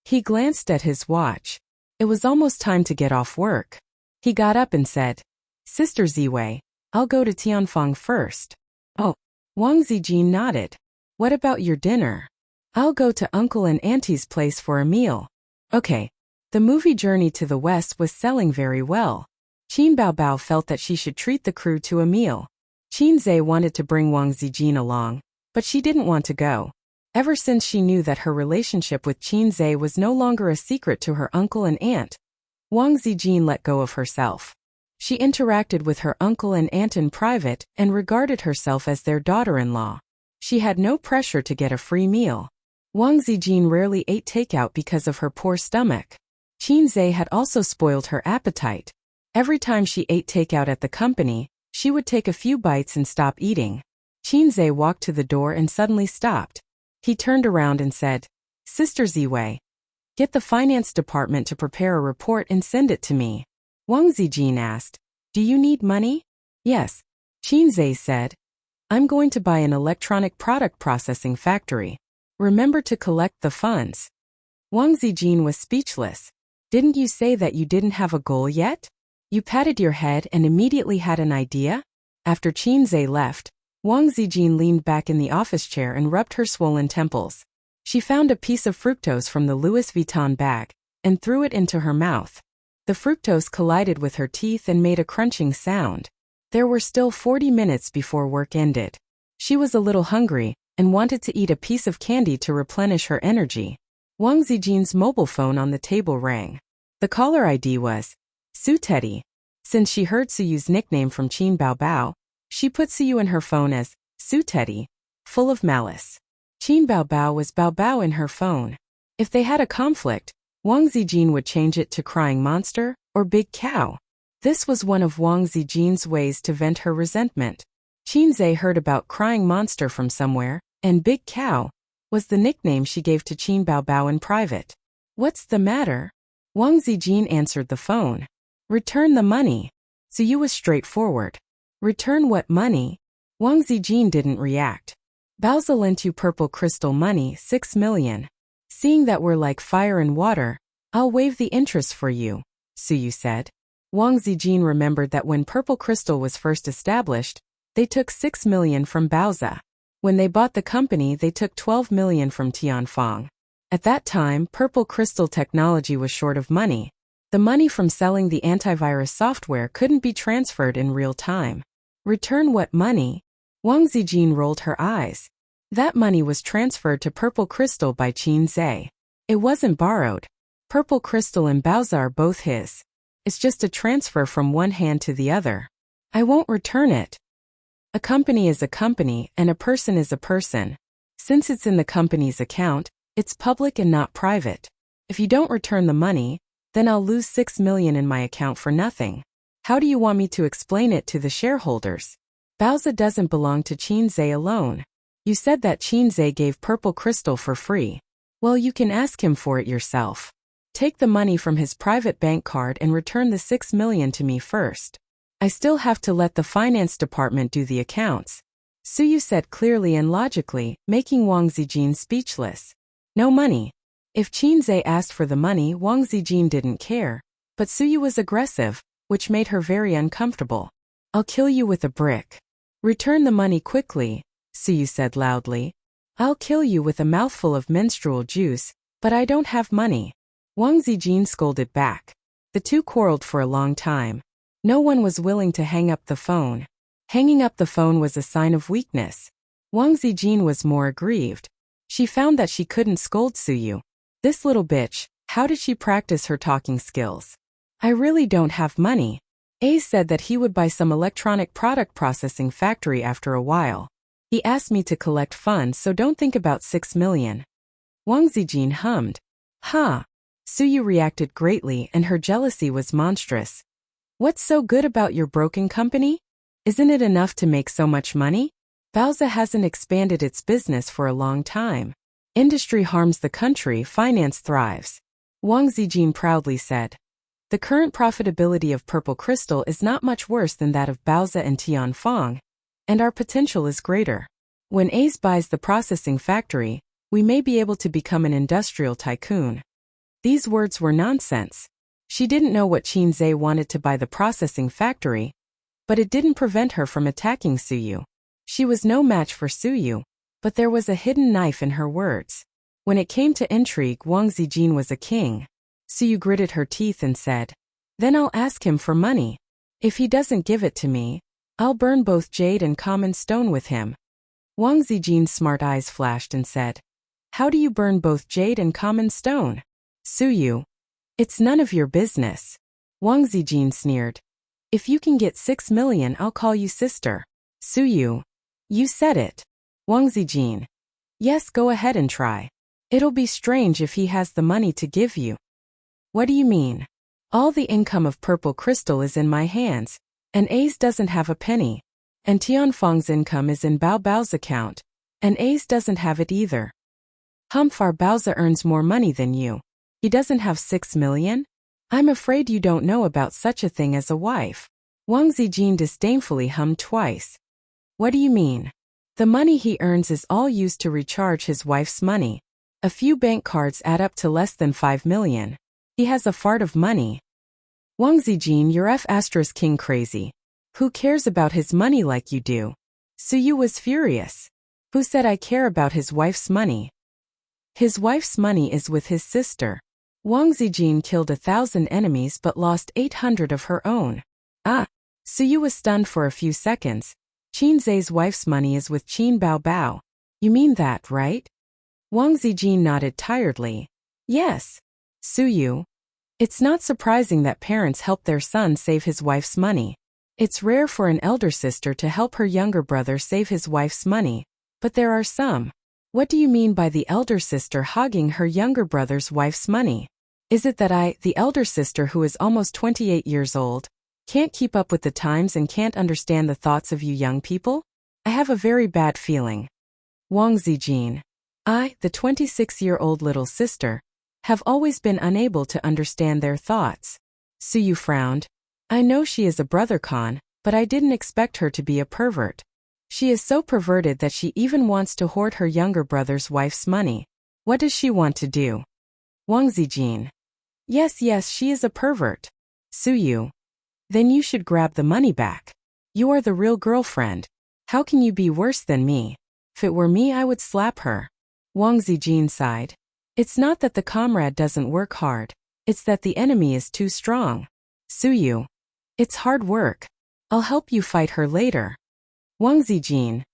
He glanced at his watch. It was almost time to get off work. He got up and said, Sister Ziwei, I'll go to Tianfang first. Oh, Wang Zijin nodded. What about your dinner? I'll go to Uncle and Auntie's place for a meal. Okay. The movie Journey to the West was selling very well. Qin Baobao felt that she should treat the crew to a meal. Qin Zhe wanted to bring Wang Zijin along, but she didn't want to go. Ever since she knew that her relationship with Qin Zhe was no longer a secret to her uncle and aunt, Wang Zijin let go of herself. She interacted with her uncle and aunt in private and regarded herself as their daughter-in-law. She had no pressure to get a free meal. Wang Zijin rarely ate takeout because of her poor stomach. Qin Zhe had also spoiled her appetite. Every time she ate takeout at the company, she would take a few bites and stop eating. Qin Zhe walked to the door and suddenly stopped. He turned around and said, "Sister Ziwei, get the finance department to prepare a report and send it to me." Wang Zijin asked, "Do you need money?" "Yes," Qin Zhe said. "I'm going to buy an electronic product processing factory. Remember to collect the funds." Wang Zijin was speechless. "Didn't you say that you didn't have a goal yet? You patted your head and immediately had an idea?" After Qin Zhe left, Wang Zijin leaned back in the office chair and rubbed her swollen temples. She found a piece of fructose from the Louis Vuitton bag and threw it into her mouth. The fructose collided with her teeth and made a crunching sound. There were still 40 minutes before work ended. She was a little hungry and wanted to eat a piece of candy to replenish her energy. Wang Zijin's mobile phone on the table rang. The caller ID was Su Teddy. Since she heard Suyu's nickname from Qin Baobao, she put Suyu in her phone as Su Teddy, full of malice. Qin Baobao was Baobao in her phone. If they had a conflict, Wang Zijin would change it to Crying Monster or Big Cow. This was one of Wang Zijin's ways to vent her resentment. Qin Zhe heard about Crying Monster from somewhere, and Big Cow was the nickname she gave to Qin Baobao in private. "What's the matter?" Wang Zijin answered the phone. "Return the money." Suyu was straightforward. "Return what money?" Wang Zijin didn't react. "Baozi lent you purple crystal money, 6 million. Seeing that we're like fire and water, I'll waive the interest for you," Suyu said. Wang Zijin remembered that when Purple Crystal was first established, they took 6 million from Baozi. When they bought the company, they took 12 million from Tianfang. At that time, Purple Crystal technology was short of money. The money from selling the antivirus software couldn't be transferred in real time. "Return what money?" Wang Zijin rolled her eyes. That money was transferred to Purple Crystal by Qin Zhe. It wasn't borrowed. Purple Crystal and Baozi are both his. It's just a transfer from one hand to the other. "I won't return it." A company is a company and a person is a person. Since it's in the company's account, it's public and not private. If you don't return the money, then I'll lose 6 million in my account for nothing. How do you want me to explain it to the shareholders? Baozi doesn't belong to Qin Zhe alone. You said that Qin Zhe gave Purple Crystal for free. Well, you can ask him for it yourself. Take the money from his private bank card and return the 6 million to me first. I still have to let the finance department do the accounts. Suyu said clearly and logically, making Wang Zijin speechless. No money. If Qin Zhe asked for the money, Wang Zijin didn't care. But Suyu was aggressive, which made her very uncomfortable. "I'll kill you with a brick." "Return the money quickly," Suyu said loudly. "I'll kill you with a mouthful of menstrual juice, but I don't have money." Wang Zijin scolded back. The two quarreled for a long time. No one was willing to hang up the phone. Hanging up the phone was a sign of weakness. Wang Zijin was more aggrieved. She found that she couldn't scold Suyu. This little bitch, how did she practice her talking skills? "I really don't have money." A said that he would buy some electronic product processing factory after a while. He asked me to collect funds, so don't think about 6 million. Wang Zijin hummed. "Huh." Suyu reacted greatly and her jealousy was monstrous. "What's so good about your broken company? Isn't it enough to make so much money? Baozi hasn't expanded its business for a long time. Industry harms the country, finance thrives." Wang Zijin proudly said. "The current profitability of Purple Crystal is not much worse than that of Baozi and Tianfang, and our potential is greater. When Ace buys the processing factory, we may be able to become an industrial tycoon." These words were nonsense. She didn't know what Qin Zhe wanted to buy the processing factory, but it didn't prevent her from attacking Suyu. She was no match for Suyu, but there was a hidden knife in her words. When it came to intrigue, Wang Zijin was a king. Suyu gritted her teeth and said, "Then I'll ask him for money. If he doesn't give it to me, I'll burn both jade and common stone with him." Wang Zijin's smart eyes flashed and said, "How do you burn both jade and common stone?" Suyu, "It's none of your business." Wang Zijin sneered, "If you can get 6 million, I'll call you sister." Suyu, "You said it." Wang Zijin, "Yes, go ahead and try. It'll be strange if he has the money to give you." "What do you mean? All the income of Purple Crystal is in my hands, and Ace doesn't have a penny. And Tianfeng's income is in Bao Bao's account, and Ace doesn't have it either. Humfar Baoza earns more money than you. He doesn't have 6 million? I'm afraid you don't know about such a thing as a wife." Wang Zijin disdainfully hummed twice. "What do you mean? The money he earns is all used to recharge his wife's money. A few bank cards add up to less than 5 million. He has a fart of money." "Wang Zijin, you're F***king crazy. Who cares about his money like you do?" Suyu was furious. "Who said I care about his wife's money? His wife's money is with his sister. Wang Zijin killed 1,000 enemies but lost 800 of her own." "Ah!" Suyu was stunned for a few seconds. "Qin Zai's wife's money is with Qin Bao Bao. You mean that, right?" Wang Zijin nodded tiredly. "Yes." Suyu, "It's not surprising that parents help their son save his wife's money. It's rare for an elder sister to help her younger brother save his wife's money, but there are some." "What do you mean by the elder sister hogging her younger brother's wife's money? Is it that I, the elder sister who is almost 28 years old, can't keep up with the times and can't understand the thoughts of you young people? I have a very bad feeling." Wang Zijin, "I, the 26-year-old little sister, have always been unable to understand their thoughts." Suyu frowned. "I know she is a brother-con, but I didn't expect her to be a pervert. She is so perverted that she even wants to hoard her younger brother's wife's money. What does she want to do?" Wang Zijin, Yes, she is a pervert." Suyu, "Then you should grab the money back. You are the real girlfriend. How can you be worse than me? If it were me, I would slap her." Wang Zijin sighed. "It's not that the comrade doesn't work hard. It's that the enemy is too strong." Suyu, "It's hard work. I'll help you fight her later." Wang Zijin,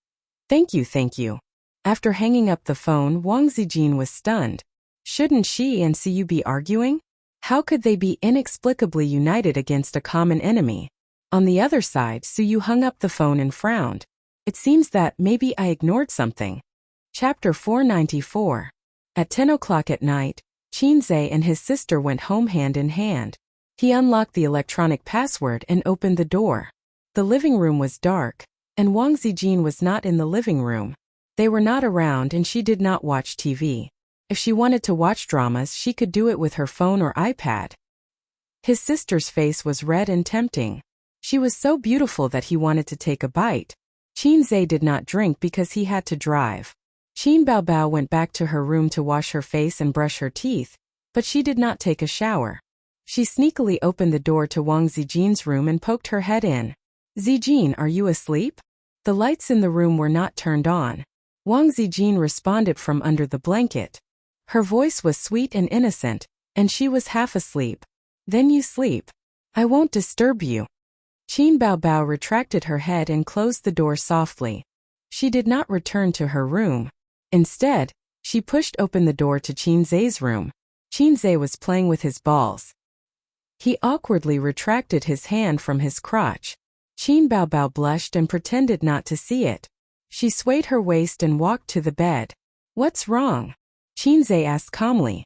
Thank you. After hanging up the phone, Wang Zijin was stunned. Shouldn't she and Suyu be arguing? How could they be inexplicably united against a common enemy? On the other side, Suyu hung up the phone and frowned. It seems that maybe I ignored something. Chapter 494. At 10 o'clock at night, Qin Zai and his sister went home hand in hand. He unlocked the electronic password and opened the door. The living room was dark, and Wang Zijin was not in the living room. They were not around and she did not watch TV. If she wanted to watch dramas, she could do it with her phone or iPad. His sister's face was red and tempting. She was so beautiful that he wanted to take a bite. Qin Zai did not drink because he had to drive. Qin Bao Bao went back to her room to wash her face and brush her teeth, but she did not take a shower. She sneakily opened the door to Wang Zijin's room and poked her head in. "Zijin, are you asleep?" The lights in the room were not turned on. Wang Zijin responded from under the blanket. Her voice was sweet and innocent, and she was half asleep. "Then you sleep. I won't disturb you." Qin Bao Bao retracted her head and closed the door softly. She did not return to her room. Instead, she pushed open the door to Qin Zai's room. Qin Zai was playing with his balls. He awkwardly retracted his hand from his crotch. Qin Bao Bao blushed and pretended not to see it. She swayed her waist and walked to the bed. "What's wrong?" Qin Zai asked calmly.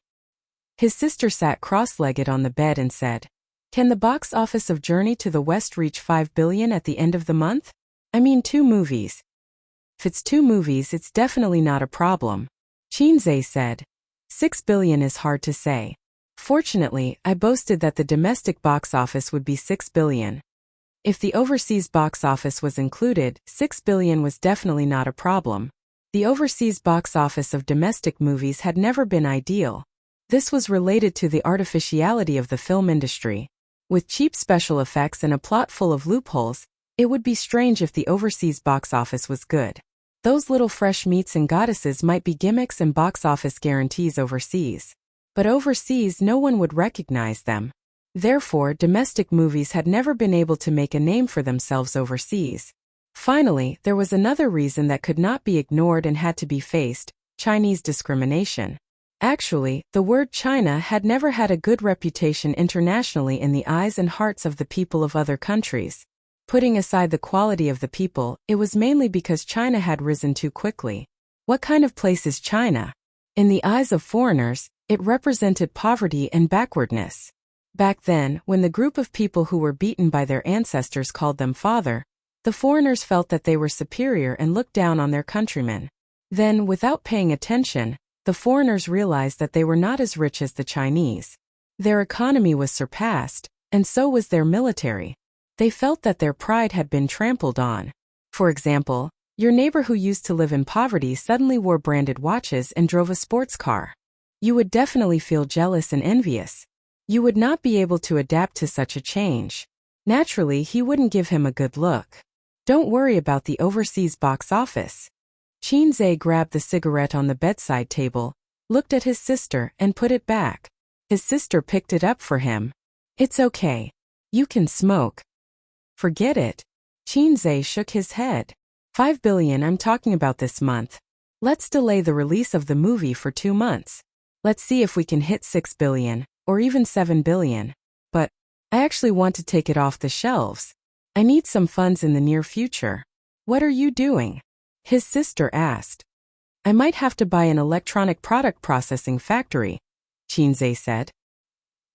His sister sat cross-legged on the bed and said, "Can the box office of Journey to the West reach 5 billion at the end of the month? I mean 2 movies. If it's 2 movies, it's definitely not a problem." Qin Zai said, 6 billion is hard to say. Fortunately, I boasted that the domestic box office would be 6 billion. If the overseas box office was included, 6 billion was definitely not a problem. The overseas box office of domestic movies had never been ideal. This was related to the artificiality of the film industry. With cheap special effects and a plot full of loopholes, it would be strange if the overseas box office was good. Those little fresh meats and goddesses might be gimmicks and box office guarantees overseas. But overseas no one would recognize them. Therefore, domestic movies had never been able to make a name for themselves overseas. Finally, there was another reason that could not be ignored and had to be faced: Chinese discrimination. Actually, the word China had never had a good reputation internationally in the eyes and hearts of the people of other countries. Putting aside the quality of the people, it was mainly because China had risen too quickly. What kind of place is China? In the eyes of foreigners, it represented poverty and backwardness. Back then, when the group of people who were beaten by their ancestors called them father, the foreigners felt that they were superior and looked down on their countrymen. Then, without paying attention, the foreigners realized that they were not as rich as the Chinese. Their economy was surpassed, and so was their military. They felt that their pride had been trampled on. For example, your neighbor who used to live in poverty suddenly wore branded watches and drove a sports car. You would definitely feel jealous and envious. You would not be able to adapt to such a change. Naturally, he wouldn't give him a good look. Don't worry about the overseas box office. Qin grabbed the cigarette on the bedside table, looked at his sister, and put it back. His sister picked it up for him. It's okay. You can smoke. Forget it. Qin shook his head. 5 billion I'm talking about this month. Let's delay the release of the movie for 2 months. Let's see if we can hit 6 billion, or even 7 billion. But I actually want to take it off the shelves. I need some funds in the near future. What are you doing? His sister asked. I might have to buy an electronic product processing factory, Qin said.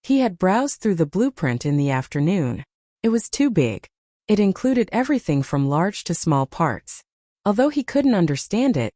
He had browsed through the blueprint in the afternoon. It was too big. It included everything from large to small parts. Although he couldn't understand it,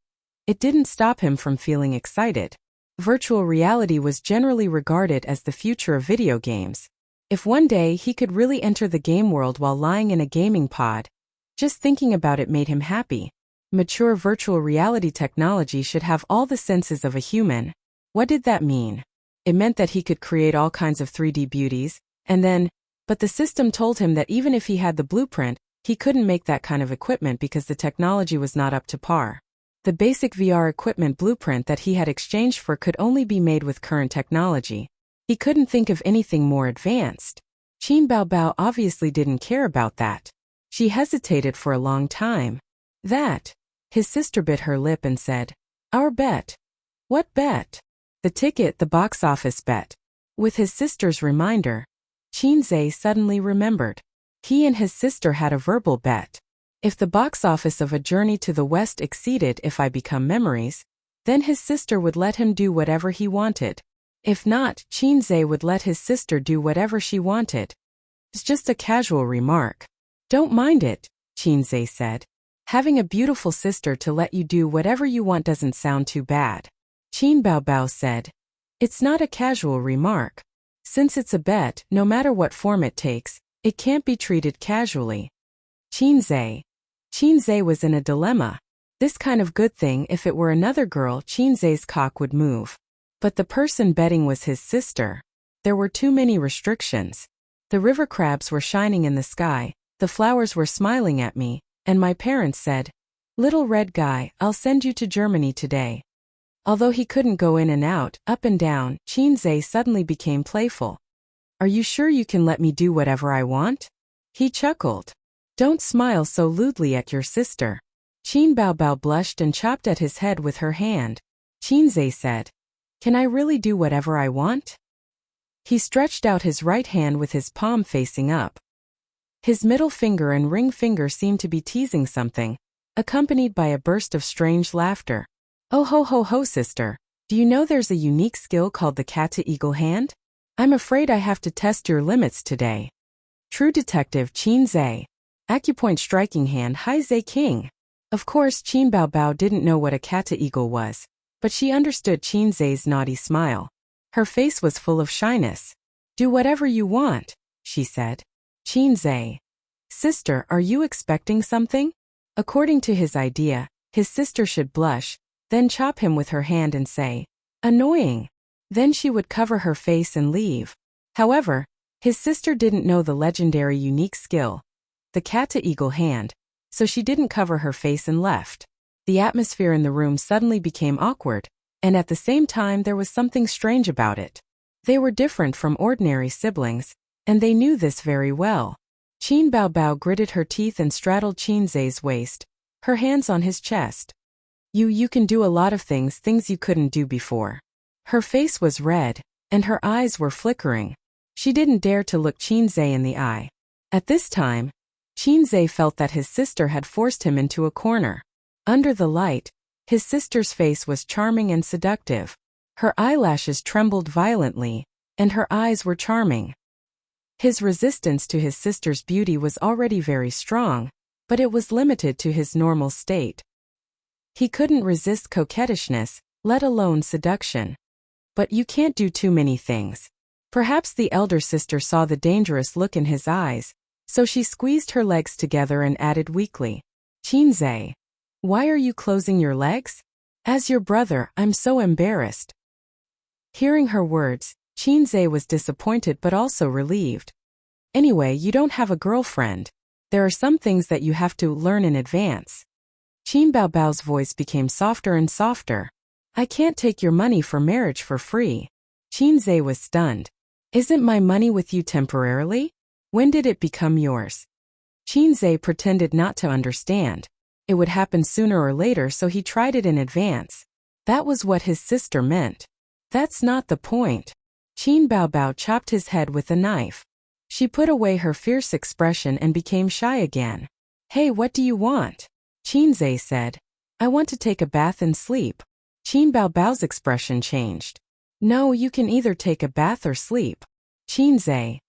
it didn't stop him from feeling excited. Virtual reality was generally regarded as the future of video games. If one day he could really enter the game world while lying in a gaming pod, just thinking about it made him happy. Mature virtual reality technology should have all the senses of a human. What did that mean? It meant that he could create all kinds of 3D beauties, but the system told him that even if he had the blueprint, he couldn't make that kind of equipment because the technology was not up to par. The basic VR equipment blueprint that he had exchanged for could only be made with current technology. He couldn't think of anything more advanced. Qin Baobao obviously didn't care about that. She hesitated for a long time. That. His sister bit her lip and said, Our bet. What bet? The ticket, the box office bet. With his sister's reminder, Qin suddenly remembered. He and his sister had a verbal bet. If the box office of A Journey to the West exceeded If I Become Memories, then his sister would let him do whatever he wanted. If not, Qin would let his sister do whatever she wanted. It's just a casual remark. Don't mind it, Qin said. Having a beautiful sister to let you do whatever you want doesn't sound too bad. Qin Baobao said. It's not a casual remark. Since it's a bet, no matter what form it takes, it can't be treated casually. Qin was in a dilemma. This kind of good thing, if it were another girl, Qin's cock would move. But the person betting was his sister. There were too many restrictions. The river crabs were shining in the sky, the flowers were smiling at me, and my parents said, Little red guy, I'll send you to Germany today. Although he couldn't go in and out, up and down, Qin suddenly became playful. Are you sure you can let me do whatever I want? He chuckled. Don't smile so lewdly at your sister. Qin Baobao blushed and chopped at his head with her hand. Qin said, Can I really do whatever I want? He stretched out his right hand with his palm facing up. His middle finger and ring finger seemed to be teasing something, accompanied by a burst of strange laughter. Oh ho ho ho sister, do you know there's a unique skill called the cat-to-eagle hand? I'm afraid I have to test your limits today. True Detective Qin. Acupoint striking hand Hai Zhe King. Of course Qin Baobao didn't know what a cat-to-eagle was, but she understood Qin's naughty smile. Her face was full of shyness. Do whatever you want, she said. Qin. Sister, are you expecting something? According to his idea, his sister should blush, then chop him with her hand and say, Annoying. Then she would cover her face and leave. However, his sister didn't know the legendary unique skill, the cat-to-eagle hand, so she didn't cover her face and left. The atmosphere in the room suddenly became awkward, and at the same time there was something strange about it. They were different from ordinary siblings, and they knew this very well. Qin Baobao gritted her teeth and straddled Qin Zhe's waist, her hands on his chest. You can do a lot of things you couldn't do before. Her face was red, and her eyes were flickering. She didn't dare to look Qin Zhe in the eye. At this time, Qin Zhe felt that his sister had forced him into a corner. Under the light, his sister's face was charming and seductive. Her eyelashes trembled violently, and her eyes were charming. His resistance to his sister's beauty was already very strong, but it was limited to his normal state. He couldn't resist coquettishness, let alone seduction. But you can't do too many things. Perhaps the elder sister saw the dangerous look in his eyes, so she squeezed her legs together and added weakly, "Qin Zhe, why are you closing your legs? As your brother, I'm so embarrassed." Hearing her words, Qin Zhe was disappointed but also relieved. "Anyway, you don't have a girlfriend. There are some things that you have to learn in advance." Qin Baobao's voice became softer and softer. "I can't take your money for marriage for free." Qin Zhe was stunned. "Isn't my money with you temporarily? When did it become yours?" Qin Zhe pretended not to understand. It would happen sooner or later, so he tried it in advance. That was what his sister meant. "That's not the point." Qin Baobao chopped his head with a knife. She put away her fierce expression and became shy again. "Hey, what do you want?" Qin Zhe said. "I want to take a bath and sleep." Qin Baobao's expression changed. "No, you can either take a bath or sleep." Qin Zhe.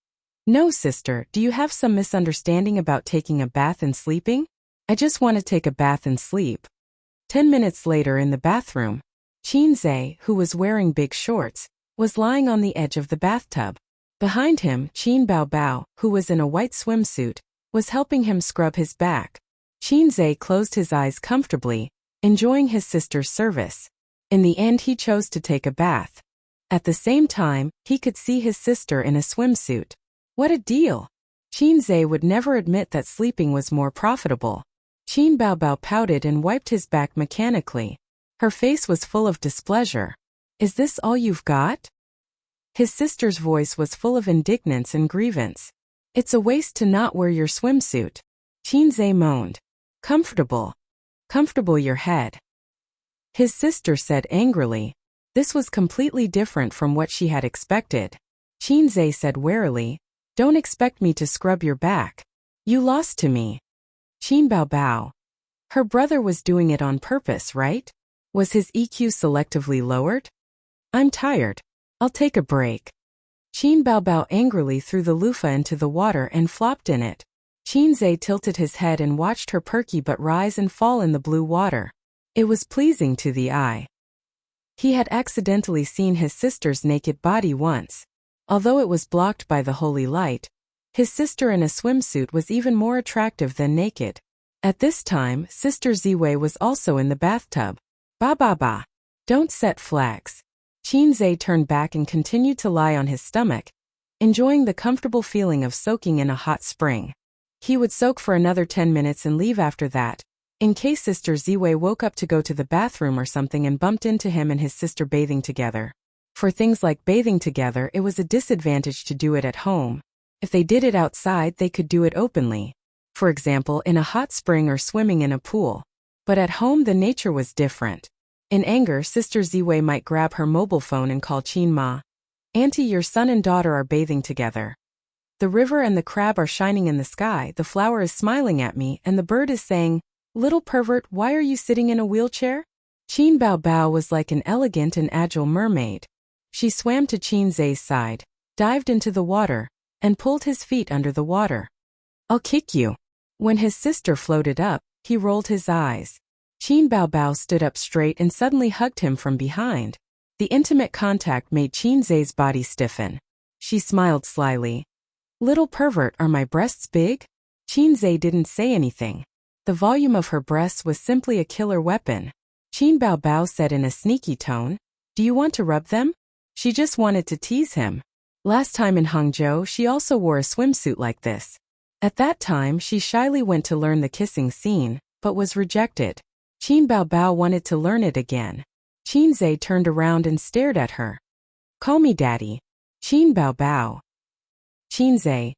"No, sister, do you have some misunderstanding about taking a bath and sleeping? I just want to take a bath and sleep." 10 minutes later in the bathroom, Qin Zhe, who was wearing big shorts, was lying on the edge of the bathtub. Behind him, Qin Baobao, who was in a white swimsuit, was helping him scrub his back. Qin Zhe closed his eyes comfortably, enjoying his sister's service. In the end, he chose to take a bath. At the same time, he could see his sister in a swimsuit. What a deal! Qin Zhe would never admit that sleeping was more profitable. Qin Baobao pouted and wiped his back mechanically. Her face was full of displeasure. "Is this all you've got?" His sister's voice was full of indignance and grievance. "It's a waste to not wear your swimsuit." Qin Zhe moaned. Comfortable. Comfortable your head." His sister said angrily. This was completely different from what she had expected. Qin Zhe said warily, "Don't expect me to scrub your back. You lost to me." Qin Baobao. Her brother was doing it on purpose, right? Was his EQ selectively lowered? "I'm tired. I'll take a break." Qin Baobao angrily threw the loofah into the water and flopped in it. Qin Zhe tilted his head and watched her perky butt rise and fall in the blue water. It was pleasing to the eye. He had accidentally seen his sister's naked body once. Although it was blocked by the holy light, his sister in a swimsuit was even more attractive than naked. At this time, Sister Ziwei was also in the bathtub. "Ba ba ba. Don't set flags." Qin Zhe turned back and continued to lie on his stomach, enjoying the comfortable feeling of soaking in a hot spring. He would soak for another 10 minutes and leave after that, in case Sister Ziwei woke up to go to the bathroom or something and bumped into him and his sister bathing together. For things like bathing together, it was a disadvantage to do it at home. If they did it outside, they could do it openly. For example, in a hot spring or swimming in a pool. But at home, the nature was different. In anger, Sister Ziwei might grab her mobile phone and call Qin Ma. "Auntie, your son and daughter are bathing together. The river and the crab are shining in the sky, the flower is smiling at me, and the bird is saying, 'Little pervert, why are you sitting in a wheelchair?'" Qin Baobao was like an elegant and agile mermaid. She swam to Qin Zhe's side, dived into the water, and pulled his feet under the water. "I'll kick you." When his sister floated up, he rolled his eyes. Qin Baobao stood up straight and suddenly hugged him from behind. The intimate contact made Qin Zhe's body stiffen. She smiled slyly. "Little pervert, are my breasts big?" Qin Zhe didn't say anything. The volume of her breasts was simply a killer weapon. Qin Baobao said in a sneaky tone, "Do you want to rub them?" She just wanted to tease him. Last time in Hangzhou, she also wore a swimsuit like this. At that time, she shyly went to learn the kissing scene, but was rejected. Qin Baobao wanted to learn it again. Qin Zhe turned around and stared at her. Call me daddy. Qin Baobao. Qin Zhe.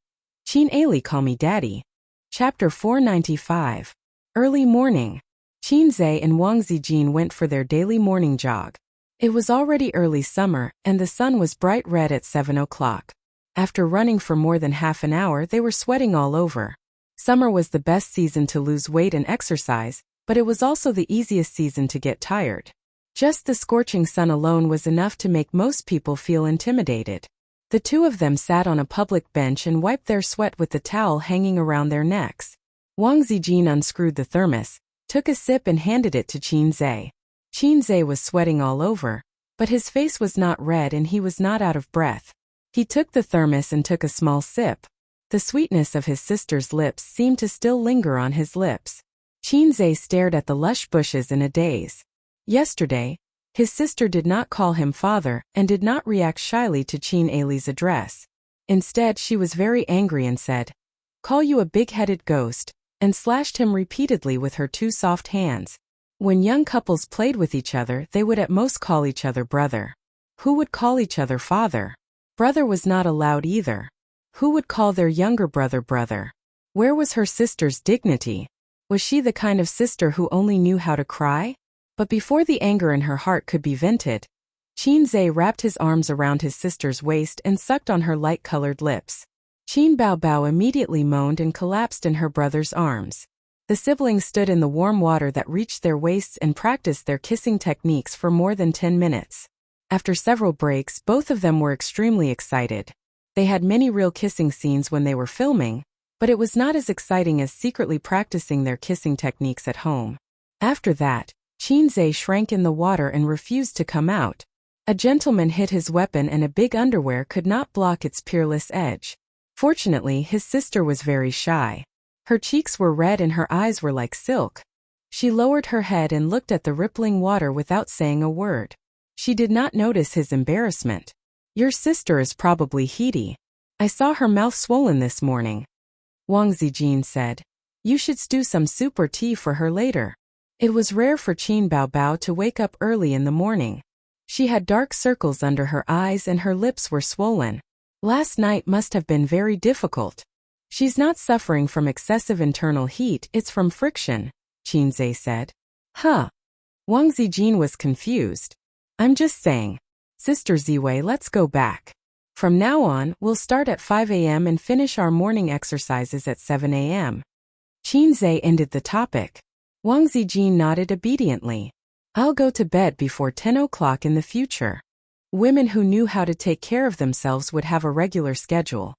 Qin Ali, call me daddy. Chapter 495. Early morning. Qin Zhe and Wang Zijin went for their daily morning jog. It was already early summer, and the sun was bright red at 7 o'clock. After running for more than half an hour, they were sweating all over. Summer was the best season to lose weight and exercise, but it was also the easiest season to get tired. Just the scorching sun alone was enough to make most people feel intimidated. The two of them sat on a public bench and wiped their sweat with the towel hanging around their necks. Wang Zijin unscrewed the thermos, took a sip and handed it to Qin Zhe. Qin Zhe was sweating all over, but his face was not red and he was not out of breath. He took the thermos and took a small sip. The sweetness of his sister's lips seemed to still linger on his lips. Qin Zhe stared at the lush bushes in a daze. Yesterday, his sister did not call him father and did not react shyly to Qin Ali's address. Instead, she was very angry and said, "Call you a big-headed ghost," and slashed him repeatedly with her two soft hands. When young couples played with each other, they would at most call each other brother. Who would call each other father? Brother was not allowed either. Who would call their younger brother brother? Where was her sister's dignity? Was she the kind of sister who only knew how to cry? But before the anger in her heart could be vented, Qin Zhe wrapped his arms around his sister's waist and sucked on her light-colored lips. Qin Baobao immediately moaned and collapsed in her brother's arms. The siblings stood in the warm water that reached their waists and practiced their kissing techniques for more than 10 minutes. After several breaks, both of them were extremely excited. They had many real kissing scenes when they were filming, but it was not as exciting as secretly practicing their kissing techniques at home. After that, Qin Zhe shrank in the water and refused to come out. A gentleman hid his weapon and a big underwear could not block its peerless edge. Fortunately, his sister was very shy. Her cheeks were red and her eyes were like silk. She lowered her head and looked at the rippling water without saying a word. She did not notice his embarrassment. Your sister is probably heaty. I saw her mouth swollen this morning. Wang Zijin said. You should stew some soup or tea for her later. It was rare for Qin Baobao to wake up early in the morning. She had dark circles under her eyes and her lips were swollen. Last night must have been very difficult. She's not suffering from excessive internal heat, it's from friction, Qin Zhe said. Huh. Wang Zijin was confused. I'm just saying. Sister Ziwei, let's go back. From now on, we'll start at 5 a.m. and finish our morning exercises at 7 a.m. Qin Zhe ended the topic. Wang Zijin nodded obediently. I'll go to bed before 10 o'clock in the future. Women who knew how to take care of themselves would have a regular schedule.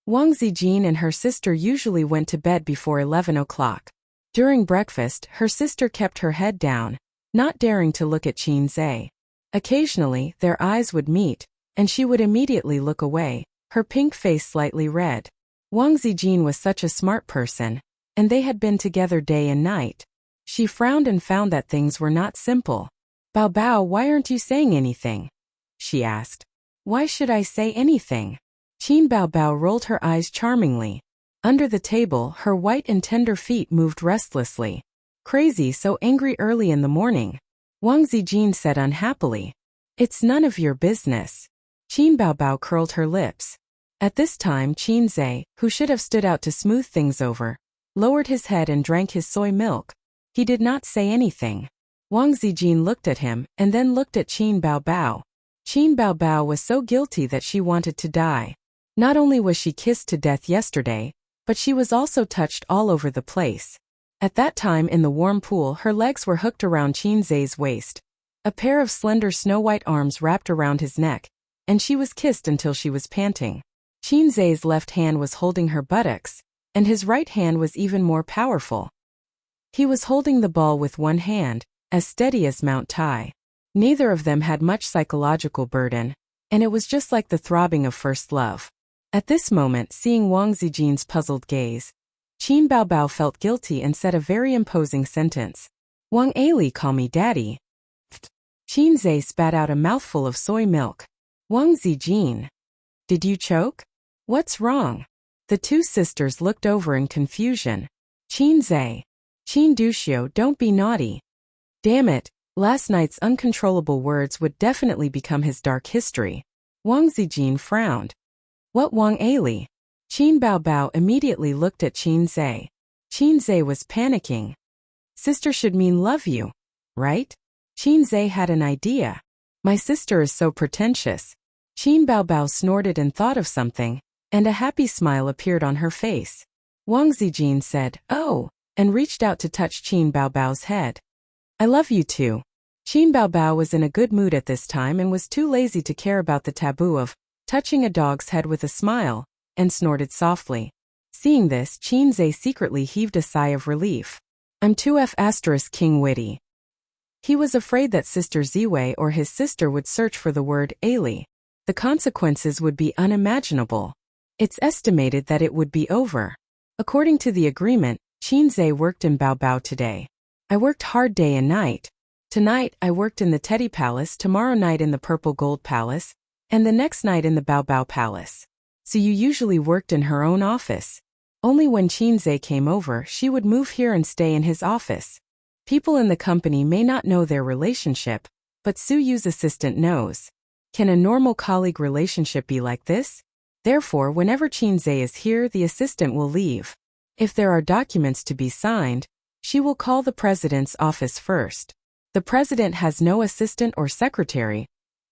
Wang Zijin and her sister usually went to bed before 11 o'clock. During breakfast, her sister kept her head down, not daring to look at Qin Zhe. Occasionally, their eyes would meet, and she would immediately look away, her pink face slightly red. Wang Zijin was such a smart person, and they had been together day and night. She frowned and found that things were not simple. Baobao, why aren't you saying anything? She asked. Why should I say anything? Qin Baobao rolled her eyes charmingly. Under the table, her white and tender feet moved restlessly. Crazy, so angry early in the morning. Wang Zijin said unhappily. It's none of your business. Qin Baobao curled her lips. At this time, Qin Zhe, who should have stood out to smooth things over, lowered his head and drank his soy milk. He did not say anything. Wang Zijin looked at him and then looked at Qin Baobao. Qin Baobao was so guilty that she wanted to die. Not only was she kissed to death yesterday, but she was also touched all over the place. At that time in the warm pool, her legs were hooked around Qin Zhe's waist. A pair of slender snow-white arms wrapped around his neck, and she was kissed until she was panting. Qin Zhe's left hand was holding her buttocks, and his right hand was even more powerful. He was holding the ball with one hand, as steady as Mount Tai. Neither of them had much psychological burden, and it was just like the throbbing of first love. At this moment, seeing Wang Zijin's puzzled gaze, Qin Baobao felt guilty and said a very imposing sentence. Wang Ali, call me daddy. Qin Zhe spat out a mouthful of soy milk. Wang Zijin. Did you choke? What's wrong? The two sisters looked over in confusion. Qin Zhe. Qin Duxiu, don't be naughty. Damn it, last night's uncontrollable words would definitely become his dark history. Wang Zijin frowned. What Wang Ali? Qin Baobao immediately looked at Qin Zhe. Qin Zhe was panicking. Sister should mean love you, right? Qin Zhe had an idea. My sister is so pretentious. Qin Baobao snorted and thought of something, and a happy smile appeared on her face. Wang Zijin said, "Oh," and reached out to touch Qin Baobao's head. "I love you too." Qin Baobao was in a good mood at this time and was too lazy to care about the taboo of touching a dog's head with a smile, and snorted softly. Seeing this, Qin Zhe secretly heaved a sigh of relief. I'm too King witty. He was afraid that Sister Ziwei or his sister would search for the word Ali. The consequences would be unimaginable. It's estimated that it would be over. According to the agreement, Qin Zhe worked in Baobao today. I worked hard day and night. Tonight I worked in the Teddy Palace, tomorrow night in the Purple Gold Palace, and the next night in the Baobao Palace. So you usually worked in her own office. Only when Qin Zhe came over, she would move here and stay in his office. People in the company may not know their relationship, but Su Yu's assistant knows. Can a normal colleague relationship be like this? Therefore, whenever Qin Zhe is here, the assistant will leave. If there are documents to be signed, she will call the president's office first. The president has no assistant or secretary,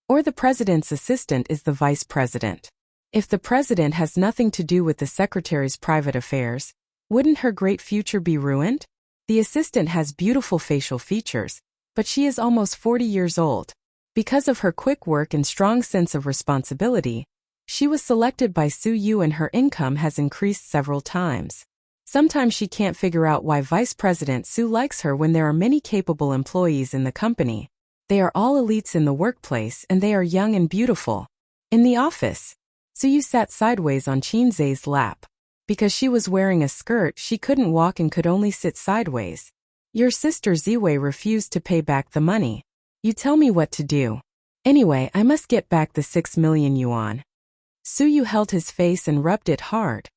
or the president's assistant is the vice president. If the president has nothing to do with the secretary's private affairs, wouldn't her great future be ruined? The assistant has beautiful facial features, but she is almost 40 years old. Because of her quick work and strong sense of responsibility, she was selected by Su Yu and her income has increased several times. Sometimes she can't figure out why Vice President Su likes her when there are many capable employees in the company. They are all elites in the workplace and they are young and beautiful. In the office, Su Yu sat sideways on Qin Zhe's lap. Because she was wearing a skirt, she couldn't walk and could only sit sideways. Your sister Ziwei refused to pay back the money. You tell me what to do. Anyway, I must get back the 6 million yuan. Su Yu held his face and rubbed it hard.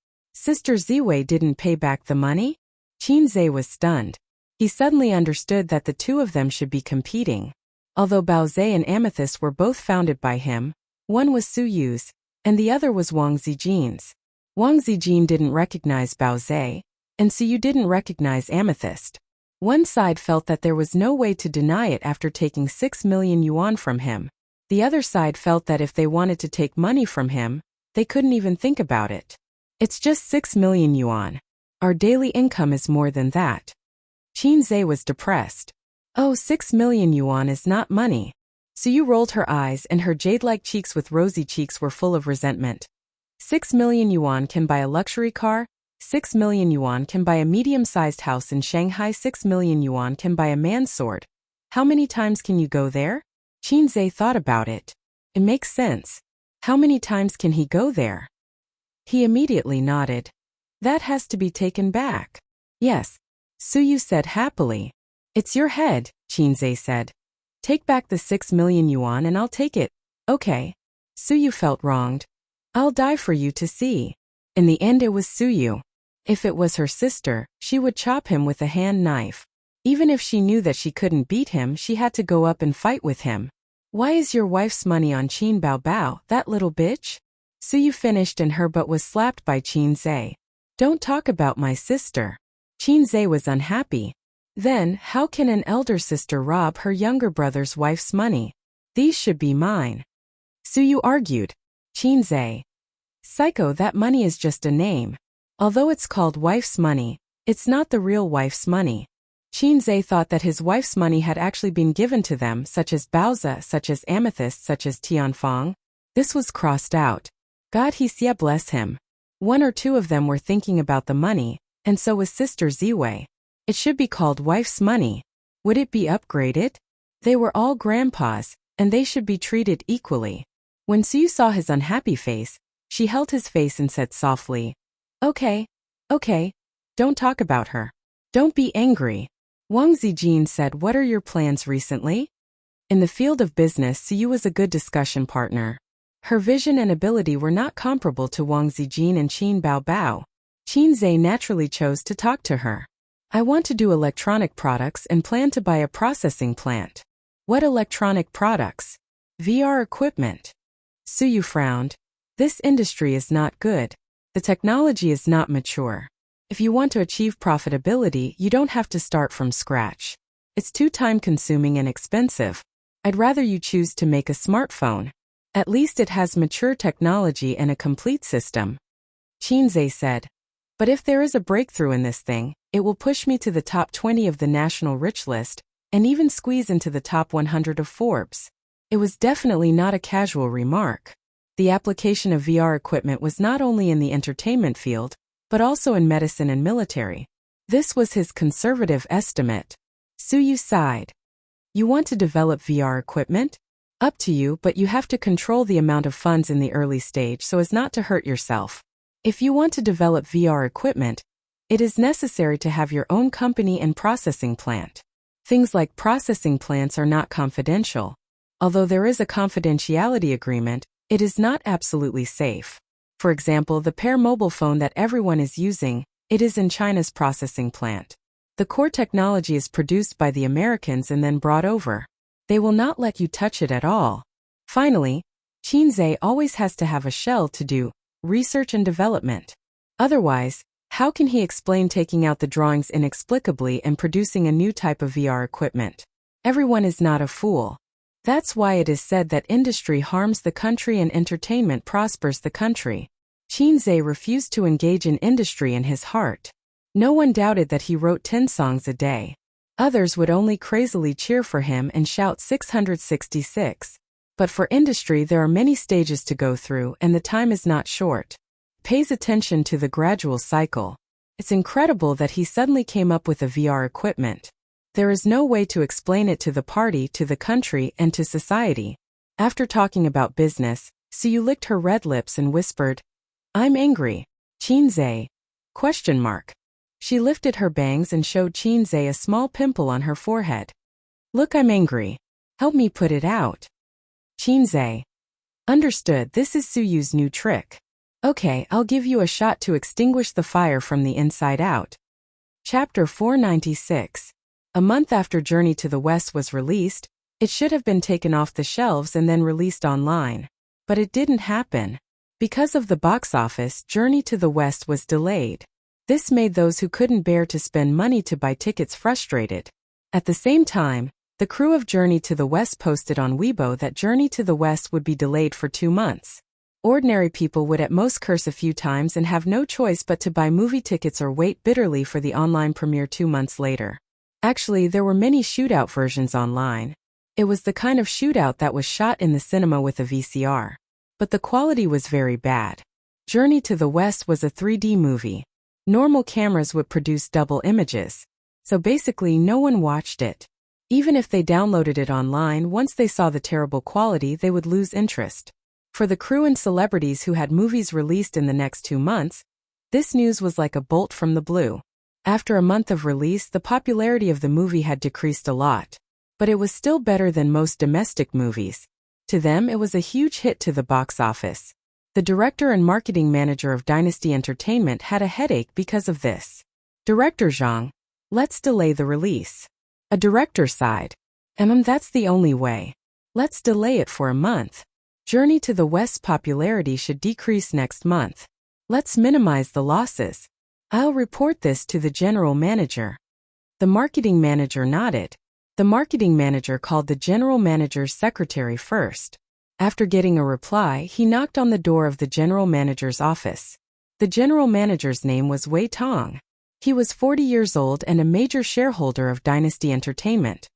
Sister Ziwei didn't pay back the money? Qin Zhe was stunned. He suddenly understood that the two of them should be competing. Although Bao Zhe and Amethyst were both founded by him, one was Su Yu's, and the other was Wang Zijin's. Wang Zijin didn't recognize Bao Zhe, and Su Yu didn't recognize Amethyst. One side felt that there was no way to deny it after taking 6 million yuan from him. The other side felt that if they wanted to take money from him, they couldn't even think about it. It's just 6 million yuan. Our daily income is more than that. Qin Zhe was depressed. Oh, 6 million yuan is not money. Su Yu rolled her eyes and her jade-like cheeks with rosy cheeks were full of resentment. 6 million yuan can buy a luxury car, 6 million yuan can buy a medium-sized house in Shanghai, 6 million yuan can buy a man's sword. How many times can you go there? Qin Zhe thought about it. It makes sense. How many times can he go there? He immediately nodded. That has to be taken back. Yes, Su Yu said happily. It's your head, Qin Zhe said. Take back the 6 million yuan and I'll take it. Okay. Su Yu felt wronged. I'll die for you to see. In the end it was Su Yu. If it was her sister, she would chop him with a hand knife. Even if she knew that she couldn't beat him, she had to go up and fight with him. Why is your wife's money on Qin Baobao, that little bitch? Su Yu finished and her butt was slapped by Qin Zhe. Don't talk about my sister. Qin Zhe was unhappy. Then, how can an elder sister rob her younger brother's wife's money? These should be mine. Su Yu argued. Qin Zhe. Psycho, that money is just a name. Although it's called wife's money, it's not the real wife's money. Qin Zhe thought that his wife's money had actually been given to them, such as Baozi, such as Amethyst, such as Tianfang. This was crossed out. God he bless him. One or two of them were thinking about the money, and so was Sister Ziwei. It should be called wife's money. Would it be upgraded? They were all grandpas, and they should be treated equally. When Su Yu saw his unhappy face, she held his face and said softly, Okay, don't talk about her. Don't be angry. Wang Zijin said, What are your plans recently? In the field of business, Su Yu was a good discussion partner. Her vision and ability were not comparable to Wang Zijin and Qin Baobao. Qin Zhe naturally chose to talk to her. I want to do electronic products and plan to buy a processing plant. What electronic products? VR equipment. Suyu frowned. This industry is not good. The technology is not mature. If you want to achieve profitability, you don't have to start from scratch. It's too time-consuming and expensive. I'd rather you choose to make a smartphone. At least it has mature technology and a complete system. Chinze said. But if there is a breakthrough in this thing, it will push me to the top 20 of the national rich list, and even squeeze into the top 100 of Forbes. It was definitely not a casual remark. The application of VR equipment was not only in the entertainment field, but also in medicine and military. This was his conservative estimate. Suyu sighed. You want to develop VR equipment? Up to you, but you have to control the amount of funds in the early stage so as not to hurt yourself. If you want to develop VR equipment, it is necessary to have your own company and processing plant. Things like processing plants are not confidential. Although there is a confidentiality agreement, it is not absolutely safe. For example, the Pair mobile phone that everyone is using, it is in China's processing plant. The core technology is produced by the Americans and then brought over. They will not let you touch it at all. Finally, Chinze always has to have a shell to do research and development. Otherwise, how can he explain taking out the drawings inexplicably and producing a new type of VR equipment? Everyone is not a fool. That's why it is said that industry harms the country and entertainment prospers the country. Chinze refused to engage in industry in his heart. No one doubted that he wrote 10 songs a day. Others would only crazily cheer for him and shout 666. But for industry there are many stages to go through and the time is not short. Pays attention to the gradual cycle. It's incredible that he suddenly came up with a VR equipment. There is no way to explain it to the party, to the country, and to society. After talking about business, Suyu licked her red lips and whispered, I'm angry. Chinze? ? She lifted her bangs and showed Chinze a small pimple on her forehead. Look, I'm angry. Help me put it out. Chinze. Understood, this is Suyu's new trick. Okay, I'll give you a shot to extinguish the fire from the inside out. Chapter 496. A month after Journey to the West was released, it should have been taken off the shelves and then released online. But it didn't happen. Because of the box office, Journey to the West was delayed. This made those who couldn't bear to spend money to buy tickets frustrated. At the same time, the crew of Journey to the West posted on Weibo that Journey to the West would be delayed for 2 months. Ordinary people would at most curse a few times and have no choice but to buy movie tickets or wait bitterly for the online premiere 2 months later. Actually, there were many shootout versions online. It was the kind of shootout that was shot in the cinema with a VCR. But the quality was very bad. Journey to the West was a 3D movie. Normal cameras would produce double images. So basically no one watched it. Even if they downloaded it online, once they saw the terrible quality, they would lose interest. For the crew and celebrities who had movies released in the next 2 months, this news was like a bolt from the blue. After a month of release, the popularity of the movie had decreased a lot. But it was still better than most domestic movies. To them, it was a huge hit to the box office. The director and marketing manager of Dynasty Entertainment had a headache because of this. Director Zhang, let's delay the release. A director sighed. That's the only way. Let's delay it for a month. Journey to the West's popularity should decrease next month. Let's minimize the losses. I'll report this to the general manager. The marketing manager nodded. The marketing manager called the general manager's secretary first. After getting a reply, he knocked on the door of the general manager's office. The general manager's name was Wei Tong. He was 40 years old and a major shareholder of Dynasty Entertainment.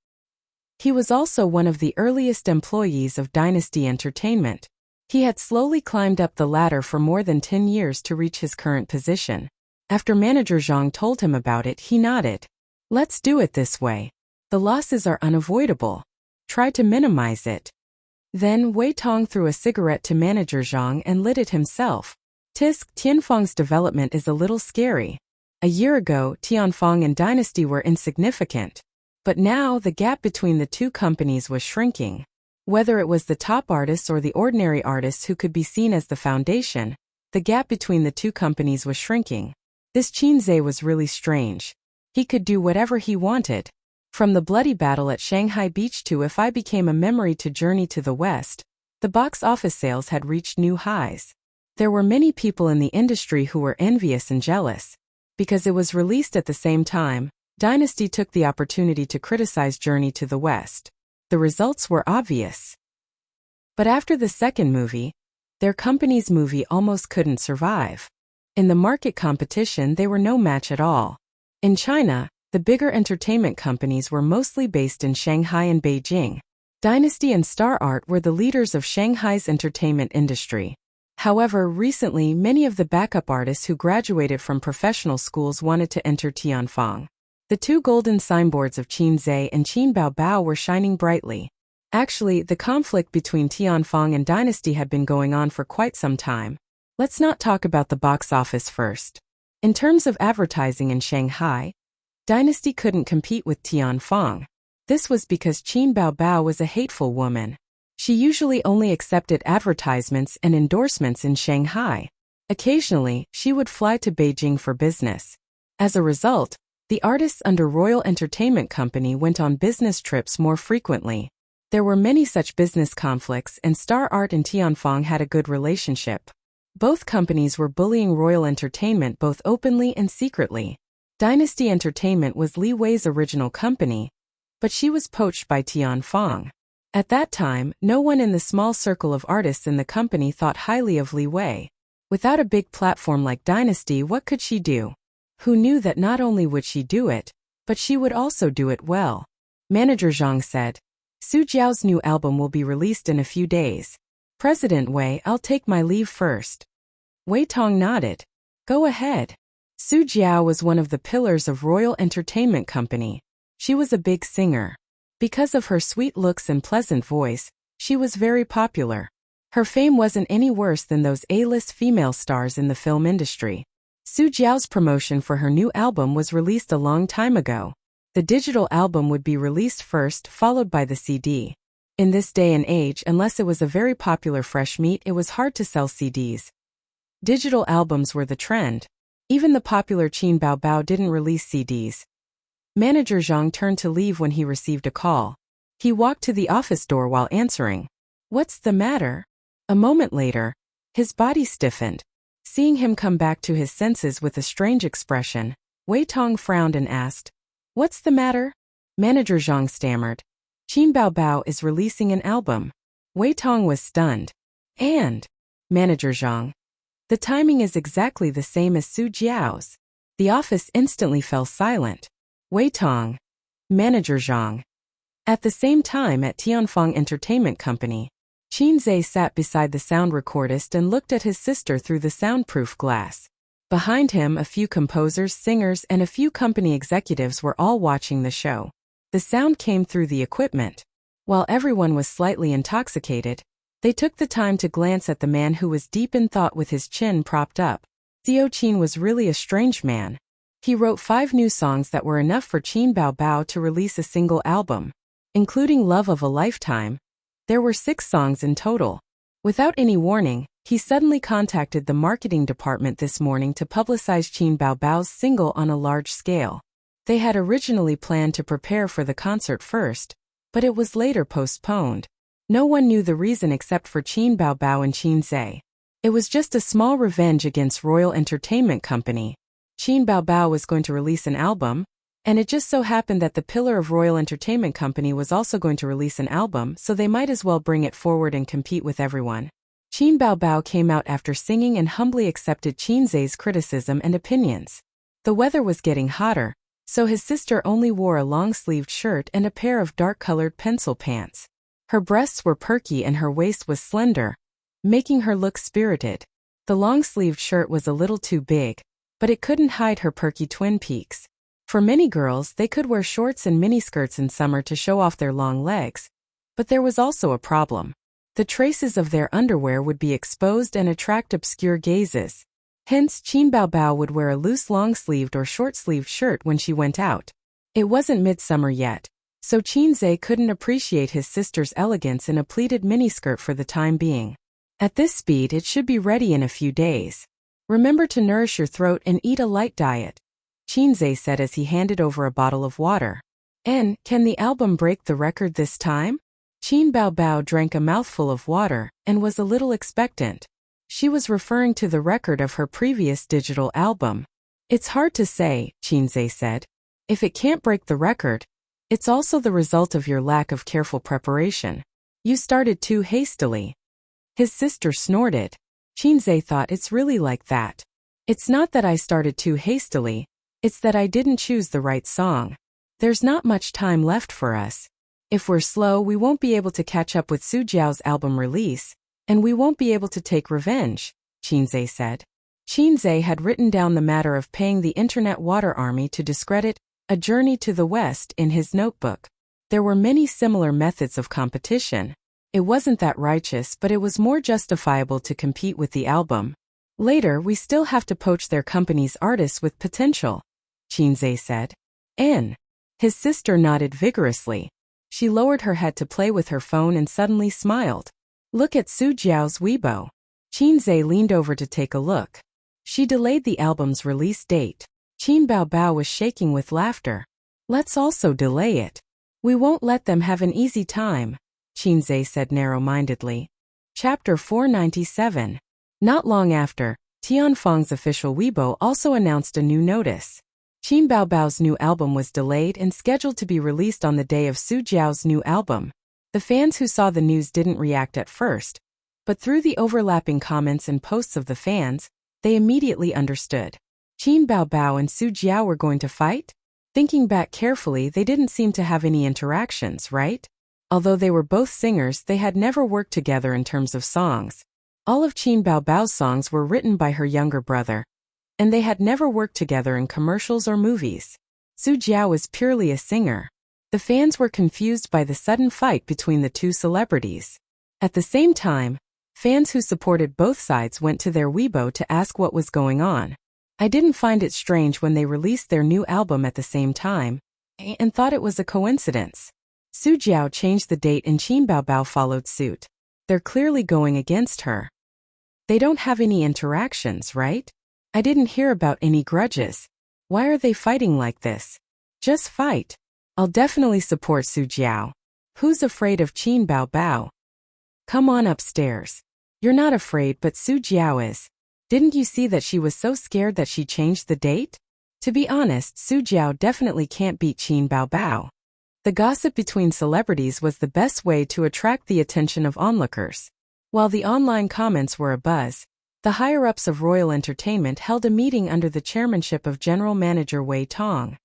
He was also one of the earliest employees of Dynasty Entertainment. He had slowly climbed up the ladder for more than 10 years to reach his current position. After manager Zhang told him about it, he nodded. Let's do it this way. The losses are unavoidable. Try to minimize it. Then Wei Tong threw a cigarette to manager Zhang and lit it himself. Tisk, Tianfeng's development is a little scary. A year ago, Tianfeng and Dynasty were insignificant. But now the gap between the two companies was shrinking. Whether it was the top artists or the ordinary artists who could be seen as the foundation, the gap between the two companies was shrinking. This Chinze was really strange. He could do whatever he wanted. From the bloody battle at Shanghai Beach to If I Became a Memory to Journey to the West, the box office sales had reached new highs. There were many people in the industry who were envious and jealous. Because it was released at the same time, Dynasty took the opportunity to criticize Journey to the West. The results were obvious. But after the second movie, their company's movie almost couldn't survive. In the market competition, they were no match at all. In China, the bigger entertainment companies were mostly based in Shanghai and Beijing. Dynasty and Star Art were the leaders of Shanghai's entertainment industry. However, recently many of the backup artists who graduated from professional schools wanted to enter Tianfang. The two golden signboards of Qin Zhe and Qin Baobao were shining brightly. Actually, the conflict between Tianfang and Dynasty had been going on for quite some time. Let's not talk about the box office first. In terms of advertising in Shanghai, Dynasty couldn't compete with Tianfang. This was because Qin Baobao was a hateful woman. She usually only accepted advertisements and endorsements in Shanghai. Occasionally, she would fly to Beijing for business. As a result, the artists under Royal Entertainment Company went on business trips more frequently. There were many such business conflicts, and Star Art and Tianfang had a good relationship. Both companies were bullying Royal Entertainment both openly and secretly. Dynasty Entertainment was Li Wei's original company, but she was poached by Tianfang. At that time, no one in the small circle of artists in the company thought highly of Li Wei. Without a big platform like Dynasty, what could she do? Who knew that not only would she do it, but she would also do it well? Manager Zhang said, "Su Jiao's new album will be released in a few days. President Wei, I'll take my leave first." Wei Tong nodded. "Go ahead." Su Jiao was one of the pillars of Royal Entertainment Company. She was a big singer. Because of her sweet looks and pleasant voice, she was very popular. Her fame wasn't any worse than those A-list female stars in the film industry. Su Jiao's promotion for her new album was released a long time ago. The digital album would be released first, followed by the CD. In this day and age, unless it was a very popular fresh meat, it was hard to sell CDs. Digital albums were the trend. Even the popular Qin Baobao didn't release CDs. Manager Zhang turned to leave when he received a call. He walked to the office door while answering. "What's the matter?" A moment later, his body stiffened. Seeing him come back to his senses with a strange expression, Wei Tong frowned and asked, "What's the matter?" Manager Zhang stammered. "Qin Baobao is releasing an album." Wei Tong was stunned. "And?" Manager Zhang. "The timing is exactly the same as Su Jiao's." The office instantly fell silent. Wei Tong. Manager Zhang. At the same time at Tianfang Entertainment Company, Qin Zhe sat beside the sound recordist and looked at his sister through the soundproof glass. Behind him, a few composers, singers, and a few company executives were all watching the show. The sound came through the equipment. While everyone was slightly intoxicated, they took the time to glance at the man who was deep in thought with his chin propped up. Xiao Qin was really a strange man. He wrote 5 new songs that were enough for Qin Baobao to release a single album. Including Love of a Lifetime, there were 6 songs in total. Without any warning, he suddenly contacted the marketing department this morning to publicize Qin Baobao's single on a large scale. They had originally planned to prepare for the concert first, but it was later postponed. No one knew the reason except for Qin Baobao and Qin Zhe. It was just a small revenge against Royal Entertainment Company. Qin Baobao was going to release an album, and it just so happened that the pillar of Royal Entertainment Company was also going to release an album, so they might as well bring it forward and compete with everyone. Qin Baobao came out after singing and humbly accepted Qin Zhe's criticism and opinions. The weather was getting hotter, so his sister only wore a long-sleeved shirt and a pair of dark-colored pencil pants. Her breasts were perky and her waist was slender, making her look spirited. The long-sleeved shirt was a little too big, but it couldn't hide her perky twin peaks. For many girls, they could wear shorts and miniskirts in summer to show off their long legs. But there was also a problem. The traces of their underwear would be exposed and attract obscure gazes. Hence, Qin Baobao would wear a loose long-sleeved or short-sleeved shirt when she went out. It wasn't midsummer yet, so Qin Zhe couldn't appreciate his sister's elegance in a pleated miniskirt for the time being. At this speed, it should be ready in a few days. Remember to nourish your throat and eat a light diet. Qinze said as he handed over a bottle of water. And, can the album break the record this time? Qin Baobao drank a mouthful of water and was a little expectant. She was referring to the record of her previous digital album. It's hard to say, Qinze said. If it can't break the record, it's also the result of your lack of careful preparation. You started too hastily. His sister snorted. Qinze thought it's really like that. It's not that I started too hastily, it's that I didn't choose the right song. There's not much time left for us. If we're slow, we won't be able to catch up with Su Jiao's album release, and we won't be able to take revenge, Qinze said. Qinze had written down the matter of paying the Internet Water Army to discredit A Journey to the West in his notebook. There were many similar methods of competition. It wasn't that righteous, but it was more justifiable to compete with the album. Later, we still have to poach their company's artists with potential, Qinze said. N. His sister nodded vigorously. She lowered her head to play with her phone and suddenly smiled. Look at Su Jiao's Weibo. Qinze leaned over to take a look. She delayed the album's release date. Qin Baobao was shaking with laughter. Let's also delay it. We won't let them have an easy time, Qinze said narrow-mindedly. Chapter 497. Not long after, Tianfeng's official Weibo also announced a new notice. Qin Baobao's new album was delayed and scheduled to be released on the day of Su Jiao's new album. The fans who saw the news didn't react at first, but through the overlapping comments and posts of the fans, they immediately understood. Qin Baobao and Su Jiao were going to fight? Thinking back carefully, they didn't seem to have any interactions, right? Although they were both singers, they had never worked together in terms of songs. All of Qin Baobao's songs were written by her younger brother, and they had never worked together in commercials or movies. Su Jiao was purely a singer. The fans were confused by the sudden fight between the two celebrities. At the same time, fans who supported both sides went to their Weibo to ask what was going on. I didn't find it strange when they released their new album at the same time, and thought it was a coincidence. Su Jiao changed the date and Qin Baobao followed suit. They're clearly going against her. They don't have any interactions, right? I didn't hear about any grudges. Why are they fighting like this? Just fight. I'll definitely support Su Jiao. Who's afraid of Qin Baobao? Come on upstairs. You're not afraid, but Su Jiao is. Didn't you see that she was so scared that she changed the date? To be honest, Su Jiao definitely can't beat Qin Baobao. The gossip between celebrities was the best way to attract the attention of onlookers. While the online comments were abuzz, the higher-ups of Royal Entertainment held a meeting under the chairmanship of General Manager Wei Tong.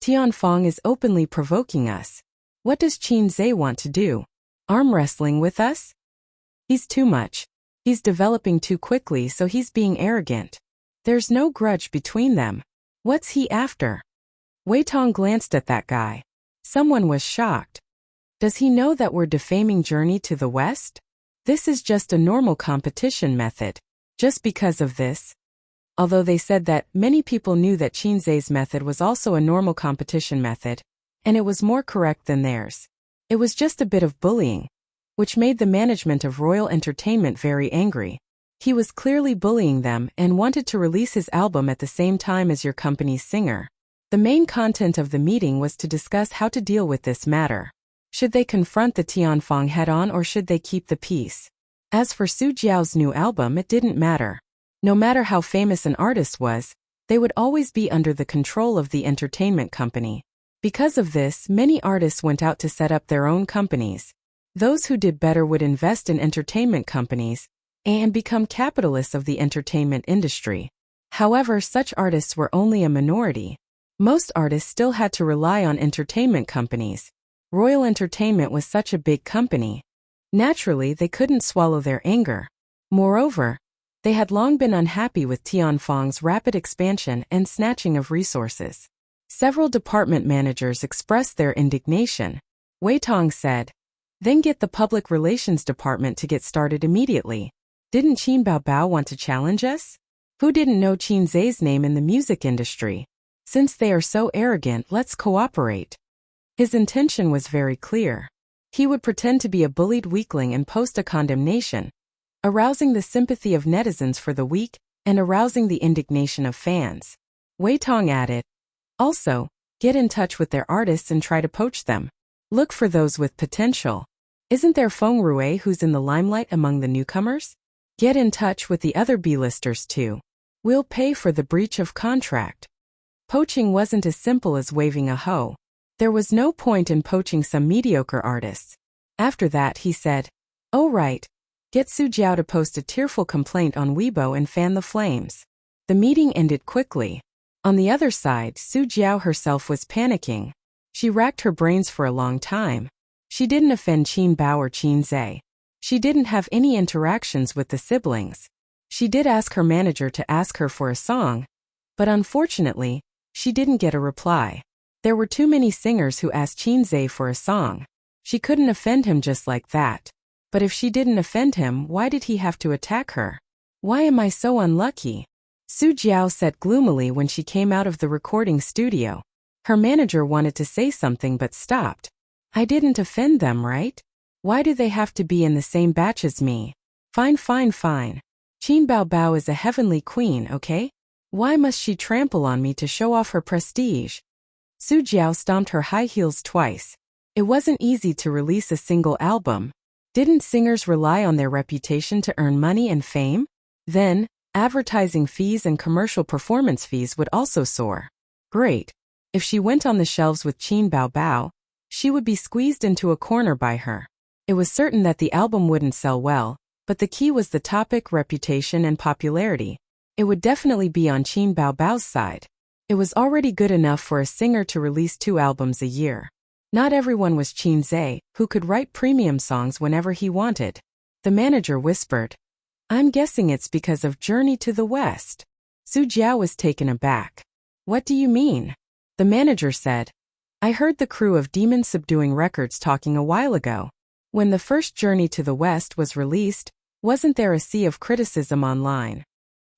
Tianfeng is openly provoking us. What does Qinze want to do? Arm wrestling with us? He's too much. He's developing too quickly, so he's being arrogant. There's no grudge between them. What's he after? Wei Tong glanced at that guy. Someone was shocked. Does he know that we're defaming Journey to the West? This is just a normal competition method. Just because of this. Although they said that many people knew that Qinze's method was also a normal competition method, and it was more correct than theirs. It was just a bit of bullying, which made the management of Royal Entertainment very angry. He was clearly bullying them and wanted to release his album at the same time as your company's singer. The main content of the meeting was to discuss how to deal with this matter. Should they confront the Tianfeng head-on or should they keep the peace? As for Su Jiao's new album, it didn't matter. No matter how famous an artist was, they would always be under the control of the entertainment company. Because of this, many artists went out to set up their own companies. Those who did better would invest in entertainment companies and become capitalists of the entertainment industry. However, such artists were only a minority. Most artists still had to rely on entertainment companies. Royal Entertainment was such a big company. Naturally, they couldn't swallow their anger. Moreover, they had long been unhappy with Tianfeng's rapid expansion and snatching of resources. Several department managers expressed their indignation. Wei Tong said, "Then get the public relations department to get started immediately. Didn't Qin Baobao want to challenge us? Who didn't know Qinze's name in the music industry? Since they are so arrogant, let's cooperate." His intention was very clear. He would pretend to be a bullied weakling and post a condemnation, arousing the sympathy of netizens for the weak and arousing the indignation of fans. Wei Tong added, Also, get in touch with their artists and try to poach them. Look for those with potential. Isn't there Feng Rui who's in the limelight among the newcomers? Get in touch with the other B-listers too. We'll pay for the breach of contract. Poaching wasn't as simple as waving a hoe. There was no point in poaching some mediocre artists. After that, he said, "Oh right. Get Su Jiao to post a tearful complaint on Weibo and fan the flames." The meeting ended quickly. On the other side, Su Jiao herself was panicking. She racked her brains for a long time. She didn't offend Qin Bao or Qin Zhe. She didn't have any interactions with the siblings. She did ask her manager to ask her for a song, but unfortunately, she didn't get a reply. There were too many singers who asked Qin Zhe for a song. She couldn't offend him just like that. But if she didn't offend him, why did he have to attack her? Why am I so unlucky? Su Jiao said gloomily when she came out of the recording studio. Her manager wanted to say something but stopped. I didn't offend them, right? Why do they have to be in the same batch as me? Fine. Qin Bao Bao is a heavenly queen, okay? Why must she trample on me to show off her prestige? Su Jiao stomped her high heels twice. It wasn't easy to release a single album. Didn't singers rely on their reputation to earn money and fame? Then, advertising fees and commercial performance fees would also soar. Great. If she went on the shelves with Qin Bao Bao, she would be squeezed into a corner by her. It was certain that the album wouldn't sell well, but the key was the topic, reputation, and popularity. It would definitely be on Qin Bao Bao's side. It was already good enough for a singer to release 2 albums a year. Not everyone was Qin Zhe, who could write premium songs whenever he wanted. The manager whispered, "I'm guessing it's because of Journey to the West." Su Jiao was taken aback. "What do you mean?" The manager said, "I heard the crew of Demon Subduing Records talking a while ago. When the first Journey to the West was released, wasn't there a sea of criticism online?"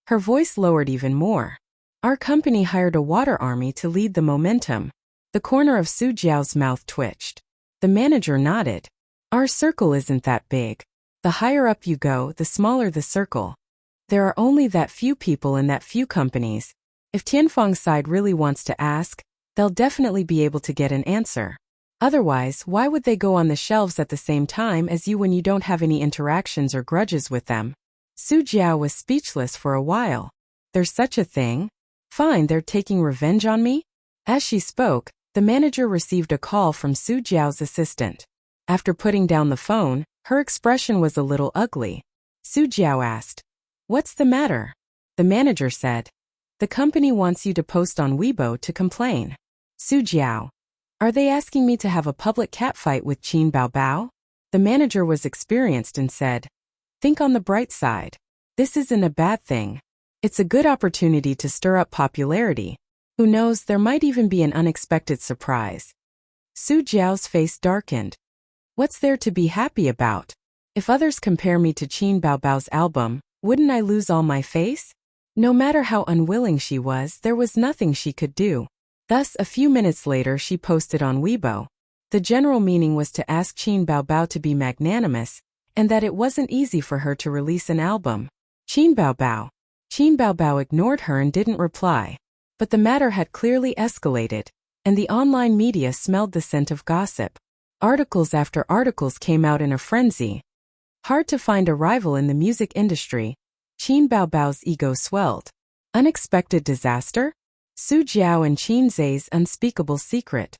Her voice lowered even more. "Our company hired a water army to lead the momentum." The corner of Su Jiao's mouth twitched. The manager nodded. "Our circle isn't that big. The higher up you go, the smaller the circle. There are only that few people in that few companies. If Tianfeng's side really wants to ask, they'll definitely be able to get an answer. Otherwise, why would they go on the shelves at the same time as you when you don't have any interactions or grudges with them?" Su Jiao was speechless for a while. "There's such a thing? Fine, they're taking revenge on me?" As she spoke, the manager received a call from Su Jiao's assistant. After putting down the phone, her expression was a little ugly. Su Jiao asked, "What's the matter?" The manager said, "The company wants you to post on Weibo to complain." Su Jiao, "Are they asking me to have a public catfight with Qin Bao Bao?" The manager was experienced and said, "Think on the bright side. This isn't a bad thing. It's a good opportunity to stir up popularity. Who knows, there might even be an unexpected surprise." Su Jiao's face darkened. "What's there to be happy about? If others compare me to Qin Bao Bao's album, wouldn't I lose all my face?" No matter how unwilling she was, there was nothing she could do. Thus, a few minutes later she posted on Weibo. The general meaning was to ask Qin Bao Bao to be magnanimous, and that it wasn't easy for her to release an album. Qin Bao Bao ignored her and didn't reply. But the matter had clearly escalated, and the online media smelled the scent of gossip. Articles after articles came out in a frenzy. Hard to find a rival in the music industry. Qin Bao Bao's ego swelled. Unexpected disaster? Su Jiao and Qin Zhe's unspeakable secret.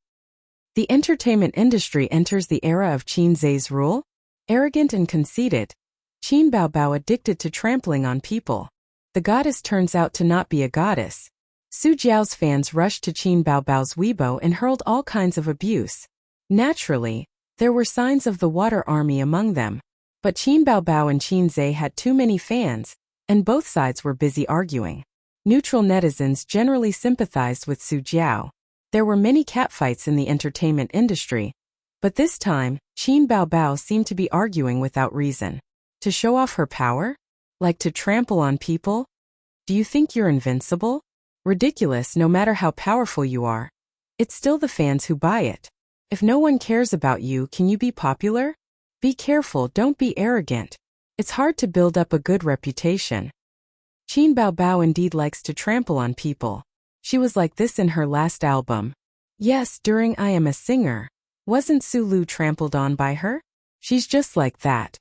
The entertainment industry enters the era of Qin Zhe's rule? Arrogant and conceited. Qin Bao Bao addicted to trampling on people. The goddess turns out to not be a goddess. Su Jiao's fans rushed to Qin Bao Bao's Weibo and hurled all kinds of abuse. Naturally, there were signs of the water army among them. But Qin Bao Bao and Qin Zhe had too many fans, and both sides were busy arguing. Neutral netizens generally sympathized with Su Jiao. There were many catfights in the entertainment industry, but this time, Qin Bao Bao seemed to be arguing without reason. To show off her power? Like to trample on people? Do you think you're invincible? Ridiculous. No matter how powerful you are, it's still the fans who buy it. If no one cares about you, can you be popular? Be careful, don't be arrogant. It's hard to build up a good reputation. Qin Bao Bao indeed likes to trample on people. She was like this in her last album. Yes, during I Am a Singer. Wasn't Sulu trampled on by her? She's just like that.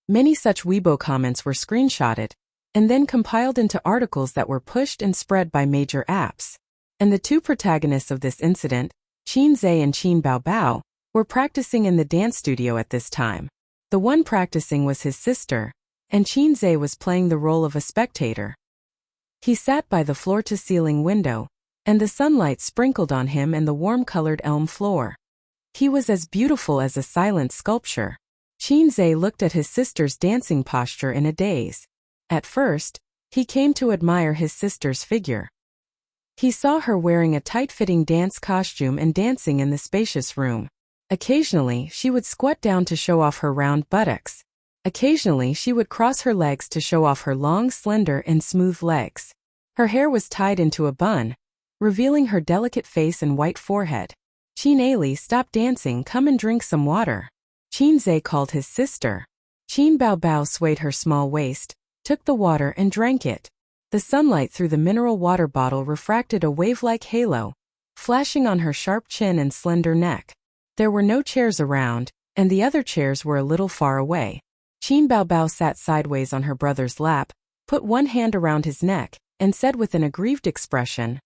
Many such Weibo comments were screenshotted and then compiled into articles that were pushed and spread by major apps. And the two protagonists of this incident, Qin Zhe and Qin Baobao, were practicing in the dance studio at this time. The one practicing was his sister, and Qin Zhe was playing the role of a spectator. He sat by the floor-to-ceiling window, and the sunlight sprinkled on him and the warm-colored elm floor. He was as beautiful as a silent sculpture. Qin Zhe looked at his sister's dancing posture in a daze. At first, he came to admire his sister's figure. He saw her wearing a tight-fitting dance costume and dancing in the spacious room. Occasionally, she would squat down to show off her round buttocks. Occasionally, she would cross her legs to show off her long, slender, and smooth legs. Her hair was tied into a bun, revealing her delicate face and white forehead. Qin Ali, stop dancing, come and drink some water. Qin Zhe called his sister. Qin Baobao swayed her small waist, took the water and drank it. The sunlight through the mineral water bottle refracted a wave-like halo, flashing on her sharp chin and slender neck. There were no chairs around, and the other chairs were a little far away. Qin Baobao sat sideways on her brother's lap, put one hand around his neck, and said with an aggrieved expression,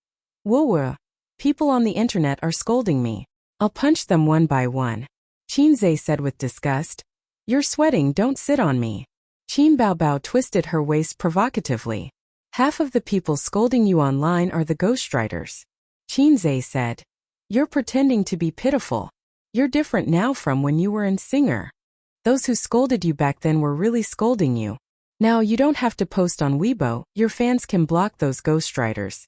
"Woo-woo. People on the internet are scolding me. I'll punch them one by one." Qin Zhe said with disgust, "You're sweating, don't sit on me." Qin Baobao twisted her waist provocatively. "Half of the people scolding you online are the ghostwriters." Qin Zhe said, "You're pretending to be pitiful. You're different now from when you were in Singer. Those who scolded you back then were really scolding you. Now you don't have to post on Weibo, your fans can block those ghostwriters.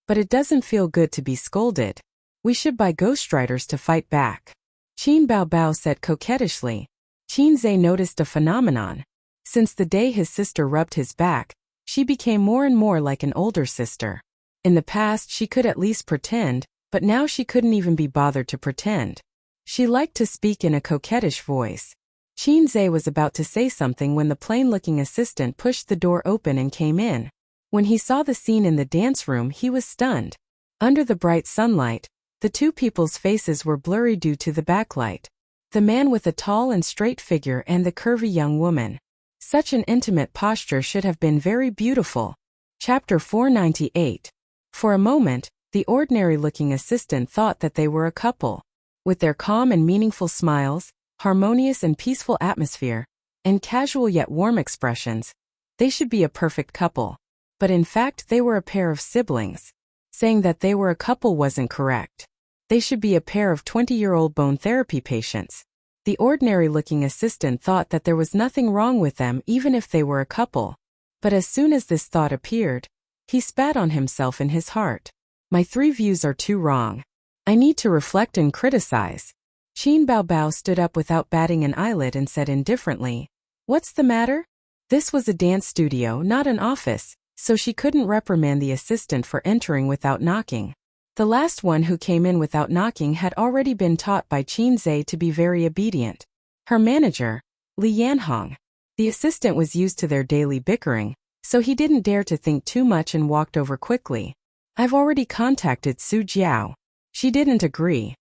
But it doesn't feel good to be scolded. We should buy ghostwriters to fight back." Qin Baobao said coquettishly. Qin Zhe noticed a phenomenon. Since the day his sister rubbed his back, she became more and more like an older sister. In the past she could at least pretend, but now she couldn't even be bothered to pretend. She liked to speak in a coquettish voice. Qin Zhe was about to say something when the plain-looking assistant pushed the door open and came in. When he saw the scene in the dance room, he was stunned. Under the bright sunlight, the two people's faces were blurry due to the backlight. The man with a tall and straight figure and the curvy young woman. Such an intimate posture should have been very beautiful. Chapter 498. For a moment, the ordinary-looking assistant thought that they were a couple. With their calm and meaningful smiles, harmonious and peaceful atmosphere, and casual yet warm expressions, they should be a perfect couple. But in fact they were a pair of siblings. Saying that they were a couple wasn't correct. They should be a pair of 20-year-old bone therapy patients. The ordinary-looking assistant thought that there was nothing wrong with them even if they were a couple. But as soon as this thought appeared, he spat on himself in his heart. My three views are too wrong. I need to reflect and criticize. Qin Baobao stood up without batting an eyelid and said indifferently, "What's the matter?" This was a dance studio, not an office, so she couldn't reprimand the assistant for entering without knocking. The last one who came in without knocking had already been taught by Qin Zhe to be very obedient. Her manager, Li Yanhong. The assistant was used to their daily bickering, so he didn't dare to think too much and walked over quickly. "I've already contacted Su Jiao. She didn't agree."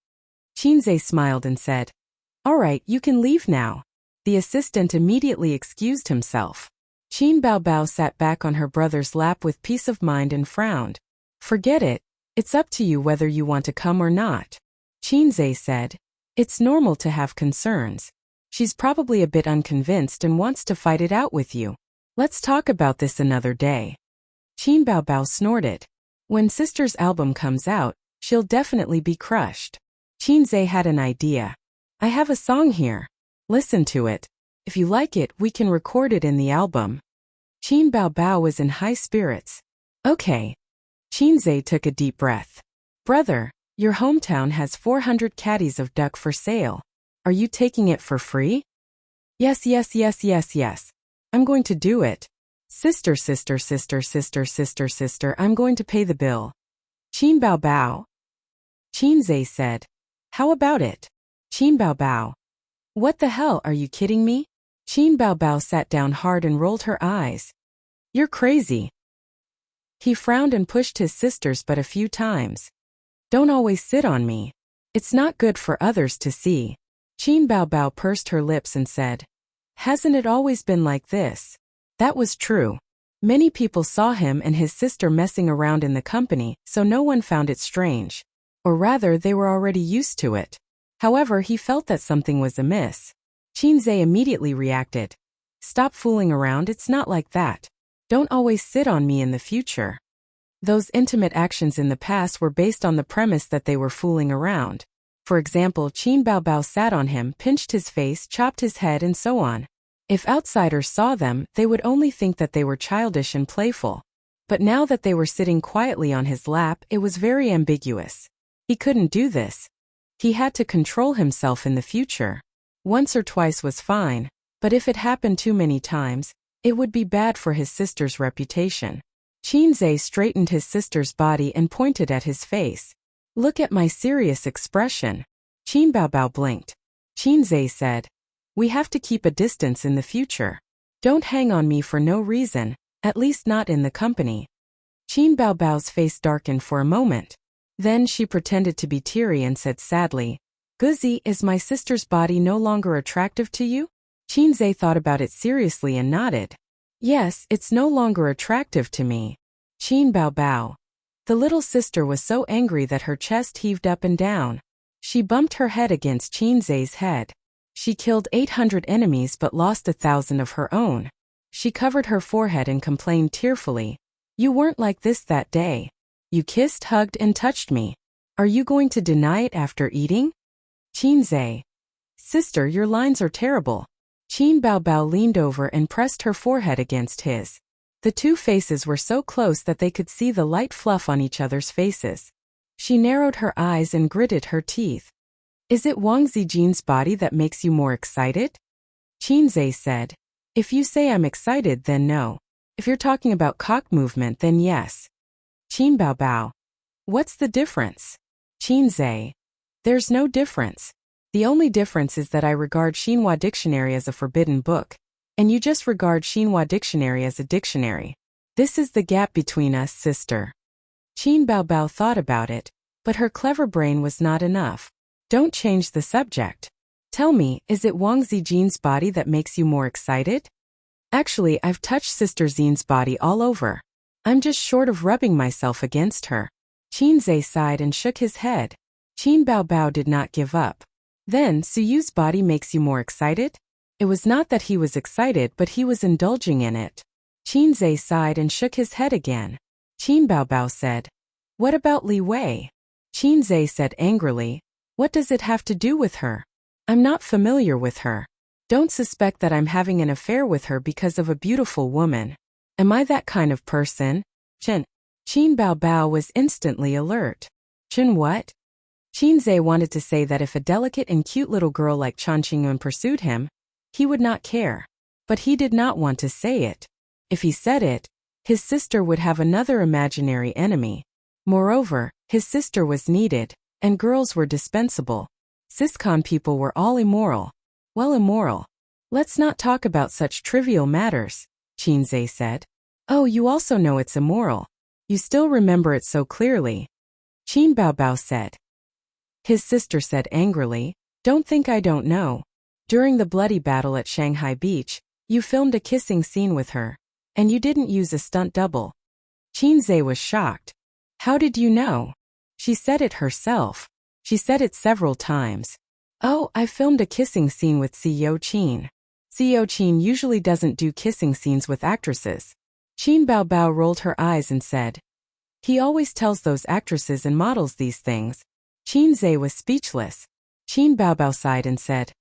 Qin Zhe smiled and said, "All right, you can leave now." The assistant immediately excused himself. Qin Baobao sat back on her brother's lap with peace of mind and frowned. "Forget it. It's up to you whether you want to come or not." Qin Zhe said, "It's normal to have concerns. She's probably a bit unconvinced and wants to fight it out with you. Let's talk about this another day." Qin Baobao snorted. "When Sister's album comes out, she'll definitely be crushed." Qin Zhe had an idea. "I have a song here. Listen to it. If you like it, we can record it in the album." Qin Baobao was in high spirits. "Okay." Qin Zhe took a deep breath. "Brother, your hometown has 400 caddies of duck for sale. Are you taking it for free?" Yes. I'm going to do it." Sister, I'm going to pay the bill." Qin Baobao. Qin Zhe said, "How about it?" Qin Baobao. "What the hell, are you kidding me?" Qin Baobao sat down hard and rolled her eyes. "You're crazy." He frowned and pushed his sisters but a few times. Don't always sit on me. It's not good for others to see. Qin Baobao pursed her lips and said, Hasn't it always been like this? That was true. Many people saw him and his sister messing around in the company, so no one found it strange. Or rather, they were already used to it. However, he felt that something was amiss. Qinzhe immediately reacted. Stop fooling around, it's not like that. Don't always sit on me in the future. Those intimate actions in the past were based on the premise that they were fooling around. For example, Qin Baobao sat on him, pinched his face, chopped his head and so on. If outsiders saw them, they would only think that they were childish and playful. But now that they were sitting quietly on his lap, it was very ambiguous. He couldn't do this. He had to control himself in the future. Once or twice was fine, but if it happened too many times, it would be bad for his sister's reputation. Qinzhe straightened his sister's body and pointed at his face. Look at my serious expression. Qin Baobao blinked. Qinzhe said, We have to keep a distance in the future. Don't hang on me for no reason, at least not in the company. Qin Baobao's face darkened for a moment. Then she pretended to be teary and said sadly, Guzi, is my sister's body no longer attractive to you? Qinzhe thought about it seriously and nodded. Yes, it's no longer attractive to me. Qin Baobao. The little sister was so angry that her chest heaved up and down. She bumped her head against Qinzhe's head. She killed 800 enemies but lost 1,000 of her own. She covered her forehead and complained tearfully. You weren't like this that day. You kissed, hugged, and touched me. Are you going to deny it after eating? Qinzhe. Sister, your lines are terrible. Qin Baobao leaned over and pressed her forehead against his. The two faces were so close that they could see the light fluff on each other's faces. She narrowed her eyes and gritted her teeth. Is it Wang Zijin's body that makes you more excited? Qinzhe said. If you say I'm excited, then no. If you're talking about cock movement, then yes. Qin Baobao. What's the difference? Qinzhe. There's no difference. The only difference is that I regard Xinhua Dictionary as a forbidden book, and you just regard Xinhua Dictionary as a dictionary. This is the gap between us, sister. Qin Baobao thought about it, but her clever brain was not enough. Don't change the subject. Tell me, is it Wang Zijin's body that makes you more excited? Actually, I've touched Sister Xine's body all over. I'm just short of rubbing myself against her. Qinzhe sighed and shook his head. Qin Baobao did not give up. Then, Suyu's body makes you more excited? It was not that he was excited, but he was indulging in it. Qinzhe sighed and shook his head again. Qin Baobao said, What about Li Wei? Qinzhe said angrily, What does it have to do with her? I'm not familiar with her. Don't suspect that I'm having an affair with her because of a beautiful woman. Am I that kind of person? Qin Baobao was instantly alert. Qin what? Qinzhe wanted to say that if a delicate and cute little girl like Chan Qingyun pursued him, he would not care. But he did not want to say it. If he said it, his sister would have another imaginary enemy. Moreover, his sister was needed, and girls were dispensable. Siscon people were all immoral. Well, immoral. Let's not talk about such trivial matters, Qinzhe said. Oh, you also know it's immoral. You still remember it so clearly. Qin Baobao said. His sister said angrily, Don't think I don't know. During the bloody battle at Shanghai Beach, you filmed a kissing scene with her. And you didn't use a stunt double. Qinzhe was shocked. How did you know? She said it herself. She said it several times. Oh, I filmed a kissing scene with CEO Qin. CEO Qin usually doesn't do kissing scenes with actresses. Qin Baobao rolled her eyes and said. He always tells those actresses and models these things. Qinzhe was speechless. Qin Baobao sighed and said,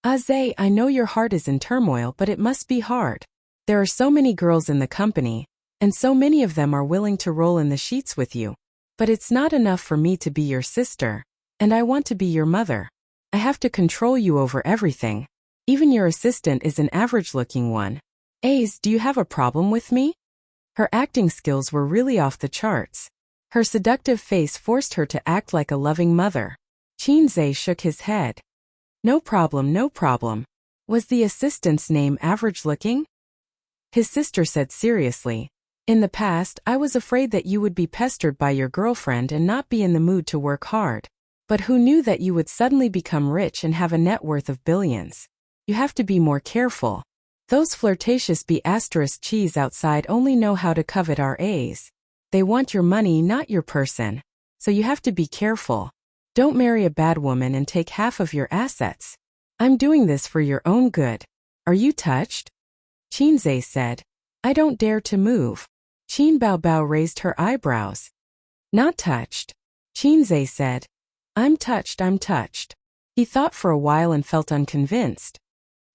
Zhe, I know your heart is in turmoil, but it must be hard. There are so many girls in the company, and so many of them are willing to roll in the sheets with you. But it's not enough for me to be your sister, and I want to be your mother. I have to control you over everything. Even your assistant is an average-looking one. Ace, do you have a problem with me? Her acting skills were really off the charts. Her seductive face forced her to act like a loving mother. Qinzhe shook his head. No problem, no problem. Was the assistant's name average-looking? His sister said seriously. In the past, I was afraid that you would be pestered by your girlfriend and not be in the mood to work hard. But who knew that you would suddenly become rich and have a net worth of billions? You have to be more careful. Those flirtatious B***cheese outside only know how to covet our A's. They want your money, not your person. So you have to be careful. Don't marry a bad woman and take half of your assets. I'm doing this for your own good. Are you touched? Qinzhe said. I don't dare to move. Qin Baobao raised her eyebrows. Not touched. Qinzhe said. I'm touched, I'm touched. He thought for a while and felt unconvinced.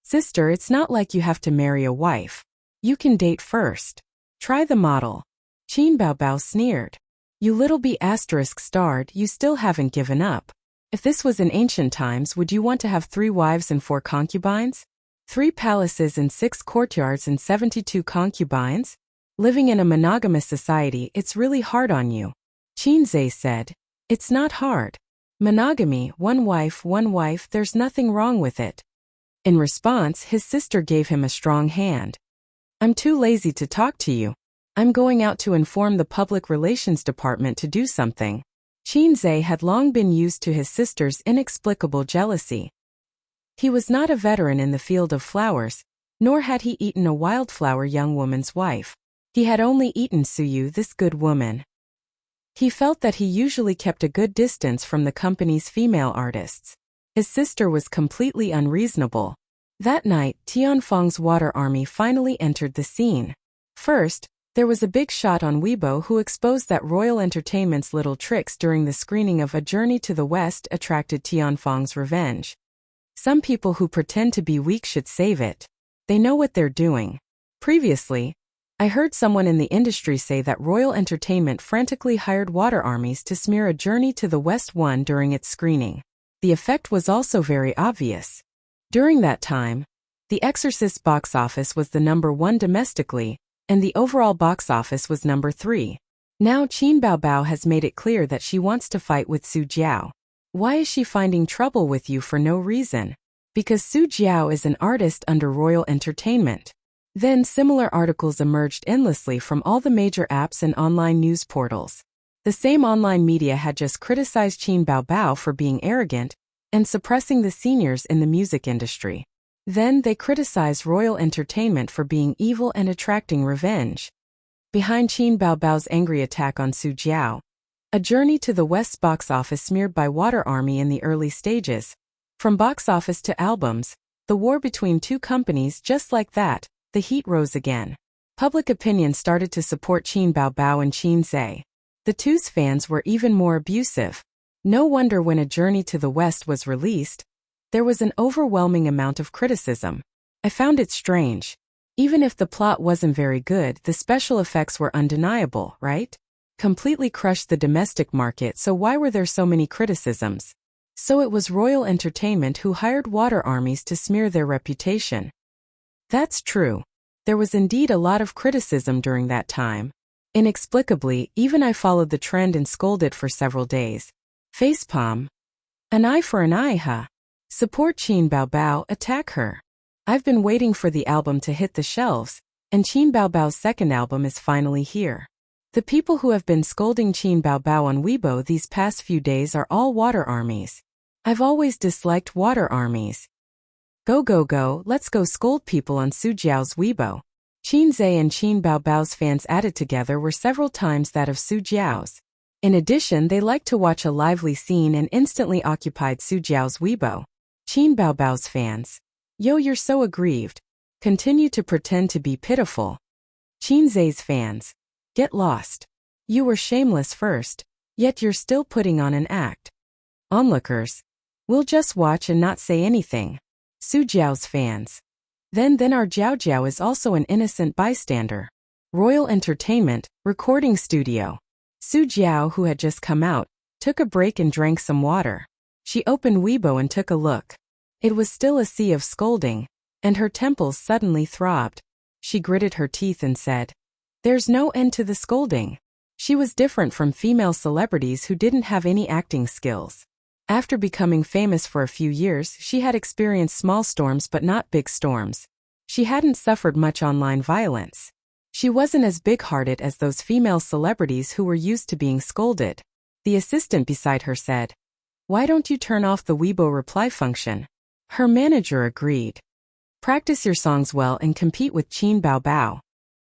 Sister, it's not like you have to marry a wife. You can date first. Try the model. Qin Baobao sneered. You little B***starred, you still haven't given up. If this was in ancient times, would you want to have 3 wives and 4 concubines? 3 palaces and 6 courtyards and 72 concubines? Living in a monogamous society, it's really hard on you. Qinzhe said. It's not hard. Monogamy, one wife, there's nothing wrong with it. In response, his sister gave him a strong hand. I'm too lazy to talk to you. I'm going out to inform the public relations department to do something. Qinzhe had long been used to his sister's inexplicable jealousy. He was not a veteran in the field of flowers, nor had he eaten a wildflower young woman's wife. He had only eaten Suyu, this good woman. He felt that he usually kept a good distance from the company's female artists. His sister was completely unreasonable. That night, Tianfeng's water army finally entered the scene. First, there was a big shot on Weibo who exposed that Royal Entertainment's little tricks during the screening of A Journey to the West attracted Tianfeng's revenge. Some people who pretend to be weak should save it. They know what they're doing. Previously, I heard someone in the industry say that Royal Entertainment frantically hired water armies to smear A Journey to the West 1 during its screening. The effect was also very obvious. During that time, The Exorcist box office was the number 1 domestically, and the overall box office was number 3. Now Qin Baobao has made it clear that she wants to fight with Su Jiao. Why is she finding trouble with you for no reason? Because Su Jiao is an artist under Royal Entertainment. Then similar articles emerged endlessly from all the major apps and online news portals. The same online media had just criticized Qin Baobao for being arrogant and suppressing the seniors in the music industry. Then they criticized Royal Entertainment for being evil and attracting revenge. Behind Qin Baobao's angry attack on Su Jiao, A Journey to the West box office smeared by Water Army in the early stages. From box office to albums, the war between 2 companies just like that. The heat rose again. Public opinion started to support Qin Baobao and Qinzhe. The two's fans were even more abusive. No wonder when A Journey to the West was released, there was an overwhelming amount of criticism. I found it strange. Even if the plot wasn't very good, the special effects were undeniable, right? Completely crushed the domestic market, so why were there so many criticisms? So it was Royal Entertainment who hired water armies to smear their reputation. That's true. There was indeed a lot of criticism during that time. Inexplicably, even I followed the trend and scolded for several days. Facepalm. An eye for an eye, huh? Support Qin Baobao, attack her. I've been waiting for the album to hit the shelves, and Qin Baobao's second album is finally here. The people who have been scolding Qin Baobao on Weibo these past few days are all water armies. I've always disliked water armies. Go, let's go scold people on Su Jiao's Weibo. Qinzhe and Qin Baobao's fans added together were several times that of Su Jiao's. In addition, they liked to watch a lively scene and instantly occupied Su Jiao's Weibo. Qin Baobao's fans. Yo, you're so aggrieved. Continue to pretend to be pitiful. Qinzhe's fans. Get lost. You were shameless first, yet you're still putting on an act. Onlookers. We'll just watch and not say anything. Su Jiao's fans. Then our Jiao Jiao is also an innocent bystander. Royal Entertainment, recording studio. Su Jiao, who had just come out, took a break and drank some water. She opened Weibo and took a look. It was still a sea of scolding, and her temples suddenly throbbed. She gritted her teeth and said, "There's no end to the scolding." She was different from female celebrities who didn't have any acting skills. After becoming famous for a few years, she had experienced small storms but not big storms. She hadn't suffered much online violence. She wasn't as big-hearted as those female celebrities who were used to being scolded. The assistant beside her said, "Why don't you turn off the Weibo reply function?" Her manager agreed. "Practice your songs well and compete with Qin Bao Bao."